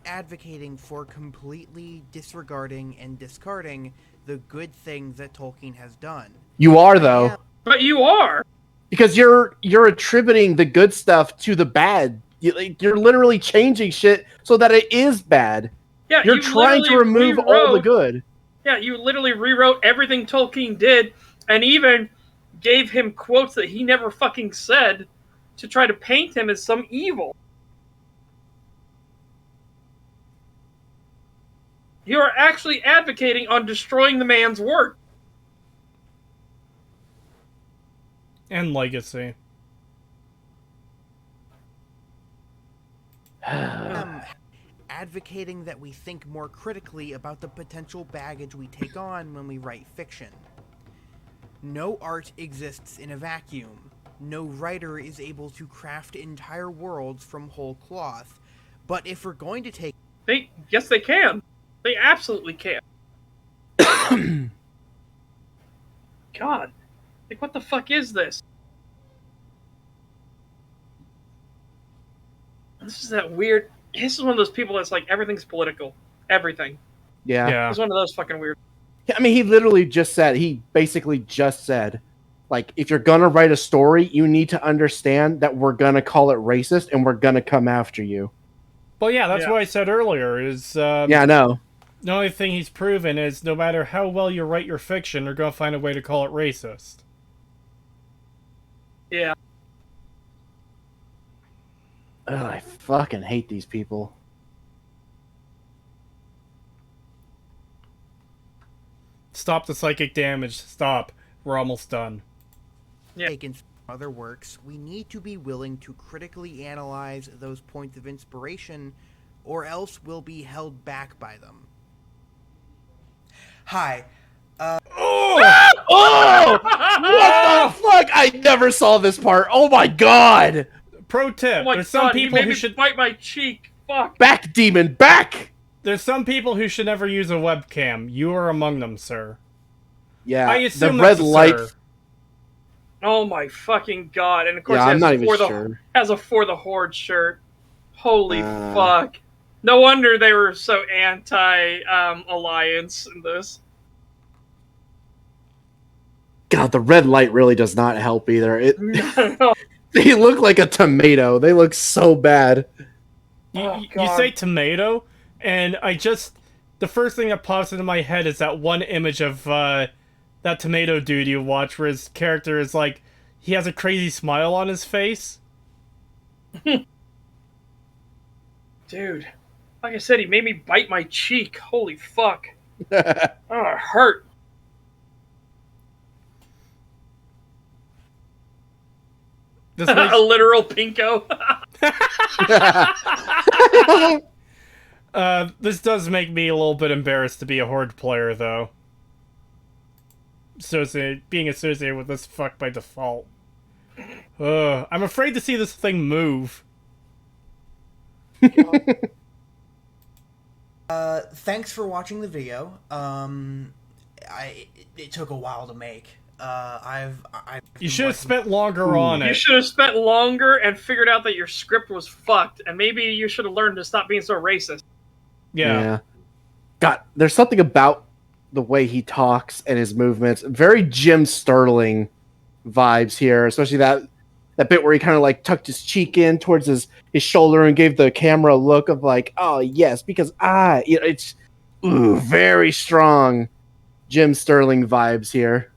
Advocating for completely disregarding and discarding the good things that Tolkien has done. You are, though. But you are! Because you're attributing the good stuff to the bad. You're literally changing shit so that it is bad. Yeah, you're trying to remove all the good. Yeah, you literally rewrote everything Tolkien did, and even gave him quotes that he never fucking said to try to paint him as some evil. You are actually advocating on destroying the man's work. And legacy. Advocating that we think more critically about the potential baggage we take on when we write fiction. No art exists in a vacuum. No writer is able to craft entire worlds from whole cloth. But if we're going to take... Yes, they can. They absolutely can. God. Like, what the fuck is this? This is that weird... This is one of those people that's like, everything's political. Everything. Yeah. It's one of those fucking weird... I mean, he basically just said, like, if you're gonna write a story, you need to understand that we're gonna call it racist and we're gonna come after you. Well, yeah, that's what I said earlier, is... yeah, I know. The only thing he's proven is no matter how well you write your fiction, they're gonna find a way to call it racist. Yeah. Ugh, I fucking hate these people. Stop the psychic damage. Stop. We're almost done. Taken from other works, we need to be willing to critically analyze those points of inspiration, or else we'll be held back by them. Hi. Oh! What the fuck? I never saw this part. Oh my god! Pro tip: Oh my there's some god, people you made who me should bite my cheek. Fuck. Back, demon, back! There's some people who should never use a webcam. You are among them, sir. Yeah, I assume the red that's a light. sir. Oh my fucking god! And of course, Yeah, it I'm has not a even for the sure. has a for the horde shirt. Holy Uh. fuck! No wonder they were so anti alliance in this. God, the red light really does not help either. No. They look like a tomato. They look so bad. Oh, You God. say tomato, and the first thing that pops into my head is that one image of that tomato dude you watch where his character is like, he has a crazy smile on his face. Dude, like I said, he made me bite my cheek. Holy fuck! Oh, it hurt. This A makes, literal pinko. this does make me a little bit embarrassed to be a Horde player, though. Being associated with this fuck by default. I'm afraid to see this thing move. Thanks for watching the video. It took a while to make. You should have spent longer on You it. should have spent longer and figured out that your script was fucked, and maybe you should have learned to stop being so racist. Yeah. God, there's something about the way he talks and his movements. Very Jim Sterling vibes here, especially that bit where he kind of like tucked his cheek in towards his shoulder and gave the camera a look of like, oh yes, because it's very strong Jim Sterling vibes here.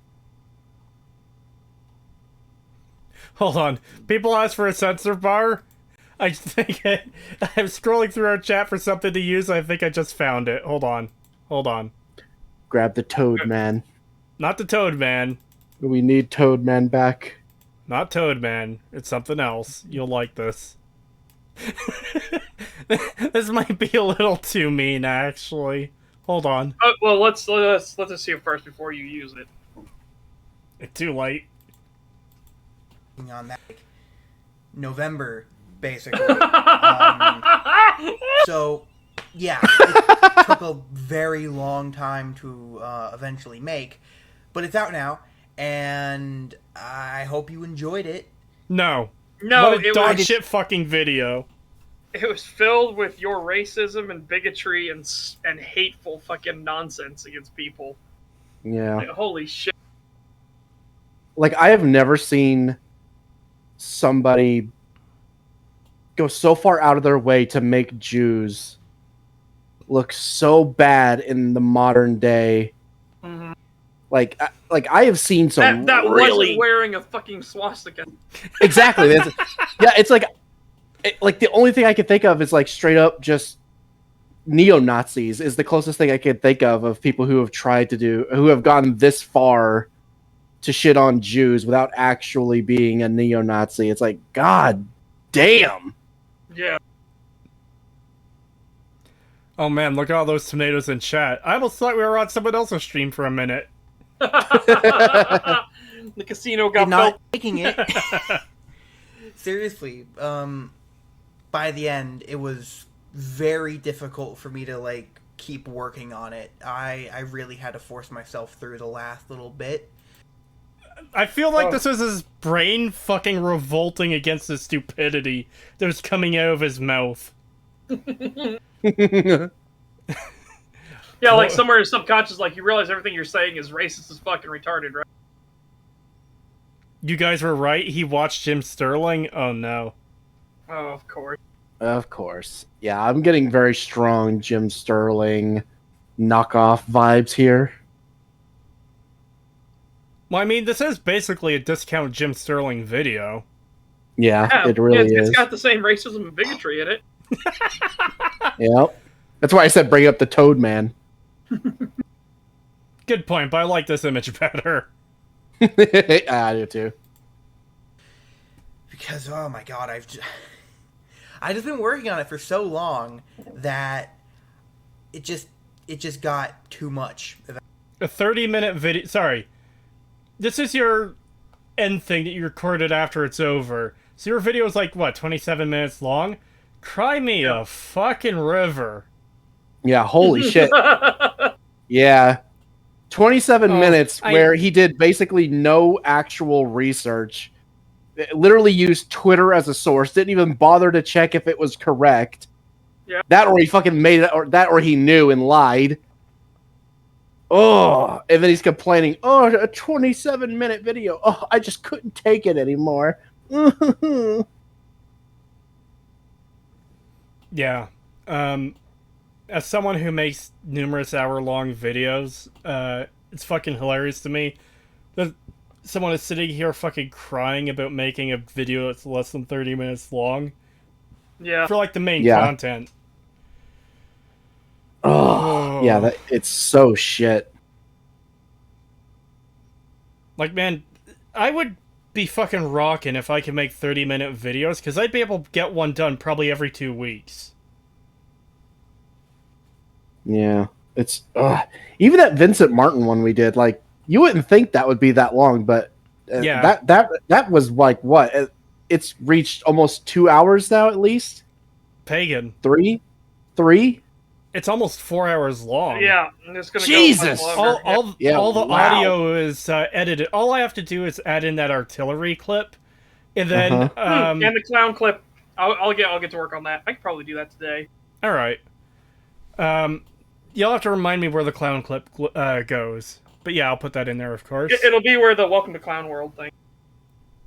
Hold on. People ask for a censor bar? I think I'm scrolling through our chat for something to use. I think I just found it. Hold on. Grab the Toad Man. Not the Toad Man. We need Toad Man back. Not Toad Man. It's something else. You'll like this. This might be a little too mean, actually. Hold on. Well, let's just see it first before you use it. It's too late. on that November, basically. So, yeah, it took a very long time to eventually make, but it's out now, and I hope you enjoyed it. No. No, What a it dog was, shit fucking video. it was filled with your racism and bigotry and hateful fucking nonsense against people. Yeah. Like, holy shit. Like, I have never seen somebody go so far out of their way to make Jews look so bad in the modern day. Mm-hmm. Like I have seen some That really wasn't wearing a fucking swastika. exactly. Yeah, it's like the only thing I can think of is like straight up just neo-Nazis is the closest thing I can think of people who have gone this far to shit on Jews without actually being a neo-Nazi. It's like, God damn. Yeah. Oh man, look at all those tomatoes in chat. I almost thought we were on someone else's stream for a minute. The casino got Not built. making it. Seriously, by the end, it was very difficult for me to like keep working on it. I really had to force myself through the last little bit. I feel like this was his brain fucking revolting against the stupidity that was coming out of his mouth. Yeah, like somewhere in subconscious, like you realize everything you're saying is racist as fucking retarded, right? You guys were right. He watched Jim Sterling. Oh no. Oh, of course. Of course. Yeah, I'm getting very strong Jim Sterling knockoff vibes here. Well, I mean, this is basically a discount Jim Sterling video. Yeah, it really is. It's got the same racism and bigotry in it. Yep. That's why I said bring up the Toad Man. Good point, but I like this image better. I do too. Because oh my god, I've just been working on it for so long that it just got too much. A 30-minute video. Sorry. This is your end thing that you recorded after it's over. So your video is like, what, 27 minutes long? Cry me a fucking river. Yeah, holy shit. Yeah. 27 minutes where he did basically no actual research. Literally used Twitter as a source, didn't even bother to check if it was correct. Yeah. That or he fucking made it, or he knew and lied. Oh, and then he's complaining, oh, a 27-minute video. Oh, I just couldn't take it anymore. Yeah. As someone who makes numerous hour-long videos, it's fucking hilarious to me that someone is sitting here fucking crying about making a video that's less than 30 minutes long. Yeah. For, like, the main Yeah. content. Oh, yeah, it's so shit. Like, man, I would be fucking rocking if I could make 30-minute videos, because I'd be able to get one done probably every 2 weeks. Yeah, it's even that Vincent Martin one we did. Like, you wouldn't think that would be that long, but Yeah. that was like what? It's reached almost 2 hours now, at least. Pagan. Three. It's almost 4 hours long. Yeah, and it's gonna Jesus! go much longer. All the wow. audio is edited. All I have to do is add in that artillery clip, and then And the clown clip. I'll get to work on that. I could probably do that today. all right. You'll have to remind me where the clown clip goes. But yeah, I'll put that in there, of course. It'll be where the Welcome to Clown World thing.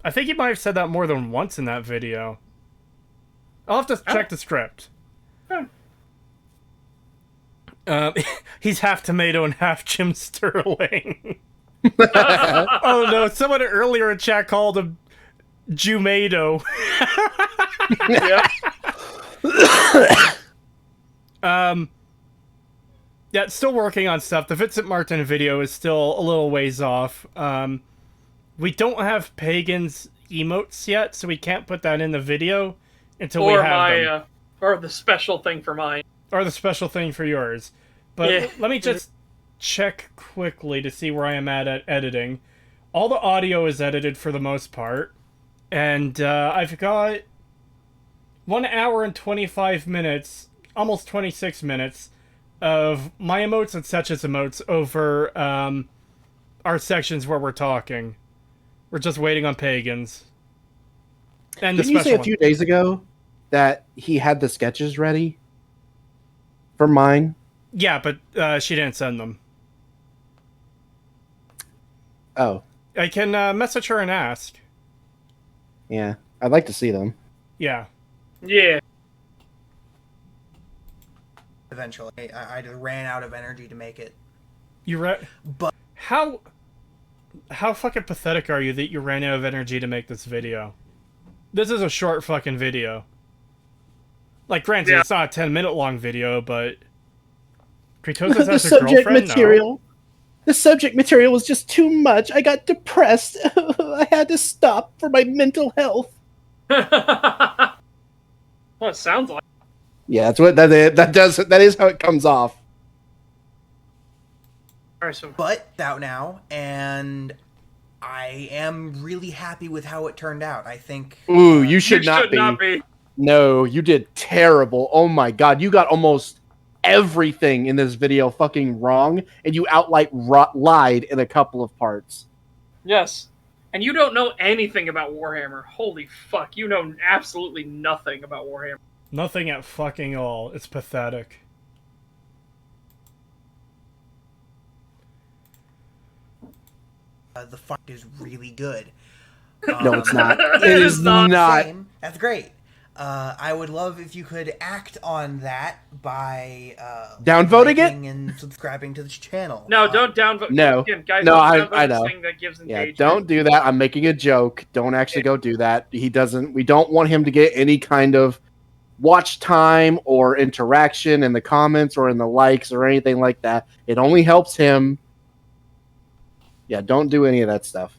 I think you might have said that more than once in that video. I'll have to check the script. He's half tomato and half Jim Sterling. Oh no, someone earlier in chat called him Jumado. Yeah. Yeah, still working on stuff. The Vincent Martin video is still a little ways off. We don't have Pagan's emotes yet, so we can't put that in the video until we have them. Or the special thing for mine. Or the special thing for yours. But Yeah. let me just check quickly to see where I am at editing. All the audio is edited for the most part. And I've got 1 hour and 25 minutes, almost 26 minutes, of my emotes and Setch's emotes over our sections where we're talking. We're just waiting on Pagans. And the Didn't you special say a few days ago that he had the sketches ready for mine? Yeah, but she didn't send them. Oh. I can message her and ask. Yeah, I'd like to see them. Yeah. Yeah. Eventually, I just ran out of energy to make it. But how fucking pathetic are you that you ran out of energy to make this video? This is a short fucking video. Like, granted, it's not a 10-minute long video, but Creetosis has a girlfriend? Material. No. The subject material was just too much. I got depressed. I had to stop for my mental health. Well, it sounds like. Yeah, that's what that does. That is how it comes off. All right, so. But out now, and I am really happy with how it turned out. I think. Ooh, you should not be. No, you did terrible. Oh my god, you got almost everything in this video fucking wrong, and you outright lied in a couple of parts. Yes. And you don't know anything about Warhammer. Holy fuck, you know absolutely nothing about Warhammer. Nothing at fucking all. It's pathetic. The fight is really good. No, it's not. It is not. That's great. I would love if you could act on that by downvoting it and subscribing to this channel. No, don't downvote. No, Again, guys, no, don't downvote I this know. thing that gives Yeah, engagement. don't do that. I'm making a joke. Don't actually go do that. He doesn't. We don't want him to get any kind of watch time or interaction in the comments or in the likes or anything like that. It only helps him. Yeah, don't do any of that stuff.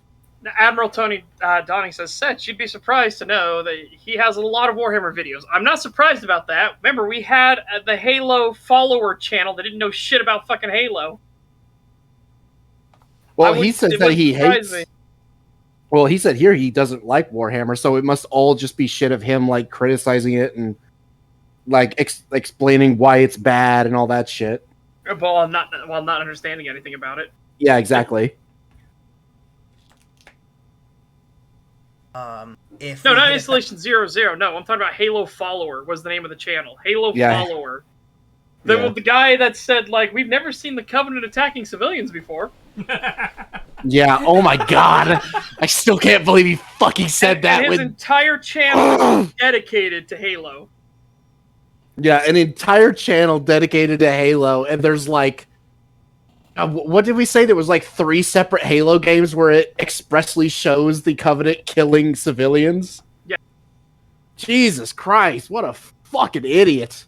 Admiral Tony Donning says, Seth, you'd be surprised to know that he has a lot of Warhammer videos. I'm not surprised about that. Remember, we had the Halo follower channel that didn't know shit about fucking Halo. Well, he says that he hates... me. Well, he said here he doesn't like Warhammer, so it must all just be shit of him, like, criticizing it and like explaining why it's bad and all that shit. While not understanding anything about it. Yeah, exactly. If No, we not hit Installation 00. No, I'm talking about Halo Follower was the name of the channel. Halo Yeah. Follower. Yeah. The guy that said, like, we've never seen the Covenant attacking civilians before. Yeah. Oh my god, I still can't believe he fucking said that. And his entire channel is dedicated to Halo. Yeah, an entire channel dedicated to Halo, and there's like, what did we say? There was like 3 separate Halo games where it expressly shows the Covenant killing civilians. Yeah. Jesus Christ, what a fucking idiot.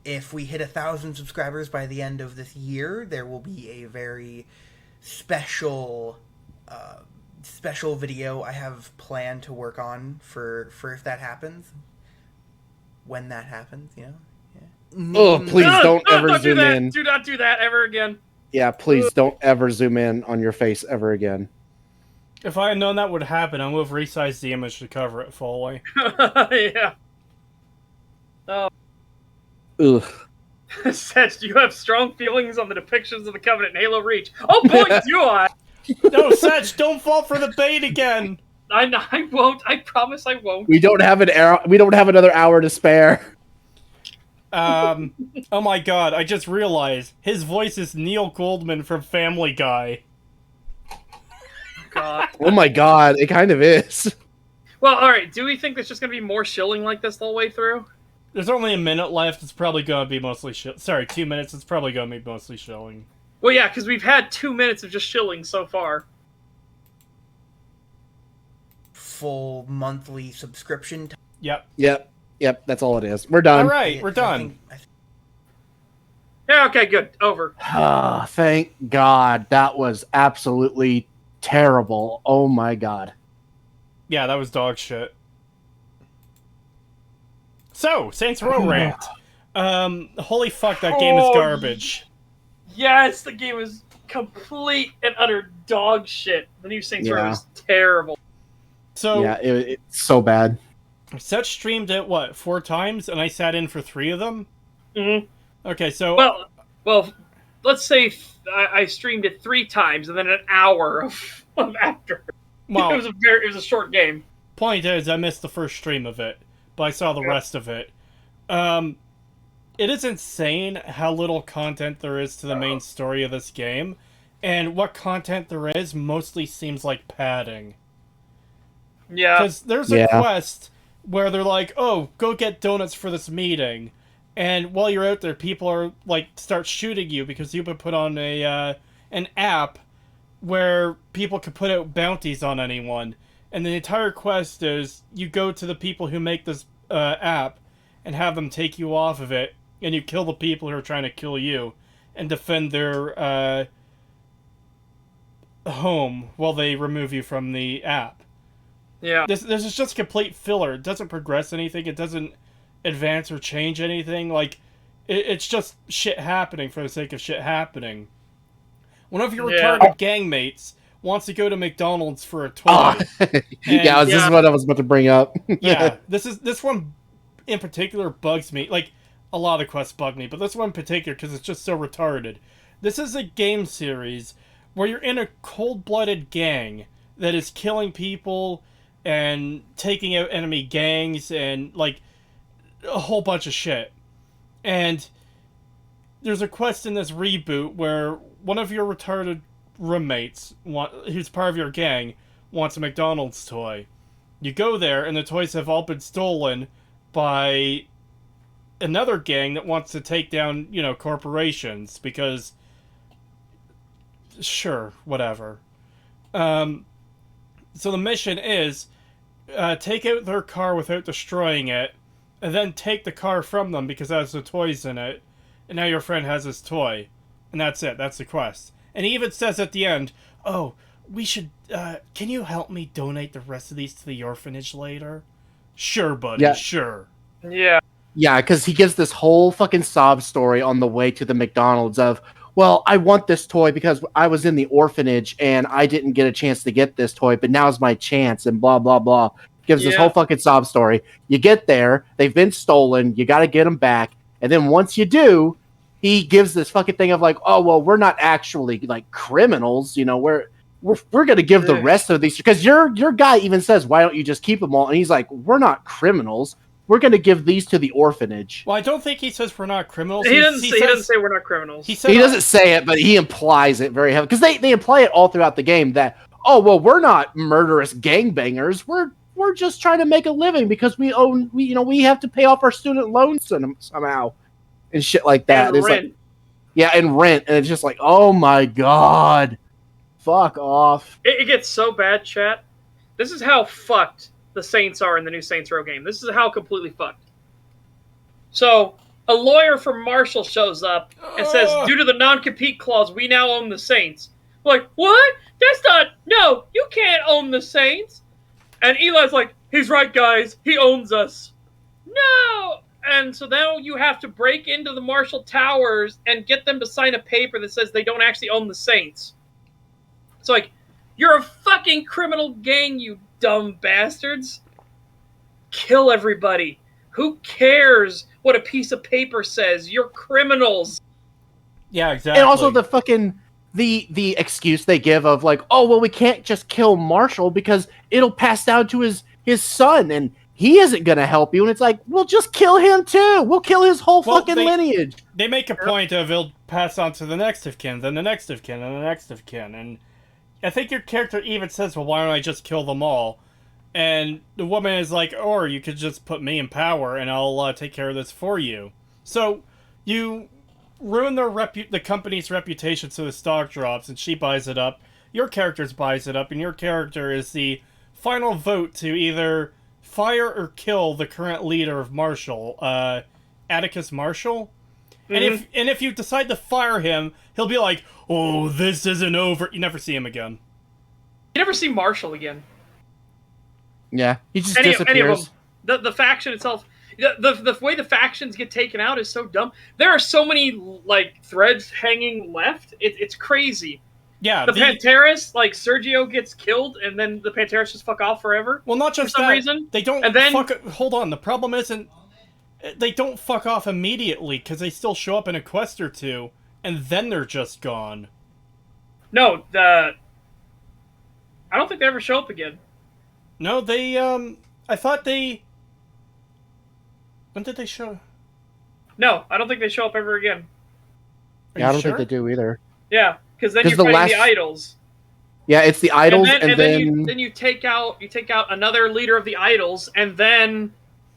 If we hit 1,000 subscribers by the end of this year, there will be a very special video I have planned to work on for if that happens. When that happens, you know. Yeah. Oh, please don't ever don't zoom do that. in. Do not do that ever again. Yeah, please don't ever zoom in on your face ever again. If I had known that would happen, I would have resized the image to cover it fully. Yeah. Oh. Ugh. Seth, do you have strong feelings on the depictions of the Covenant in Halo Reach? Oh boy, do I! No, Setch, don't fall for the bait again! I won't. I promise I won't. We don't have we don't have another hour to spare. Oh my god, I just realized his voice is Neil Goldman from Family Guy. God. Oh my god, it kind of is. Well, alright, do we think there's just gonna be more shilling like this the whole way through? There's only a minute left, it's probably gonna be mostly 2 minutes, it's probably gonna be mostly shilling. Well, yeah, because we've had 2 minutes of just shilling so far. Full monthly subscription. Yep. Yep, that's all it is. We're done. Alright, we're done. Yeah, okay, good. Over. Ah, thank God. That was absolutely terrible. Oh my God. Yeah, that was dog shit. So, Saints Row rant. Holy fuck, that game is garbage. Yes, the game is complete and utter dog shit. The new Saints Row Yeah. is terrible. So, Yeah, it's so bad. Setch streamed it, 4 times, and I sat in for 3 of them? Mm-hmm. Okay, so... Well, let's say I streamed it 3 times and then an hour of after. Well, it was a short game. Point is, I missed the first stream of it, but I saw the rest of it. It is insane how little content there is to the main story of this game, and what content there is mostly seems like padding. Yeah. Because there's a quest where they're like, oh, go get donuts for this meeting. And while you're out there, people are like start shooting you because you've been put on an app where people can put out bounties on anyone. And the entire quest is you go to the people who make this app and have them take you off of it, and you kill the people who are trying to kill you and defend their home while they remove you from the app. Yeah. This is just complete filler. It doesn't progress anything. It doesn't advance or change anything. Like, it's just shit happening for the sake of shit happening. One of your retarded gang mates wants to go to McDonald's for a toy. This is what I was about to bring up. Yeah, this one in particular bugs me. Like, a lot of the quests bug me, but this one in particular because it's just so retarded. This is a game series where you're in a cold-blooded gang that is killing people and taking out enemy gangs and, like, a whole bunch of shit. And there's a quest in this reboot where one of your retarded roommates, who's part of your gang, wants a McDonald's toy. You go there, and the toys have all been stolen by another gang that wants to take down, corporations, because... Sure, whatever. So the mission is, take out their car without destroying it, and then take the car from them because it has the toys in it, and now your friend has his toy. And that's it, that's the quest. And he even says at the end, oh, we should, can you help me donate the rest of these to the orphanage later? Sure, buddy, sure. Yeah. Yeah, because he gives this whole fucking sob story on the way to the McDonald's of, well, I want this toy because I was in the orphanage and I didn't get a chance to get this toy, but now's my chance and blah, blah, blah. Gives this whole fucking sob story. You get there, they've been stolen, you got to get them back, and then once you do, he gives this fucking thing of like, oh well, we're not actually like criminals, you know, we're going to give the rest of these, because your guy even says, why don't you just keep them all? And he's like, we're not criminals. We're going to give these to the orphanage. Well, I don't think he says we're not criminals. He doesn't say we're not criminals. He doesn't say it, but he implies it very heavily, because they imply it all throughout the game that, oh well, we're not murderous gangbangers. We're just trying to make a living because we have to pay off our student loans somehow and shit like that. And rent. And rent, and it's just like, oh my god, fuck off. It gets so bad, chat. This is how fucked the Saints are in the new Saints Row game. This is how completely fucked. So, a lawyer from Marshall shows up and says, due to the non-compete clause, we now own the Saints. We're like, what? No, you can't own the Saints. And Eli's like, he's right, guys. He owns us. No! And so now you have to break into the Marshall Towers and get them to sign a paper that says they don't actually own the Saints. It's like, you're a fucking criminal gang, you dumb bastards. Kill everybody. Who cares what a piece of paper says? You're criminals. Yeah, exactly. And also the fucking... The excuse they give of like, oh well, we can't just kill Marshall because it'll pass down to his son and he isn't gonna help you. And it's like, we'll just kill him too. We'll kill his whole fucking lineage. They make a point of it'll pass on to the next of kin, then the next of kin, and the next of kin. And I think your character even says, well, why don't I just kill them all? And the woman is like, or you could just put me in power and I'll take care of this for you. So you ruin the company's reputation so the stock drops and she buys it up. Your character buys it up and your character is the final vote to either fire or kill the current leader of Marshall, Atticus Marshall. Mm-hmm. And if you decide to fire him, he'll be like, oh, this isn't over. You never see him again. You never see Marshall again. Yeah, he just disappears. Any of them. The faction itself... The way the factions get taken out is so dumb. There are so many like threads hanging left. It's crazy. Yeah, the Panteras, like Sergio gets killed, and then the Panteras just fuck off forever. Well, not just for some that. Reason. They don't. And then hold on. The problem isn't they don't fuck off immediately because they still show up in a quest or two, and then they're just gone. No, I don't think they ever show up again. No, they. I thought they. When did they show? No, I don't think they show up ever again. Yeah, I don't think they do either. Yeah, because then you're fighting the idols. Yeah, it's the idols, and then you take out another leader of the idols, and then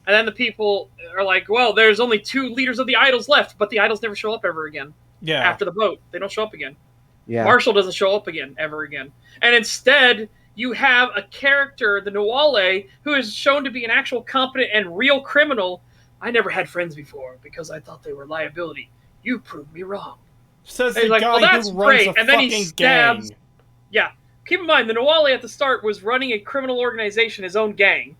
the people are like, well, there's only 2 leaders of the idols left, but the idols never show up ever again. Yeah. After the vote, they don't show up again. Yeah. Marshall doesn't show up again, ever again. And instead, you have a character, the Nuale, who is shown to be an actual competent and real criminal. I never had friends before because I thought they were liability. You proved me wrong. Says the guy who runs a fucking gang. Yeah. Keep in mind, the Nuale at the start was running a criminal organization, his own gang.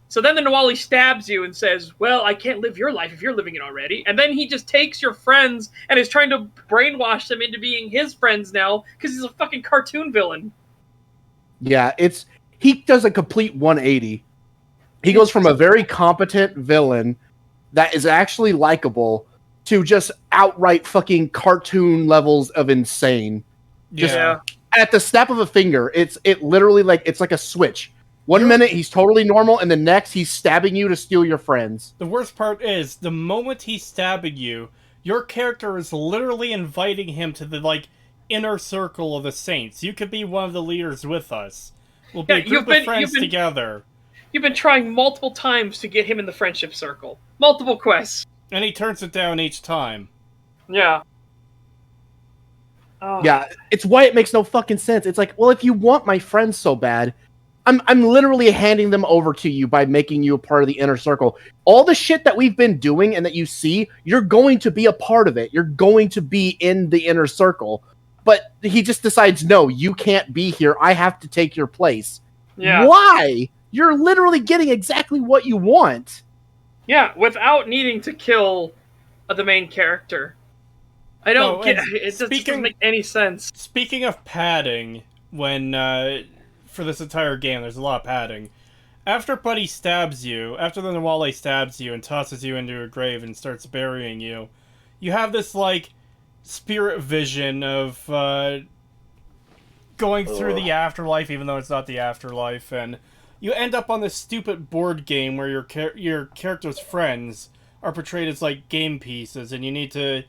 So then the Nuale stabs you and says, well, I can't live your life if you're living it already. And then he just takes your friends and is trying to brainwash them into being his friends now because he's a fucking cartoon villain. Yeah, he does a complete 180. He goes from a very competent villain that is actually likable to just outright fucking cartoon levels of insane. Just at the snap of a finger, it's literally like it's like a switch. One minute he's totally normal, and the next he's stabbing you to steal your friends. The worst part is the moment he's stabbing you, your character is literally inviting him to the inner circle of the Saints. You could be one of the leaders with us. We'll be a group of friends together. You've been trying multiple times to get him in the friendship circle. Multiple quests. And he turns it down each time. Yeah. Oh. Yeah, it's why it makes no fucking sense. It's like, well, if you want my friends so bad, I'm literally handing them over to you by making you a part of the inner circle. All the shit that we've been doing and that you see, you're going to be a part of it. You're going to be in the inner circle. But he just decides, no, you can't be here. I have to take your place. Yeah. Why? You're literally getting exactly what you want. Yeah, without needing to kill the main character. I don't get it. Just doesn't make any sense. Speaking of padding, when for this entire game, there's a lot of padding. after Buddy stabs you, after the Nawale stabs you and tosses you into a grave and starts burying you, you have this, like, spirit vision of going through the afterlife, even though it's not the afterlife, and you end up on this stupid board game where your character's friends are portrayed as, like, game pieces, and you need to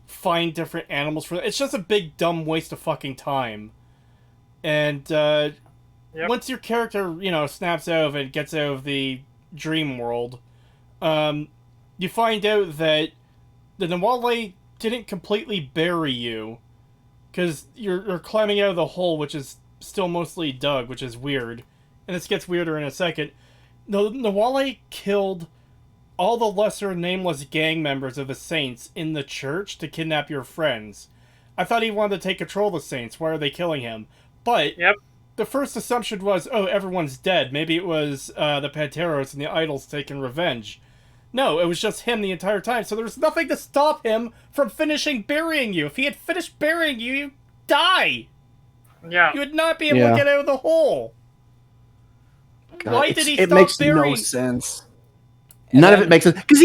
find different animals for them. It's just a big, dumb waste of fucking time. And, once your character, snaps out of it, gets out of the dream world, you find out that the Nawale didn't completely bury you, because you're climbing out of the hole, which is still mostly dug, which is weird. And this gets weirder in a second. The Nawale killed all the lesser nameless gang members of the Saints in the church to kidnap your friends. I thought he wanted to take control of the Saints. Why are they killing him? But the first assumption was, oh, everyone's dead. Maybe it was the Panteros and the Idols taking revenge. No, it was just him the entire time, so there was nothing to stop him from finishing burying you. If he had finished burying you, you'd die! Yeah. You would not be able to get out of the hole! God, Why did he It stop makes burying... no sense. None of it makes sense. Because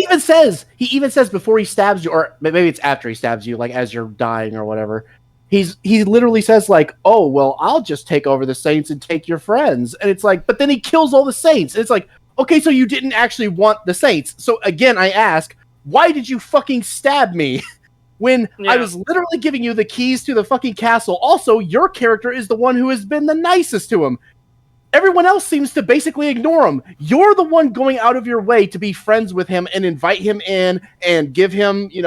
he even says before he stabs you, or maybe it's after he stabs you, like as you're dying or whatever, he literally says, like, oh, well, I'll just take over the Saints and take your friends. And it's like, but then he kills all the Saints. And it's like, okay, so you didn't actually want the Saints. So again, I ask, why did you fucking stab me when I was literally giving you the keys to the fucking castle? Also, your character is the one who has been the nicest to him. Everyone else seems to basically ignore him. You're the one going out of your way to be friends with him and invite him in and give him, give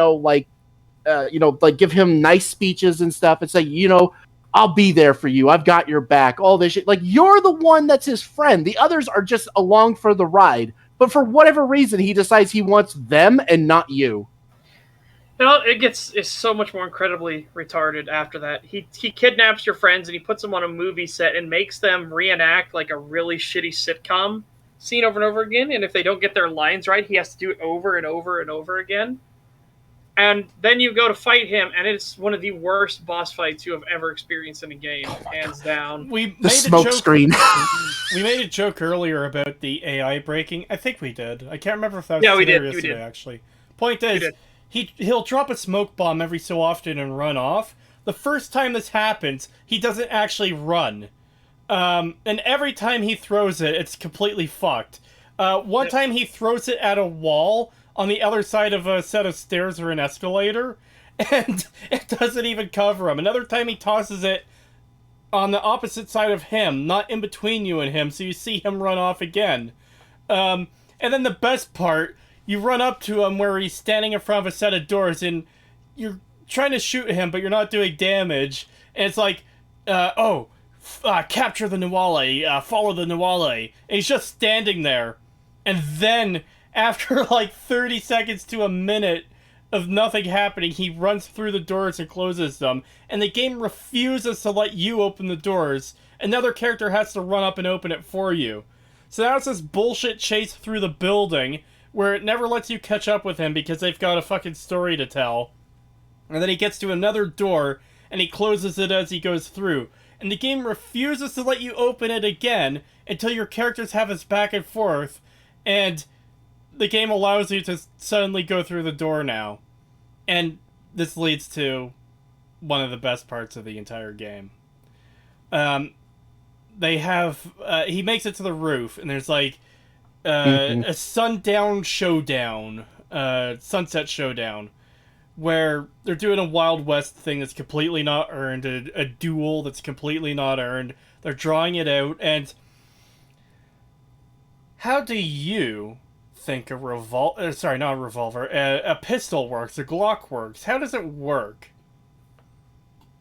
him nice speeches and stuff and say, I'll be there for you. I've got your back. All this shit. Like, you're the one that's his friend. The others are just along for the ride. But for whatever reason, he decides he wants them and not you. It's so much more incredibly retarded after that. He kidnaps your friends and he puts them on a movie set and makes them reenact like a really shitty sitcom scene over and over again. And if they don't get their lines right, he has to do it over and over and over again. And then you go to fight him, and it's one of the worst boss fights you have ever experienced in a game, hands down. The smoke screen. We made a joke earlier about the AI breaking. I think we did. I can't remember if that was today or yesterday, actually. Point is, he'll drop a smoke bomb every so often and run off. The first time this happens, he doesn't actually run. And every time he throws it, it's completely fucked. One time he throws it at a wall on the other side of a set of stairs or an escalator, and it doesn't even cover him. Another time he tosses it on the opposite side of him, not in between you and him, so you see him run off again. And then the best part, you run up to him where he's standing in front of a set of doors, and you're trying to shoot him, but you're not doing damage, and it's like, capture the Nawale, follow the Nawale, and he's just standing there, and then after like 30 seconds to a minute of nothing happening, he runs through the doors and closes them, and the game refuses to let you open the doors. Another character has to run up and open it for you. So now it's this bullshit chase through the building where it never lets you catch up with him because they've got a fucking story to tell. And then he gets to another door, and he closes it as he goes through. And the game refuses to let you open it again until your characters have this back and forth, and the game allows you to suddenly go through the door now. And this leads to one of the best parts of the entire game. They have... he makes it to the roof, and there's like a sundown showdown, sunset showdown, where they're doing a Wild West thing that's completely not earned, a duel that's completely not earned. They're drawing it out, and how do you think a a pistol works, a Glock works? How does it work?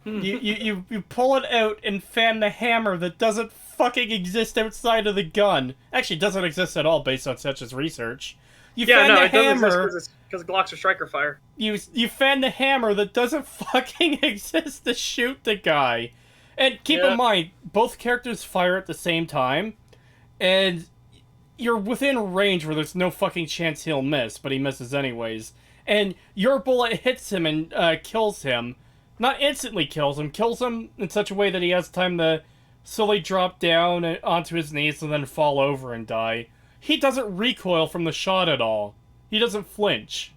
You pull it out and fan the hammer that doesn't fucking exist outside of the gun. Actually, it doesn't exist at all based on Setch's research. You fan the hammer because Glocks are striker fire. You fan the hammer that doesn't fucking exist to shoot the guy. And keep in mind, both characters fire at the same time, and you're within range where there's no fucking chance he'll miss, but he misses anyways. And your bullet hits him and kills him. Not instantly kills him in such a way that he has time to slowly drop down onto his knees and then fall over and die. He doesn't recoil from the shot at all. He doesn't flinch.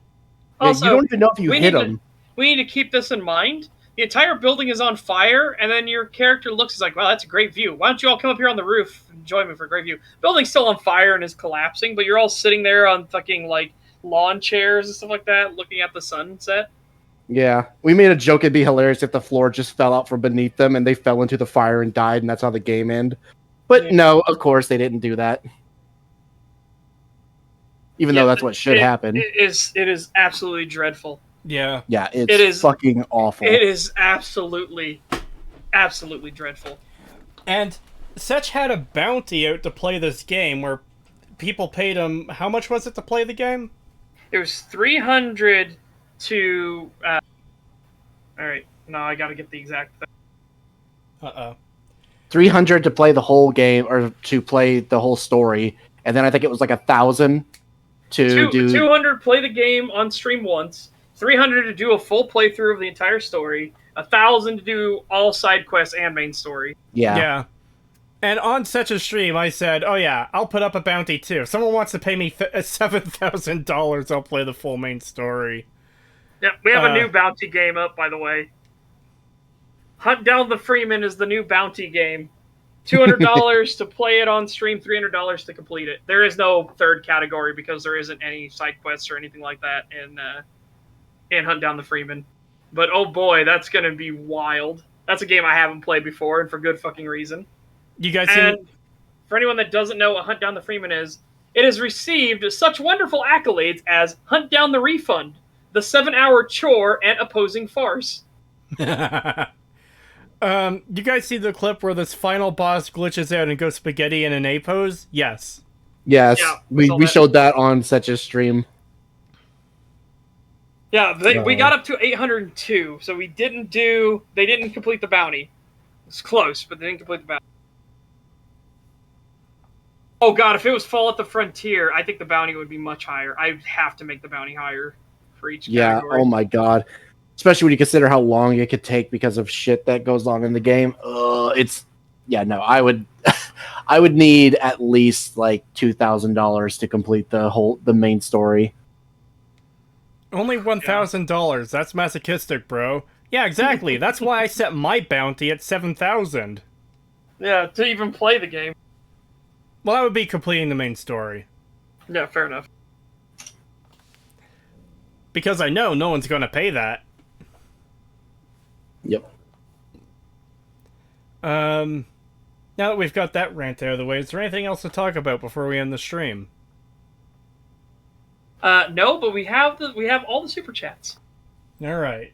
Yeah, Also, you don't even know if you we hit need him. we need to keep this in mind. The entire building is on fire, and then your character looks like, wow, that's a great view. Why don't you all come up here on the roof and join me for a great view? Building's still on fire and is collapsing, but you're all sitting there on fucking, like, lawn chairs and stuff like that, looking at the sunset. Yeah, we made a joke it'd be hilarious if the floor just fell out from beneath them and they fell into the fire and died, and that's how the game ended. But Yeah. no, of course they didn't do that. Even though that's what should happen. It is absolutely dreadful. Yeah. Yeah, it's It is- fucking awful. It is absolutely dreadful. And Setch had a bounty out to play this game where people paid him. How much was it to play the game? It was 300 to. All right, no, I gotta get the exact thing. 300 to play the whole game or to play the whole story, and then I think it was like 1,000 to do 200 play the game on stream once, 300 to do a full playthrough of the entire story, 1,000 to do all side quests and main story. yeah. And on such a stream, I said, oh yeah, I'll put up a bounty too. If someone wants to pay me $7,000, I'll play the full main story. Yeah, we have a new bounty game up, by the way. Hunt Down the Freeman is the new bounty game. $200 to play it on stream, $300 to complete it. There is no third category because there isn't any side quests or anything like that in Hunt Down the Freeman. But oh boy, that's going to be wild. That's a game I haven't played before, and for good fucking reason. You guys And seen... for anyone that doesn't know what Hunt Down the Freeman is, it has received such wonderful accolades as Hunt Down the Refund, the 7-hour chore and opposing farce. You guys see the clip where this final boss glitches out and goes spaghetti in an A pose? Yes. Yes, Yeah, we showed that on such a stream. Yeah, we got up to 802, so they didn't complete the bounty. It's close, but they didn't complete the bounty. Oh god, if it was Fall at the Frontier, I think the bounty would be much higher. I'd have to make the bounty higher for each category. Oh my god. Especially when you consider how long it could take because of shit that goes on in the game. I would I would need at least like $2,000 to complete the main story. Only $1,000. That's masochistic, bro. Yeah, exactly. That's why I set my bounty at 7,000. Yeah, to even play the game. Well, that would be completing the main story. Yeah, fair enough. Because I know no one's going to pay that. Yep. Now that we've got that rant out of the way, is there anything else to talk about before we end the stream? No, but we have all the super chats. All right.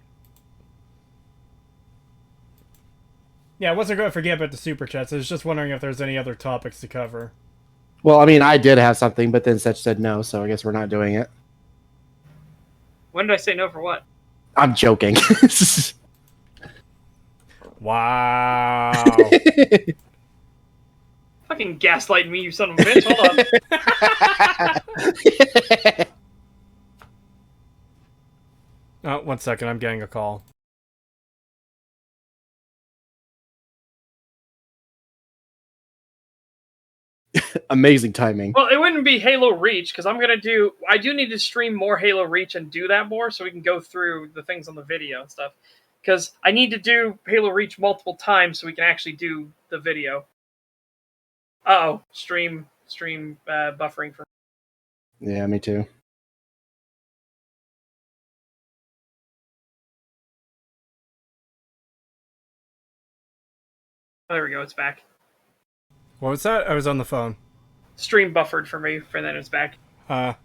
Yeah, I wasn't going to forget about the super chats. I was just wondering if there's any other topics to cover. Well, I mean, I did have something, but then Seth said no, so I guess we're not doing it. When did I say no for what? I'm joking. Wow. Fucking gaslighting me, you son of a bitch. Hold on. Oh, 1 second, I'm getting a call. Amazing timing. Well, it wouldn't be Halo Reach, because I do need to stream more Halo Reach and do that more so we can go through the things on the video and stuff. Because I need to do Halo Reach multiple times so we can actually do the video. Uh-oh. Stream buffering for me. Yeah, me too. Oh, there we go, it's back. What was that? I was on the phone. Stream buffered for me, and then it's back. Well,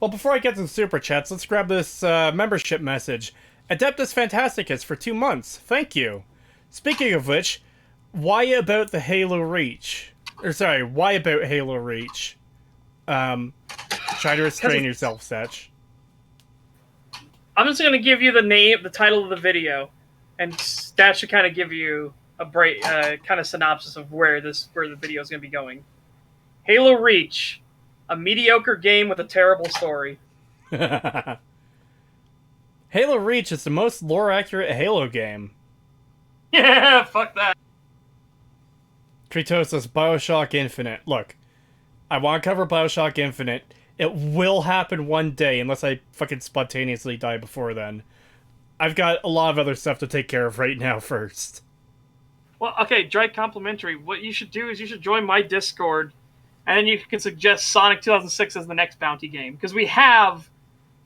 before I get to the super chats, let's grab this membership message. Adeptus Fantasticus for 2 months. Thank you. Speaking of which, why about the Halo Reach? Or sorry, why about Halo Reach? Try to restrain yourself, Setch. I'm just gonna give you the title of the video, and that should kind of give you a kind of synopsis of where the video is gonna be going. Halo Reach, a mediocre game with a terrible story. Halo Reach is the most lore-accurate Halo game. Yeah, fuck that. Creetosis, Bioshock Infinite. Look, I want to cover Bioshock Infinite. It will happen one day, unless I fucking spontaneously die before then. I've got a lot of other stuff to take care of right now first. Well, okay, Drake complimentary. What you should do is you should join my Discord, and then you can suggest Sonic 2006 as the next bounty game, because we have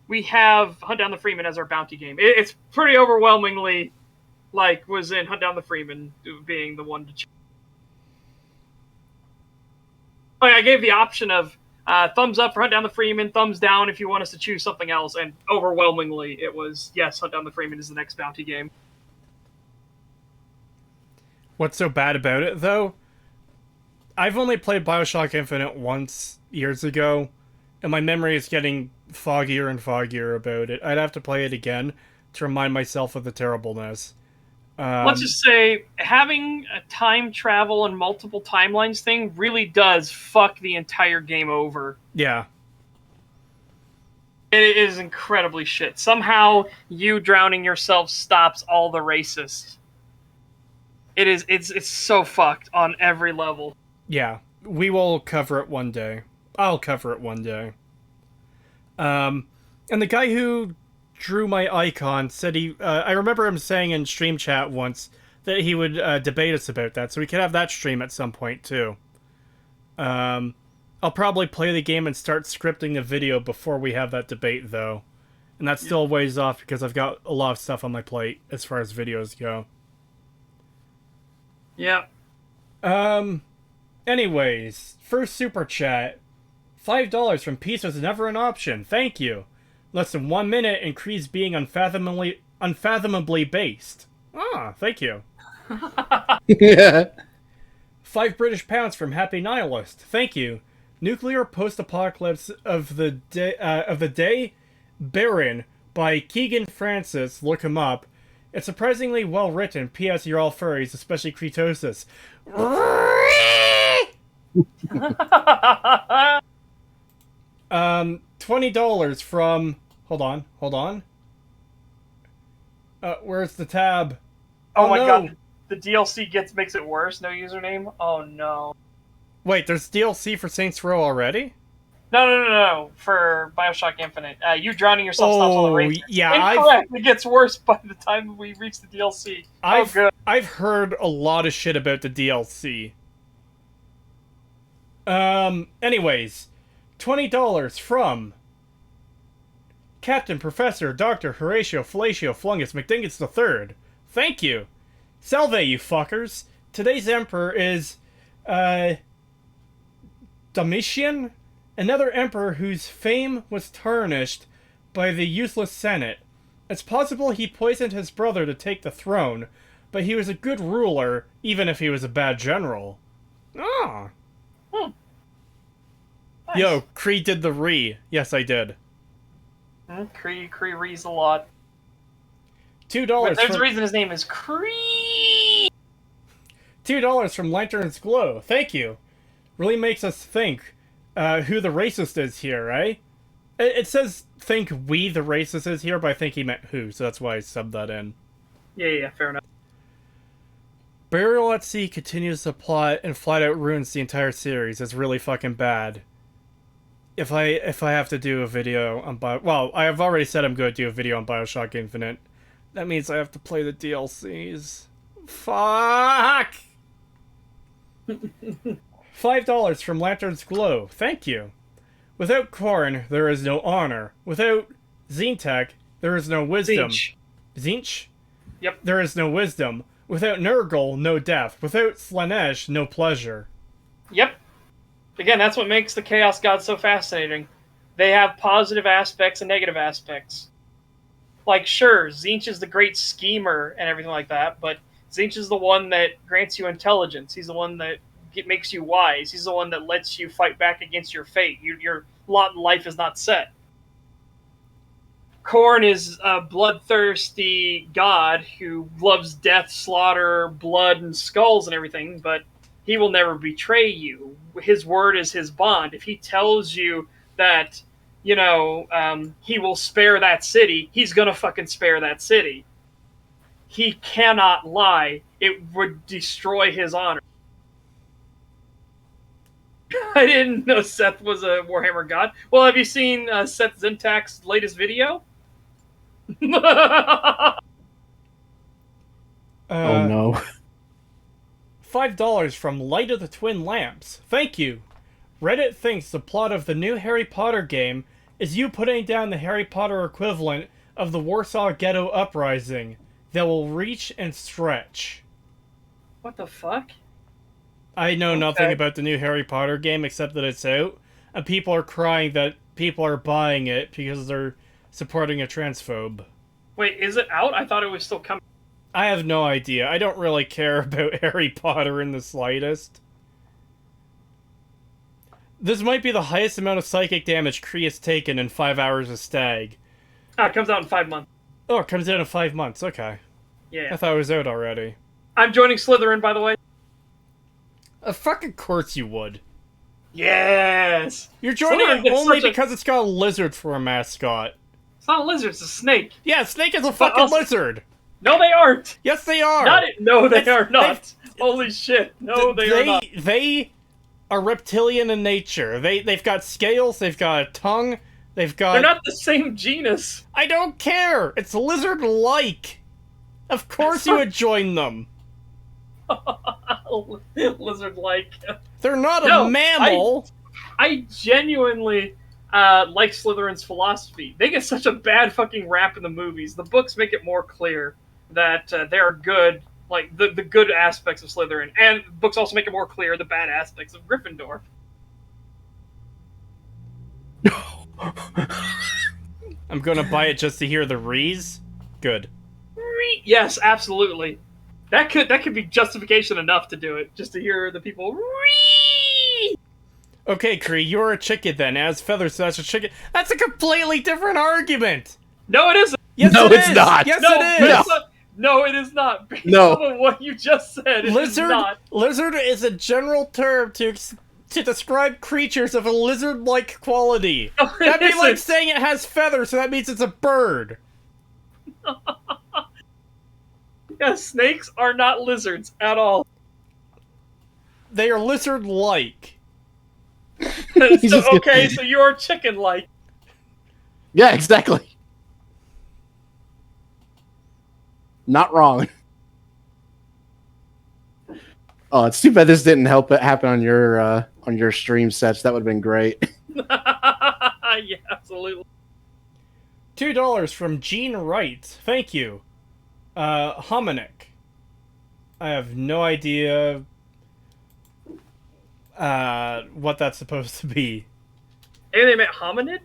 Hunt Down the Freeman as our bounty game. It's pretty overwhelmingly was in Hunt Down the Freeman being the one to choose. I gave the option of thumbs up for Hunt Down the Freeman, thumbs down if you want us to choose something else, and overwhelmingly it was yes, Hunt Down the Freeman is the next bounty game. What's so bad about it, though? I've only played Bioshock Infinite once, years ago, and my memory is getting foggier and foggier about it. I'd have to play it again to remind myself of the terribleness. Let's just say, having a time travel and multiple timelines thing really does fuck the entire game over. Yeah. It is incredibly shit. Somehow, you drowning yourself stops all the racists. It's so fucked on every level. Yeah. We will cover it one day. I'll cover it one day. And the guy who drew my icon said I remember him saying in stream chat once that he would debate us about that, so we could have that stream at some point too. I'll probably play the game and start scripting the video before we have that debate, though. And that's still a ways off because I've got a lot of stuff on my plate as far as videos go. Yeah. Anyways, first super chat. $5 from Peace was never an option. Thank you. Less than 1 minute, and Creed's being unfathomably based. Ah, thank you. Yeah. £5 from Happy Nihilist. Thank you. Nuclear post-apocalypse of the day, Baron by Keegan Francis. Look him up. It's surprisingly well written. P.S. You're all furries, especially Creetosis. $20 from... Hold on. Where's the tab? Oh my god, the DLC makes it worse. No username? Oh no. Wait, there's DLC for Saints Row already? No. For Bioshock Infinite. You drowning yourself stops all the races. Yeah, incorrect. It gets worse by the time we reach the DLC. Good. I've heard a lot of shit about the DLC. Anyways, $20 from Captain Professor Dr. Horatio Fellatio Flungus McDingus III. Thank you. Salve, you fuckers. Today's emperor is, Domitian? Another emperor whose fame was tarnished by the useless Senate. It's possible he poisoned his brother to take the throne, but he was a good ruler, even if he was a bad general. Ah. Nice. Yo, Cree did the re. Yes, I did. Cree rees a lot. $2 There's a reason his name is Cree. $2 from Lantern's Glow. Thank you. Really makes us think who the racist is here, eh? It says think we the racist is here, but I think he meant who, so that's why I subbed that in. Yeah, fair enough. Burial at Sea continues the plot and flat out ruins the entire series. It's really fucking bad. If I have to do a video on I have already said I'm going to do a video on Bioshock Infinite. That means I have to play the DLCs. Fuck! $5 from Lantern's Glow. Thank you. Without Korn, there is no honor. Without Zintek, there is no wisdom. Zinch? Yep. There is no wisdom. Without Nurgle, no depth. Without Slanesh, no pleasure. Yep. Again, that's what makes the Chaos Gods so fascinating. They have positive aspects and negative aspects. Like, sure, Zinch is the great schemer and everything like that, but Zinch is the one that grants you intelligence. He's the one that makes you wise. He's the one that lets you fight back against your fate. Your lot in life is not set. Korn is a bloodthirsty god who loves death, slaughter, blood, and skulls and everything, but he will never betray you. His word is his bond. If he tells you that, he will spare that city, he's gonna fucking spare that city. He cannot lie. It would destroy his honor. I didn't know Seth was a Warhammer god. Well, have you seen Seth Zintak's latest video? Oh no. $5 from Light of the Twin Lamps. Thank you. Reddit thinks the plot of the new Harry Potter game is you putting down the Harry Potter equivalent of the Warsaw Ghetto Uprising that will reach and stretch. What the fuck? I know nothing about the new Harry Potter game except that it's out, and people are crying that people are buying it because they're supporting a transphobe. Wait, is it out? I thought it was still coming. I have no idea. I don't really care about Harry Potter in the slightest. This might be the highest amount of psychic damage Kree has taken in 5 hours of Stag. It comes out in 5 months. Oh, it comes out in 5 months. Okay. Yeah. I thought it was out already. I'm joining Slytherin, by the way. Of fucking course you would. Yes! You're joining Slytherin it gets only such a- because it's got a lizard for a mascot. It's not a lizard, it's a snake. Yeah, Snake is a fucking also- lizard. No, they aren't! Yes, they are. Not it. No, they That's- are not. Holy shit. No, they are not. They are reptilian in nature. They've got scales, they've got a tongue, they've got... They're not the same genus. I don't care! It's lizard-like! Of course you would join them! Lizard-like. They're not No, a mammal! I genuinely like Slytherin's philosophy. They get such a bad fucking rap in the movies. The books make it more clear that they are good, like the good aspects of Slytherin, and books also make it more clear the bad aspects of Gryffindor. I'm gonna buy it just to hear the rees. Good. Yes, absolutely. That could be justification enough to do it, just to hear the people. Okay, Kree, you're a chicken then. As Feather says, a chicken. That's a completely different argument! No, it isn't. Yes, No, it it's is! not. Yes, No, it it's is! not. No, it is not. Based No. on what you just said, it is not. Lizard is a general term to describe creatures of a lizard-like quality. No, it That'd be like isn't. saying it has feathers, so that means it's a bird. Yeah, snakes are not lizards at all. They are lizard-like. He's just Okay, gonna- so you're chicken-like. Yeah, exactly. Not wrong. Oh, it's too bad this didn't help it happen on your stream sets. That would have been great. Yeah, absolutely. $2 from Gene Wright. Thank you. Hominic. I have no idea what that's supposed to be. Maybe they meant hominid?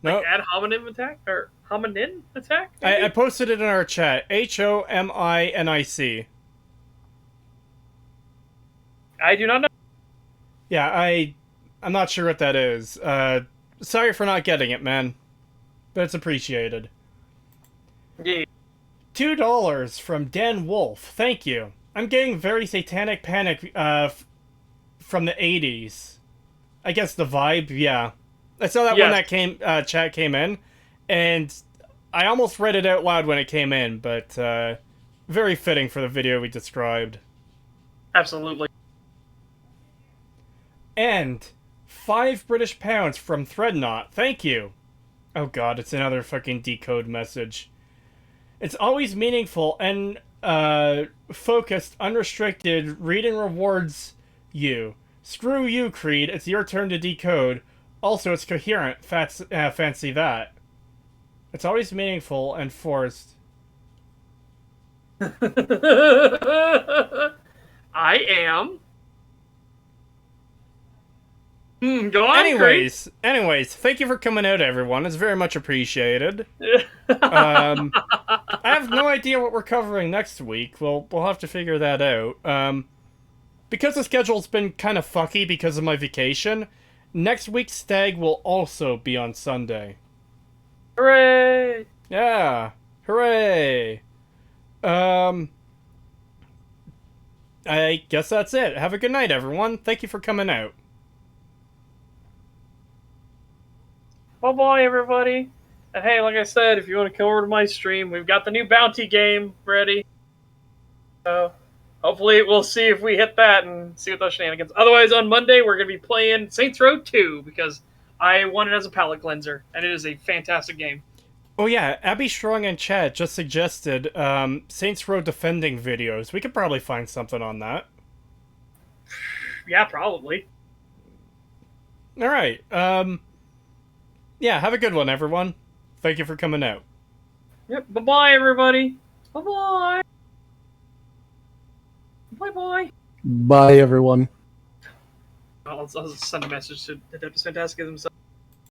No, Like ad hominem attack? Or hominin attack? I posted it in our chat. HOMINIC. I do not know. Yeah, I'm not sure what that is. Sorry for not getting it, man. But it's appreciated. Yeah. $2 from Dan Wolf. Thank you. I'm getting very satanic panic from the 80s. I guess the vibe, yeah. I saw that Yes. when that chat came in, and I almost read it out loud when it came in, but very fitting for the video we described. Absolutely. And £5 from Threadnought. Thank you. Oh god, it's another fucking decode message. It's always meaningful and focused, unrestricted. Reading rewards you. Screw you, Creed. It's your turn to decode. Also, it's coherent. Fancy that. It's always meaningful and forced. I am. Go on, Anyways, thank you for coming out, everyone. It's very much appreciated. I have no idea what we're covering next week. We'll have to figure that out. Because the schedule's been kind of fucky because of my vacation, next week's Stag will also be on Sunday. Hooray! Yeah. Hooray! I guess that's it. Have a good night, everyone. Thank you for coming out. Bye-bye, everybody. And hey, like I said, if you want to come over to my stream, we've got the new bounty game ready. So, Hopefully, we'll see if we hit that and see what those shenanigans. Otherwise, on Monday, we're going to be playing Saints Row 2 because I won it as a palate cleanser, and it is a fantastic game. Oh yeah, Abby Strong in chat just suggested Saints Row defending videos. We could probably find something on that. Yeah, probably. All right. Yeah, have a good one, everyone. Thank you for coming out. Yep. Bye-bye, everybody. Bye-bye. Bye-bye. Bye, everyone. I'll send a message to Adeptus Fantasticus himself.